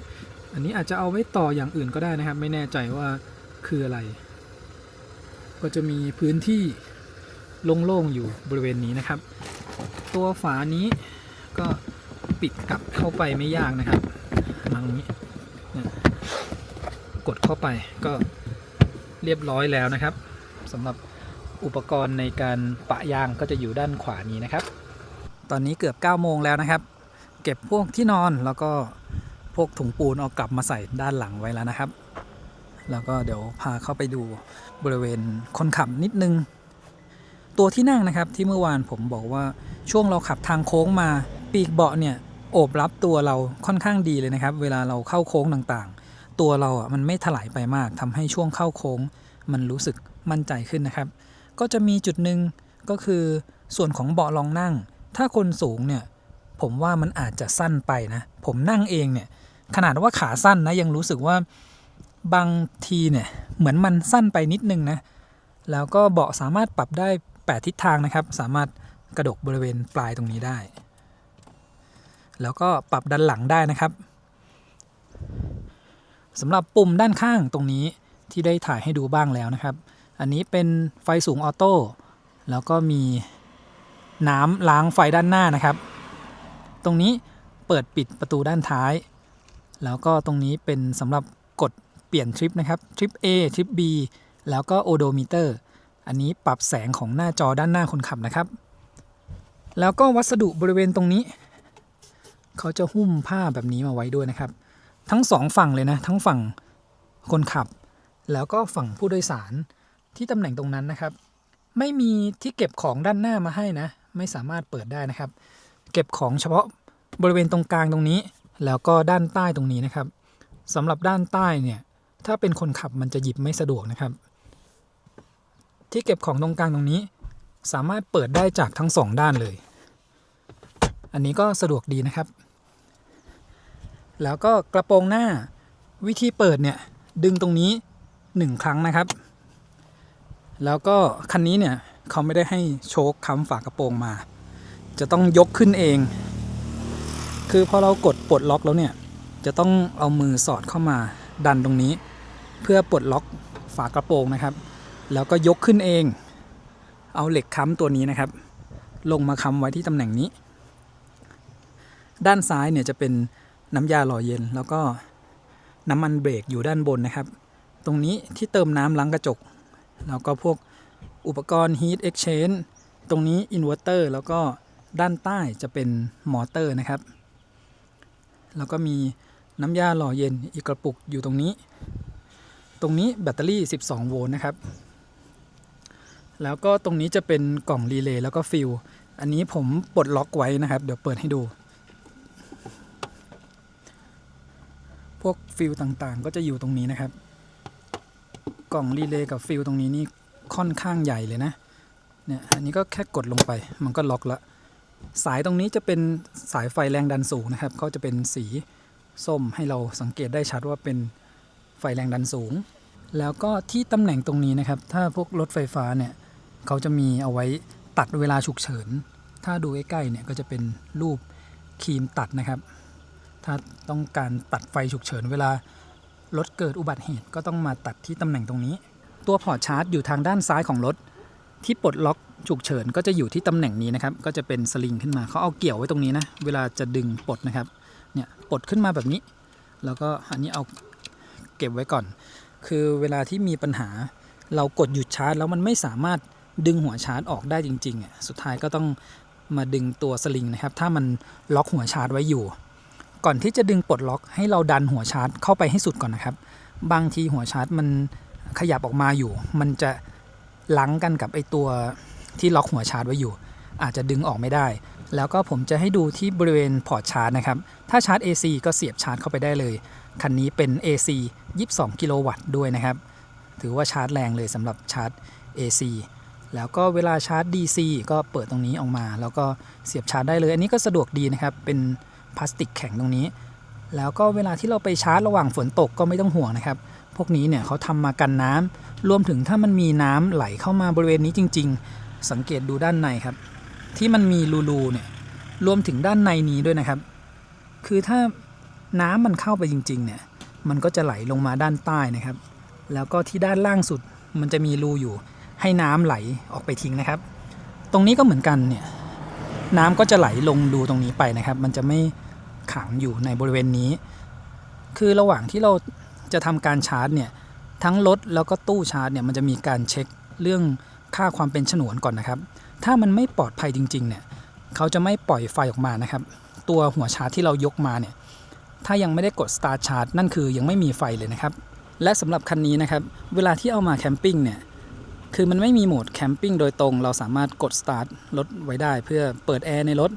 [SPEAKER 1] อันนี้อาจจะเอาไว้ต่ออย่างอื่นก็ได้นะครับไม่แน่ใจว่าคืออะไรก็จะมีพื้นที่โล่งๆอยู่บริเวณนี้นะครับตัวฝานี้ก็ปิดกลับเข้าไปไม่ยากนะครับตรงนี้กดเข้าไปก็เรียบร้อยแล้วนะครับสำหรับอุปกรณ์ในการปะยางก็จะอยู่ด้านขวานี้นะครับตอนนี้เกือบ9 โมงแล้วนะครับเก็บพวกที่นอนแล้วก็พวกถุงปูนเอากลับมาใส่ด้านหลังไว้แล้วนะครับแล้วก็เดี๋ยวพาเข้าไปดูบริเวณคนขับนิดนึงตัวที่นั่งนะครับที่เมื่อวานผมบอกว่าช่วงเราขับทางโค้งมาปีกเบาะเนี่ยโอบรับตัวเราค่อนข้างดีเลยนะครับเวลาเราเข้าโค้งต่างๆตัวเรามันไม่ถลายไปมากทำให้ช่วงเข้าโค้งมันรู้สึกมั่นใจขึ้นนะครับก็จะมีจุดหนึ่งก็คือส่วนของเบาะรองนั่งถ้าคนสูงเนี่ยผมว่ามันอาจจะสั้นไปนะผมนั่งเองเนี่ยขนาดว่าขาสั้นนะยังรู้สึกว่าบางทีเนี่ยเหมือนมันสั้นไปนิดนึงนะแล้วก็เบาะสามารถปรับได้8ทิศทางนะครับสามารถกระดกบริเวณปลายตรงนี้ได้แล้วก็ปรับด้านหลังได้นะครับสำหรับปุ่มด้านข้างตรงนี้ที่ได้ถ่ายให้ดูบ้างแล้วนะครับอันนี้เป็นไฟสูงออโต้แล้วก็มีน้ำล้างไฟด้านหน้านะครับตรงนี้เปิดปิดประตูด้านท้ายแล้วก็ตรงนี้เป็นสำหรับกดเปลี่ยนทริปนะครับทริป A ทริป B แล้วก็โอโดมิเตอร์อันนี้ปรับแสงของหน้าจอด้านหน้าคนขับนะครับแล้วก็วัสดุบริเวณตรงนี้เขาจะหุ้มผ้าแบบนี้มาไว้ด้วยนะครับทั้ง2ฝั่งเลยนะทั้งฝั่งคนขับแล้วก็ฝั่งผู้โดยสารที่ตำแหน่งตรงนั้นนะครับไม่มีที่เก็บของด้านหน้ามาให้นะไม่สามารถเปิดได้นะครับเก็บของเฉพาะบริเวณตรงกลางตรงนี้แล้วก็ด้านใต้ตรงนี้นะครับ
[SPEAKER 2] สำหรับด้านใต้เนี่ยถ้าเป็นคนขับมันจะหยิบไม่สะดวกนะครับ ที่เก็บของตรงกลางตรงนี้สามารถเปิดได้จากทั้ง2ด้านเลยอันนี้ก็สะดวกดีนะครับแล้วก็กระโปรงหน้าวิธีเปิดเนี่ยดึงตรงนี้1ครั้งนะครับแล้วก็คันนี้เนี่ยเขาไม่ได้ให้โชคค้ำฝากระโปรงมาจะต้องยกขึ้นเองคือพอเรากดปลดล็อกแล้วเนี่ยจะต้องเอามือสอดเข้ามาดันตรงนี้เพื่อปลดล็อกฝากระโปรงนะครับแล้วก็ยกขึ้นเองเอาเหล็กค้ำตัวนี้นะครับลงมาค้ำไว้ที่ตำแหน่งนี้ด้านซ้ายเนี่ยจะเป็นน้ำยาหล่อเย็นแล้วก็น้ำมันเบรกอยู่ด้านบนนะครับตรงนี้ที่เติมน้ำล้างกระจกแล้วก็พวกอุปกรณ์ Heat Exchange ตรงนี้อินเวอร์เตอร์แล้วก็ด้านใต้จะเป็นมอเตอร์นะครับแล้วก็มีน้ำยาหล่อเย็นอีกกระปุกอยู่ตรงนี้แบตเตอรี่12โวลต์นะครับแล้วก็ตรงนี้จะเป็นกล่องรีเลย์แล้วก็ฟิลอันนี้ผมปลดล็อกไว้นะครับเดี๋ยวเปิดให้ดูพวกฟิลต่างๆก็จะอยู่ตรงนี้นะครับกล่องรีเลย์กับฟิลตรงนี้นี่ค่อนข้างใหญ่เลยนะเนี่ยอันนี้ก็แค่กดลงไปมันก็ล็อกละสายตรงนี้จะเป็นสายไฟแรงดันสูงนะครับก็จะเป็นสีส้มให้เราสังเกตได้ชัดว่าเป็นไฟแรงดันสูงแล้วก็ที่ตำแหน่งตรงนี้นะครับถ้าพวกรถไฟฟ้าเนี่ยเขาจะมีเอาไว้ตัดเวลาฉุกเฉินถ้าดูใกล้ๆเนี่ยก็จะเป็นรูปครีมตัดนะครับถ้าต้องการตัดไฟฉุกเฉินเวลารถเกิดอุบัติเหตุก็ต้องมาตัดที่ตำแหน่งตรงนี้ตัวพอร์ตชาร์จอยู่ทางด้านซ้ายของรถที่ปลดล็อกฉุกเฉินก็จะอยู่ที่ตำแหน่งนี้นะครับก็จะเป็นสลิงขึ้นมาเขาเอาเกี่ยวไว้ตรงนี้นะเวลาจะดึงปลดนะครับเนี่ยปลดขึ้นมาแบบนี้แล้วก็อันนี้เอาเก็บไว้ก่อนคือเวลาที่มีปัญหาเรากดหยุดชาร์จแล้วมันไม่สามารถดึงหัวชาร์จออกได้จริงๆสุดท้ายก็ต้องมาดึงตัวสลิงนะครับถ้ามันล็อกหัวชาร์จไว้อยู่ก่อนที่จะดึงปลดล็อกให้เราดันหัวชาร์จเข้าไปให้สุดก่อนนะครับบางทีหัวชาร์จมันขยับออกมาอยู่มันจะลังกันกับไอตัวที่ล็อกหัวชาร์จไว้อยู่อาจจะดึงออกไม่ได้แล้วก็ผมจะให้ดูที่บริเวณพอร์ตชาร์จนะครับถ้าชาร์จ AC ก็เสียบชาร์จเข้าไปได้เลยคันนี้เป็น AC 22 กิโลวัตต์ด้วยนะครับถือว่าชาร์จแรงเลยสำหรับชาร์จ AC แล้วก็เวลาชาร์จ DC ก็เปิดตรงนี้ออกมาแล้วก็เสียบชาร์จได้เลยอันนี้ก็สะดวกดีนะครับเป็นพลาสติกแข็งตรงนี้แล้วก็เวลาที่เราไปชาร์จระหว่างฝนตกก็ไม่ต้องห่วงนะครับพวกนี้เนี่ยเขาทำมากันน้ำรวมถึงถ้ามันมีน้ำไหลเข้ามาบริเวณนี้จริงๆสังเกตดูด้านในครับที่มันมีรูเนี่ยรวมถึงด้านในนี้ด้วยนะครับคือถ้าน้ำมันเข้าไปจริงๆเนี่ยมันก็จะไหลลงมาด้านใต้นะครับแล้วก็ที่ด้านล่างสุดมันจะมีรูอยู่ให้น้ำไหลออกไปทิ้งนะครับตรงนี้ก็เหมือนกันเนี่ยน้ำก็จะไหลลงรูตรงนี้ไปนะครับมันจะไม่ขังอยู่ในบริเวณนี้คือระหว่างที่เราจะทำการชาร์จเนี่ยทั้งรถแล้วก็ตู้ชาร์จเนี่ยมันจะมีการเช็คเรื่องค่าความเป็นฉนวนก่อนนะครับถ้ามันไม่ปลอดภัยจริงๆเนี่ยเขาจะไม่ปล่อยไฟออกมานะครับตัวหัวชาร์จที่เรายกมาเนี่ยถ้ายังไม่ได้กด start charge นั่นคือยังไม่มีไฟเลยนะครับและสำหรับคันนี้นะครับเวลาที่เอามาแคมปิ้งเนี่ยคือมันไม่มีโหมดแคมปิ้งโดยตรงเราสามารถกด start รถไว้ได้เพื่อเปิดแอร์ในรถ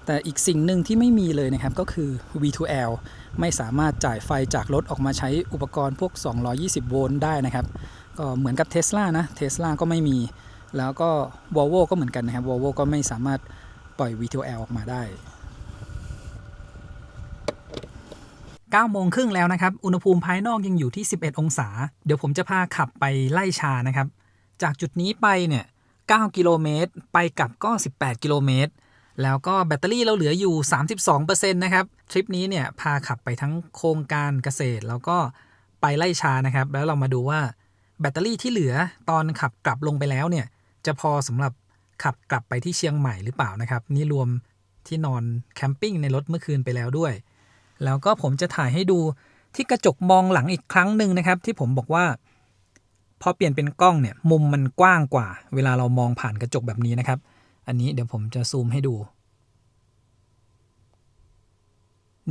[SPEAKER 2] แต่อีกสิ่งหนึ่งที่ไม่มีเลยนะครับก็คือ V2L ไม่สามารถจ่ายไฟจากรถออกมาใช้อุปกรณ์พวก220โวลต์ได้นะครับก็เหมือนกับ Tesla นะ Tesla ก็ไม่มีแล้วก็ Volvo ก็เหมือนกันนะครับ Volvo ก็ไม่สามารถปล่อย V2L ออกมาได้9 โมงครึ่งแล้วนะครับอุณหภูมิภายนอกยังอยู่ที่11องศาเดี๋ยวผมจะพาขับไปไล่ชานะครับจากจุดนี้ไปเนี่ย9กิโลเมตรไปกลับก็18กิโลเมตรแล้วก็แบตเตอรี่เราเหลืออยู่ 32% นะครับทริปนี้เนี่ยพาขับไปทั้งโครงการเกษตรแล้วก็ไปไล่ชานะครับแล้วเรามาดูว่าแบตเตอรี่ที่เหลือตอนขับกลับลงไปแล้วเนี่ยจะพอสำหรับขับกลับไปที่เชียงใหม่หรือเปล่านะครับนี่รวมที่นอนแคมปิ้งในรถเมื่อคืนไปแล้วด้วยแล้วก็ผมจะถ่ายให้ดูที่กระจกมองหลังอีกครั้งหนึ่งนะครับที่ผมบอกว่าพอเปลี่ยนเป็นกล้องเนี่ยมุมมันกว้างกว่าเวลาเรามองผ่านกระจกแบบนี้นะครับอันนี้เดี๋ยวผมจะซูมให้ดู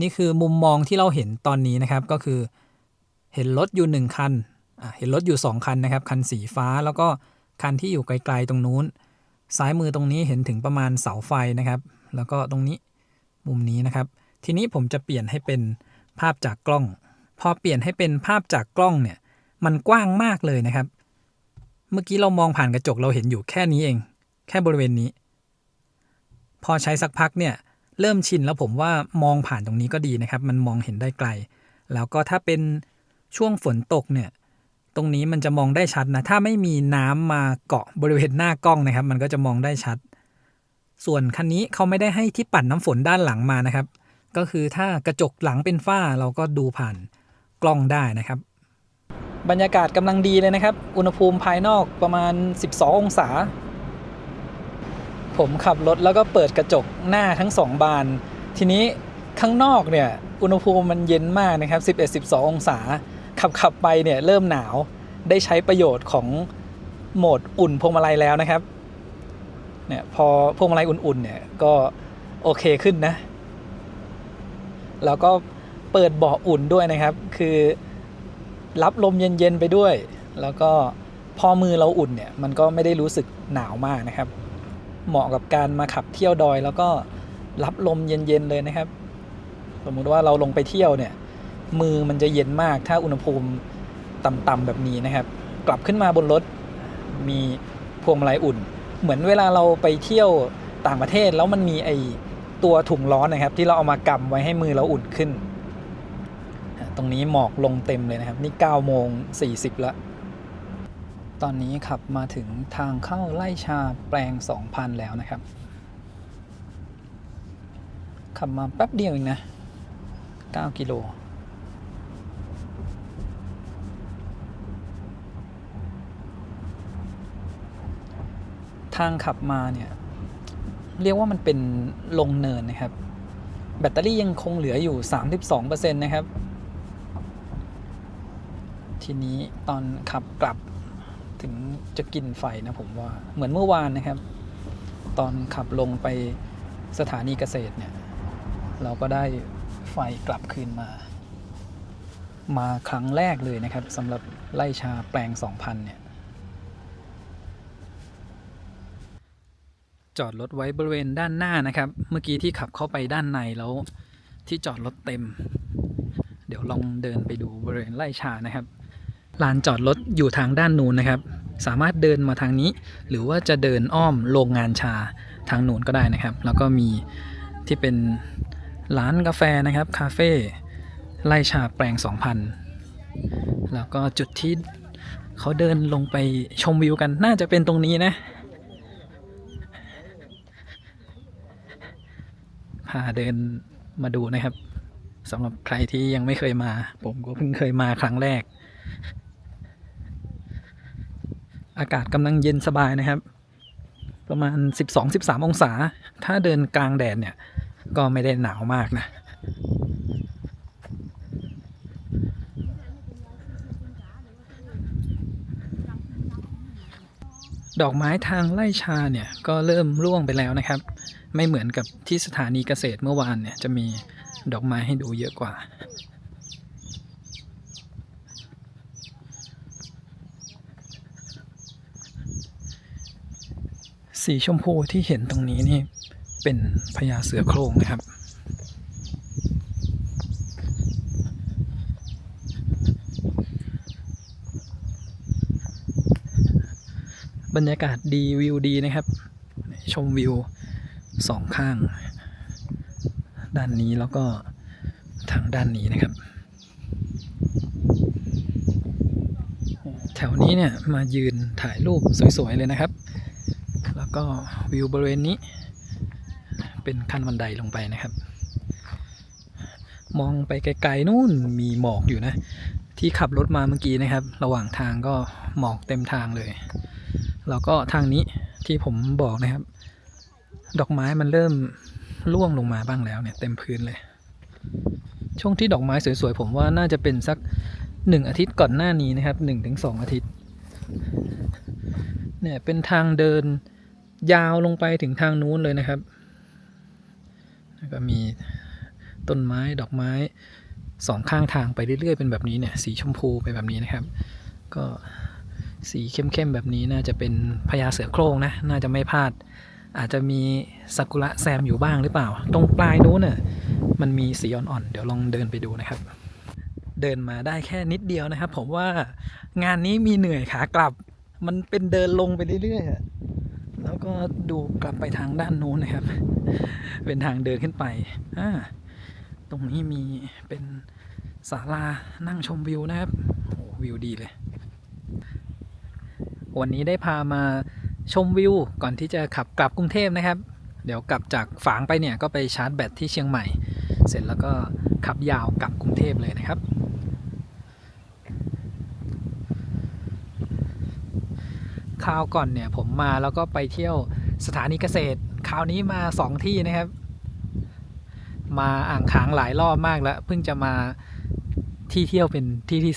[SPEAKER 2] นี่คือมุมมองที่เราเห็นตอนนี้นะครับก็คือเห็นรถอยู่1คันเห็นรถอยู่2คันนะครับคันสีฟ้าแล้วก็คันที่อยู่ไกลๆตรงนู้นซ้ายมือตรงนี้เห็นถึงประมาณเสาไฟนะครับแล้วก็ตรงนี้มุมนี้นะครับทีนี้ผมจะเปลี่ยนให้เป็นภาพจากกล้อง
[SPEAKER 1] พอเปลี่ยนให้เป็นภาพจากกล้องเนี่ยมันกว้างมากเลยนะครับเมื่อกี้เรามองผ่านกระจกเราเห็นอยู่แค่นี้เองแค่บริเวณนี้พอใช้สักพักเนี่ยเริ่มชินแล้วผมว่ามองผ่านตรงนี้ก็ดีนะครับมันมองเห็นได้ไกลแล้วก็ถ้าเป็นช่วงฝนตกเนี่ยตรงนี้มันจะมองได้ชัดนะถ้าไม่มีน้ำมาเกาะบริเวณหน้ากล้องนะครับมันก็จะมองได้ชัดส่วนคันนี้เขาไม่ได้ให้ที่ปัดน้ำฝนด้านหลังมานะครับก็คือถ้ากระจกหลังเป็นฝ้าเราก็ดูผ่านกล้องได้นะครับบรรยากาศกำลังดีเลยนะครับอุณหภูมิภายนอกประมาณ12องศาผมขับรถแล้วก็เปิดกระจกหน้าทั้ง2บานทีนี้ข้างนอกเนี่ยอุณหภูมิมันเย็นมากนะครับ11-12องศาขับไปเนี่ยเริ่มหนาวได้ใช้ประโยชน์ของโหมดอุ่นพวงมาลัยแล้วนะครับเนี่ยพอพวงมาลัยอุ่นๆเนี่ยก็โอเคขึ้นนะแล้วก็เปิดเบาะอุ่นด้วยนะครับคือรับลมเย็นๆไปด้วยแล้วก็พอมือเราอุ่นเนี่ยมันก็ไม่ได้รู้สึกหนาวมากนะครับเหมาะกับการมาขับเที่ยวดอยแล้วก็รับลมเย็นๆเลยนะครับสมมุติว่าเราลงไปเที่ยวเนี่ยมือมันจะเย็นมากถ้าอุณหภูมิต่ำๆแบบนี้นะครับกลับขึ้นมาบนรถมีพวงมาลัยอุ่นเหมือนเวลาเราไปเที่ยวต่างประเทศแล้วมันมีไอตัวถุงร้อนนะครับที่เราเอามากำไว้ให้มือเราอุ่นขึ้นตรงนี้หมอกลงเต็มเลยนะครับนี่9:40แล้วตอนนี้ขับมาถึงทางเข้าไร่ชาแปลง 2,000 แล้วนะครับขับมาแป๊บเดียวเองนะ9 กิโลทางขับมาเนี่ยเรียกว่ามันเป็นลงเนินนะครับแบตเตอรี่ยังคงเหลืออยู่ 32% นะครับทีนี้ตอนขับกลับถึงจะกินไฟนะผมว่าเหมือนเมื่อวานนะครับตอนขับลงไปสถานีเกษตรเนี่ยเราก็ได้ไฟกลับคืนมาครั้งแรกเลยนะครับสำหรับไร่ชาแปลง 2,000 เนี่ยจอดรถไว้บริเวณด้านหน้านะครับเมื่อกี้ที่ขับเข้าไปด้านในแล้วที่จอดรถเต็มเดี๋ยวลองเดินไปดูบริเวณไร่ชานะครับลานจอดรถอยู่ทางด้านนู้นนะครับสามารถเดินมาทางนี้หรือว่าจะเดินอ้อมโรงงานชาทางนู้นก็ได้นะครับแล้วก็มีที่เป็นร้านกาแฟนะครับคาเฟ่ไร่ชาแปลง 2,000 แล้วก็จุดที่เขาเดินลงไปชมวิวกันน่าจะเป็นตรงนี้นะพาเดินมาดูนะครับสำหรับใครที่ยังไม่เคยมาผมก็เพิ่งเคยมาครั้งแรกอากาศกำลังเย็นสบายนะครับประมาณ 12-13 องศาถ้าเดินกลางแดดเนี่ยก็ไม่ได้หนาวมากนะดอกไม้ทางไร่ชาเนี่ยก็เริ่มร่วงไปแล้วนะครับไม่เหมือนกับที่สถานีเกษตรเมื่อวานเนี่ยจะมีดอกไม้ให้ดูเยอะกว่าสีชมพูที่เห็นตรงนี้นี่เป็นพญาเสือโคร่งนะครับบรรยากาศดีวิวดีนะครับชมวิวสองข้างด้านนี้แล้วก็ทางด้านนี้นะครับแถวนี้เนี่ยมายืนถ่ายรูปสวยๆเลยนะครับแล้วก็วิวบริเวณนี้เป็นขั้นบันไดลงไปนะครับมองไปไกลๆนู่นมีหมอกอยู่นะที่ขับรถมาเมื่อกี้นะครับระหว่างทางก็หมอกเต็มทางเลยแล้วก็ทางนี้ที่ผมบอกนะครับดอกไม้มันเริ่มร่วงลงมาบ้างแล้วเนี่ยเต็มพื้นเลยช่วงที่ดอกไม้สวยๆผมว่าน่าจะเป็นสัก1 อาทิตย์ก่อนหน้านี้นะครับ 1-2 อาทิตย์เนี่ยเป็นทางเดินยาวลงไปถึงทางนู้นเลยนะครับแล้วก็มีต้นไม้ดอกไม้2ข้างทางไปเรื่อยๆเป็นแบบนี้เนี่ยสีชมพูไปแบบนี้นะครับก็สีเข้มๆแบบนี้น่าจะเป็นพญาเสือโคร่งนะน่าจะไม่พลาดอาจจะมีซากุระแซมอยู่บ้างหรือเปล่าตรงปลายนู้นน่ะมันมีสีอ่อนๆเดี๋ยวลองเดินไปดูนะครับ เดินมาได้แค่นิดเดียวนะครับผมว่างานนี้มีเหนื่อยขากลับมันเป็นเดินลงไปเรื่อยๆแล้วก็ดูกลับไปทางด้านนู้นนะครับเป็นทางเดินขึ้นไปตรงนี้มีเป็นศาลานั่งชมวิวนะครับโอ้วิวดีเลยวันนี้ได้พามาชมวิวก่อนที่จะขับกลับกรุงเทพนะครับเดี๋ยวกลับจากฝางไปเนี่ยก็ไปชาร์จแบตที่เชียงใหม่เสร็จแล้วก็ขับยาวกลับกรุงเทพเลยนะครับคราวก่อนเนี่ยผมมาแล้วก็ไปเที่ยวสถานีเกษตรคราวนี้มา2ที่นะครับมาอ่างขางหลายรอบมากแล้วเพิ่งจะมาที่เที่ยวเป็นที่ที่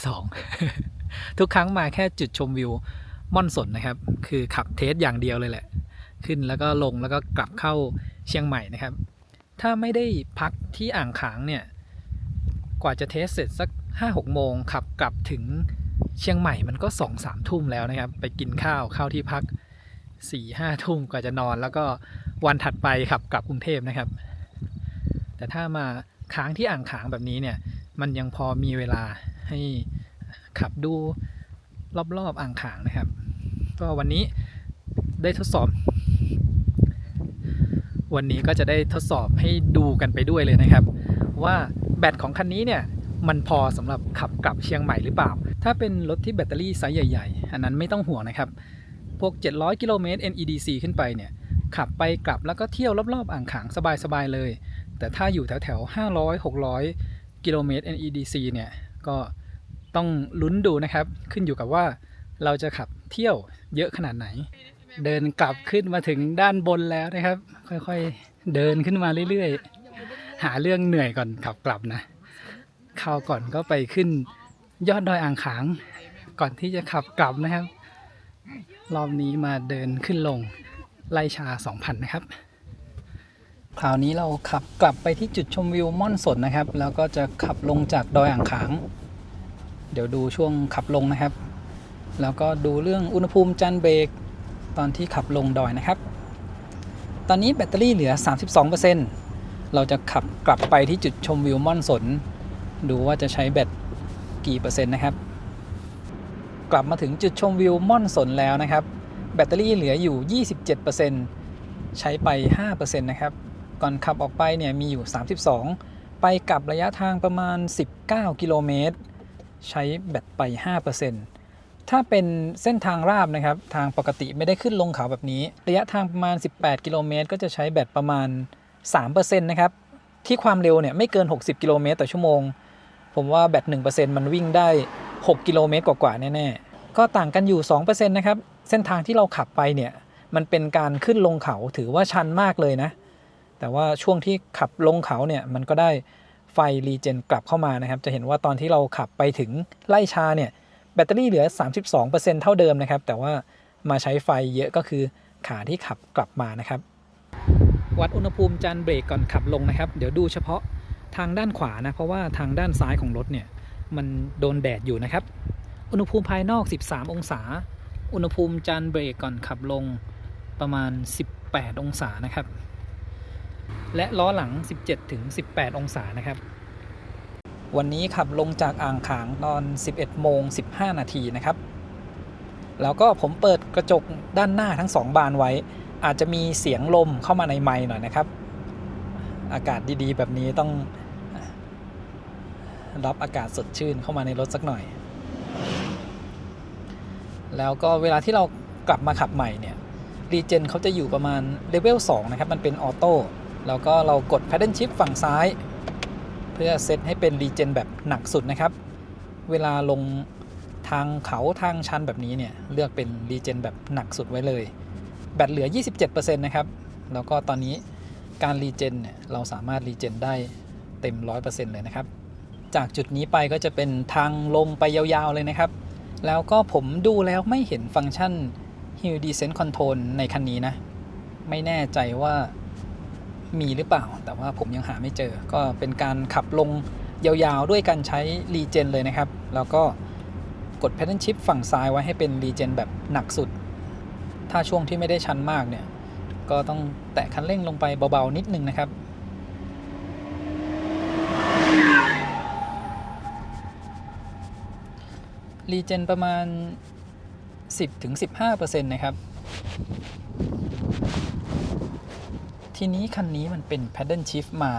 [SPEAKER 1] 2 ทุกครั้งมาแค่จุดชมวิวม่อนสนนะครับคือขับเทสอย่างเดียวเลยแหละขึ้นแล้วก็ลงแล้วก็กลับเข้าเชียงใหม่นะครับถ้าไม่ได้พักที่อ่างขางเนี่ยกว่าจะเทสเสร็จสัก 5-6 โมงขับกลับถึงเชียงใหม่มันก็ 2-3 ทุ่มแล้วนะครับไปกินข้าวเข้าที่พัก 4-5 ทุ่มกว่าจะนอนแล้วก็วันถัดไปขับกลับกรุงเทพนะครับแต่ถ้ามาค้างที่อ่างขางแบบนี้เนี่ยมันยังพอมีเวลาให้ขับดูรอบๆอ่างขางนะครับก็วันนี้ได้ทดสอบวันนี้ก็จะได้ทดสอบให้ดูกันไปด้วยเลยนะครับว่าแบตของคันนี้เนี่ยมันพอสำหรับขับกลับเชียงใหม่หรือเปล่าถ้าเป็นรถที่แบตเตอรี่ไซส์ใหญ่ๆอันนั้นไม่ต้องห่วงนะครับพวก700 กิโลเมตร NEDC ขึ้นไปเนี่ยขับไปกลับแล้วก็เที่ยวรอบๆอ่างขางสบายๆเลยแต่ถ้าอยู่แถวๆ500-600 กิโลเมตร NEDC เนี่ยก็ต้องลุ้นดูนะครับขึ้นอยู่กับว่าเราจะขับเที่ยวเยอะขนาดไหนเดินกลับขึ้นมาถึงด้านบนแล้วนะครับค่อยๆเดินขึ้นมาเรื่อยๆหาเรื่องเหนื่อยก่อนขับกลับนะคราวก่อนก็ไปขึ้นยอดดอยอ่างขางก่อนที่จะขับกลับนะครับรอบนี้มาเดินขึ้นลงไล่ชา 2,000 นะครับคราวนี้เราขับกลับไปที่จุดชมวิวม่อนสนนะครับแล้วก็จะขับลงจากดอยอ่างขางเดี๋ยวดูช่วงขับลงนะครับแล้วก็ดูเรื่องอุณหภูมิจานเบรกตอนที่ขับลงดอยนะครับตอนนี้แบตเตอรี่เหลือ 32% เราจะขับกลับไปที่จุดชมวิวม่อนสนดูว่าจะใช้แบตกี่เปอร์เซ็นต์นะครับกลับมาถึงจุดชมวิวม่อนสนแล้วนะครับแบตเตอรี่เหลืออยู่ 27% ใช้ไป 5% นะครับก่อนขับออกไปเนี่ยมีอยู่ 32ไปกลับระยะทางประมาณ19 กิโลเมตรใช้แบตไป 5%ถ้าเป็นเส้นทางราบนะครับทางปกติไม่ได้ขึ้นลงเขาแบบนี้ระยะทางประมาณ18 กิโลเมตรก็จะใช้แบตประมาณ 3% นะครับที่ความเร็วเนี่ยไม่เกิน60 กิโลเมตรต่อชั่วโมงผมว่าแบต 1% มันวิ่งได้6 กิโลเมตรกว่าๆแน่ๆก็ต่างกันอยู่ 2% นะครับเส้นทางที่เราขับไปเนี่ยมันเป็นการขึ้นลงเขาถือว่าชันมากเลยนะแต่ว่าช่วงที่ขับลงเขาเนี่ยมันก็ได้ไฟรีเจนกลับเข้ามานะครับจะเห็นว่าตอนที่เราขับไปถึงไล่ชาเนี่ยแบตเตอรี่เหลือ 32% เท่าเดิมนะครับแต่ว่ามาใช้ไฟเยอะก็คือขาที่ขับกลับมานะครับวัดอุณหภูมิจานเบรกก่อนขับลงนะครับเดี๋ยวดูเฉพาะทางด้านขวานะเพราะว่าทางด้านซ้ายของรถเนี่ยมันโดนแดดอยู่นะครับอุณหภูมิภายนอก13องศาอุณหภูมิจานเบรกก่อนขับลงประมาณ18องศานะครับและล้อหลัง 17-18 องศานะครับวันนี้ขับลงจากอ่างขางตอน 11:15 นาทีนะครับแล้วก็ผมเปิดกระจกด้านหน้าทั้ง2บานไว้อาจจะมีเสียงลมเข้ามาในไมค์หน่อยนะครับอากาศดีๆแบบนี้ต้องรับอากาศสดชื่นเข้ามาในรถสักหน่อยแล้วก็เวลาที่เรากลับมาขับใหม่เนี่ยรีเจนเขาจะอยู่ประมาณเลเวล2นะครับมันเป็นออโต้แล้วก็เรากด Paddle Shift ฝั่งซ้ายเพื่อเซตให้เป็นรีเจนแบบหนักสุดนะครับเวลาลงทางเขาทางชันแบบนี้เนี่ยเลือกเป็นรีเจนแบบหนักสุดไว้เลยแบตเหลือ 27% นะครับแล้วก็ตอนนี้การรีเจนเนี่ยเราสามารถรีเจนได้เต็ม 100% เลยนะครับจากจุดนี้ไปก็จะเป็นทางลงไปยาวๆเลยนะครับแล้วก็ผมดูแล้วไม่เห็นฟังก์ชัน Hill Descent Control ในคันนี้นะไม่แน่ใจว่ามีหรือเปล่าแต่ว่าผมยังหาไม่เจอก็เป็นการขับลงยาวๆด้วยการใช้รีเจนเลยนะครับแล้วก็กด Paddle Shift ฝั่งซ้ายไว้ให้เป็นรีเจนแบบหนักสุดถ้าช่วงที่ไม่ได้ชันมากเนี่ยก็ต้องแตะคันเร่งลงไปเบาๆนิดนึงนะครับ รีเจนประมาณ 10-15% นะครับทีนี้คันนี้มันเป็น Paddle Shift มา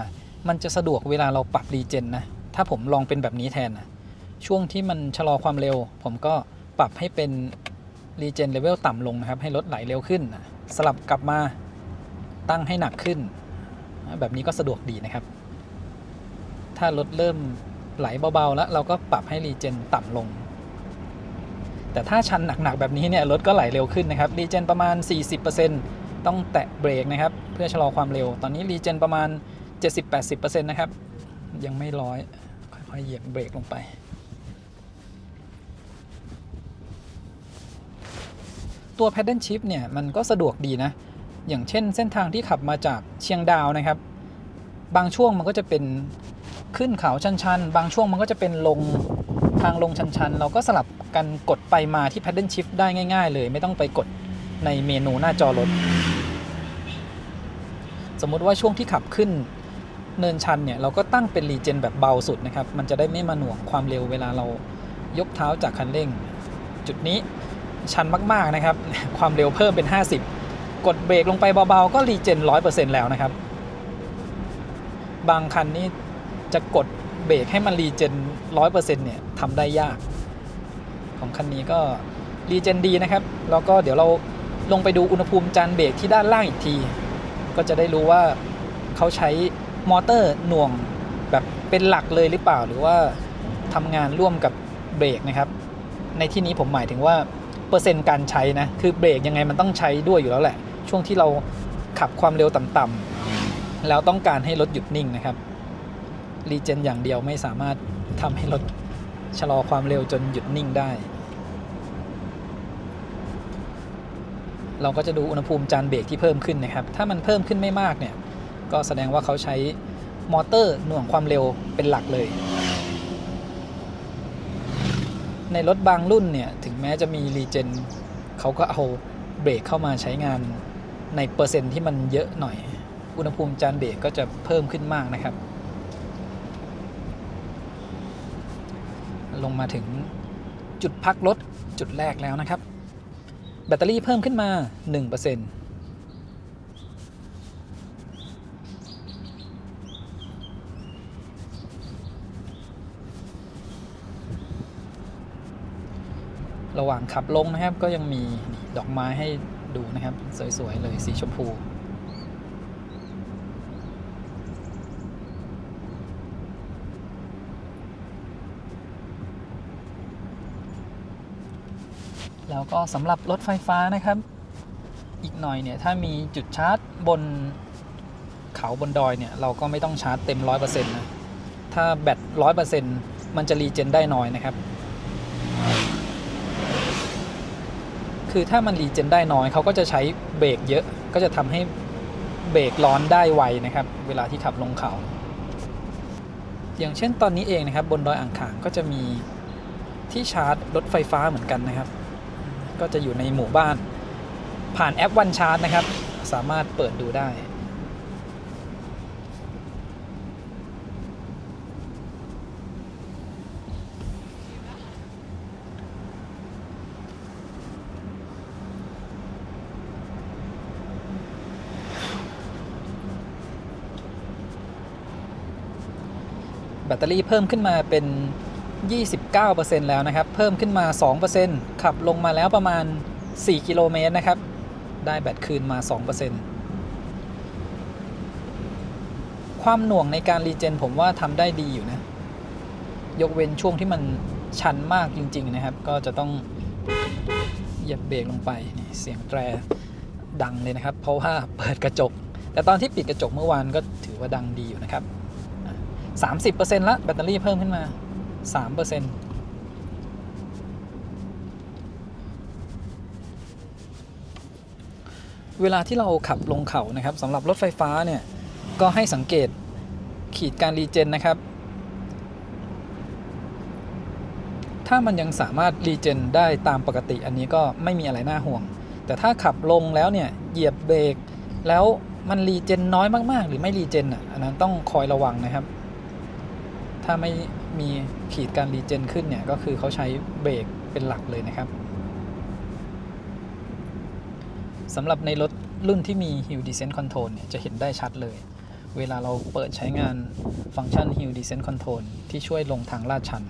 [SPEAKER 1] มันจะสะดวกเวลาเราปรับรีเจนนะถ้าผมลองเป็นแบบนี้แทนนะช่วงที่มันชะลอความเร็วผมก็ปรับให้เป็นรีเจนเลเวลต่ำลงนะครับให้รถไหลเร็วขึ้นสลับกลับมาตั้งให้หนักขึ้นแบบนี้ก็สะดวกดีนะครับถ้ารถเริ่มไหลเบาๆแล้วเราก็ปรับให้รีเจนต่ำลงแต่ถ้าชันหนักๆแบบนี้เนี่ยรถก็ไหลเร็วขึ้นนะครับรีเจนประมาณ 40% ต้องแตะเบรกนะครับเพื่อชะลอความเร็วตอนนี้รีเจนประมาณ 70-80% นะครับยังไม่ร้อยค่อยๆเหยียบเบรกลงไปตัว Paddle Shift เนี่ยมันก็สะดวกดีนะอย่างเช่นเส้นทางที่ขับมาจากเชียงดาวนะครับบางช่วงมันก็จะเป็นขึ้นเขาชันๆบางช่วงมันก็จะเป็นลงทางลงชันๆเราก็สลับกันกดไปมาที่ Paddle Shift ได้ง่ายๆเลยไม่ต้องไปกดในเมนูหน้าจอรถสมมุติว่าช่วงที่ขับขึ้นเนินชันเนี่ยเราก็ตั้งเป็นรีเจนแบบเบาสุดนะครับมันจะได้ไม่มาหน่วงความเร็วเวลาเรายกเท้าจากคันเร่งจุดนี้ชันมากๆนะครับความเร็วเพิ่มเป็น50กดเบรกลงไปเบาๆก็รีเจน 100% แล้วนะครับบางคันนี่จะกดเบรกให้มันรีเจน 100% เนี่ยทำได้ยากของคันนี้ก็รีเจนดีนะครับแล้วก็เดี๋ยวเราลงไปดูอุณหภูมิจานเบรกที่ด้านล่างอีกทีก็จะได้รู้ว่าเขาใช้มอเตอร์หน่วงแบบเป็นหลักเลยหรือเปล่าหรือว่าทำงานร่วมกับเบรกนะครับในที่นี้ผมหมายถึงว่าเปอร์เซ็นต์การใช้นะคือเบรกยังไงมันต้องใช้ด้วยอยู่แล้วแหละช่วงที่เราขับความเร็วต่ำๆแล้วต้องการให้รถหยุดนิ่งนะครับรีเจนอย่างเดียวไม่สามารถทำให้รถชะลอความเร็วจนหยุดนิ่งได้เราก็จะดูอุณหภูมิจานเบรกที่เพิ่มขึ้นนะครับถ้ามันเพิ่มขึ้นไม่มากเนี่ยก็แสดงว่าเขาใช้มอเตอร์หน่วงความเร็วเป็นหลักเลยในรถบางรุ่นเนี่ยถึงแม้จะมีรีเจนเขาก็เอาเบรกเข้ามาใช้งานในเปอร์เซ็นต์ที่มันเยอะหน่อยอุณหภูมิจานเบรกก็จะเพิ่มขึ้นมากนะครับลงมาถึงจุดพักรถจุดแรกแล้วนะครับแบตเตอรี่เพิ่มขึ้นมา 1% ระหว่างขับลงนะครับก็ยังมีดอกไม้ให้ดูนะครับสวยๆเลยสีชมพูแล้วก็สำหรับรถไฟฟ้านะครับอีกหน่อยเนี่ยถ้ามีจุดชาร์จบนเขาบนดอยเนี่ยเราก็ไม่ต้องชาร์จเต็ม 100% นะถ้าแบต 100% มันจะรีเจนได้น้อยนะครับคือถ้ามันรีเจนได้น้อยเขาก็จะใช้เบรกเยอะก็จะทำให้เบรกร้อนได้ไวนะครับเวลาที่ขับลงเขาอย่างเช่นตอนนี้เองนะครับบนดอยอ่างขางก็จะมีที่ชาร์จรถไฟฟ้าเหมือนกันนะครับก็จะอยู่ในหมู่บ้านผ่านแอปวันชาร์จนะครับสามารถเปิดดูได้แบตเตอรี่เพิ่มขึ้นมาเป็น 29% แล้วนะครับเพิ่มขึ้นมา 2% ขับลงมาแล้วประมาณ4กิโลเมตรนะครับได้แบตคืนมา 2% ความหน่วงในการรีเจนผมว่าทำได้ดีอยู่นะยกเว้นช่วงที่มันชันมากจริงๆนะครับก็จะต้องเหยียบเบรกลงไปเสียงแตรดังเลยนะครับเพราะว่าเปิดกระจกแต่ตอนที่ปิดกระจกเมื่อวานก็ถือว่าดังดีอยู่นะครับ 30% ละแบตเตอรี่เพิ่มขึ้นมา 3% เวลาที่เราขับลงเขานะครับสำหรับรถไฟฟ้าเนี่ยก็ให้สังเกตขีดการรีเจนนะครับถ้ามันยังสามารถรีเจนได้ตามปกติอันนี้ก็ไม่มีอะไรน่าห่วงแต่ถ้าขับลงแล้วเนี่ยเหยียบเบรกแล้วมันรีเจนน้อยมากๆหรือไม่รีเจนอันนั้นต้องคอยระวังนะครับถ้าไม่มีขีดการรีเจนขึ้นเนี่ยก็คือเขาใช้เบรก เป็นหลักเลยนะครับสำหรับในรถรุ่นที่มี Hill Descent Control เนี่ยจะเห็นได้ชัดเลยเวลาเราเปิดใช้งานฟังก์ชัน Hill Descent Control ที่ช่วยลงทางลาดชัน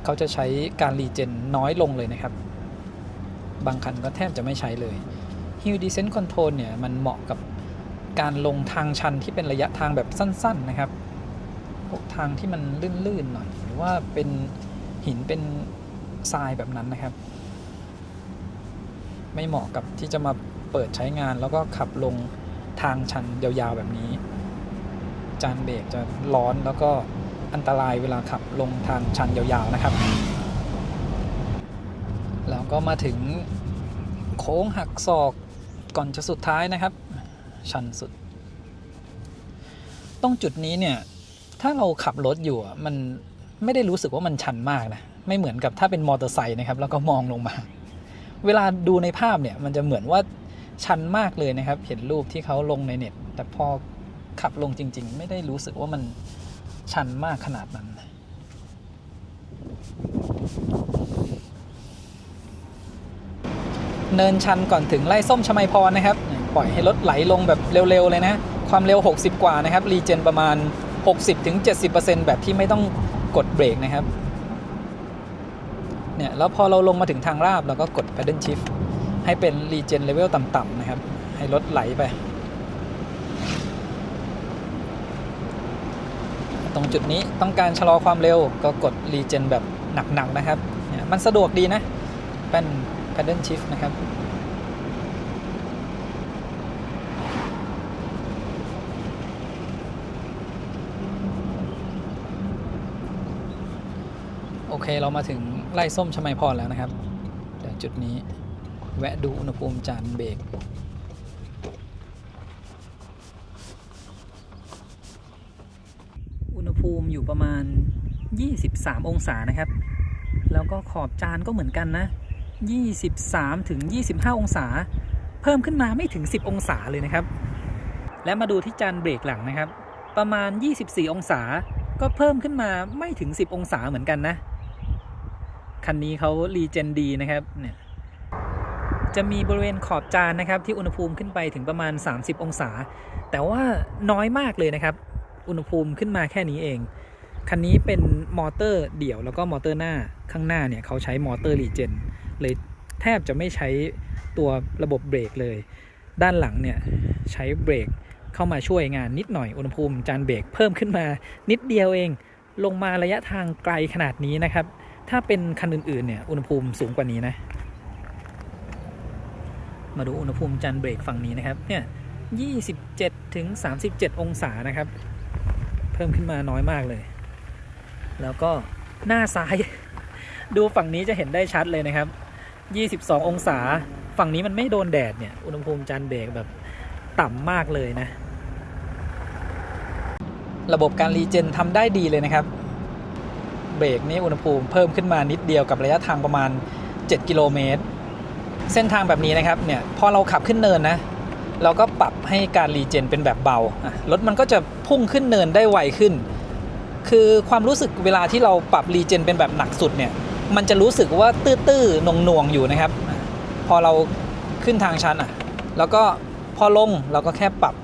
[SPEAKER 1] เขาจะใช้การรีเจนน้อยลงเลยนะครับบางคันก็แทบจะไม่ใช้เลย Hill Descent Control เนี่ยมันเหมาะกับการลงทางชันที่เป็นระยะทางแบบสั้นๆนะครับพวกทางที่มันลื่นๆหน่อยหรือว่าเป็นหินเป็นทรายแบบนั้นนะครับไม่เหมาะกับที่จะมาเปิดใช้งานแล้วก็ขับลงทางชันยาวๆแบบนี้จานเบรกจะร้อนแล้วก็อันตรายเวลาขับลงทางชันยาวๆนะครับแล้วก็มาถึงโค้งหักศอกก่อนจะสุดท้ายนะครับชันสุดตรงจุดนี้เนี่ยถ้าเราขับรถอยู่มันไม่ได้รู้สึกว่ามันชันมากนะไม่เหมือนกับถ้าเป็นมอเตอร์ไซค์นะครับแล้วก็มองลงมาเวลาดูในภาพเนี่ยมันจะเหมือนว่าชันมากเลยนะครับเห็นรูปที่เขาลงในเน็ตแต่พอขับลงจริงๆไม่ได้รู้สึกว่ามันชันมากขนาดนั้นเนินชันก่อนถึงไร่ส้มชมัยพรนะครับปล่อยให้รถไหลลงแบบเร็วๆเลยนะความเร็ว60กว่านะครับรีเจนประมาณ 60-70% แบบที่ไม่ต้องกดเบรกนะครับเนี่ยแล้วพอเราลงมาถึงทางราบเราก็กด Paddle Shift ให้เป็นรีเจนเลเวลต่ำๆนะครับให้รถไหลไปตรงจุดนี้ต้องการชะลอความเร็วก็กดรีเจนแบบหนักๆนะครับเนี่ยมันสะดวกดีนะเป็น Paddle Shift นะครับโอเคเรามาถึงไร่ส้มชมัยพรแล้วนะครับเดี๋ยวจุดนี้แวะดูอุณหภูมิจานเบรกอุณหภูมิอยู่ประมาณ23องศานะครับแล้วก็ขอบจานก็เหมือนกันนะ23ถึง25องศาเพิ่มขึ้นมาไม่ถึง10องศาเลยนะครับและมาดูที่จานเบรกหลังนะครับประมาณ24องศาก็เพิ่มขึ้นมาไม่ถึง10องศาเหมือนกันนะคันนี้เขารีเจนดีนะครับเนี่ยจะมีบริเวณขอบจานนะครับที่อุณหภูมิขึ้นไปถึงประมาณ30องศาแต่ว่าน้อยมากเลยนะครับอุณหภูมิขึ้นมาแค่นี้เองคันนี้เป็นมอเตอร์เดี่ยวแล้วก็มอเตอร์หน้าข้างหน้าเนี่ยเขาใช้มอเตอร์รีเจนเลยแทบจะไม่ใช้ตัวระบบเบรกเลยด้านหลังเนี่ยใช้เบรกเข้ามาช่วยงานนิดหน่อยอุณหภูมิจานเบรกเพิ่มขึ้นมานิดเดียวเองลงมาระยะทางไกลขนาดนี้นะครับถ้าเป็นคันอื่นๆเนี่ยอุณหภูมิสูงกว่านี้นะมาดูอุณหภูมิจานเบรกฝั่งนี้นะครับเนี่ย27ถึง37องศานะครับเพิ่มขึ้นมาน้อยมากเลยแล้วก็หน้าซ้ายดูฝั่งนี้จะเห็นได้ชัดเลยนะครับ22องศาฝั่งนี้มันไม่โดนแดดเนี่ยอุณหภูมิจานเบรกแบบต่ำมากเลยนะระบบการรีเจนทำได้ดีเลยนะครับเบรกนี่อุณหภูมิเพิ่มขึ้นมานิดเดียวกับระยะทางประมาณ7กิโลเมตรเส้นทางแบบนี้นะครับเนี่ยพอเราขับขึ้นเนินนะเราก็ปรับให้การรีเจนเป็นแบบเบารถมันก็จะพุ่งขึ้นเนินได้ไวขึ้นคือความรู้สึกเวลาที่เราปรับรีเจนเป็นแบบหนักสุดเนี่ยมันจะรู้สึกว่าตื้อๆหน่วงๆอยู่นะครับพอเราขึ้นทางชันแล้วก็พอลงเราก็แค่ปรับ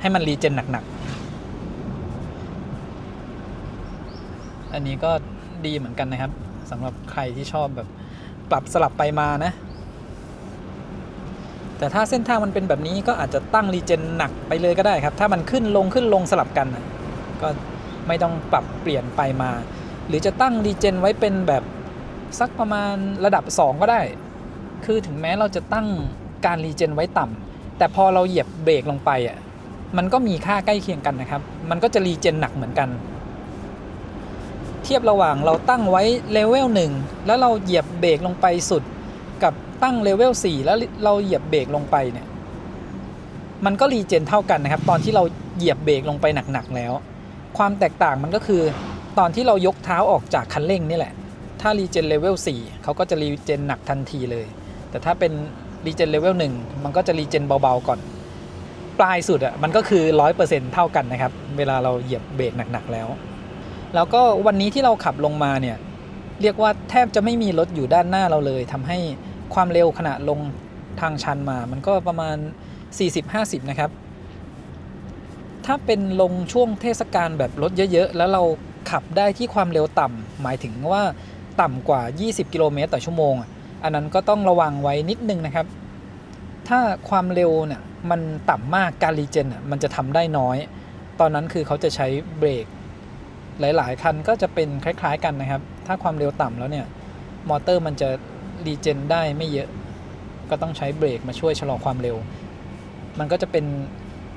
[SPEAKER 1] ให้มันรีเจนหนักๆอันนี้ก็ดีเหมือนกันนะครับสำหรับใครที่ชอบแบบปรับสลับไปมานะแต่ถ้าเส้นทางมันเป็นแบบนี้ก็อาจจะตั้งรีเจนหนักไปเลยก็ได้ครับถ้ามันขึ้นลงสลับกันก็ไม่ต้องปรับเปลี่ยนไปมาหรือจะตั้งรีเจนไว้เป็นแบบสักประมาณระดับ2ก็ได้คือถึงแม้เราจะตั้งการรีเจนไว้ต่ำแต่พอเราเหยียบเบรกลงไปมันก็มีค่าใกล้เคียงกันนะครับมันก็จะรีเจนหนักเหมือนกันเทียบระหว่างเราตั้งไว้เลเวล1แล้วเราเหยียบเบรกลงไปสุดกับตั้งเลเวล4แล้วเราเหยียบเบรกลงไปเนี่ยมันก็รีเจนเท่ากันนะครับตอนที่เราเหยียบเบรกลงไปหนักๆแล้วความแตกต่างมันก็คือตอนที่เรายกเท้าออกจากคันเร่งนี่แหละถ้ารีเจนเลเวล4เขาก็จะรีเจนหนักทันทีเลยแต่ถ้าเป็นรีเจนเลเวล1มันก็จะรีเจนเบาๆก่อนปลายสุดมันก็คือ 100% เท่ากันนะครับเวลาเราเหยียบเบรกหนักๆแล้วก็วันนี้ที่เราขับลงมาเนี่ย เรียกว่าแทบจะไม่มีรถอยู่ด้านหน้าเราเลยทำให้ความเร็วขณะลงทางชันมามันก็ประมาณ 40-50 นะครับถ้าเป็นลงช่วงเทศกาลแบบรถเยอะๆแล้วเราขับได้ที่ความเร็วต่ำหมายถึงว่าต่ำกว่า20 กิโลเมตรต่อชั่วโมงอันนั้นก็ต้องระวังไว้นิดนึงนะครับถ้าความเร็วเนี่ยมันต่ำมากการรีเจนมันจะทำได้น้อยตอนนั้นคือเขาจะใช้เบรกหลายๆคันก็จะเป็นคล้ายๆกันนะครับถ้าความเร็วต่ำแล้วเนี่ยมอเตอร์มันจะรีเจนได้ไม่เยอะก็ต้องใช้เบรกมาช่วยชะลอความเร็วมันก็จะเป็น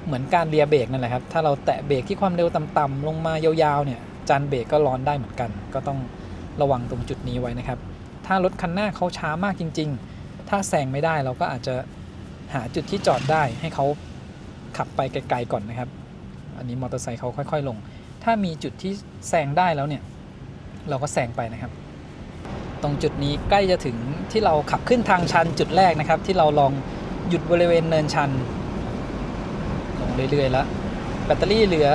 [SPEAKER 1] เหมือนการเลียเบรกนั่นแหละครับถ้าเราแตะเบรกที่ความเร็วต่ำๆลงมายาวๆเนี่ยจานเบรกก็ร้อนได้เหมือนกันก็ต้องระวังตรงจุดนี้ไว้นะครับถ้ารถคันหน้าเขาช้ามากจริงๆถ้าแซงไม่ได้เราก็อาจจะหาจุดที่จอดได้ให้เขาขับไปไกลๆก่อนนะครับอันนี้มอเตอร์ไซค์เขาค่อยๆลงถ้ามีจุดที่แซงได้แล้วเนี่ยเราก็แซงไปนะครับตรงจุดนี้ใกล้จะถึงที่เราขับขึ้นทางชันจุดแรกนะครับที่เราลองหยุดบริเวณเนินชันลงเรื่อยๆแล้วแบตเตอรี่เหลือ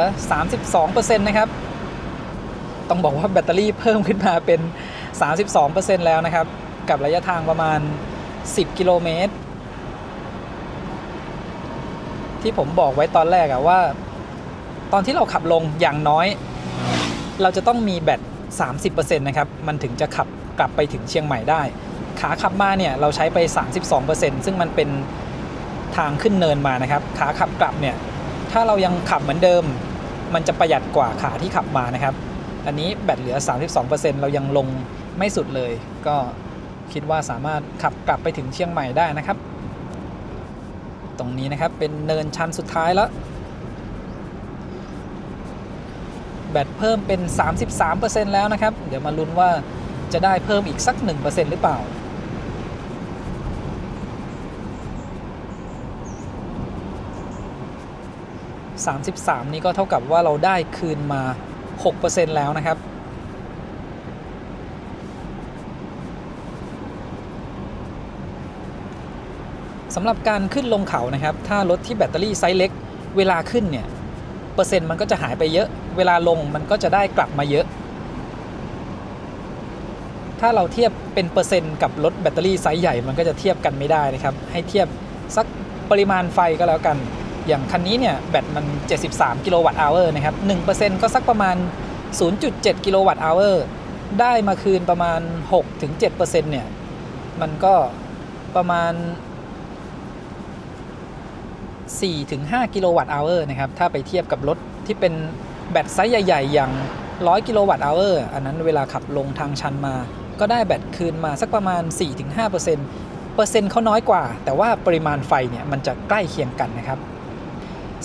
[SPEAKER 1] 32% นะครับต้องบอกว่าแบตเตอรี่เพิ่มขึ้นมาเป็น 32% แล้วนะครับกับระยะทางประมาณ10 กิโลเมตรที่ผมบอกไว้ตอนแรกว่าตอนที่เราขับลงอย่างน้อยเราจะต้องมีแบต 30% นะครับมันถึงจะขับกลับไปถึงเชียงใหม่ได้ขาขับมาเนี่ยเราใช้ไป 32% ซึ่งมันเป็นทางขึ้นเนินมานะครับขาขับกลับเนี่ยถ้าเรายังขับเหมือนเดิมมันจะประหยัดกว่าขาที่ขับมานะครับอันนี้แบตเหลือ 32% เรายังลงไม่สุดเลยก็คิดว่าสามารถขับกลับไปถึงเชียงใหม่ได้นะครับตรงนี้นะครับเป็นเนินชันสุดท้ายแล้วแบตเพิ่มเป็น 33% แล้วนะครับเดี๋ยวมาลุ้นว่าจะได้เพิ่มอีกสัก 1% หรือเปล่า33นี่ก็เท่ากับว่าเราได้คืนมา 6% แล้วนะครับสำหรับการขึ้นลงเขานะครับถ้ารถที่แบตเตอรี่ไซส์เล็กเวลาขึ้นเนี่ยเปอร์เซ็นต์มันก็จะหายไปเยอะเวลาลงมันก็จะได้กลับมาเยอะถ้าเราเทียบเป็นเปอร์เซ็นต์กับรถแบตเตอรี่ไซส์ใหญ่มันก็จะเทียบกันไม่ได้นะครับให้เทียบสักปริมาณไฟก็แล้วกันอย่างคันนี้เนี่ยแบตมัน73กิโลวัตต์อเวอร์นะครับ 1% ก็สักประมาณ 0.7 กิโลวัตต์อเวอร์ได้มาคืนประมาณ 6-7% เนี่ยมันก็ประมาณ 4-5 กิโลวัตต์อเวอร์นะครับถ้าไปเทียบกับรถที่เป็นแบตไซส์ใหญ่ๆอย่าง100กิโลวัตต์อเวอร์อันนั้นเวลาขับลงทางชันมาก็ได้แบตคืนมาสักประมาณ 4-5% เปอร์เซ็นต์เขาน้อยกว่าแต่ว่าปริมาณไฟเนี่ยมันจะใกล้เคียงกันนะครับ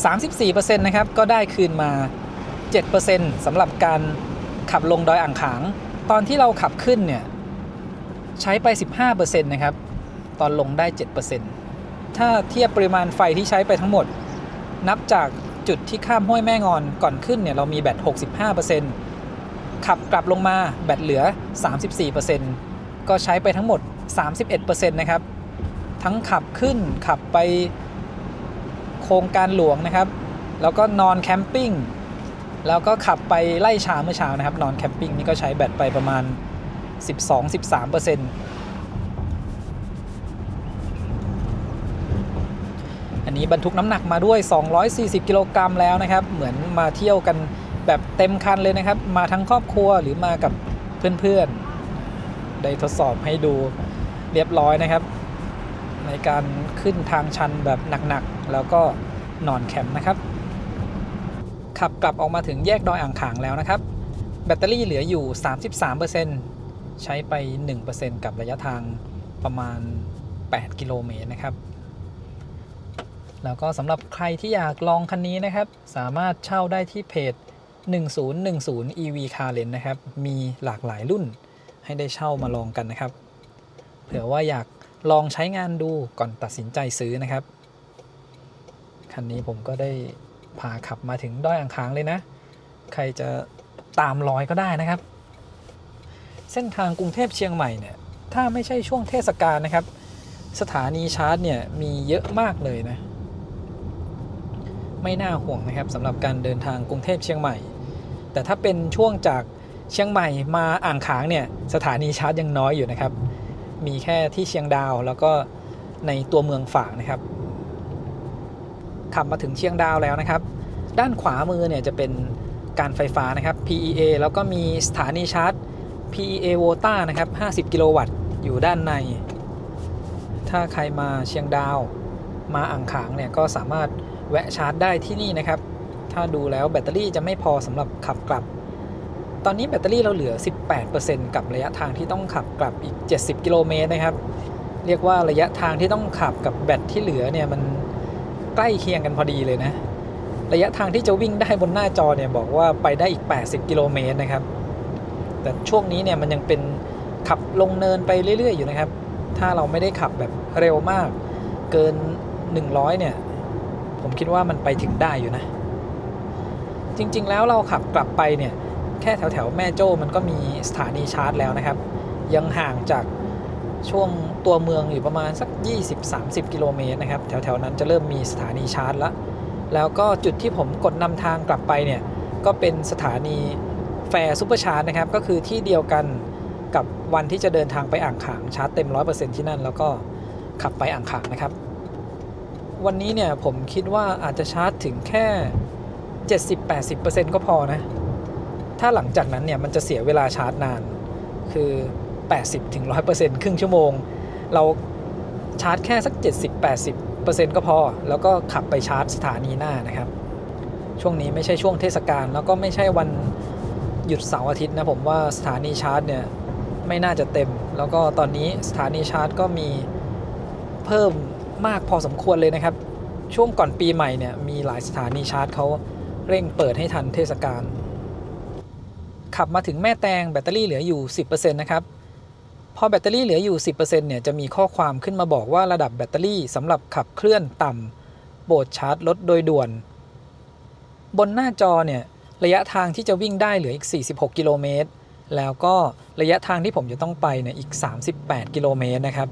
[SPEAKER 1] 34% นะครับก็ได้คืนมา 7% สำหรับการขับลงดอยอ่างขางตอนที่เราขับขึ้นเนี่ยใช้ไป 15% นะครับตอนลงได้ 7% ถ้าเทียบปริมาณไฟที่ใช้ไปทั้งหมดนับจากจุดที่ข้ามห้วยแม่งอนก่อนขึ้นเนี่ยเรามีแบต 65% ขับกลับลงมาแบตเหลือ 34% ก็ใช้ไปทั้งหมด 31% นะครับทั้งขับขึ้นขับไปโครงการหลวงนะครับแล้วก็นอนแคมปิ้งแล้วก็ขับไปไล่ชาเมื่อเช้านะครับนอนแคมปิ้งนี่ก็ใช้แบตไปประมาณ 12-13% อันนี้บรรทุกน้ำหนักมาด้วย240กิโลกรัมแล้วนะครับเหมือนมาเที่ยวกันแบบเต็มคันเลยนะครับมาทั้งครอบครัวหรือมากับเพื่อนๆได้ทดสอบให้ดูเรียบร้อยนะครับในการขึ้นทางชันแบบหนักๆแล้วก็นอนแคมป์นะครับขับกลับออกมาถึงแยกดอยอ่างขางแล้วนะครับแบตเตอรี่เหลืออยู่ 33% ใช้ไป 1% กับระยะทางประมาณ8กิโลเมตรนะครับแล้วก็สำหรับใครที่อยากลองคันนี้นะครับสามารถเช่าได้ที่เพจ1010 EV Car Rent นะครับมีหลากหลายรุ่นให้ได้เช่ามาลองกันนะครับเผื่อว่าอยากลองใช้งานดูก่อนตัดสินใจซื้อนะครับคันนี้ผมก็ได้พาขับมาถึงดอยอ่างขางเลยนะใครจะตามรอยก็ได้นะครับเส้นทางกรุงเทพเชียงใหม่เนี่ยถ้าไม่ใช่ช่วงเทศกาลนะครับสถานีชาร์จเนี่ยมีเยอะมากเลยนะไม่น่าห่วงนะครับสำหรับการเดินทางกรุงเทพเชียงใหม่แต่ถ้าเป็นช่วงจาก เชียงใหม่มาอ่างขางเนี่ยสถานีชาร์จยังน้อยอยู่นะครับมีแค่ที่เชียงดาวแล้วก็ในตัวเมืองฝางนะครับขับมาถึงเชียงดาวแล้วนะครับด้านขวามือเนี่ยจะเป็นการไฟฟ้านะครับ PEA แล้วก็มีสถานีชาร์จ PEA Vota นะครับ50กิโลวัตต์อยู่ด้านในถ้าใครมาเชียงดาวมาอ่างขางเนี่ยก็สามารถแวะชาร์จได้ที่นี่นะครับถ้าดูแล้วแบตเตอรี่จะไม่พอสำหรับขับกลับตอนนี้แบตเตอรี่เราเหลือ 18% กับระยะทางที่ต้องขับกลับอีก70กิโลเมตรนะครับเรียกว่าระยะทางที่ต้องขับกับแบตที่เหลือเนี่ยมันใกล้เคียงกันพอดีเลยนะระยะทางที่จะวิ่งได้บนหน้าจอเนี่ยบอกว่าไปได้อีก80กิโลเมตรนะครับแต่ช่วงนี้เนี่ยมันยังเป็นขับลงเนินไปเรื่อยๆอยู่นะครับถ้าเราไม่ได้ขับแบบเร็วมากเกิน100เนี่ยผมคิดว่ามันไปถึงได้อยู่นะจริงๆแล้วเราขับกลับไปเนี่ยแค่แถวๆแม่โจ้มันก็มีสถานีชาร์จแล้วนะครับยังห่างจากช่วงตัวเมืองอยู่ประมาณสัก 20-30 กิโลเมตรนะครับแถวๆนั้นจะเริ่มมีสถานีชาร์จแล้วก็จุดที่ผมกดนำทางกลับไปเนี่ยก็เป็นสถานีแฟร์ซุปเปอร์ชาร์จนะครับก็คือที่เดียวกันกับวันที่จะเดินทางไปอ่างขางชาร์จเต็ม 100% ที่นั่นแล้วก็ขับไปอ่างขางนะครับวันนี้เนี่ยผมคิดว่าอาจจะชาร์จถึงแค่ 70-80% ก็พอนะถ้าหลังจากนั้นเนี่ยมันจะเสียเวลาชาร์จนานคือ 80-100% ครึ่งชั่วโมงเราชาร์จแค่สัก 70-80% ก็พอแล้วก็ขับไปชาร์จสถานีหน้านะครับช่วงนี้ไม่ใช่ช่วงเทศกาลแล้วก็ไม่ใช่วันหยุดเสาร์อาทิตย์นะผมว่าสถานีชาร์จเนี่ยไม่น่าจะเต็มแล้วก็ตอนนี้สถานีชาร์จก็มีเพิ่มมากพอสมควรเลยนะครับช่วงก่อนปีใหม่เนี่ยมีหลายสถานีชาร์จเขาเร่งเปิดให้ทันเทศกาลขับมาถึงแม่แตงแบตเตอรี่เหลืออยู่ 10% นะครับพอแบตเตอรี่เหลืออยู่ 10% เนี่ยจะมีข้อความขึ้นมาบอกว่าระดับแบตเตอรี่สำหรับขับเคลื่อนต่ำโปรดชาร์จลดโดยด่วนบนหน้าจอเนี่ยระยะทางที่จะวิ่งได้เหลืออีก46กิโลเมตรแล้วก็ระยะทางที่ผมจะต้องไปเนี่ยอีก38กิโลเมตรนะครับ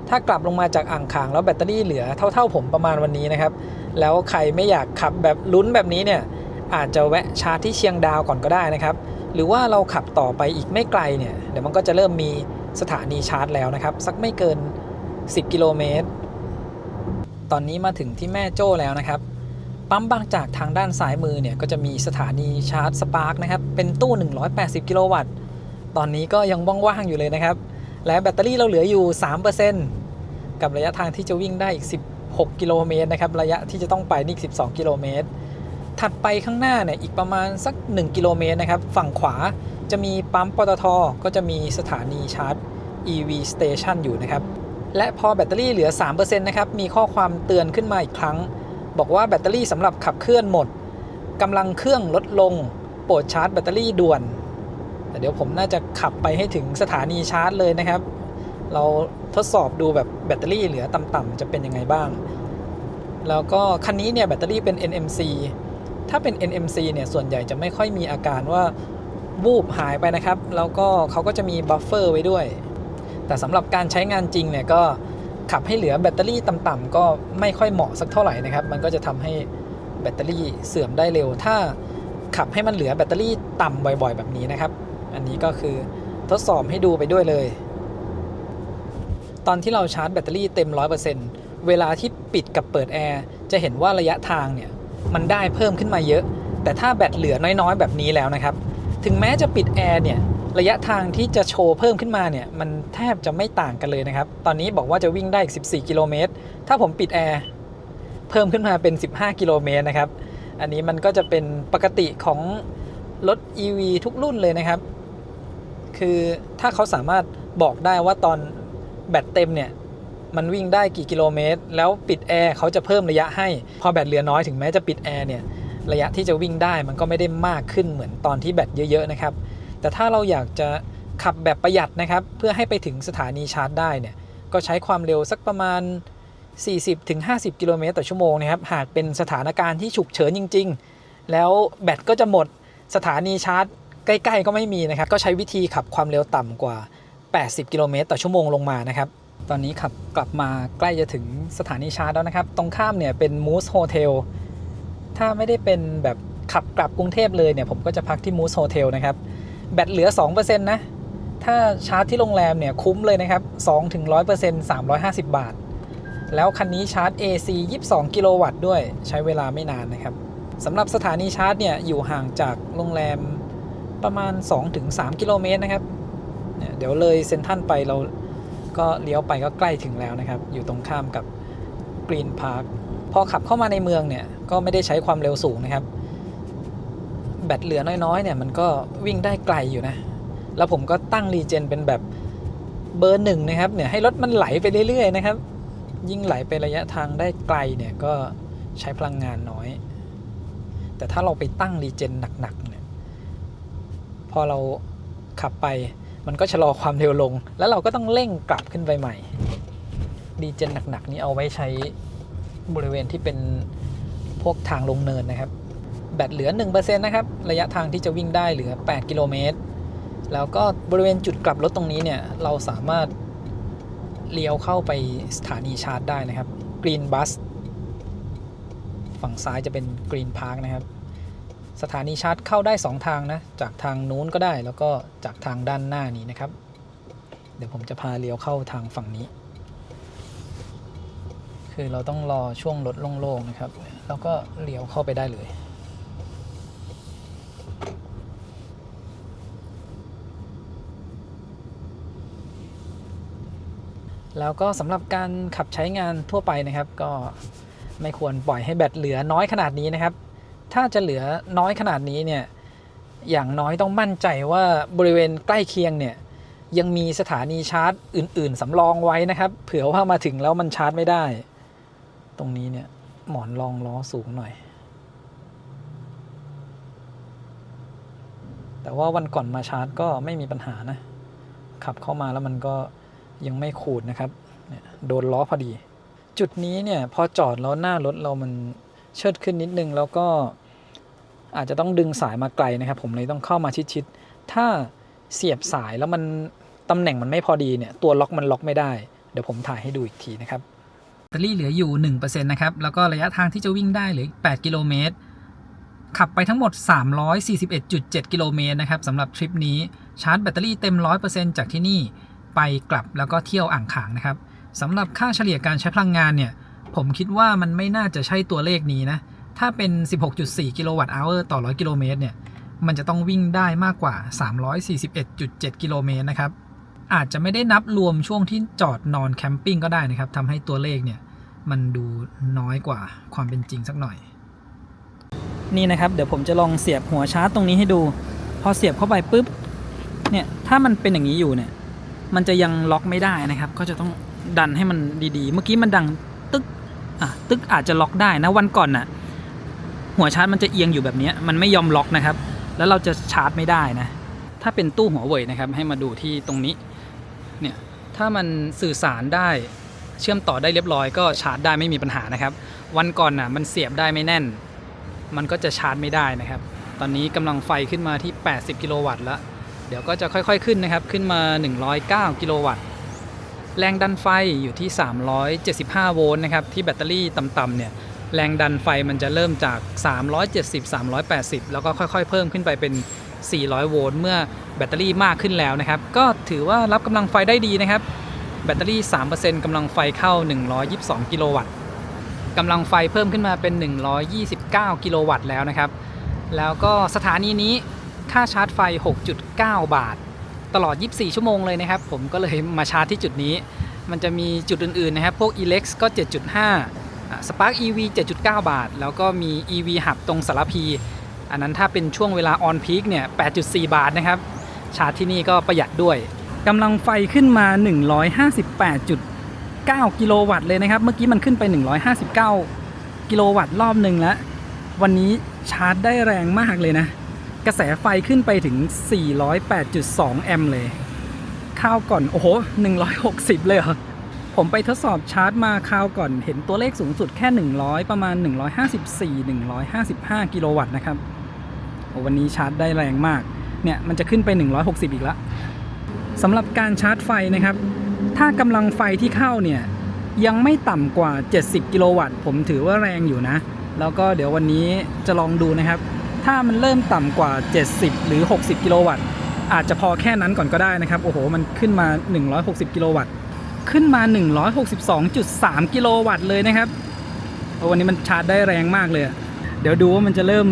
[SPEAKER 1] ถ้ากลับลงมาจากอ่างขางแล้วแบตเตอรี่เหลือเท่าผมประมาณวันนี้นะครับแล้วใครไม่อยากขับแบบลุ้นแบบนี้เนี่ยอาจจะแวะชาร์จที่เชียงดาวก่อนก็ได้นะครับหรือว่าเราขับต่อไปอีกไม่ไกลเนี่ยเดี๋ยวมันก็จะเริ่มมีสถานีชาร์จแล้วนะครับสักไม่เกิน10กิโลเมตรตอนนี้มาถึงที่แม่โจ้แล้วนะครับปั๊มบางจากทางด้านซ้ายมือเนี่ยก็จะมีสถานีชาร์จสปาร์คนะครับเป็นตู้180กิโลวัตต์ตอนนี้ก็ยังว่างๆอยู่เลยนะครับและแบตเตอรี่เราเหลืออยู่ 3% กับระยะทางที่จะวิ่งได้อีก16กิโลเมตรนะครับระยะที่จะต้องไปนี่12กิโลเมตรถัดไปข้างหน้าเนี่ยอีกประมาณสัก1กิโลเมตรนะครับฝั่งขวาจะมีปั๊มปตท.ก็จะมีสถานีชาร์จ EV Station อยู่นะครับและพอแบตเตอรี่เหลือ 3% นะครับมีข้อความเตือนขึ้นมาอีกครั้งบอกว่าแบตเตอรี่สำหรับขับเคลื่อนหมดกำลังเครื่องลดลงโปรดชาร์จแบตเตอรี่ด่วนแต่เดี๋ยวผมน่าจะขับไปให้ถึงสถานีชาร์จเลยนะครับเราทดสอบดูแบบแบตเตอรี่เหลือต่ำๆจะเป็นยังไงบ้างแล้วก็คันนี้เนี่ยแบตเตอรี่เป็น NMC ถ้าเป็น NMC เนี่ยส่วนใหญ่จะไม่ค่อยมีอาการว่าวูบหายไปนะครับแล้วก็เขาก็จะมีบัฟเฟอร์ไว้ด้วยแต่สำหรับการใช้งานจริงเนี่ยก็ขับให้เหลือแบตเตอรี่ต่ำๆก็ไม่ค่อยเหมาะสักเท่าไหร่นะครับมันก็จะทำให้แบตเตอรี่เสื่อมได้เร็วถ้าขับให้มันเหลือแบตเตอรี่ต่ำบ่อยๆแบบนี้นะครับอันนี้ก็คือทดสอบให้ดูไปด้วยเลยตอนที่เราชาร์จแบตเตอรี่เต็ม 100% เวลาที่ปิดกับเปิดแอร์จะเห็นว่าระยะทางเนี่ยมันได้เพิ่มขึ้นมาเยอะแต่ถ้าแบตเหลือน้อยๆแบบนี้แล้วนะครับถึงแม้จะปิดแอร์เนี่ยระยะทางที่จะโชว์เพิ่มขึ้นมาเนี่ยมันแทบจะไม่ต่างกันเลยนะครับตอนนี้บอกว่าจะวิ่งได้อีก14กิโลเมตรถ้าผมปิดแอร์เพิ่มขึ้นมาเป็น15กิโลเมตรนะครับอันนี้มันก็จะเป็นปกติของรถ EV ทุกรุ่นเลยนะครับคือถ้าเขาสามารถบอกได้ว่าตอนแบตเต็มเนี่ยมันวิ่งได้กี่กิโลเมตรแล้วปิดแอร์เขาจะเพิ่มระยะให้พอแบตเหลือน้อยถึงแม้จะปิดแอร์เนี่ยระยะที่จะวิ่งได้มันก็ไม่ได้มากขึ้นเหมือนตอนที่แบตเยอะๆนะครับแต่ถ้าเราอยากจะขับแบบประหยัดนะครับเพื่อให้ไปถึงสถานีชาร์จได้เนี่ยก็ใช้ความเร็วสักประมาณ 40-50 กิโลเมตรต่อชั่วโมงนะครับหากเป็นสถานการณ์ที่ฉุกเฉินจริงๆแล้วแบตก็จะหมดสถานีชาร์จใกล้ๆก็ไม่มีนะครับก็ใช้วิธีขับความเร็วต่ำกว่า80กิโลเมตรต่อชั่วโมงลงมานะครับตอนนี้ขับกลับมาใกล้จะถึงสถานีชาร์จแล้วนะครับตรงข้ามเนี่ยเป็น Moose Hotel ถ้าไม่ได้เป็นแบบขับกลับกรุงเทพเลยเนี่ยผมก็จะพักที่ Moose Hotel นะครับ แบตเหลือ 2% นะถ้าชาร์จที่โรงแรมเนี่ยคุ้มเลยนะครับ 2-100% 350 บาทแล้วคันนี้ชาร์จ AC 22 กิโลวัตต์ด้วยใช้เวลาไม่นานนะครับสำหรับสถานีชาร์จเนี่ยอยู่ห่างจากโรงแรมประมาณ 2-3 กิโลเมตรนะครับเดี๋ยวเลยเซ็นทรัลไปเราก็เลี้ยวไปก็ใกล้ถึงแล้วนะครับอยู่ตรงข้ามกับกรีนพาร์คพอขับเข้ามาในเมืองเนี่ยก็ไม่ได้ใช้ความเร็วสูงนะครับแบตเหลือน้อยๆเนี่ยมันก็วิ่งได้ไกลอยู่นะแล้วผมก็ตั้งรีเจนเป็นแบบเบอร์ 1นะครับเนี่ยให้รถมันไหลไปเรื่อยๆนะครับยิ่งไหลไประยะทางได้ไกลเนี่ยก็ใช้พลังงานน้อยแต่ถ้าเราไปตั้งรีเจนหนักๆเนี่ยพอเราขับไปมันก็ชะลอความเร็วลงแล้วเราก็ต้องเร่งกลับขึ้นไปใหม่รีเจนหนักๆนี้เอาไว้ใช้บริเวณที่เป็นพวกทางลงเนินนะครับแบตเหลือ 1% นะครับระยะทางที่จะวิ่งได้เหลือ8กิโลเมตรแล้วก็บริเวณจุดกลับรถตรงนี้เนี่ยเราสามารถเลี้ยวเข้าไปสถานีชาร์จได้นะครับกรีนบัสฝั่งซ้ายจะเป็นกรีนพาร์คนะครับสถานีชาร์จเข้าได้2ทางนะจากทางนู้นก็ได้แล้วก็จากทางด้านหน้านี้นะครับเดี๋ยวผมจะพาเลี้ยวเข้าทางฝั่งนี้คือเราต้องรอช่วงรถโล่งๆนะครับแล้วก็เลี้ยวเข้าไปได้เลยแล้วก็สำหรับการขับใช้งานทั่วไปนะครับก็ไม่ควรปล่อยให้แบตเหลือน้อยขนาดนี้นะครับถ้าจะเหลือน้อยขนาดนี้เนี่ยอย่างน้อยต้องมั่นใจว่าบริเวณใกล้เคียงเนี่ยยังมีสถานีชาร์จอื่นๆสำรองไว้นะครับเผื่อว่ามาถึงแล้วมันชาร์จไม่ได้ตรงนี้เนี่ยหมอนรองล้อสูงหน่อยแต่ว่าวันก่อนมาชาร์จก็ไม่มีปัญหานะขับเข้ามาแล้วมันก็ยังไม่ขูดนะครับโดนล้อพอดีจุดนี้เนี่ยพอจอดแล้วหน้ารถเรามันเชิดขึ้นนิดนึงแล้วก็อาจจะต้องดึงสายมาไกลนะครับผมเลยต้องเข้ามาชิดๆถ้าเสียบสายแล้วมันตำแหน่งมันไม่พอดีเนี่ยตัวล็อกมันล็อกไม่ได้เดี๋ยวผมถ่ายให้ดูอีกทีนะครับแบตเตอรี่เหลืออยู่ 1% นะครับแล้วก็ระยะทางที่จะวิ่งได้เหลือ8กิโลเมตรขับไปทั้งหมด 341.7 กิโลเมตรนะครับสำหรับทริปนี้ชาร์จแบตเตอรี่เต็ม 100% จากที่นี่ไปกลับแล้วก็เที่ยวอ่างขางนะครับสำหรับค่าเฉลี่ยการใช้พลังงานเนี่ยผมคิดว่ามันไม่น่าจะใช่ตัวเลขนี้นะถ้าเป็น 16.4 กิโลวัตต์อเวอร์ต่อ100กิโลเมตรเนี่ยมันจะต้องวิ่งได้มากกว่า 341.7 กิโลเมตรนะครับอาจจะไม่ได้นับรวมช่วงที่จอดนอนแคมปิ้งก็ได้นะครับทำให้ตัวเลขเนี่ยมันดูน้อยกว่าความเป็นจริงสักหน่อยนี่นะครับเดี๋ยวผมจะลองเสียบหัวชาร์จตรงนี้ให้ดูพอเสียบเข้าไปปุ๊บเนี่ยถ้ามันเป็นอย่างนี้อยู่เนี่ยมันจะยังล็อกไม่ได้นะครับก็จะต้องดันให้มันดีๆเมื่อกี้มันดังตึกตึกอาจจะล็อกได้นะวันก่อนน่ะหัวชาร์จมันจะเอียงอยู่แบบนี้มันไม่ยอมล็อกนะครับแล้วเราจะชาร์จไม่ได้นะถ้าเป็นตู้หัวเว่ยนะครับให้มาดูที่ตรงนี้เนี่ยถ้ามันสื่อสารได้เชื่อมต่อได้เรียบร้อยก็ชาร์จได้ไม่มีปัญหานะครับวันก่อนน่ะมันเสียบได้ไม่แน่นมันก็จะชาร์จไม่ได้นะครับตอนนี้กำลังไฟขึ้นมาที่80กิโลวัตต์แล้วเดี๋ยวก็จะค่อยๆขึ้นนะครับขึ้นมา109กิโลวัตต์แรงดันไฟอยู่ที่375โวลต์นะครับที่แบตเตอรี่ต่ำๆเนี่ยแรงดันไฟมันจะเริ่มจาก370 380แล้วก็ค่อยๆเพิ่มขึ้นไปเป็น400โวลต์เมื่อแบตเตอรี่มากขึ้นแล้วนะครับก็ถือว่ารับกำลังไฟได้ดีนะครับแบตเตอรี่ 3% กำลังไฟเข้า122กิโลวัตต์กำลังไฟเพิ่มขึ้นมาเป็น129กิโลวัตต์แล้วนะครับแล้วก็สถานีนี้ค่าชาร์จไฟ 6.9 บาทตลอด24ชั่วโมงเลยนะครับผมก็เลยมาชาร์จที่จุดนี้มันจะมีจุดอื่นๆนะครับพวก Elex ก็ 7.5 Spark EV 7.9 บาทแล้วก็มี EV Hub ตรงสารพีอันนั้นถ้าเป็นช่วงเวลา On Peak เนี่ย 8.4 บาทนะครับชาร์จที่นี่ก็ประหยัดด้วยกำลังไฟขึ้นมา 158.9 กิโลวัตต์เลยนะครับเมื่อกี้มันขึ้นไป159กิโลวัตต์รอบนึงแล้ววันนี้ชาร์จได้แรงมากเลยนะกระแสไฟขึ้นไปถึง 408.2 แอมป์เลยคราวก่อนโอ้โห160เลยเหรอผมไปทดสอบชาร์จมาคราวก่อนเห็นตัวเลขสูงสุดแค่100ประมาณ154-155กิโลวัตต์นะครับวันนี้ชาร์จได้แรงมากเนี่ยมันจะขึ้นไป160อีกแล้วสำหรับการชาร์จไฟนะครับถ้ากำลังไฟที่เข้าเนี่ยยังไม่ต่ำกว่า70กิโลวัตต์ผมถือว่าแรงอยู่นะแล้วก็เดี๋ยววันนี้จะลองดูนะครับถ้ามันเริ่มต่ำกว่า70หรือ60กิโลวัตต์
[SPEAKER 2] อาจจะพอแค่นั้นก่อนก็ได้นะครับโอ้โหมันขึ้นมา160กิโลวัตต์ขึ้นมา162.3กิโลวัตต์เลยนะครับวันนี้มันชาร์จได้แรงมากเลยเดี๋ยวดูว่ามันจะเริ่ม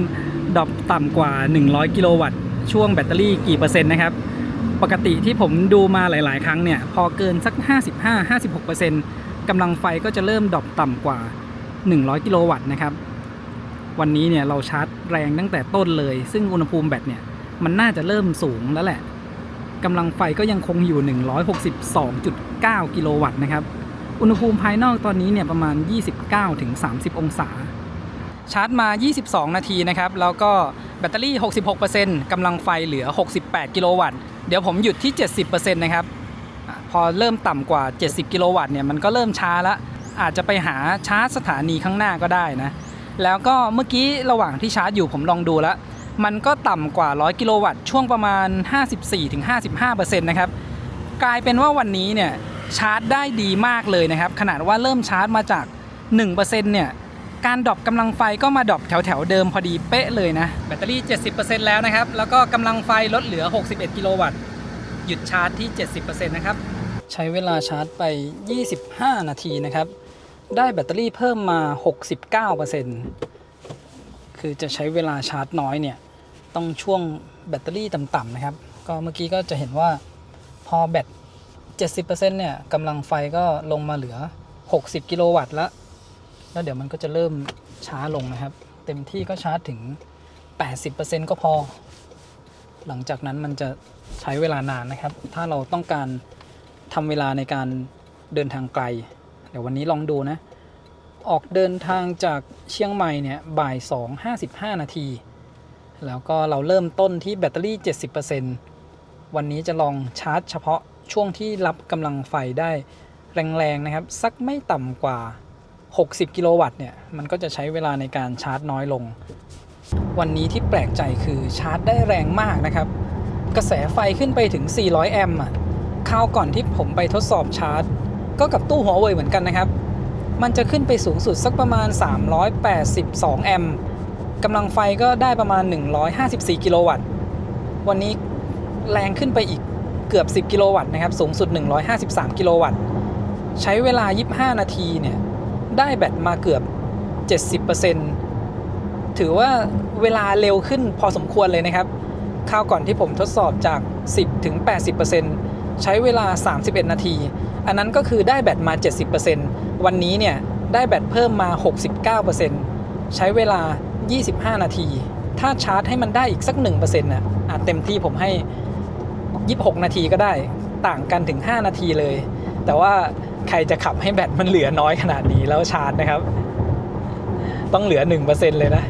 [SPEAKER 2] ดรอปต่ำกว่า100กิโลวัตต์ช่วงแบตเตอรี่กี่เปอร์เซ็นต์นะครับปกติที่ผมดูมาหลายๆครั้งเนี่ยพอเกินสัก 55-56% กำลังไฟก็จะเริ่มดรอปต่ำกว่า100กิโลวัตต์นะครับวันนี้เนี่ยเราชาร์จแรงตั้งแต่ต้นเลยซึ่งอุณหภูมิแบตเนี่ยมันน่าจะเริ่มสูงแล้วแหละกำลังไฟก็ยังคงอยู่162.9กิโลวัตต์นะครับอุณหภูมิภายนอกตอนนี้เนี่ยประมาณ 29-30 องศาชาร์จมา22นาทีนะครับแล้วก็แบตเตอรี่ 66% กำลังไฟเหลือ68กิโลวัตต์เดี๋ยวผมหยุดที่ 70% นะครับพอเริ่มต่ำกว่า70กิโลวัตต์เนี่ยมันก็เริ่มช้าแล้วอาจจะไปหาชาร์จสถานีข้างหน้าก็ได้นะแล้วก็เมื่อกี้ระหว่างที่ชาร์จอยู่ผมลองดูแล้วมันก็ต่ำกว่า100กิโลวัตต์ช่วงประมาณ 54-55% นะครับกลายเป็นว่าวันนี้เนี่ยชาร์จได้ดีมากเลยนะครับขนาดว่าเริ่มชาร์จมาจาก 1% เนี่ยการดรอปกำลังไฟก็มาดรอปแถวๆเดิมพอดีเป๊ะเลยนะแบตเตอรี่ 70% แล้วนะครับแล้วก็กำลังไฟลดเหลือ61กิโลวัตต์หยุดชาร์จที่ 70% นะครับใช้เวลาชาร์จไป25นาทีนะครับได้แบตเตอรี่เพิ่มมา 69% คือจะใช้เวลาชาร์จน้อยเนี่ยต้องช่วงแบตเตอรี่ต่ำๆนะครับก็เมื่อกี้ก็จะเห็นว่าพอแบต 70% เนี่ยกำลังไฟก็ลงมาเหลือ60กิโลวัตต์แล้วเดี๋ยวมันก็จะเริ่มช้าลงนะครับเต็มที่ก็ชาร์จถึง 80% ก็พอหลังจากนั้นมันจะใช้เวลานานนะครับถ้าเราต้องการทำเวลาในการเดินทางไกลเดี๋ยววันนี้ลองดูนะออกเดินทางจากเชียงใหม่เนี่ยบ่าย 2:55 นาทีแล้วก็เราเริ่มต้นที่แบตเตอรี่ 70% วันนี้จะลองชาร์จเฉพาะช่วงที่รับกำลังไฟได้แรงๆนะครับสักไม่ต่ำกว่า60กิโลวัตต์เนี่ยมันก็จะใช้เวลาในการชาร์จน้อยลงวันนี้ที่แปลกใจคือชาร์จได้แรงมากนะครับกระแสไฟขึ้นไปถึง400แอมป์คราวก่อนที่ผมไปทดสอบชาร์จก็กับตู้หัวเว่ยเหมือนกันนะครับมันจะขึ้นไปสูงสุดสักประมาณ382แอมป์กำลังไฟก็ได้ประมาณ154กิโลวัตต์วันนี้แรงขึ้นไปอีกเกือบ10กิโลวัตต์นะครับสูงสุด153กิโลวัตต์ใช้เวลา25นาทีเนี่ยได้แบตมาเกือบ 70% ถือว่าเวลาเร็วขึ้นพอสมควรเลยนะครับคราวก่อนที่ผมทดสอบจาก 10-80% ใช้เวลา31นาทีอันนั้นก็คือได้แบตมา 70% วันนี้เนี่ยได้แบตเพิ่มมา 69% ใช้เวลา25นาทีถ้าชาร์จให้มันได้อีกสัก 1% น่ะเต็มที่ผมให้26นาทีก็ได้ต่างกันถึง5นาทีเลยแต่ว่าใครจะขับให้แบตมันเหลือน้อยขนาดนี้แล้วชาร์จนะครับต้องเหลือ 1% เลยนะ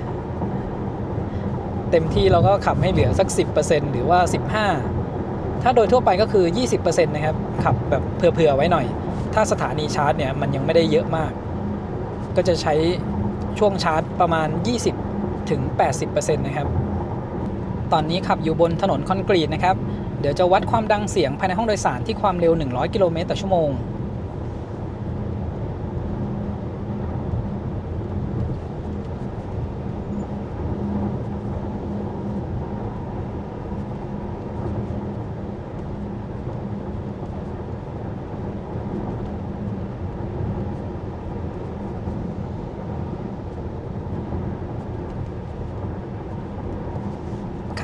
[SPEAKER 2] เต็มที่เราก็ขับให้เหลือสัก 10% หรือว่า15ถ้าโดยทั่วไปก็คือ 20% นะครับขับแบบเผื่อๆไว้หน่อยถ้าสถานีชาร์จเนี่ยมันยังไม่ได้เยอะมากก็จะใช้ช่วงชาร์จประมาณ 20-80% นะครับตอนนี้ขับอยู่บนถนนคอนกรีตนะครับเดี๋ยวจะวัดความดังเสียงภายในห้องโดยสารที่ความเร็ว100กิโลเมตรต่อชั่วโมง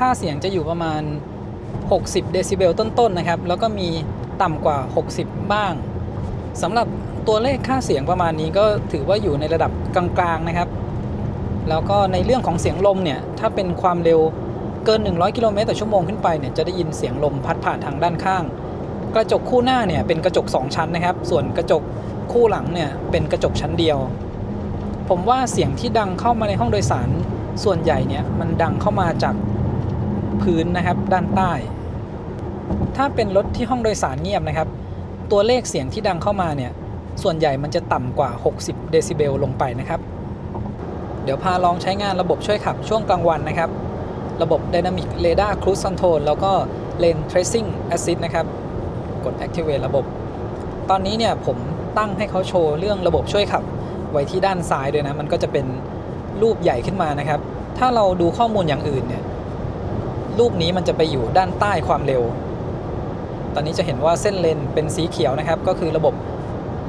[SPEAKER 2] ค่าเสียงจะอยู่ประมาณ60เดซิเบลต้นๆนะครับแล้วก็มีต่ำกว่า60บ้างสำหรับตัวเลขค่าเสียงประมาณนี้ก็ถือว่าอยู่ในระดับกลางๆนะครับแล้วก็ในเรื่องของเสียงลมเนี่ยถ้าเป็นความเร็วเกิน100กิโลเมตรต่อชั่วโมงขึ้นไปเนี่ยจะได้ยินเสียงลมพัดผ่านทางด้านข้างกระจกคู่หน้าเนี่ยเป็นกระจก2ชั้นนะครับส่วนกระจกคู่หลังเนี่ยเป็นกระจกชั้นเดียวผมว่าเสียงที่ดังเข้ามาในห้องโดยสารส่วนใหญ่เนี่ยมันดังเข้ามาจากพื้นนะครับด้านใต้ถ้าเป็นรถที่ห้องโดยสารเงียบนะครับตัวเลขเสียงที่ดังเข้ามาเนี่ยส่วนใหญ่มันจะต่ำกว่า60เดซิเบลลงไปนะครับเดี๋ยวพาลองใช้งานระบบช่วยขับช่วงกลางวันนะครับระบบ Dynamic Radar Cruise Control แล้วก็ Lane Tracing Assist นะครับกด Activate ระบบตอนนี้เนี่ยผมตั้งให้เขาโชว์เรื่องระบบช่วยขับไว้ที่ด้านซ้ายด้วยนะมันก็จะเป็นรูปใหญ่ขึ้นมานะครับถ้าเราดูข้อมูลอย่างอื่นเนี่ย
[SPEAKER 1] ลูกนี้มันจะไปอยู่ด้านใต้ความเร็วตอนนี้จะเห็นว่าเส้นเลนเป็นสีเขียวนะครับก็คือระบบ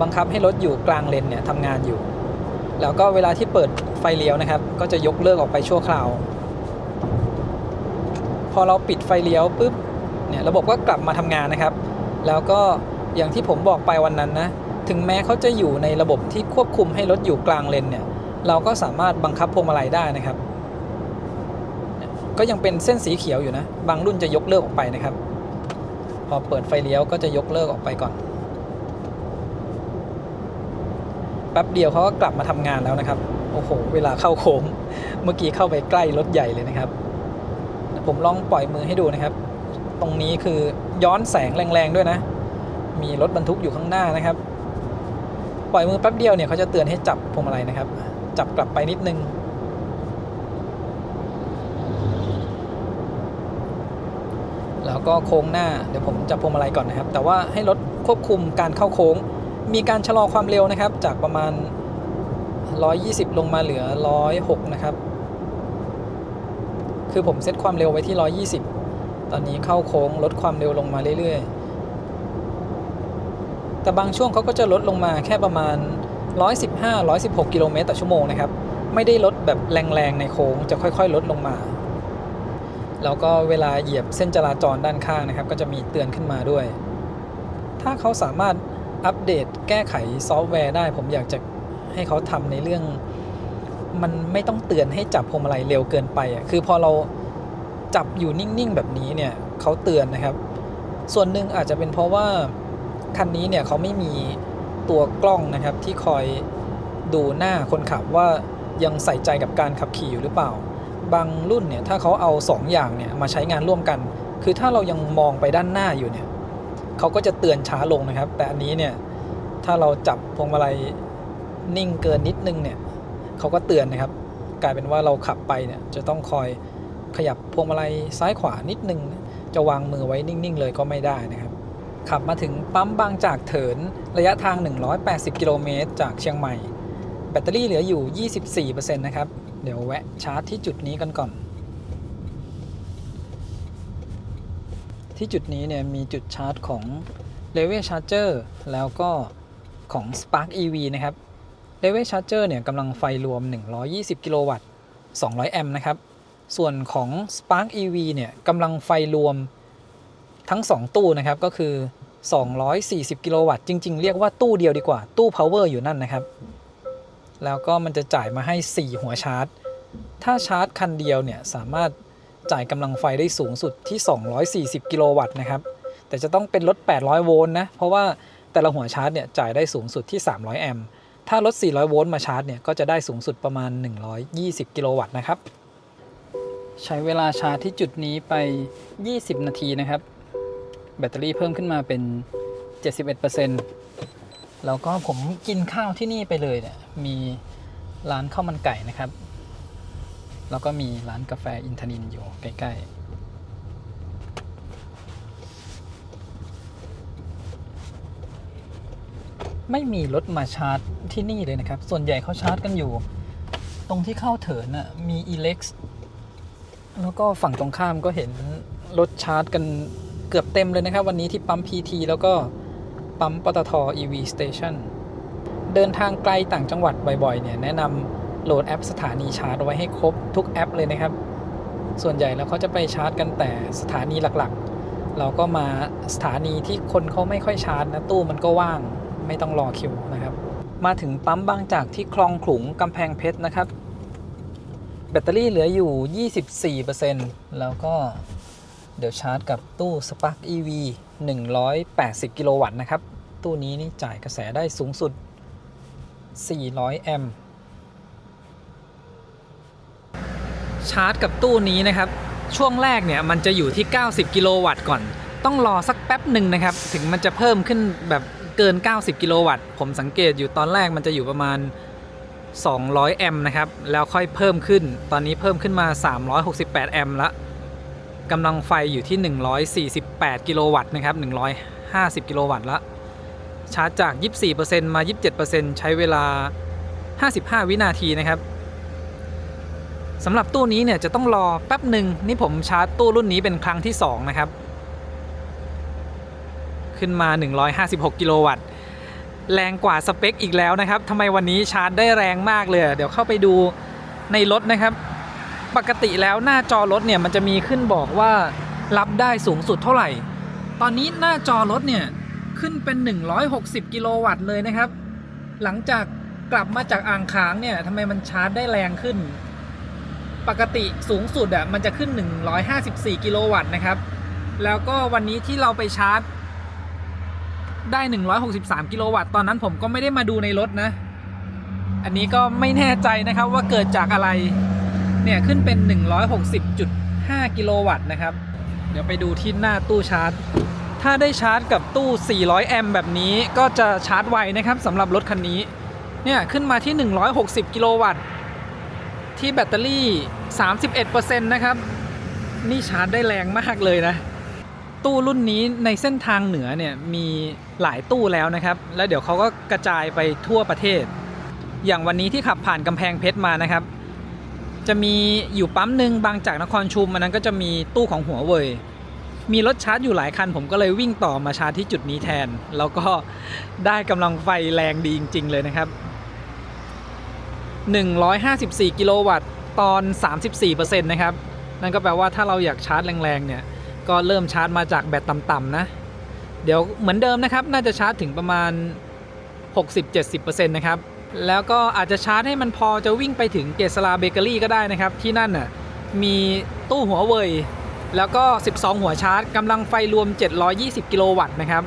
[SPEAKER 1] บังคับให้รถอยู่กลางเลนเนี่ยทำงานอยู่แล้วก็เวลาที่เปิดไฟเลี้ยวนะครับก็จะยกเลิกออกไปชั่วคราวพอเราปิดไฟเลี้ยวปุ๊บเนี่ยระบบก็กลับมาทำงานนะครับแล้วก็อย่างที่ผมบอกไปวันนั้นนะถึงแม้เขาจะอยู่ในระบบที่ควบคุมให้รถอยู่กลางเลนเนี่ยเราก็สามารถบังคับพวงมาลัยได้นะครับก็ยังเป็นเส้นสีเขียวอยู่นะบางรุ่นจะยกเลิกออกไปนะครับพอเปิดไฟเลี้ยวก็จะยกเลิกออกไปก่อนแป๊บเดียวเขาก็กลับมาทำงานแล้วนะครับโอ้โหเวลาเข้าโค้งเมื่อกี้เข้าไปใกล้รถใหญ่เลยนะครับผมลองปล่อยมือให้ดูนะครับตรงนี้คือย้อนแสงแรงๆด้วยนะมีรถบรรทุกอยู่ข้างหน้านะครับปล่อยมือแป๊บเดียวเนี่ยเขาจะเตือนให้จับพวงมาลัยนะครับจับกลับไปนิดนึงแล้วก็โค้งหน้าเดี๋ยวผมจับพวงมาลัยก่อนนะครับแต่ว่าให้รถควบคุมการเข้าโค้งมีการชะลอความเร็วนะครับจากประมาณ120ลงมาเหลือ106นะครับคือผมเซตความเร็วไว้ที่120ตอนนี้เข้าโค้งลดความเร็วลงมาเรื่อยๆแต่บางช่วงเขาก็จะลดลงมาแค่ประมาณ115-116กิโลเมตรต่อชั่วโมงนะครับไม่ได้ลดแบบแรงๆในโค้งจะค่อยๆลดลงมาแล้วก็เวลาเหยียบเส้นจราจรด้านข้างนะครับก็จะมีเตือนขึ้นมาด้วยถ้าเขาสามารถอัปเดตแก้ไขซอฟต์แวร์ได้ผมอยากจะให้เขาทำในเรื่องมันไม่ต้องเตือนให้จับพวงมาลัยเร็วเกินไปอ่ะคือพอเราจับอยู่นิ่งๆแบบนี้เนี่ยเขาเตือนนะครับส่วนหนึ่งอาจจะเป็นเพราะว่าคันนี้เนี่ยเขาไม่มีตัวกล้องนะครับที่คอยดูหน้าคนขับว่ายังใส่ใจกับการขับขี่อยู่หรือเปล่าบางรุ่นเนี่ยถ้าเขาเอา2อย่างเนี่ยมาใช้งานร่วมกันคือถ้าเรายังมองไปด้านหน้าอยู่เนี่ยเขาก็จะเตือนช้าลงนะครับแต่อันนี้เนี่ยถ้าเราจับพวงมาลัยนิ่งเกินนิดนึงเนี่ยเขาก็เตือนนะครับกลายเป็นว่าเราขับไปเนี่ยจะต้องคอยขยับพวงมาลัยซ้ายขวานิดนึงจะวางมือไว้นิ่งๆเลยก็ไม่ได้นะครับขับมาถึงปั๊มบางจากเถินระยะทาง180กิโลเมตรจากเชียงใหม่แบตเตอรี่เหลืออยู่ 24% นะครับเดี๋ยวแวะชาร์จที่จุดนี้กันก่อนที่จุดนี้เนี่ยมีจุดชาร์จของ Level Charger แล้วก็ของ Spark EV นะครับ Level Charger เนี่ยกำลังไฟรวม120กิโลวัตต์200แอมป์นะครับส่วนของ Spark EV เนี่ยกำลังไฟรวมทั้ง2ตู้นะครับก็คือ240กิโลวัตต์จริงๆเรียกว่าตู้เดียวดีกว่าตู้ power อยู่นั่นนะครับแล้วก็มันจะจ่ายมาให้4หัวชาร์จถ้าชาร์จคันเดียวเนี่ยสามารถจ่ายกำลังไฟได้สูงสุดที่240กิโลวัตต์นะครับแต่จะต้องเป็นรถ800โวลต์นะเพราะว่าแต่ละหัวชาร์จเนี่ยจ่ายได้สูงสุดที่300แอมป์ถ้ารถ400โวลต์มาชาร์จเนี่ยก็จะได้สูงสุดประมาณ120กิโลวัตต์นะครับใช้เวลาชาร์จที่จุดนี้ไป20นาทีนะครับแบตเตอรี่เพิ่มขึ้นมาเป็น 71%แล้วก็ผมกินข้าวที่นี่ไปเลยเนี่ยมีร้านข้าวมันไก่นะครับแล้วก็มีร้านกาแฟอินทนินอยู่ใกล้ๆไม่มีรถมาชาร์จที่นี่เลยนะครับส่วนใหญ่เขาชาร์จกันอยู่ตรงที่เข้าเถินน่ะมี Elex แล้วก็ฝั่งตรงข้ามก็เห็นรถชาร์จกันเกือบเต็มเลยนะครับวันนี้ที่ปั๊ม PT แล้วก็ปั๊มปตท. EV Station เดินทางไกลต่างจังหวัดบ่อยๆเนี่ยแนะนำโหลดแอปสถานีชาร์จไว้ให้ครบทุกแอปเลยนะครับส่วนใหญ่แล้วเขาจะไปชาร์จกันแต่สถานีหลักๆเราก็มาสถานีที่คนเขาไม่ค่อยชาร์จนะตู้มันก็ว่างไม่ต้องรอคิวนะครับมาถึงปั๊มบางจากที่คลองขลุงกำแพงเพชรนะครับแบตเตอรี่เหลืออยู่ 24% แล้วก็เดี๋ยวชาร์จกับตู้ Spark EV 180กิโลวัตต์นะครับตู้นี้นี่จ่ายกระแสได้สูงสุด400แอมป์ชาร์จกับตู้นี้นะครับช่วงแรกเนี่ยมันจะอยู่ที่90กิโลวัตต์ก่อนต้องรอสักแป๊บหนึ่งนะครับถึงมันจะเพิ่มขึ้นแบบเกิน90กิโลวัตต์ผมสังเกตอยู่ตอนแรกมันจะอยู่ประมาณ200แอมป์นะครับแล้วค่อยเพิ่มขึ้นตอนนี้เพิ่มขึ้นมา368แอมป์ละกำลังไฟอยู่ที่148กิโลวัตต์นะครับ150กิโลวัตต์ละชาร์จจาก 24% มา 27% ใช้เวลา55วินาทีนะครับ สำหรับตู้นี้เนี่ยจะต้องรอแป๊บหนึ่งนี่ผมชาร์จตู้รุ่นนี้เป็นครั้งที่2นะครับขึ้นมา156กิโลวัตต์แรงกว่าสเปคอีกแล้วนะครับทำไมวันนี้ชาร์จได้แรงมากเลยเดี๋ยวเข้าไปดูในรถนะครับปกติแล้วหน้าจอรถเนี่ยมันจะมีขึ้นบอกว่ารับได้สูงสุดเท่าไหร่ตอนนี้หน้าจอรถเนี่ยขึ้นเป็น160กิโลวัตต์เลยนะครับหลังจากกลับมาจากอ่างค้างเนี่ยทำไมมันชาร์จได้แรงขึ้นปกติสูงสุดอ่ะมันจะขึ้น154กิโลวัตต์นะครับแล้วก็วันนี้ที่เราไปชาร์จได้163กิโลวัตต์ตอนนั้นผมก็ไม่ได้มาดูในรถนะอันนี้ก็ไม่แน่ใจนะครับว่าเกิดจากอะไรเนี่ยขึ้นเป็น160.5กิโลวัตต์นะครับเดี๋ยวไปดูที่หน้าตู้ชาร์จถ้าได้ชาร์จกับตู้400แอมป์แบบนี้ก็จะชาร์จไวนะครับสำหรับรถคันนี้เนี่ยขึ้นมาที่160กิโลวัตต์ที่แบตเตอรี่ 31% นะครับนี่ชาร์จได้แรงมากเลยนะตู้รุ่นนี้ในเส้นทางเหนือเนี่ยมีหลายตู้แล้วนะครับแล้วเดี๋ยวเขาก็กระจายไปทั่วประเทศอย่างวันนี้ที่ขับผ่านกำแพงเพชรมานะครับจะมีอยู่ปั๊มหนึ่งบางจากนครชุมอันนั้นก็จะมีตู้ของหัวเว่ยมีรถชาร์จอยู่หลายคันผมก็เลยวิ่งต่อมาชาร์จที่จุดนี้แทนแล้วก็ได้กำลังไฟแรงดีจริงๆเลยนะครับ154กิโลวัตต์ตอน 34% นะครับนั่นก็แปลว่าถ้าเราอยากชาร์จแรงๆเนี่ยก็เริ่มชาร์จมาจากแบตต่ำๆนะเดี๋ยวเหมือนเดิมนะครับน่าจะชาร์จถึงประมาณ 60-70% นะครับแล้วก็อาจจะชาร์จให้มันพอจะวิ่งไปถึงเกษราเบเกอรี่ก็ได้นะครับที่นั่นน่ะมีตู้หัวเว่ยแล้วก็12หัวชาร์จกำลังไฟรวม720กิโลวัตต์นะครับ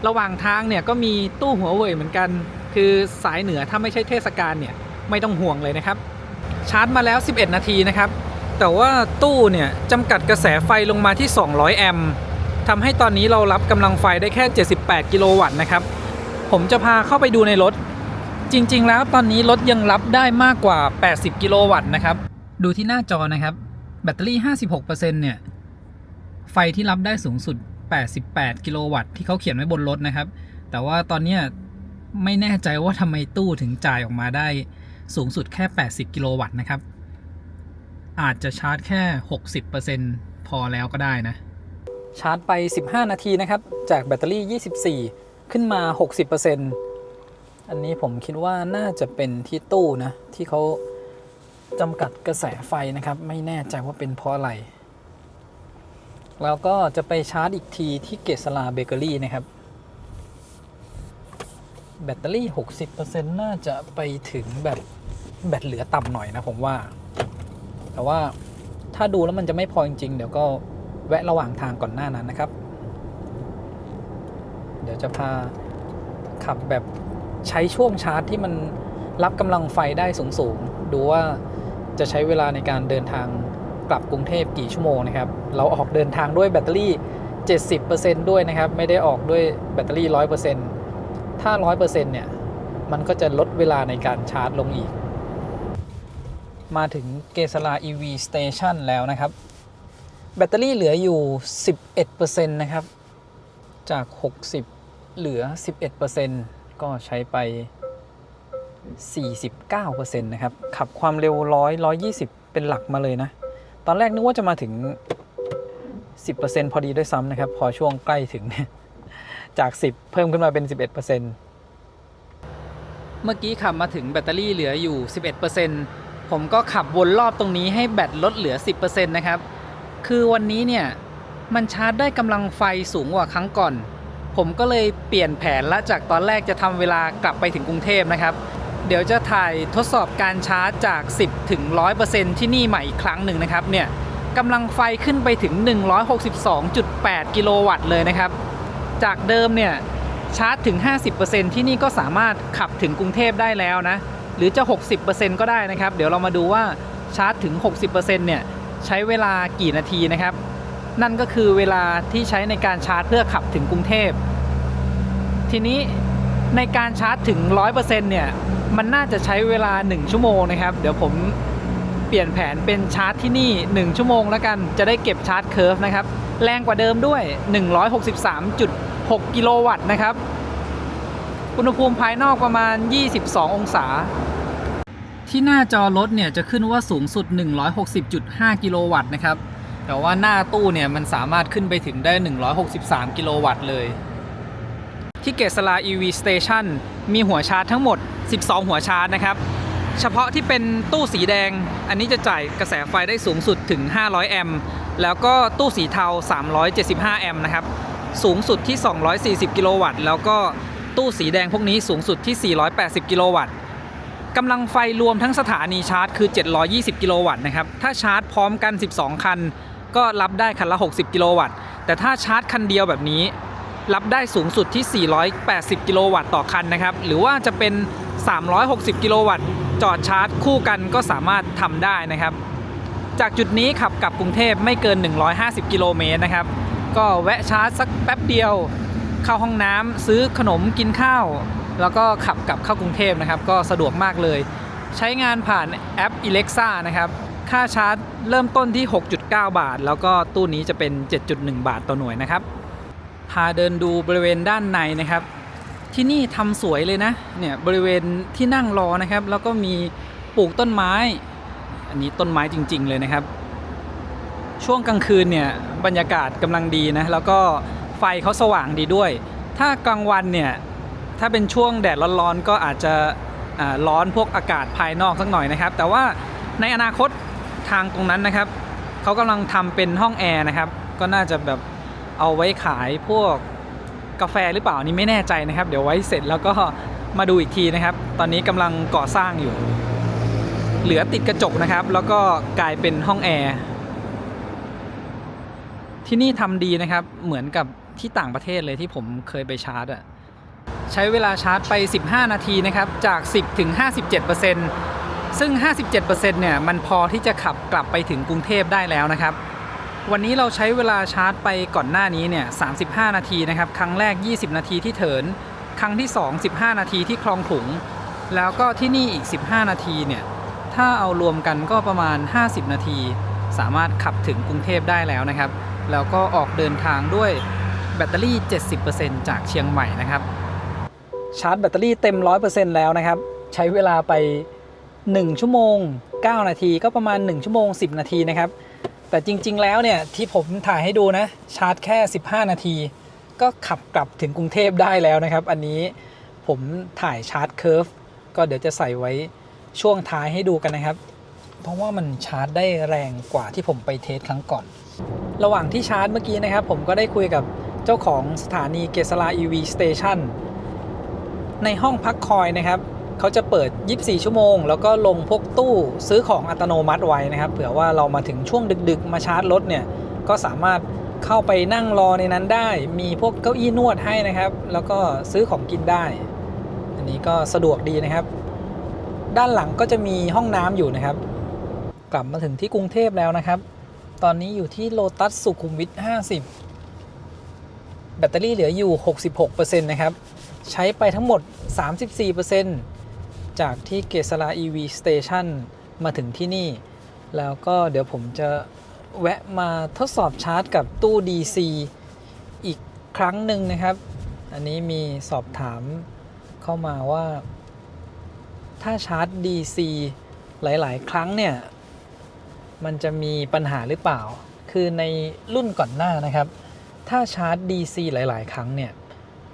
[SPEAKER 1] ระหว่างทางเนี่ยก็มีตู้หัวเว่ยเหมือนกันคือสายเหนือถ้าไม่ใช่เทศกาลเนี่ยไม่ต้องห่วงเลยนะครับชาร์จมาแล้ว11นาทีนะครับแต่ว่าตู้เนี่ยจำกัดกระแสไฟลงมาที่200แอมป์ทำให้ตอนนี้เรารับกำลังไฟได้แค่78กิโลวัตต์นะครับผมจะพาเข้าไปดูในรถจริงๆแล้วตอนนี้รถยังรับได้มากกว่า80กิโลวัตต์นะครับดูที่หน้าจอนะครับแบตเตอรี่ 56% เนี่ยไฟที่รับได้สูงสุด88กิโลวัตต์ที่เขาเขียนไว้บนรถนะครับแต่ว่าตอนนี้ไม่แน่ใจว่าทำไมตู้ถึงจ่ายออกมาได้สูงสุดแค่80กิโลวัตต์นะครับอาจจะชาร์จแค่ 60% พอแล้วก็ได้นะชาร์จไป15นาทีนะครับจากแบตเตอรี่24ขึ้นมา 60%อันนี้ผมคิดว่าน่าจะเป็นที่ตู้นะที่เขาจำกัดกระแสไฟนะครับไม่แน่ใจว่าเป็นเพราะอะไรแล้วก็จะไปชาร์จอีกทีที่เกษราเบเกอรี่นะครับแบตเตอรี่ 60% น่าจะไปถึงแบตเหลือต่ำหน่อยนะผมว่าแต่ว่าถ้าดูแล้วมันจะไม่พอจริงๆเดี๋ยวก็แวะระหว่างทางก่อนหน้านั้นนะครับเดี๋ยวจะพาขับแบบใช้ช่วงชาร์จที่มันรับกำลังไฟได้สูงๆดูว่าจะใช้เวลาในการเดินทางกลับกรุงเทพกี่ชั่วโมงนะครับเราออกเดินทางด้วยแบตเตอรี่ 70% ด้วยนะครับไม่ได้ออกด้วยแบตเตอรี่ 100% ถ้า 100% เนี่ยมันก็จะลดเวลาในการชาร์จลงอีกมาถึงเกษรา EV Station แล้วนะครับแบตเตอรี่เหลืออยู่ 11% นะครับจาก 60 เหลือ 11% ก็ใช้ไป 49% นะครับขับความเร็ว120เป็นหลักมาเลยนะตอนแรกนึกว่าจะมาถึง 10% พอดีด้วยซ้ำนะครับพอช่วงใกล้ถึงจาก10เพิ่มขึ้นมาเป็น 11%เมื่อกี้ขับมาถึงแบตเตอรี่เหลืออยู่ 11% ผมก็ขับวนรอบตรงนี้ให้แบตลดเหลือ 10% นะครับคือวันนี้เนี่ยมันชาร์จได้กำลังไฟสูงกว่าครั้งก่อนผมก็เลยเปลี่ยนแผนและจากตอนแรกจะทำเวลากลับไปถึงกรุงเทพนะครับเดี๋ยวจะถ่ายทดสอบการชาร์จจาก 10 ถึง 100% ที่นี่ใหม่อีกครั้งหนึ่งนะครับเนี่ยกำลังไฟขึ้นไปถึง 162.8 กิโลวัตต์เลยนะครับจากเดิมเนี่ยชาร์จถึง 50% ที่นี่ก็สามารถขับถึงกรุงเทพได้แล้วนะหรือจะ 60% ก็ได้นะครับเดี๋ยวเรามาดูว่าชาร์จถึง 60% เนี่ยใช้เวลากี่นาทีนะครับนั่นก็คือเวลาที่ใช้ในการชาร์จเพื่อขับถึงกรุงเทพทีนี้ในการชาร์จถึง 100% เนี่ยมันน่าจะใช้เวลา1ชั่วโมงนะครับเดี๋ยวผมเปลี่ยนแผนเป็นชาร์จที่นี่1ชั่วโมงแล้วกันจะได้เก็บชาร์จเคิร์ฟนะครับแรงกว่าเดิมด้วย 163.6 กิโลวัตต์นะครับอุณหภูมิภายนอกประมาณ22องศา
[SPEAKER 2] ที่หน้าจอรถเนี่ยจะขึ้นว่าสูงสุด 160.5 กิโลวัตต์นะครับแต่ว่าหน้าตู้เนี่ยมันสามารถขึ้นไปถึงได้ 163 กิโลวัตต์เลยที่เกษรา EV Station มีหัวชาร์จทั้งหมด12หัวชาร์จนะครับเฉพาะที่เป็นตู้สีแดงอันนี้จะจ่ายกระแสไฟได้สูงสุดถึง500แอมป์แล้วก็ตู้สีเทา375แอมป์นะครับสูงสุดที่240กิโลวัตต์แล้วก็ตู้สีแดงพวกนี้สูงสุดที่480กิโลวัตต์กำลังไฟรวมทั้งสถานีชาร์จคือ720กิโลวัตต์นะครับถ้าชาร์จพร้อมกัน12คันก็รับได้คันละ60กิโลวัตต์แต่ถ้าชาร์จคันเดียวแบบนี้รับได้สูงสุดที่480กิโลวัตต์ต่อคันนะครับหรือว่าจะเป็น360กิโลวัตต์จอดชาร์จคู่กันก็สามารถทำได้นะครับจากจุดนี้ขับกลับกรุงเทพไม่เกิน150กิโลเมตรนะครับก็แวะชาร์จสักแป๊บเดียวเข้าห้องน้ำซื้อขนมกินข้าวแล้วก็ขับกลับเข้ากรุงเทพนะครับก็สะดวกมากเลยใช้งานผ่านแอป Alexa นะครับค่าชาร์จเริ่มต้นที่ 6.9 บาทแล้วก็ตู้นี้จะเป็น 7.1 บาทต่อหน่วยนะครับพาเดินดูบริเวณด้านในนะครับที่นี่ทำสวยเลยนะเนี่ยบริเวณที่นั่งรอนะครับแล้วก็มีปลูกต้นไม้อันนี้ต้นไม้จริงๆเลยนะครับช่วงกลางคืนเนี่ยบรรยากาศกำลังดีนะแล้วก็ไฟเขาสว่างดีด้วยถ้ากลางวันเนี่ยถ้าเป็นช่วงแดดร้อนๆก็อาจจะร้อนพวกอากาศภายนอกสักหน่อยนะครับแต่ว่าในอนาคตทางตรงนั้นนะครับเขากำลังทำเป็นห้องแอร์นะครับก็น่าจะแบบเอาไว้ขายพวกกาแฟหรือเปล่านี่ไม่แน่ใจนะครับเดี๋ยวไว้เสร็จแล้วก็มาดูอีกทีนะครับตอนนี้กำลังก่อสร้างอยู่เหลือติดกระจกนะครับแล้วก็กลายเป็นห้องแอร์ที่นี่ทำดีนะครับเหมือนกับที่ต่างประเทศเลยที่ผมเคยไปชาร์จใช้เวลาชาร์จไป15นาทีนะครับจาก10ถึง 57%ซึ่ง 57% เนี่ยมันพอที่จะขับกลับไปถึงกรุงเทพได้แล้วนะครับวันนี้เราใช้เวลาชาร์จไปก่อนหน้านี้เนี่ย35นาทีนะครับครั้งแรก20นาทีที่เถินครั้งที่2 15นาทีที่คลองถุงแล้วก็ที่นี่อีก15นาทีเนี่ยถ้าเอารวมกันก็ประมาณ50นาทีสามารถขับถึงกรุงเทพได้แล้วนะครับแล้วก็ออกเดินทางด้วยแบตเตอรี่ 70% จากเชียงใหม่นะครับชาร์จแบตเตอรี่เต็ม 100% แล้วนะครับใช้เวลาไป1ชั่วโมง9นาทีก็ประมาณ1ชั่วโมง10นาทีนะครับแต่จริงๆแล้วเนี่ยที่ผมถ่ายให้ดูนะชาร์จแค่15นาทีก็ขับกลับถึงกรุงเทพได้แล้วนะครับอันนี้ผมถ่ายชาร์จเคิร์ฟก็เดี๋ยวจะใส่ไว้ช่วงท้ายให้ดูกันนะครับเพราะว่ามันชาร์จได้แรงกว่าที่ผมไปเทสครั้งก่อนระหว่างที่ชาร์จเมื่อกี้นะครับผมก็ได้คุยกับเจ้าของสถานีเกษรา EV Station ในห้องพักคอยนะครับเขาจะเปิด24ชั่วโมงแล้วก็ลงพวกตู้ซื้อของอัตโนมัติไว้นะครับเผื่อว่าเรามาถึงช่วงดึกๆมาชาร์จรถเนี่ยก็สามารถเข้าไปนั่งรอในนั้นได้มีพวกเก้าอี้นวดให้นะครับแล้วก็ซื้อของกินได้อันนี้ก็สะดวกดีนะครับด้านหลังก็จะมีห้องน้ำอยู่นะครับกลับมาถึงที่กรุงเทพแล้วนะครับตอนนี้อยู่ที่โลตัสสุขุมวิท50แบตเตอรี่เหลืออยู่ 66% นะครับใช้ไปทั้งหมด 34% จากที่เกษรา EV Station มาถึงที่นี่แล้วก็เดี๋ยวผมจะแวะมาทดสอบชาร์จกับตู้ DC อีกครั้งหนึ่งนะครับอันนี้มีสอบถามเข้ามาว่าถ้าชาร์จ DC หลายๆครั้งเนี่ยมันจะมีปัญหาหรือเปล่าคือในรุ่นก่อนหน้านะครับถ้าชาร์จ DC หลายๆครั้งเนี่ย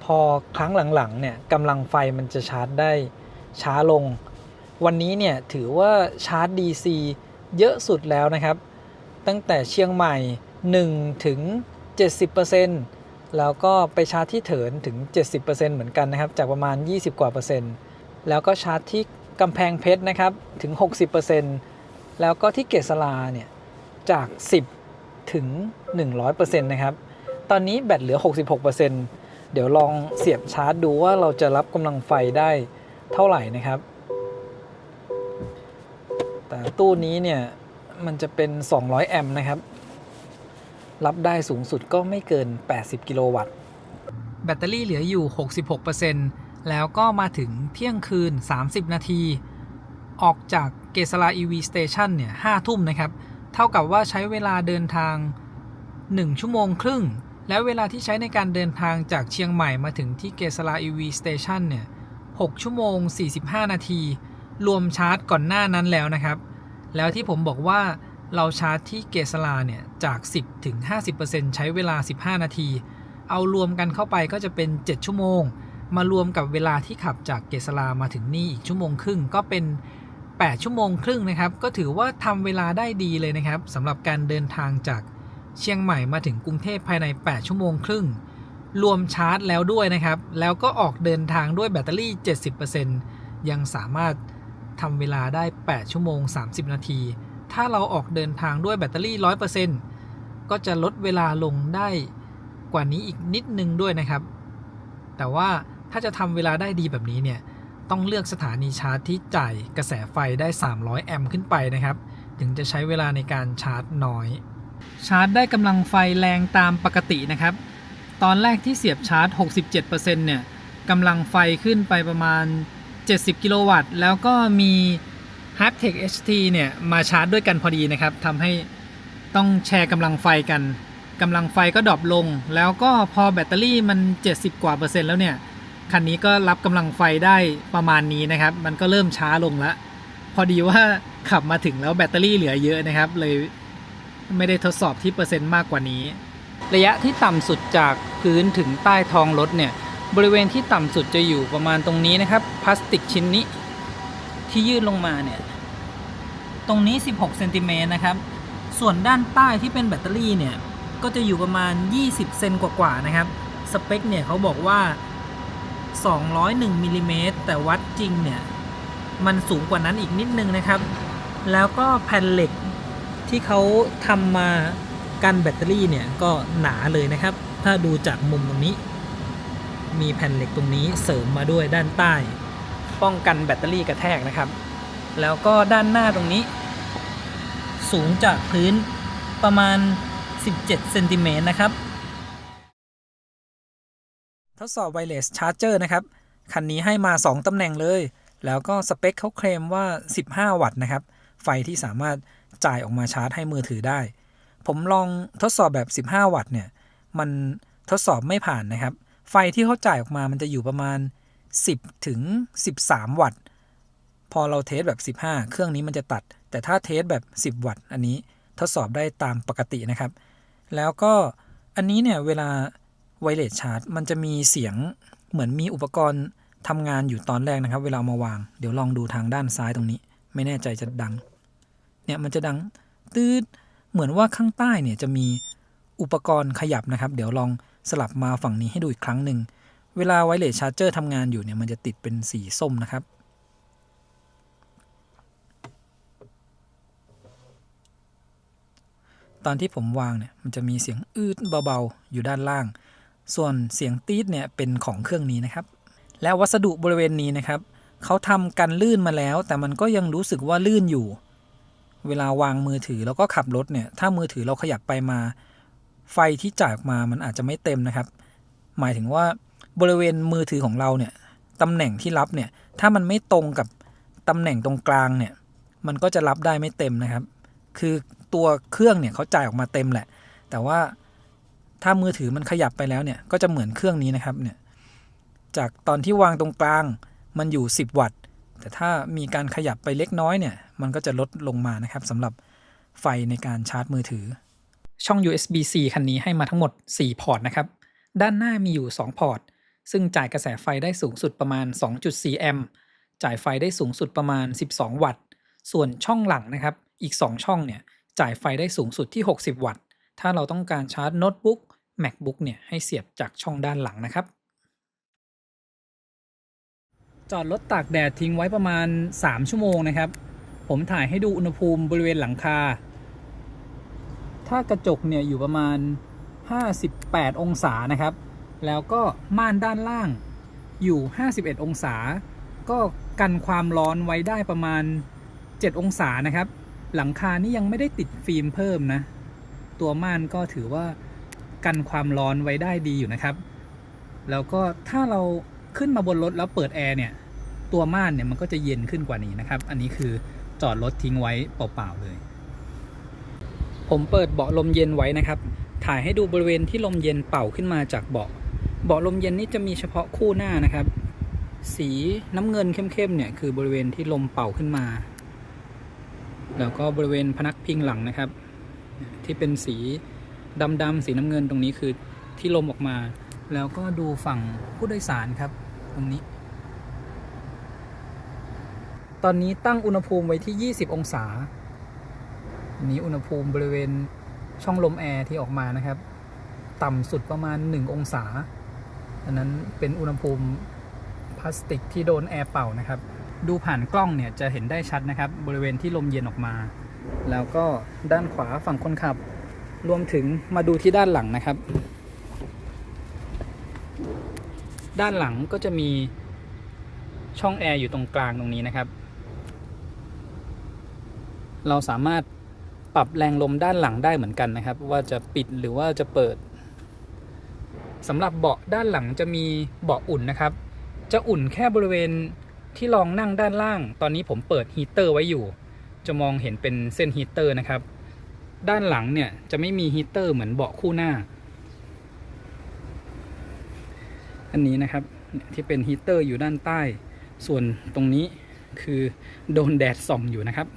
[SPEAKER 2] พอครั้งหลังๆเนี่ยกำลังไฟมันจะชาร์จได้ช้าลงวันนี้เนี่ยถือว่าชาร์จ DC เยอะสุดแล้วนะครับตั้งแต่เชียงใหม่1ถึง 70% แล้วก็ไปชาร์จที่เถินถึง 70% เหมือนกันนะครับจากประมาณ20กว่า%แล้วก็ชาร์จที่กำแพงเพชรนะครับถึง 60%แล้วก็ที่เกษราเนี่ยจาก10ถึง 100% นะครับตอนนี้แบตเหลือ 66%เดี๋ยวลองเสียบชาร์จดูว่าเราจะรับกำลังไฟได้เท่าไหร่นะครับแต่ตู้นี้เนี่ยมันจะเป็น200แอมป์นะครับรับได้สูงสุดก็ไม่เกิน80กิโลวัตต์แบตเตอรี่เหลืออยู่ 66% แล้วก็มาถึงเที่ยงคืน30นาทีออกจากเกษรา EV Station เนี่ย5ทุ่มนะครับเท่ากับว่าใช้เวลาเดินทาง1ชั่วโมงครึ่งและเวลาที่ใช้ในการเดินทางจากเชียงใหม่มาถึงที่เกษรา EV Station เนี่ย6ชั่วโมง45นาที
[SPEAKER 1] รวมชาร์จก่อนหน้านั้นแล้วนะครับ แล้วที่ผมบอกว่าเราชาร์จที่เกษราเนี่ยจาก 10 ถึง 50% ใช้เวลา 15 นาที เอารวมกันเข้าไปก็จะเป็น 7 ชั่วโมง มารวมกับเวลาที่ขับจากเกษรามาถึงนี่อีกชั่วโมงครึ่งก็เป็น 8 ชั่วโมงครึ่งนะครับ ก็ถือว่าทำเวลาได้ดีเลยนะครับสำหรับการเดินทางจากเชียงใหม่มาถึงกรุงเทพภายใน 8 ชั่วโมงครึ่ง รวมชาร์จแล้วด้วยนะครับ แล้วก็ออกเดินทางด้วยแบตเตอรี่ 70% ยังสามารถทำเวลาได้ 8 ชั่วโมง 30 นาที ถ้าเราออกเดินทางด้วยแบตเตอรี่ 100% ก็จะลดเวลาลงได้กว่านี้อีกนิดนึงด้วยนะครับ แต่ว่าถ้าจะทำเวลาได้ดีแบบนี้เนี่ยต้องเลือกสถานีชาร์จที่จ่ายกระแสไฟได้ 300 แอมป์ขึ้นไปนะครับ ถึงจะใช้เวลาในการชาร์จน้อย ชาร์จได้กำลังไฟแรงตามปกตินะครับ ตอนแรกที่เสียบชาร์จ 67% เนี่ยกำลังไฟขึ้นไปประมาณ 70 กิโลวัตต์ แล้วก็มี Haptech HT เนี่ยมาชาร์จด้วยกันพอดีนะครับทำให้ต้องแชร์กำลังไฟกันกำลังไฟก็ดรอปลง แล้วก็พอแบตเตอรี่มัน 70 กว่า%แล้วเนี่ยคันนี้ก็รับกำลังไฟได้ประมาณนี้นะครับมันก็เริ่มช้าลงแล้วพอดีว่าขับมาถึงแล้วแบตเตอรี่เหลือเยอะนะครับเลยไม่ได้ทดสอบที่เปอร์เซ็นต์มากกว่านี้ระยะที่ต่ำสุดจากพื้นถึงใต้ท้องรถเนี่ยบริเวณที่ต่ำสุดจะอยู่ประมาณตรงนี้นะครับพลาสติกชิ้นนี้ที่ยื่นลงมาเนี่ยตรงนี้16 เซนติเมตรนะครับส่วนด้านใต้ที่เป็นแบตเตอรี่เนี่ยก็จะอยู่ประมาณ20 เซนกว่าๆนะครับสเปคเนี่ยเขาบอกว่า201 มิลลิเมตรแต่วัดจริงเนี่ยมันสูงกว่านั้นอีกนิดนึงนะครับแล้วก็แผ่นเหล็กที่เขาทำมากันแบตเตอรี่เนี่ยก็หนาเลยนะครับถ้าดูจากมุมตรงนี้มีแผ่นเหล็กตรงนี้เสริมมาด้วยด้านใต้ป้องกันแบตเตอรี่กระแทกนะครับแล้วก็ด้านหน้าตรงนี้สูงจากพื้นประมาณ17 เซนติเมตรนะครับทดสอบ Wireless Charger นะครับคันนี้ให้มา2ตำแหน่งเลยแล้วก็สเปคเขาเคลมว่า15 วัตต์นะครับไฟที่สามารถจ่ายออกมาชาร์จให้มือถือได้ผมลองทดสอบแบบ15 วัตต์เนี่ยมันทดสอบไม่ผ่านนะครับไฟที่เขาจ่ายออกมามันจะอยู่ประมาณ10 ถึง 13 วัตต์พอเราเทสแบบ15เครื่องนี้มันจะตัดแต่ถ้าเทสแบบ10 วัตต์อันนี้ทดสอบได้ตามปกตินะครับแล้วก็อันนี้เนี่ยเวลาWireless Charge มันจะมีเสียงเหมือนมีอุปกรณ์ทำงานอยู่ตอนแรกนะครับเวลามาวางเดี๋ยวลองดูทางด้านซ้ายตรงนี้ไม่แน่ใจจะดังเนี่ยมันจะดังตืดเหมือนว่าข้างใต้เนี่ยจะมีอุปกรณ์ขยับนะครับเดี๋ยวลองสลับมาฝั่งนี้ให้ดูอีกครั้งหนึ่งเวลา Wireless Charger ทำงานอยู่เนี่ยมันจะติดเป็นสีส้มนะครับตอนที่ผมวางเนี่ยมันจะมีเสียงอืดเบาๆอยู่ด้านล่างส่วนเสียงตี๊ดเนี่ยเป็นของเครื่องนี้นะครับและวัสดุบริเวณนี้นะครับเขาทำกันลื่นมาแล้วแต่มันก็ยังรู้สึกว่าลื่นอยู่เวลาวางมือถือแล้วก็ขับรถเนี่ยถ้ามือถือเราขยับไปมาไฟที่จ่ายออกมามันอาจจะไม่เต็มนะครับหมายถึงว่าบริเวณมือถือของเราเนี่ยตำแหน่งที่รับเนี่ยถ้ามันไม่ตรงกับตำแหน่งตรงกลางเนี่ยมันก็จะรับได้ไม่เต็มนะครับคือตัวเครื่องเนี่ยเขาจ่ายออกมาเต็มแหละแต่ว่าถ้ามือถือมันขยับไปแล้วเนี่ยก็จะเหมือนเครื่องนี้นะครับเนี่ยจากตอนที่วางตรงกลางมันอยู่10 วัตต์แต่ถ้ามีการขยับไปเล็กน้อยเนี่ยมันก็จะลดลงมานะครับสำหรับไฟในการชาร์จมือถือช่อง USB-C คันนี้ให้มาทั้งหมด4 พอร์ตนะครับด้านหน้ามีอยู่2 พอร์ตซึ่งจ่ายกระแสไฟได้สูงสุดประมาณ 2.4 แอมป์จ่ายไฟได้สูงสุดประมาณ12 วัตต์ส่วนช่องหลังนะครับอีก2 ช่องเนี่ยจ่ายไฟได้สูงสุดที่60 วัตต์ถ้าเราต้องการชาร์จโน้ตบุ๊ก MacBook เนี่ยให้เสียบจากช่องด้านหลังนะครับจอดรถตากแดดทิ้งไว้ประมาณ3 ชั่วโมงนะครับผมถ่ายให้ดูอุณหภูมิบริเวณหลังคาถ้ากระจกเนี่ยอยู่ประมาณ58 องศานะครับแล้วก็ม่านด้านล่างอยู่51 องศาก็กันความร้อนไว้ได้ประมาณ7 องศานะครับหลังคานี่ยังไม่ได้ติดฟิล์มเพิ่มนะตัวม่านก็ถือว่ากันความร้อนไว้ได้ดีอยู่นะครับแล้วก็ถ้าเราขึ้นมาบนรถแล้วเปิดแอร์เนี่ยตัวม่านเนี่ยมันก็จะเย็นขึ้นกว่านี้นะครับอันนี้คือจอดรถทิ้งไว้เปล่าๆเลยผมเปิดเบาะลมเย็นไว้นะครับถ่ายให้ดูบริเวณที่ลมเย็นเป่าขึ้นมาจากเบาะลมเย็นนี่จะมีเฉพาะคู่หน้านะครับ
[SPEAKER 2] สีน้ำเงินเข้มๆเนี่ยคือบริเวณที่ลมเป่าขึ้นมา แล้วก็บริเวณพนักพิงหลังนะครับ ที่เป็นสีดำๆสีน้ำเงินตรงนี้คือที่ลมออกมา แล้วก็ดูฝั่งผู้โดยสารครับตรงนี้ ตอนนี้ตั้งอุณหภูมิไว้ที่ 20 องศาอันนี้อุณหภูมิบริเวณช่องลมแอร์ที่ออกมานะครับ ต่ำสุดประมาณ 1 องศาอันนั้นเป็นอุณหภูมิพลาสติกที่โดนแอร์เป่านะครับ ดูผ่านกล้องเนี่ยจะเห็นได้ชัดนะครับ บริเวณที่ลมเย็นออกมา แล้วก็ด้านขวาฝั่งคนขับ รวมถึงมาดูที่ด้านหลังนะครับ ด้านหลังก็จะมีช่องแอร์อยู่ตรงกลางตรงนี้นะครับ เราสามารถปรับแรงลมด้านหลังได้เหมือนกันนะครับ ว่าจะปิดหรือว่าจะเปิดสำหรับเบาะด้านหลังจะมีเบาะอุ่นนะครับ จะอุ่นแค่บริเวณที่รองนั่งด้านล่างตอนนี้ผมเปิดฮีเตอร์ไว้อยู่จะมองเห็นเป็นเส้นฮีเตอร์นะครับด้านหลังเนี่ยจะไม่มีฮีเตอร์เหมือนเบาะคู่หน้าอันนี้นะครับที่เป็นฮีเตอร์อยู่ด้านใต้ส่วนตรงนี้คือโดนแดดส่องอยู่นะครับ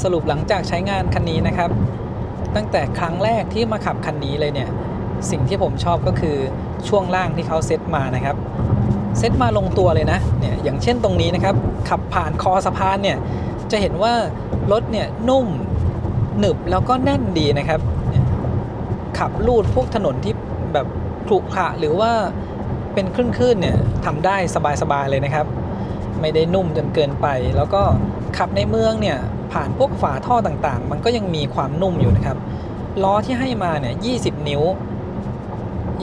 [SPEAKER 1] สรุปหลังจากใช้งานคันนี้นะครับตั้งแต่ครั้งแรกที่มาขับคันนี้เลยเนี่ยสิ่งที่ผมชอบก็คือช่วงล่างที่เขาเซตมานะครับเซตมาลงตัวเลยนะเนี่ยอย่างเช่นตรงนี้นะครับขับผ่านคอสะพานเนี่ยจะเห็นว่ารถเนี่ยนุ่มหนึบแล้วก็แน่นดีนะครับขับลูดพวกถนนที่แบบขรุขระหรือว่าเป็นคลื่นๆเนี่ยทำได้สบายๆเลยนะครับไม่ได้นุ่มจนเกินไปแล้วก็ขับในเมืองเนี่ยผ่านพวกฝาท่อต่างๆมันก็ยังมีความนุ่มอยู่นะครับล้อที่ให้มาเนี่ย20 นิ้ว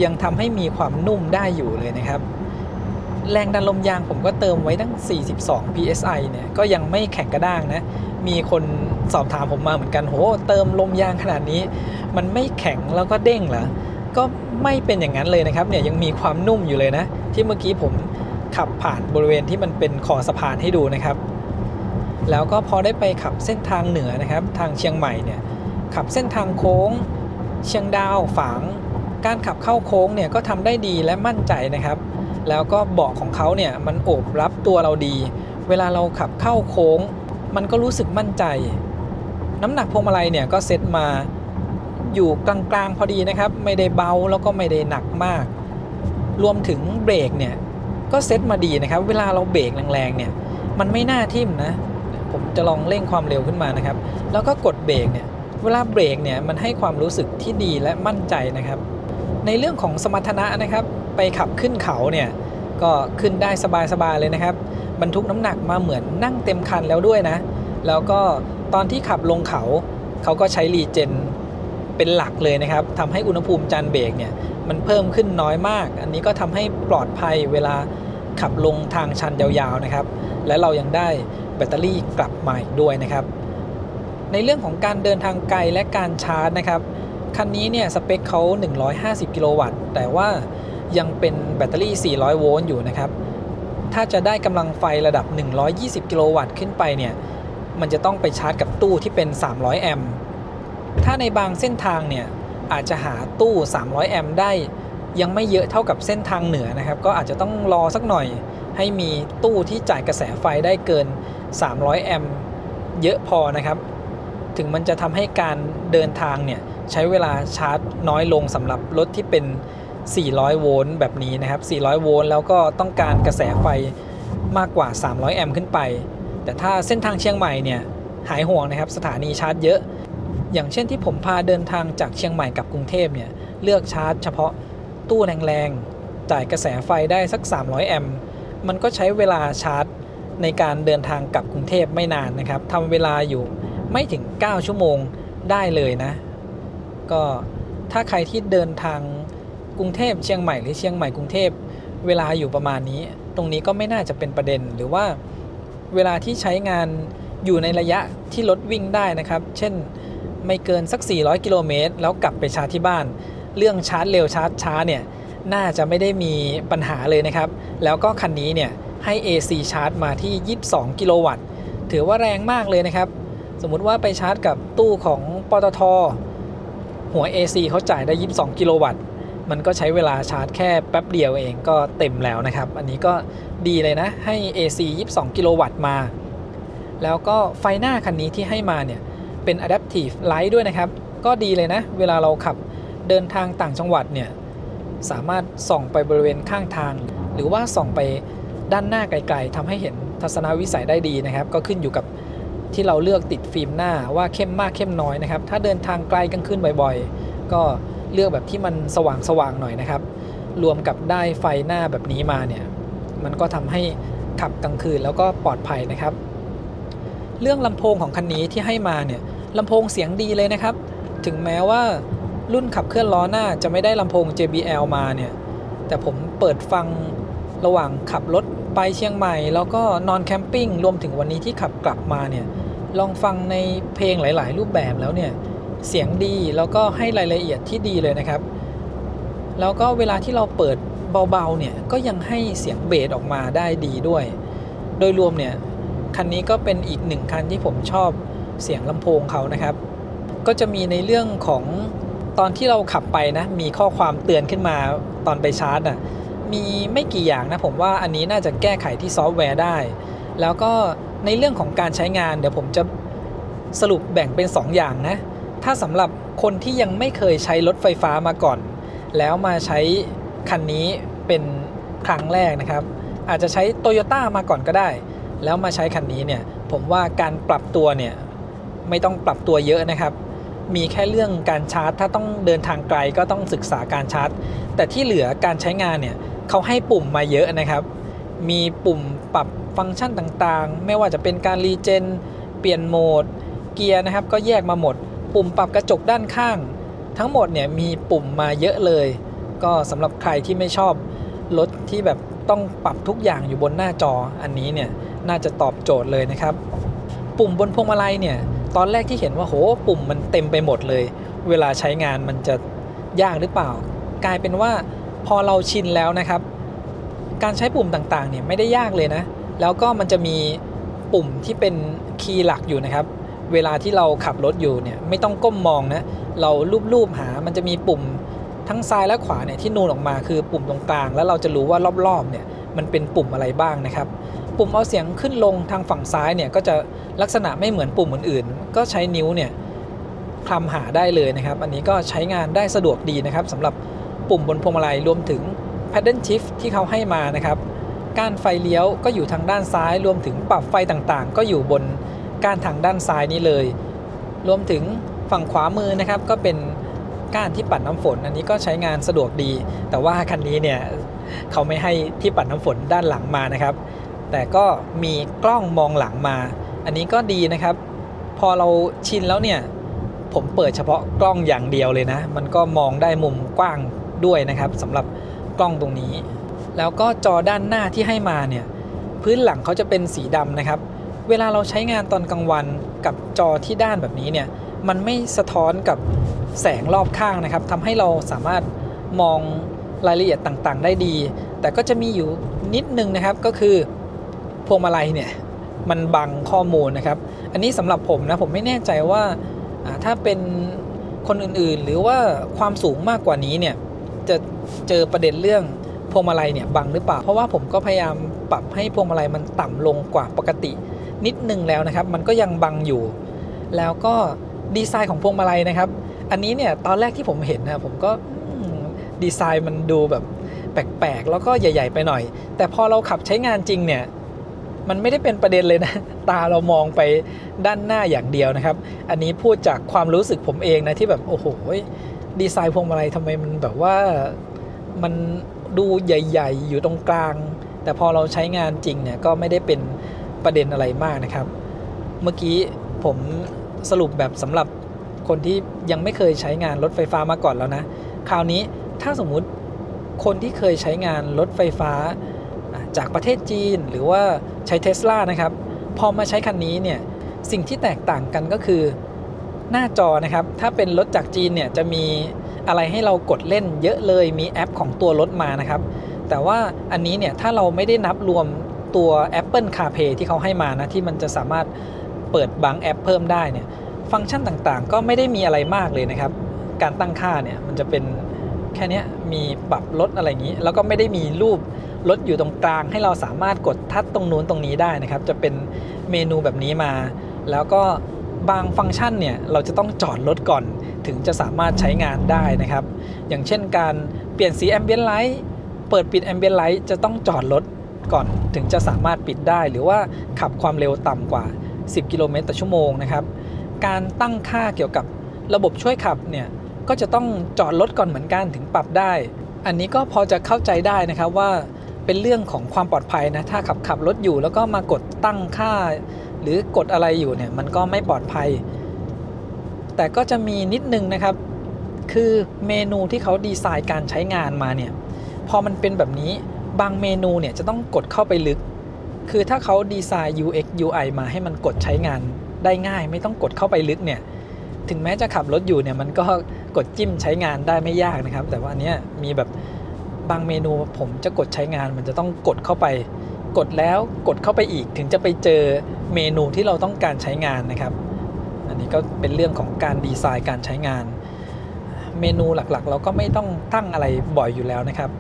[SPEAKER 1] ยังทำให้มีความนุ่มได้อยู่เลยนะครับแรงดันลมยางผมก็เติมไว้ตั้ง42 psi เนี่ยก็ยังไม่แข็งกระด้างนะมีคนสอบถามผมมาเหมือนกันโหเติมลมยางขนาดนี้มันไม่แข็งแล้วก็เด้งเหรอก็ไม่เป็นอย่างนั้นเลยนะครับเนี่ยยังมีความนุ่มอยู่เลยนะที่เมื่อกี้ผมขับผ่านบริเวณที่มันเป็นคอสะพานให้ดูนะครับแล้วก็พอได้ไปขับเส้นทางเหนือนะครับทางเชียงใหม่เนี่ยขับเส้นทางโค้งเชียงดาวฝางการขับเข้าโค้งเนี่ยก็ทำได้ดีและมั่นใจนะครับแล้วก็เบาะของเขาเนี่ยมันโอบรับตัวเราดีเวลาเราขับเข้าโค้งมันก็รู้สึกมั่นใจน้ำหนักพวงมาลัยเนี่ยก็เซตมาอยู่กลางๆพอดีนะครับไม่ได้เบาแล้วก็ไม่ได้หนักมากรวมถึงเบรกเนี่ยก็เซตมาดีนะครับเวลาเราเบรกแรงๆเนี่ยมันไม่น่าทิ่มนะผมจะลองเร่งความเร็วขึ้นมานะครับแล้วก็กดเบรกเนี่ยเวลาเบรกเนี่ยมันให้ความรู้สึกที่ดีและมั่นใจนะครับในเรื่องของสมรรถนะนะครับไปขับขึ้นเขาเนี่ยก็ขึ้นได้สบายๆเลยนะครับบรรทุกน้ำหนักมาเหมือนนั่งเต็มคันแล้วด้วยนะแล้วก็ตอนที่ขับลงเขาเขาก็ใช้รีเจนเป็นหลักเลยนะครับทำให้อุณหภูมิจานเบรกเนี่ยมันเพิ่มขึ้นน้อยมากอันนี้ก็ทำให้ปลอดภัยเวลาขับลงทางชันยาวๆนะครับและเรายังได้แบตเตอรี่กลับมาอีกด้วยนะครับในเรื่องของการเดินทางไกลและการชาร์จนะครับคันนี้เนี่ยสเปคเขา150 กิโลวัตต์แต่ว่ายังเป็นแบตเตอรี่400 โวลต์อยู่นะครับถ้าจะได้กำลังไฟระดับ120 กิโลวัตต์ขึ้นไปเนี่ยมันจะต้องไปชาร์จกับตู้ที่เป็น300 แอมป์ถ้าในบางเส้นทางเนี่ยอาจจะหาตู้300 แอมป์ได้ยังไม่เยอะเท่ากับเส้นทางเหนือนะครับก็อาจจะต้องรอสักหน่อยให้มีตู้ที่จ่ายกระแสไฟได้เกิน300 แอมป์เยอะพอนะครับถึงมันจะทำให้การเดินทางเนี่ยใช้เวลาชาร์จน้อยลงสำหรับรถที่เป็น400 โวลต์แบบนี้นะครับ400 โวลต์แล้วก็ต้องการกระแสไฟมากกว่า300 แอมป์ขึ้นไปแต่ถ้าเส้นทางเชียงใหม่เนี่ยหายห่วงนะครับสถานีชาร์จเยอะอย่างเช่นที่ผมพาเดินทางจากเชียงใหม่กับกรุงเทพเนี่ยเลือกชาร์จเฉพาะตู้แรงๆจ่ายกระแสไฟได้สัก300 แอมป์มันก็ใช้เวลาชาร์จในการเดินทางกลับกรุงเทพไม่นานนะครับทำเวลาอยู่ไม่ถึง9 ชั่วโมงได้เลยนะก็ถ้าใครที่เดินทางกรุงเทพเชียงใหม่หรือเชียงใหม่กรุงเทพเวลาอยู่ประมาณนี้ตรงนี้ก็ไม่น่าจะเป็นประเด็นหรือว่าเวลาที่ใช้งานอยู่ในระยะที่รถวิ่งได้นะครับเช่นไม่เกินสัก400 กิโลเมตรแล้วกลับไปชาร์จที่บ้านเรื่องชาร์จเร็วชาร์จช้าเนี่ยน่าจะไม่ได้มีปัญหาเลยนะครับแล้วก็คันนี้เนี่ยให้ AC ชาร์จมาที่22 กิโลวัตต์ถือว่าแรงมากเลยนะครับสมมุติว่าไปชาร์จกับตู้ของปตท.หัว AC เขาจ่ายได้22 กิโลวัตต์มันก็ใช้เวลาชาร์จแค่แป๊บเดียวเองก็เต็มแล้วนะครับอันนี้ก็ดีเลยนะให้ AC 22 กิโลวัตต์มาแล้วก็ไฟหน้าคันนี้ที่ให้มาเนี่ยเป็น Adaptive Light ด้วยนะครับก็ดีเลยนะเวลาเราขับเดินทางต่างจังหวัดเนี่ยสามารถส่องไปบริเวณข้างทางหรือว่าส่องไปด้านหน้าไกลๆทำให้เห็นทัศนวิสัยได้ดีนะครับก็ขึ้นอยู่กับที่เราเลือกติดฟิล์มหน้าว่าเข้มมากเข้มน้อยนะครับถ้าเดินทางไกลกลางคืนบ่อยๆก็เลือกแบบที่มันสว่างๆหน่อยนะครับรวมกับได้ไฟหน้าแบบนี้มาเนี่ยมันก็ทำให้ขับกลางคืนแล้วก็ปลอดภัยนะครับเรื่องลำโพงของคันนี้ที่ให้มาเนี่ยลำโพงเสียงดีเลยนะครับถึงแม้ว่ารุ่นขับเคลื่อนล้อหน้าจะไม่ได้ลำโพง JBL มาเนี่ยแต่ผมเปิดฟังระหว่างขับรถไปเชียงใหม่แล้วก็นอนแคมปิ้งรวมถึงวันนี้ที่ขับกลับมาเนี่ยลองฟังในเพลงหลายๆรูปแบบแล้วเนี่ยเสียงดีแล้วก็ให้รายละเอียดที่ดีเลยนะครับแล้วก็เวลาที่เราเปิดเบาๆเนี่ยก็ยังให้เสียงเบสออกมาได้ดีด้วยโดยรวมเนี่ยคันนี้ก็เป็นอีกหนึ่งคันที่ผมชอบเสียงลำโพงเขานะครับก็จะมีในเรื่องของตอนที่เราขับไปนะมีข้อความเตือนขึ้นมาตอนไปชาร์จนะมีไม่กี่อย่างนะผมว่าอันนี้น่าจะแก้ไขที่ซอฟต์แวร์ได้แล้วก็ในเรื่องของการใช้งานเดี๋ยวผมจะ สรุปแบ่งเป็น 2 อย่างนะถ้าสำหรับคนที่ยังไม่เคยใช้รถไฟฟ้ามาก่อนแล้วมาใช้คันนี้เป็นครั้งแรกนะครับอาจจะใช้ Toyota มาก่อนก็ได้แล้วมาใช้คันนี้เนี่ยผมว่าการปรับตัวเนี่ยไม่ต้องปรับตัวเยอะนะครับมีแค่เรื่องการชาร์จถ้าต้องเดินทางไกลก็ต้องศึกษาการชาร์จแต่ที่เหลือการใช้งานเนี่ยเขาให้ปุ่มมาเยอะนะครับมีปุ่มปรับฟังก์ชันต่างๆไม่ว่าจะเป็นการรีเจนเปลี่ยนโหมดเกียร์นะครับก็แยกมาหมดปุ่มปรับกระจกด้านข้างทั้งหมดเนี่ยมีปุ่มมาเยอะเลยก็สำหรับใครที่ไม่ชอบรถที่แบบต้องปรับทุกอย่างอยู่บนหน้าจออันนี้เนี่ยน่าจะตอบโจทย์เลยนะครับปุ่มบนพวงมาลัยเนี่ยตอนแรกที่เห็นว่าโหปุ่มมันเต็มไปหมดเลยเวลาใช้งานมันจะยากหรือเปล่ากลายเป็นว่าพอเราชินแล้วนะครับการใช้ปุ่มต่างๆเนี่ยไม่ได้ยากเลยนะแล้วก็มันจะมีปุ่มที่เป็นคีย์หลักอยู่นะครับเวลาที่เราขับรถอยู่เนี่ยไม่ต้องก้มมองนะเราลูบๆหามันจะมีปุ่มทั้งซ้ายและขวาเนี่ยที่นูนออกมาคือปุ่มตรงกลางแล้วเราจะรู้ว่ารอบๆเนี่ยมันเป็นปุ่มอะไรบ้างนะครับปุ่มเอาเสียงขึ้นลงทางฝั่งซ้ายเนี่ยก็จะลักษณะไม่เหมือนปุ่มอื่นๆก็ใช้นิ้วเนี่ยคลำหาได้เลยนะครับอันนี้ก็ใช้งานได้สะดวกดีนะครับสำหรับปุ่มบนพวงมาลัยรวมถึง Paddle Shift ที่เขาให้มานะครับก้านไฟเลี้ยวก็อยู่ทางด้านซ้ายรวมถึงปรับไฟต่างๆก็อยู่บนก้านทางด้านซ้ายนี้เลยรวมถึงฝั่งขวามือนะครับก็เป็นก้านที่ปัดน้ำฝนอันนี้ก็ใช้งานสะดวกดีแต่ว่าคันนี้เนี่ยเขาไม่ให้ที่ปัดน้ำฝนด้านหลังมานะครับแต่ก็มีกล้องมองหลังมาอันนี้ก็ดีนะครับพอเราชินแล้วเนี่ยผมเปิดเฉพาะกล้องอย่างเดียวเลยนะมันก็มองได้มุมกว้างด้วยนะครับสำหรับกล้องตรงนี้แล้วก็จอด้านหน้าที่ให้มาเนี่ยพื้นหลังเขาจะเป็นสีดำนะครับเวลาเราใช้งานตอนกลางวันกับจอที่ด้านแบบนี้เนี่ยมันไม่สะท้อนกับแสงรอบข้างนะครับทำให้เราสามารถมองรายละเอียดต่างๆได้ดีแต่ก็จะมีอยู่นิดนึงนะครับก็คือพวงมาลัยเนี่ยมันบังข้อมูลนะครับอันนี้สำหรับผมนะผมไม่แน่ใจว่าถ้าเป็นคนอื่นๆหรือว่าความสูงมากกว่านี้เนี่ยจะเจอประเด็นเรื่องพวงมาลัยเนี่ยบังหรือเปล่าเพราะว่าผมก็พยายามปรับให้พวงมาลัยมันต่ำลงกว่าปกตินิดนึงแล้วนะครับมันก็ยังบังอยู่แล้วก็ดีไซน์ของพวงมาลัยนะครับอันนี้เนี่ยตอนแรกที่ผมเห็นนะผมก็ดีไซน์มันดูแบบแปลกๆแล้วก็ใหญ่ๆไปหน่อยแต่พอเราขับใช้งานจริงเนี่ยมันไม่ได้เป็นประเด็นเลยนะตาเรามองไปด้านหน้าอย่างเดียวนะครับอันนี้พูดจากความรู้สึกผมเองนะที่แบบโอ้โหดีไซน์พวงมาลัยทำไมมันแบบว่ามันดูใหญ่ๆอยู่ตรงกลางแต่พอเราใช้งานจริงเนี่ยก็ไม่ได้เป็นประเด็นอะไรมากนะครับเมื่อกี้ผมสรุปแบบสำหรับคนที่ยังไม่เคยใช้งานรถไฟฟ้ามาก่อนแล้วนะคราวนี้ถ้าสมมุติคนที่เคยใช้งานรถไฟฟ้าจากประเทศจีนหรือว่าใช้ Tesla นะครับพอมาใช้คันนี้เนี่ยสิ่งที่แตกต่างกันก็คือหน้าจอนะครับถ้าเป็นรถจากจีนเนี่ยจะมีอะไรให้เรากดเล่นเยอะเลยมีแอปของตัวรถมานะครับแต่ว่าอันนี้เนี่ยถ้าเราไม่ได้นับรวมตัว Apple CarPlay ที่เขาให้มานะที่มันจะสามารถเปิดบางแอปเพิ่มได้เนี่ยฟังก์ชันต่างๆก็ไม่ได้มีอะไรมากเลยนะครับการตั้งค่าเนี่ยมันจะเป็นแค่นี้มีปรับลดอะไรอย่างนี้แล้วก็ไม่ได้มีรูปรถอยู่ตรงกลางให้เราสามารถกดทัชตรงนู้นตรงนี้ได้นะครับจะเป็นเมนูแบบนี้มาแล้วก็บางฟังก์ชันเนี่ยเราจะต้องจอดรถก่อนถึงจะสามารถใช้งานได้นะครับอย่างเช่นการเปลี่ยนสี Ambient Light เปิดปิด Ambient Light จะต้องจอดรถก่อนถึงจะสามารถปิดได้หรือว่าขับความเร็วต่ำกว่า10กิโลเมตรต่อชั่วโมงนะครับการตั้งค่าเกี่ยวกับระบบช่วยขับเนี่ยก็จะต้องจอดรถก่อนเหมือนกันถึงปรับได้อันนี้ก็พอจะเข้าใจได้นะครับว่าเป็นเรื่องของความปลอดภัยนะถ้าขับรถอยู่แล้วก็มากดตั้งค่าหรือกดอะไรอยู่เนี่ยมันก็ไม่ปลอดภัยแต่ก็จะมีนิดนึงนะครับคือเมนูที่เขาดีไซน์การใช้งานมาเนี่ยพอมันเป็นแบบนี้บางเมนูเนี่ยจะต้องกดเข้าไปลึกคือถ้าเขาดีไซน์ UX UI มาให้มันกดใช้งานได้ง่ายไม่ต้องกดเข้าไปลึกเนี่ยถึงแม้จะขับรถอยู่เนี่ยมันก็กดจิ้มใช้งานได้ไม่ยากนะครับแต่ว่าอันเนี้ยมีแบบบางเมนูผมจะกดใช้งานมันจะต้องกดเข้าไปกดแล้วกดเข้าไปอีกถึงจะไปเจอเมนูที่เราต้องการใช้งานนะครับอันนี้ก็เป็นเรื่องของการดีไซน์การใช้งานเมนูหลักๆเราก็ไม่ต้องตั้งอะไรบ่อยอยู่แล้วนะครับ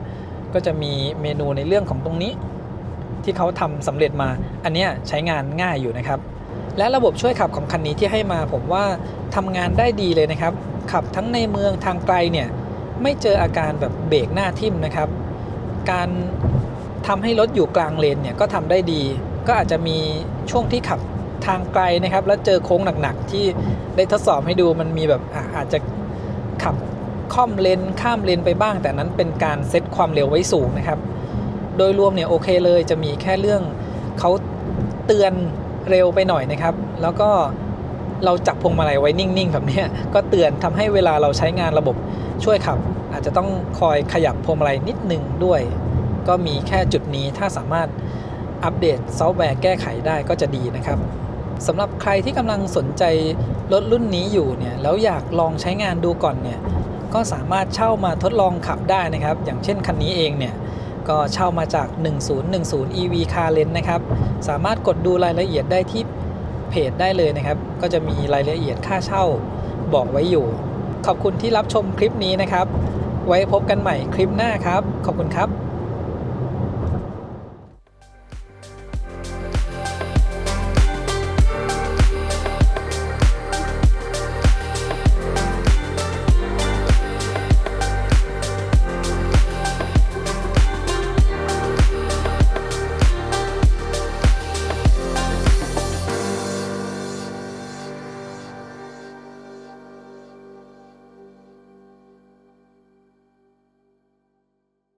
[SPEAKER 1] ก็จะมีเมนูในเรื่องของตรงนี้ที่เขาทำสำเร็จมาอันนี้ใช้งานง่ายอยู่นะครับ และระบบช่วยขับของคันนี้ที่ให้มาผมว่าทำงานได้ดีเลยนะครับขับทั้งในเมืองทางไกลเนี่ยไม่เจออาการแบบเบรกหน้าทิ่มนะครับการทำให้รถอยู่กลางเลนเนี่ยก็ทำได้ดีก็อาจจะมีช่วงที่ขับทางไกลนะครับแล้วเจอโค้งหนักๆที่ได้ทดสอบให้ดูมันมีแบบอาจจะขับค่อมเลนข้ามเลนไปบ้างแต่นั้นเป็นการเซตความเร็วไว้สูงนะครับโดยรวมเนี่ยโอเคเลยจะมีแค่เรื่องเขาเตือนเร็วไปหน่อยนะครับแล้วก็เราจับพวงมาลัยไว้นิ่งๆแบบนี้ก็เตือนทำให้เวลาเราใช้งานระบบช่วยขับอาจจะต้องคอยขยับพวงมาลัยนิดนึงด้วยก็มีแค่จุดนี้ถ้าสามารถอัปเดตซอฟต์แวร์แก้ไขได้ก็จะดีนะครับสำหรับใครที่กำลังสนใจรถรุ่นนี้อยู่เนี่ยแล้วอยากลองใช้งานดูก่อนเนี่ยก็สามารถเช่ามาทดลองขับได้นะครับอย่างเช่นคันนี้เองเนี่ยก็เช่ามาจาก 1010 EV Car Lens นะครับสามารถกดดูรายละเอียดได้ที่เพจได้เลยนะครับก็จะมีรายละเอียดค่าเช่าบอกไว้อยู่ขอบคุณที่รับชมคลิปนี้นะครับไว้พบกันใหม่คลิปหน้าครับขอบคุณครับ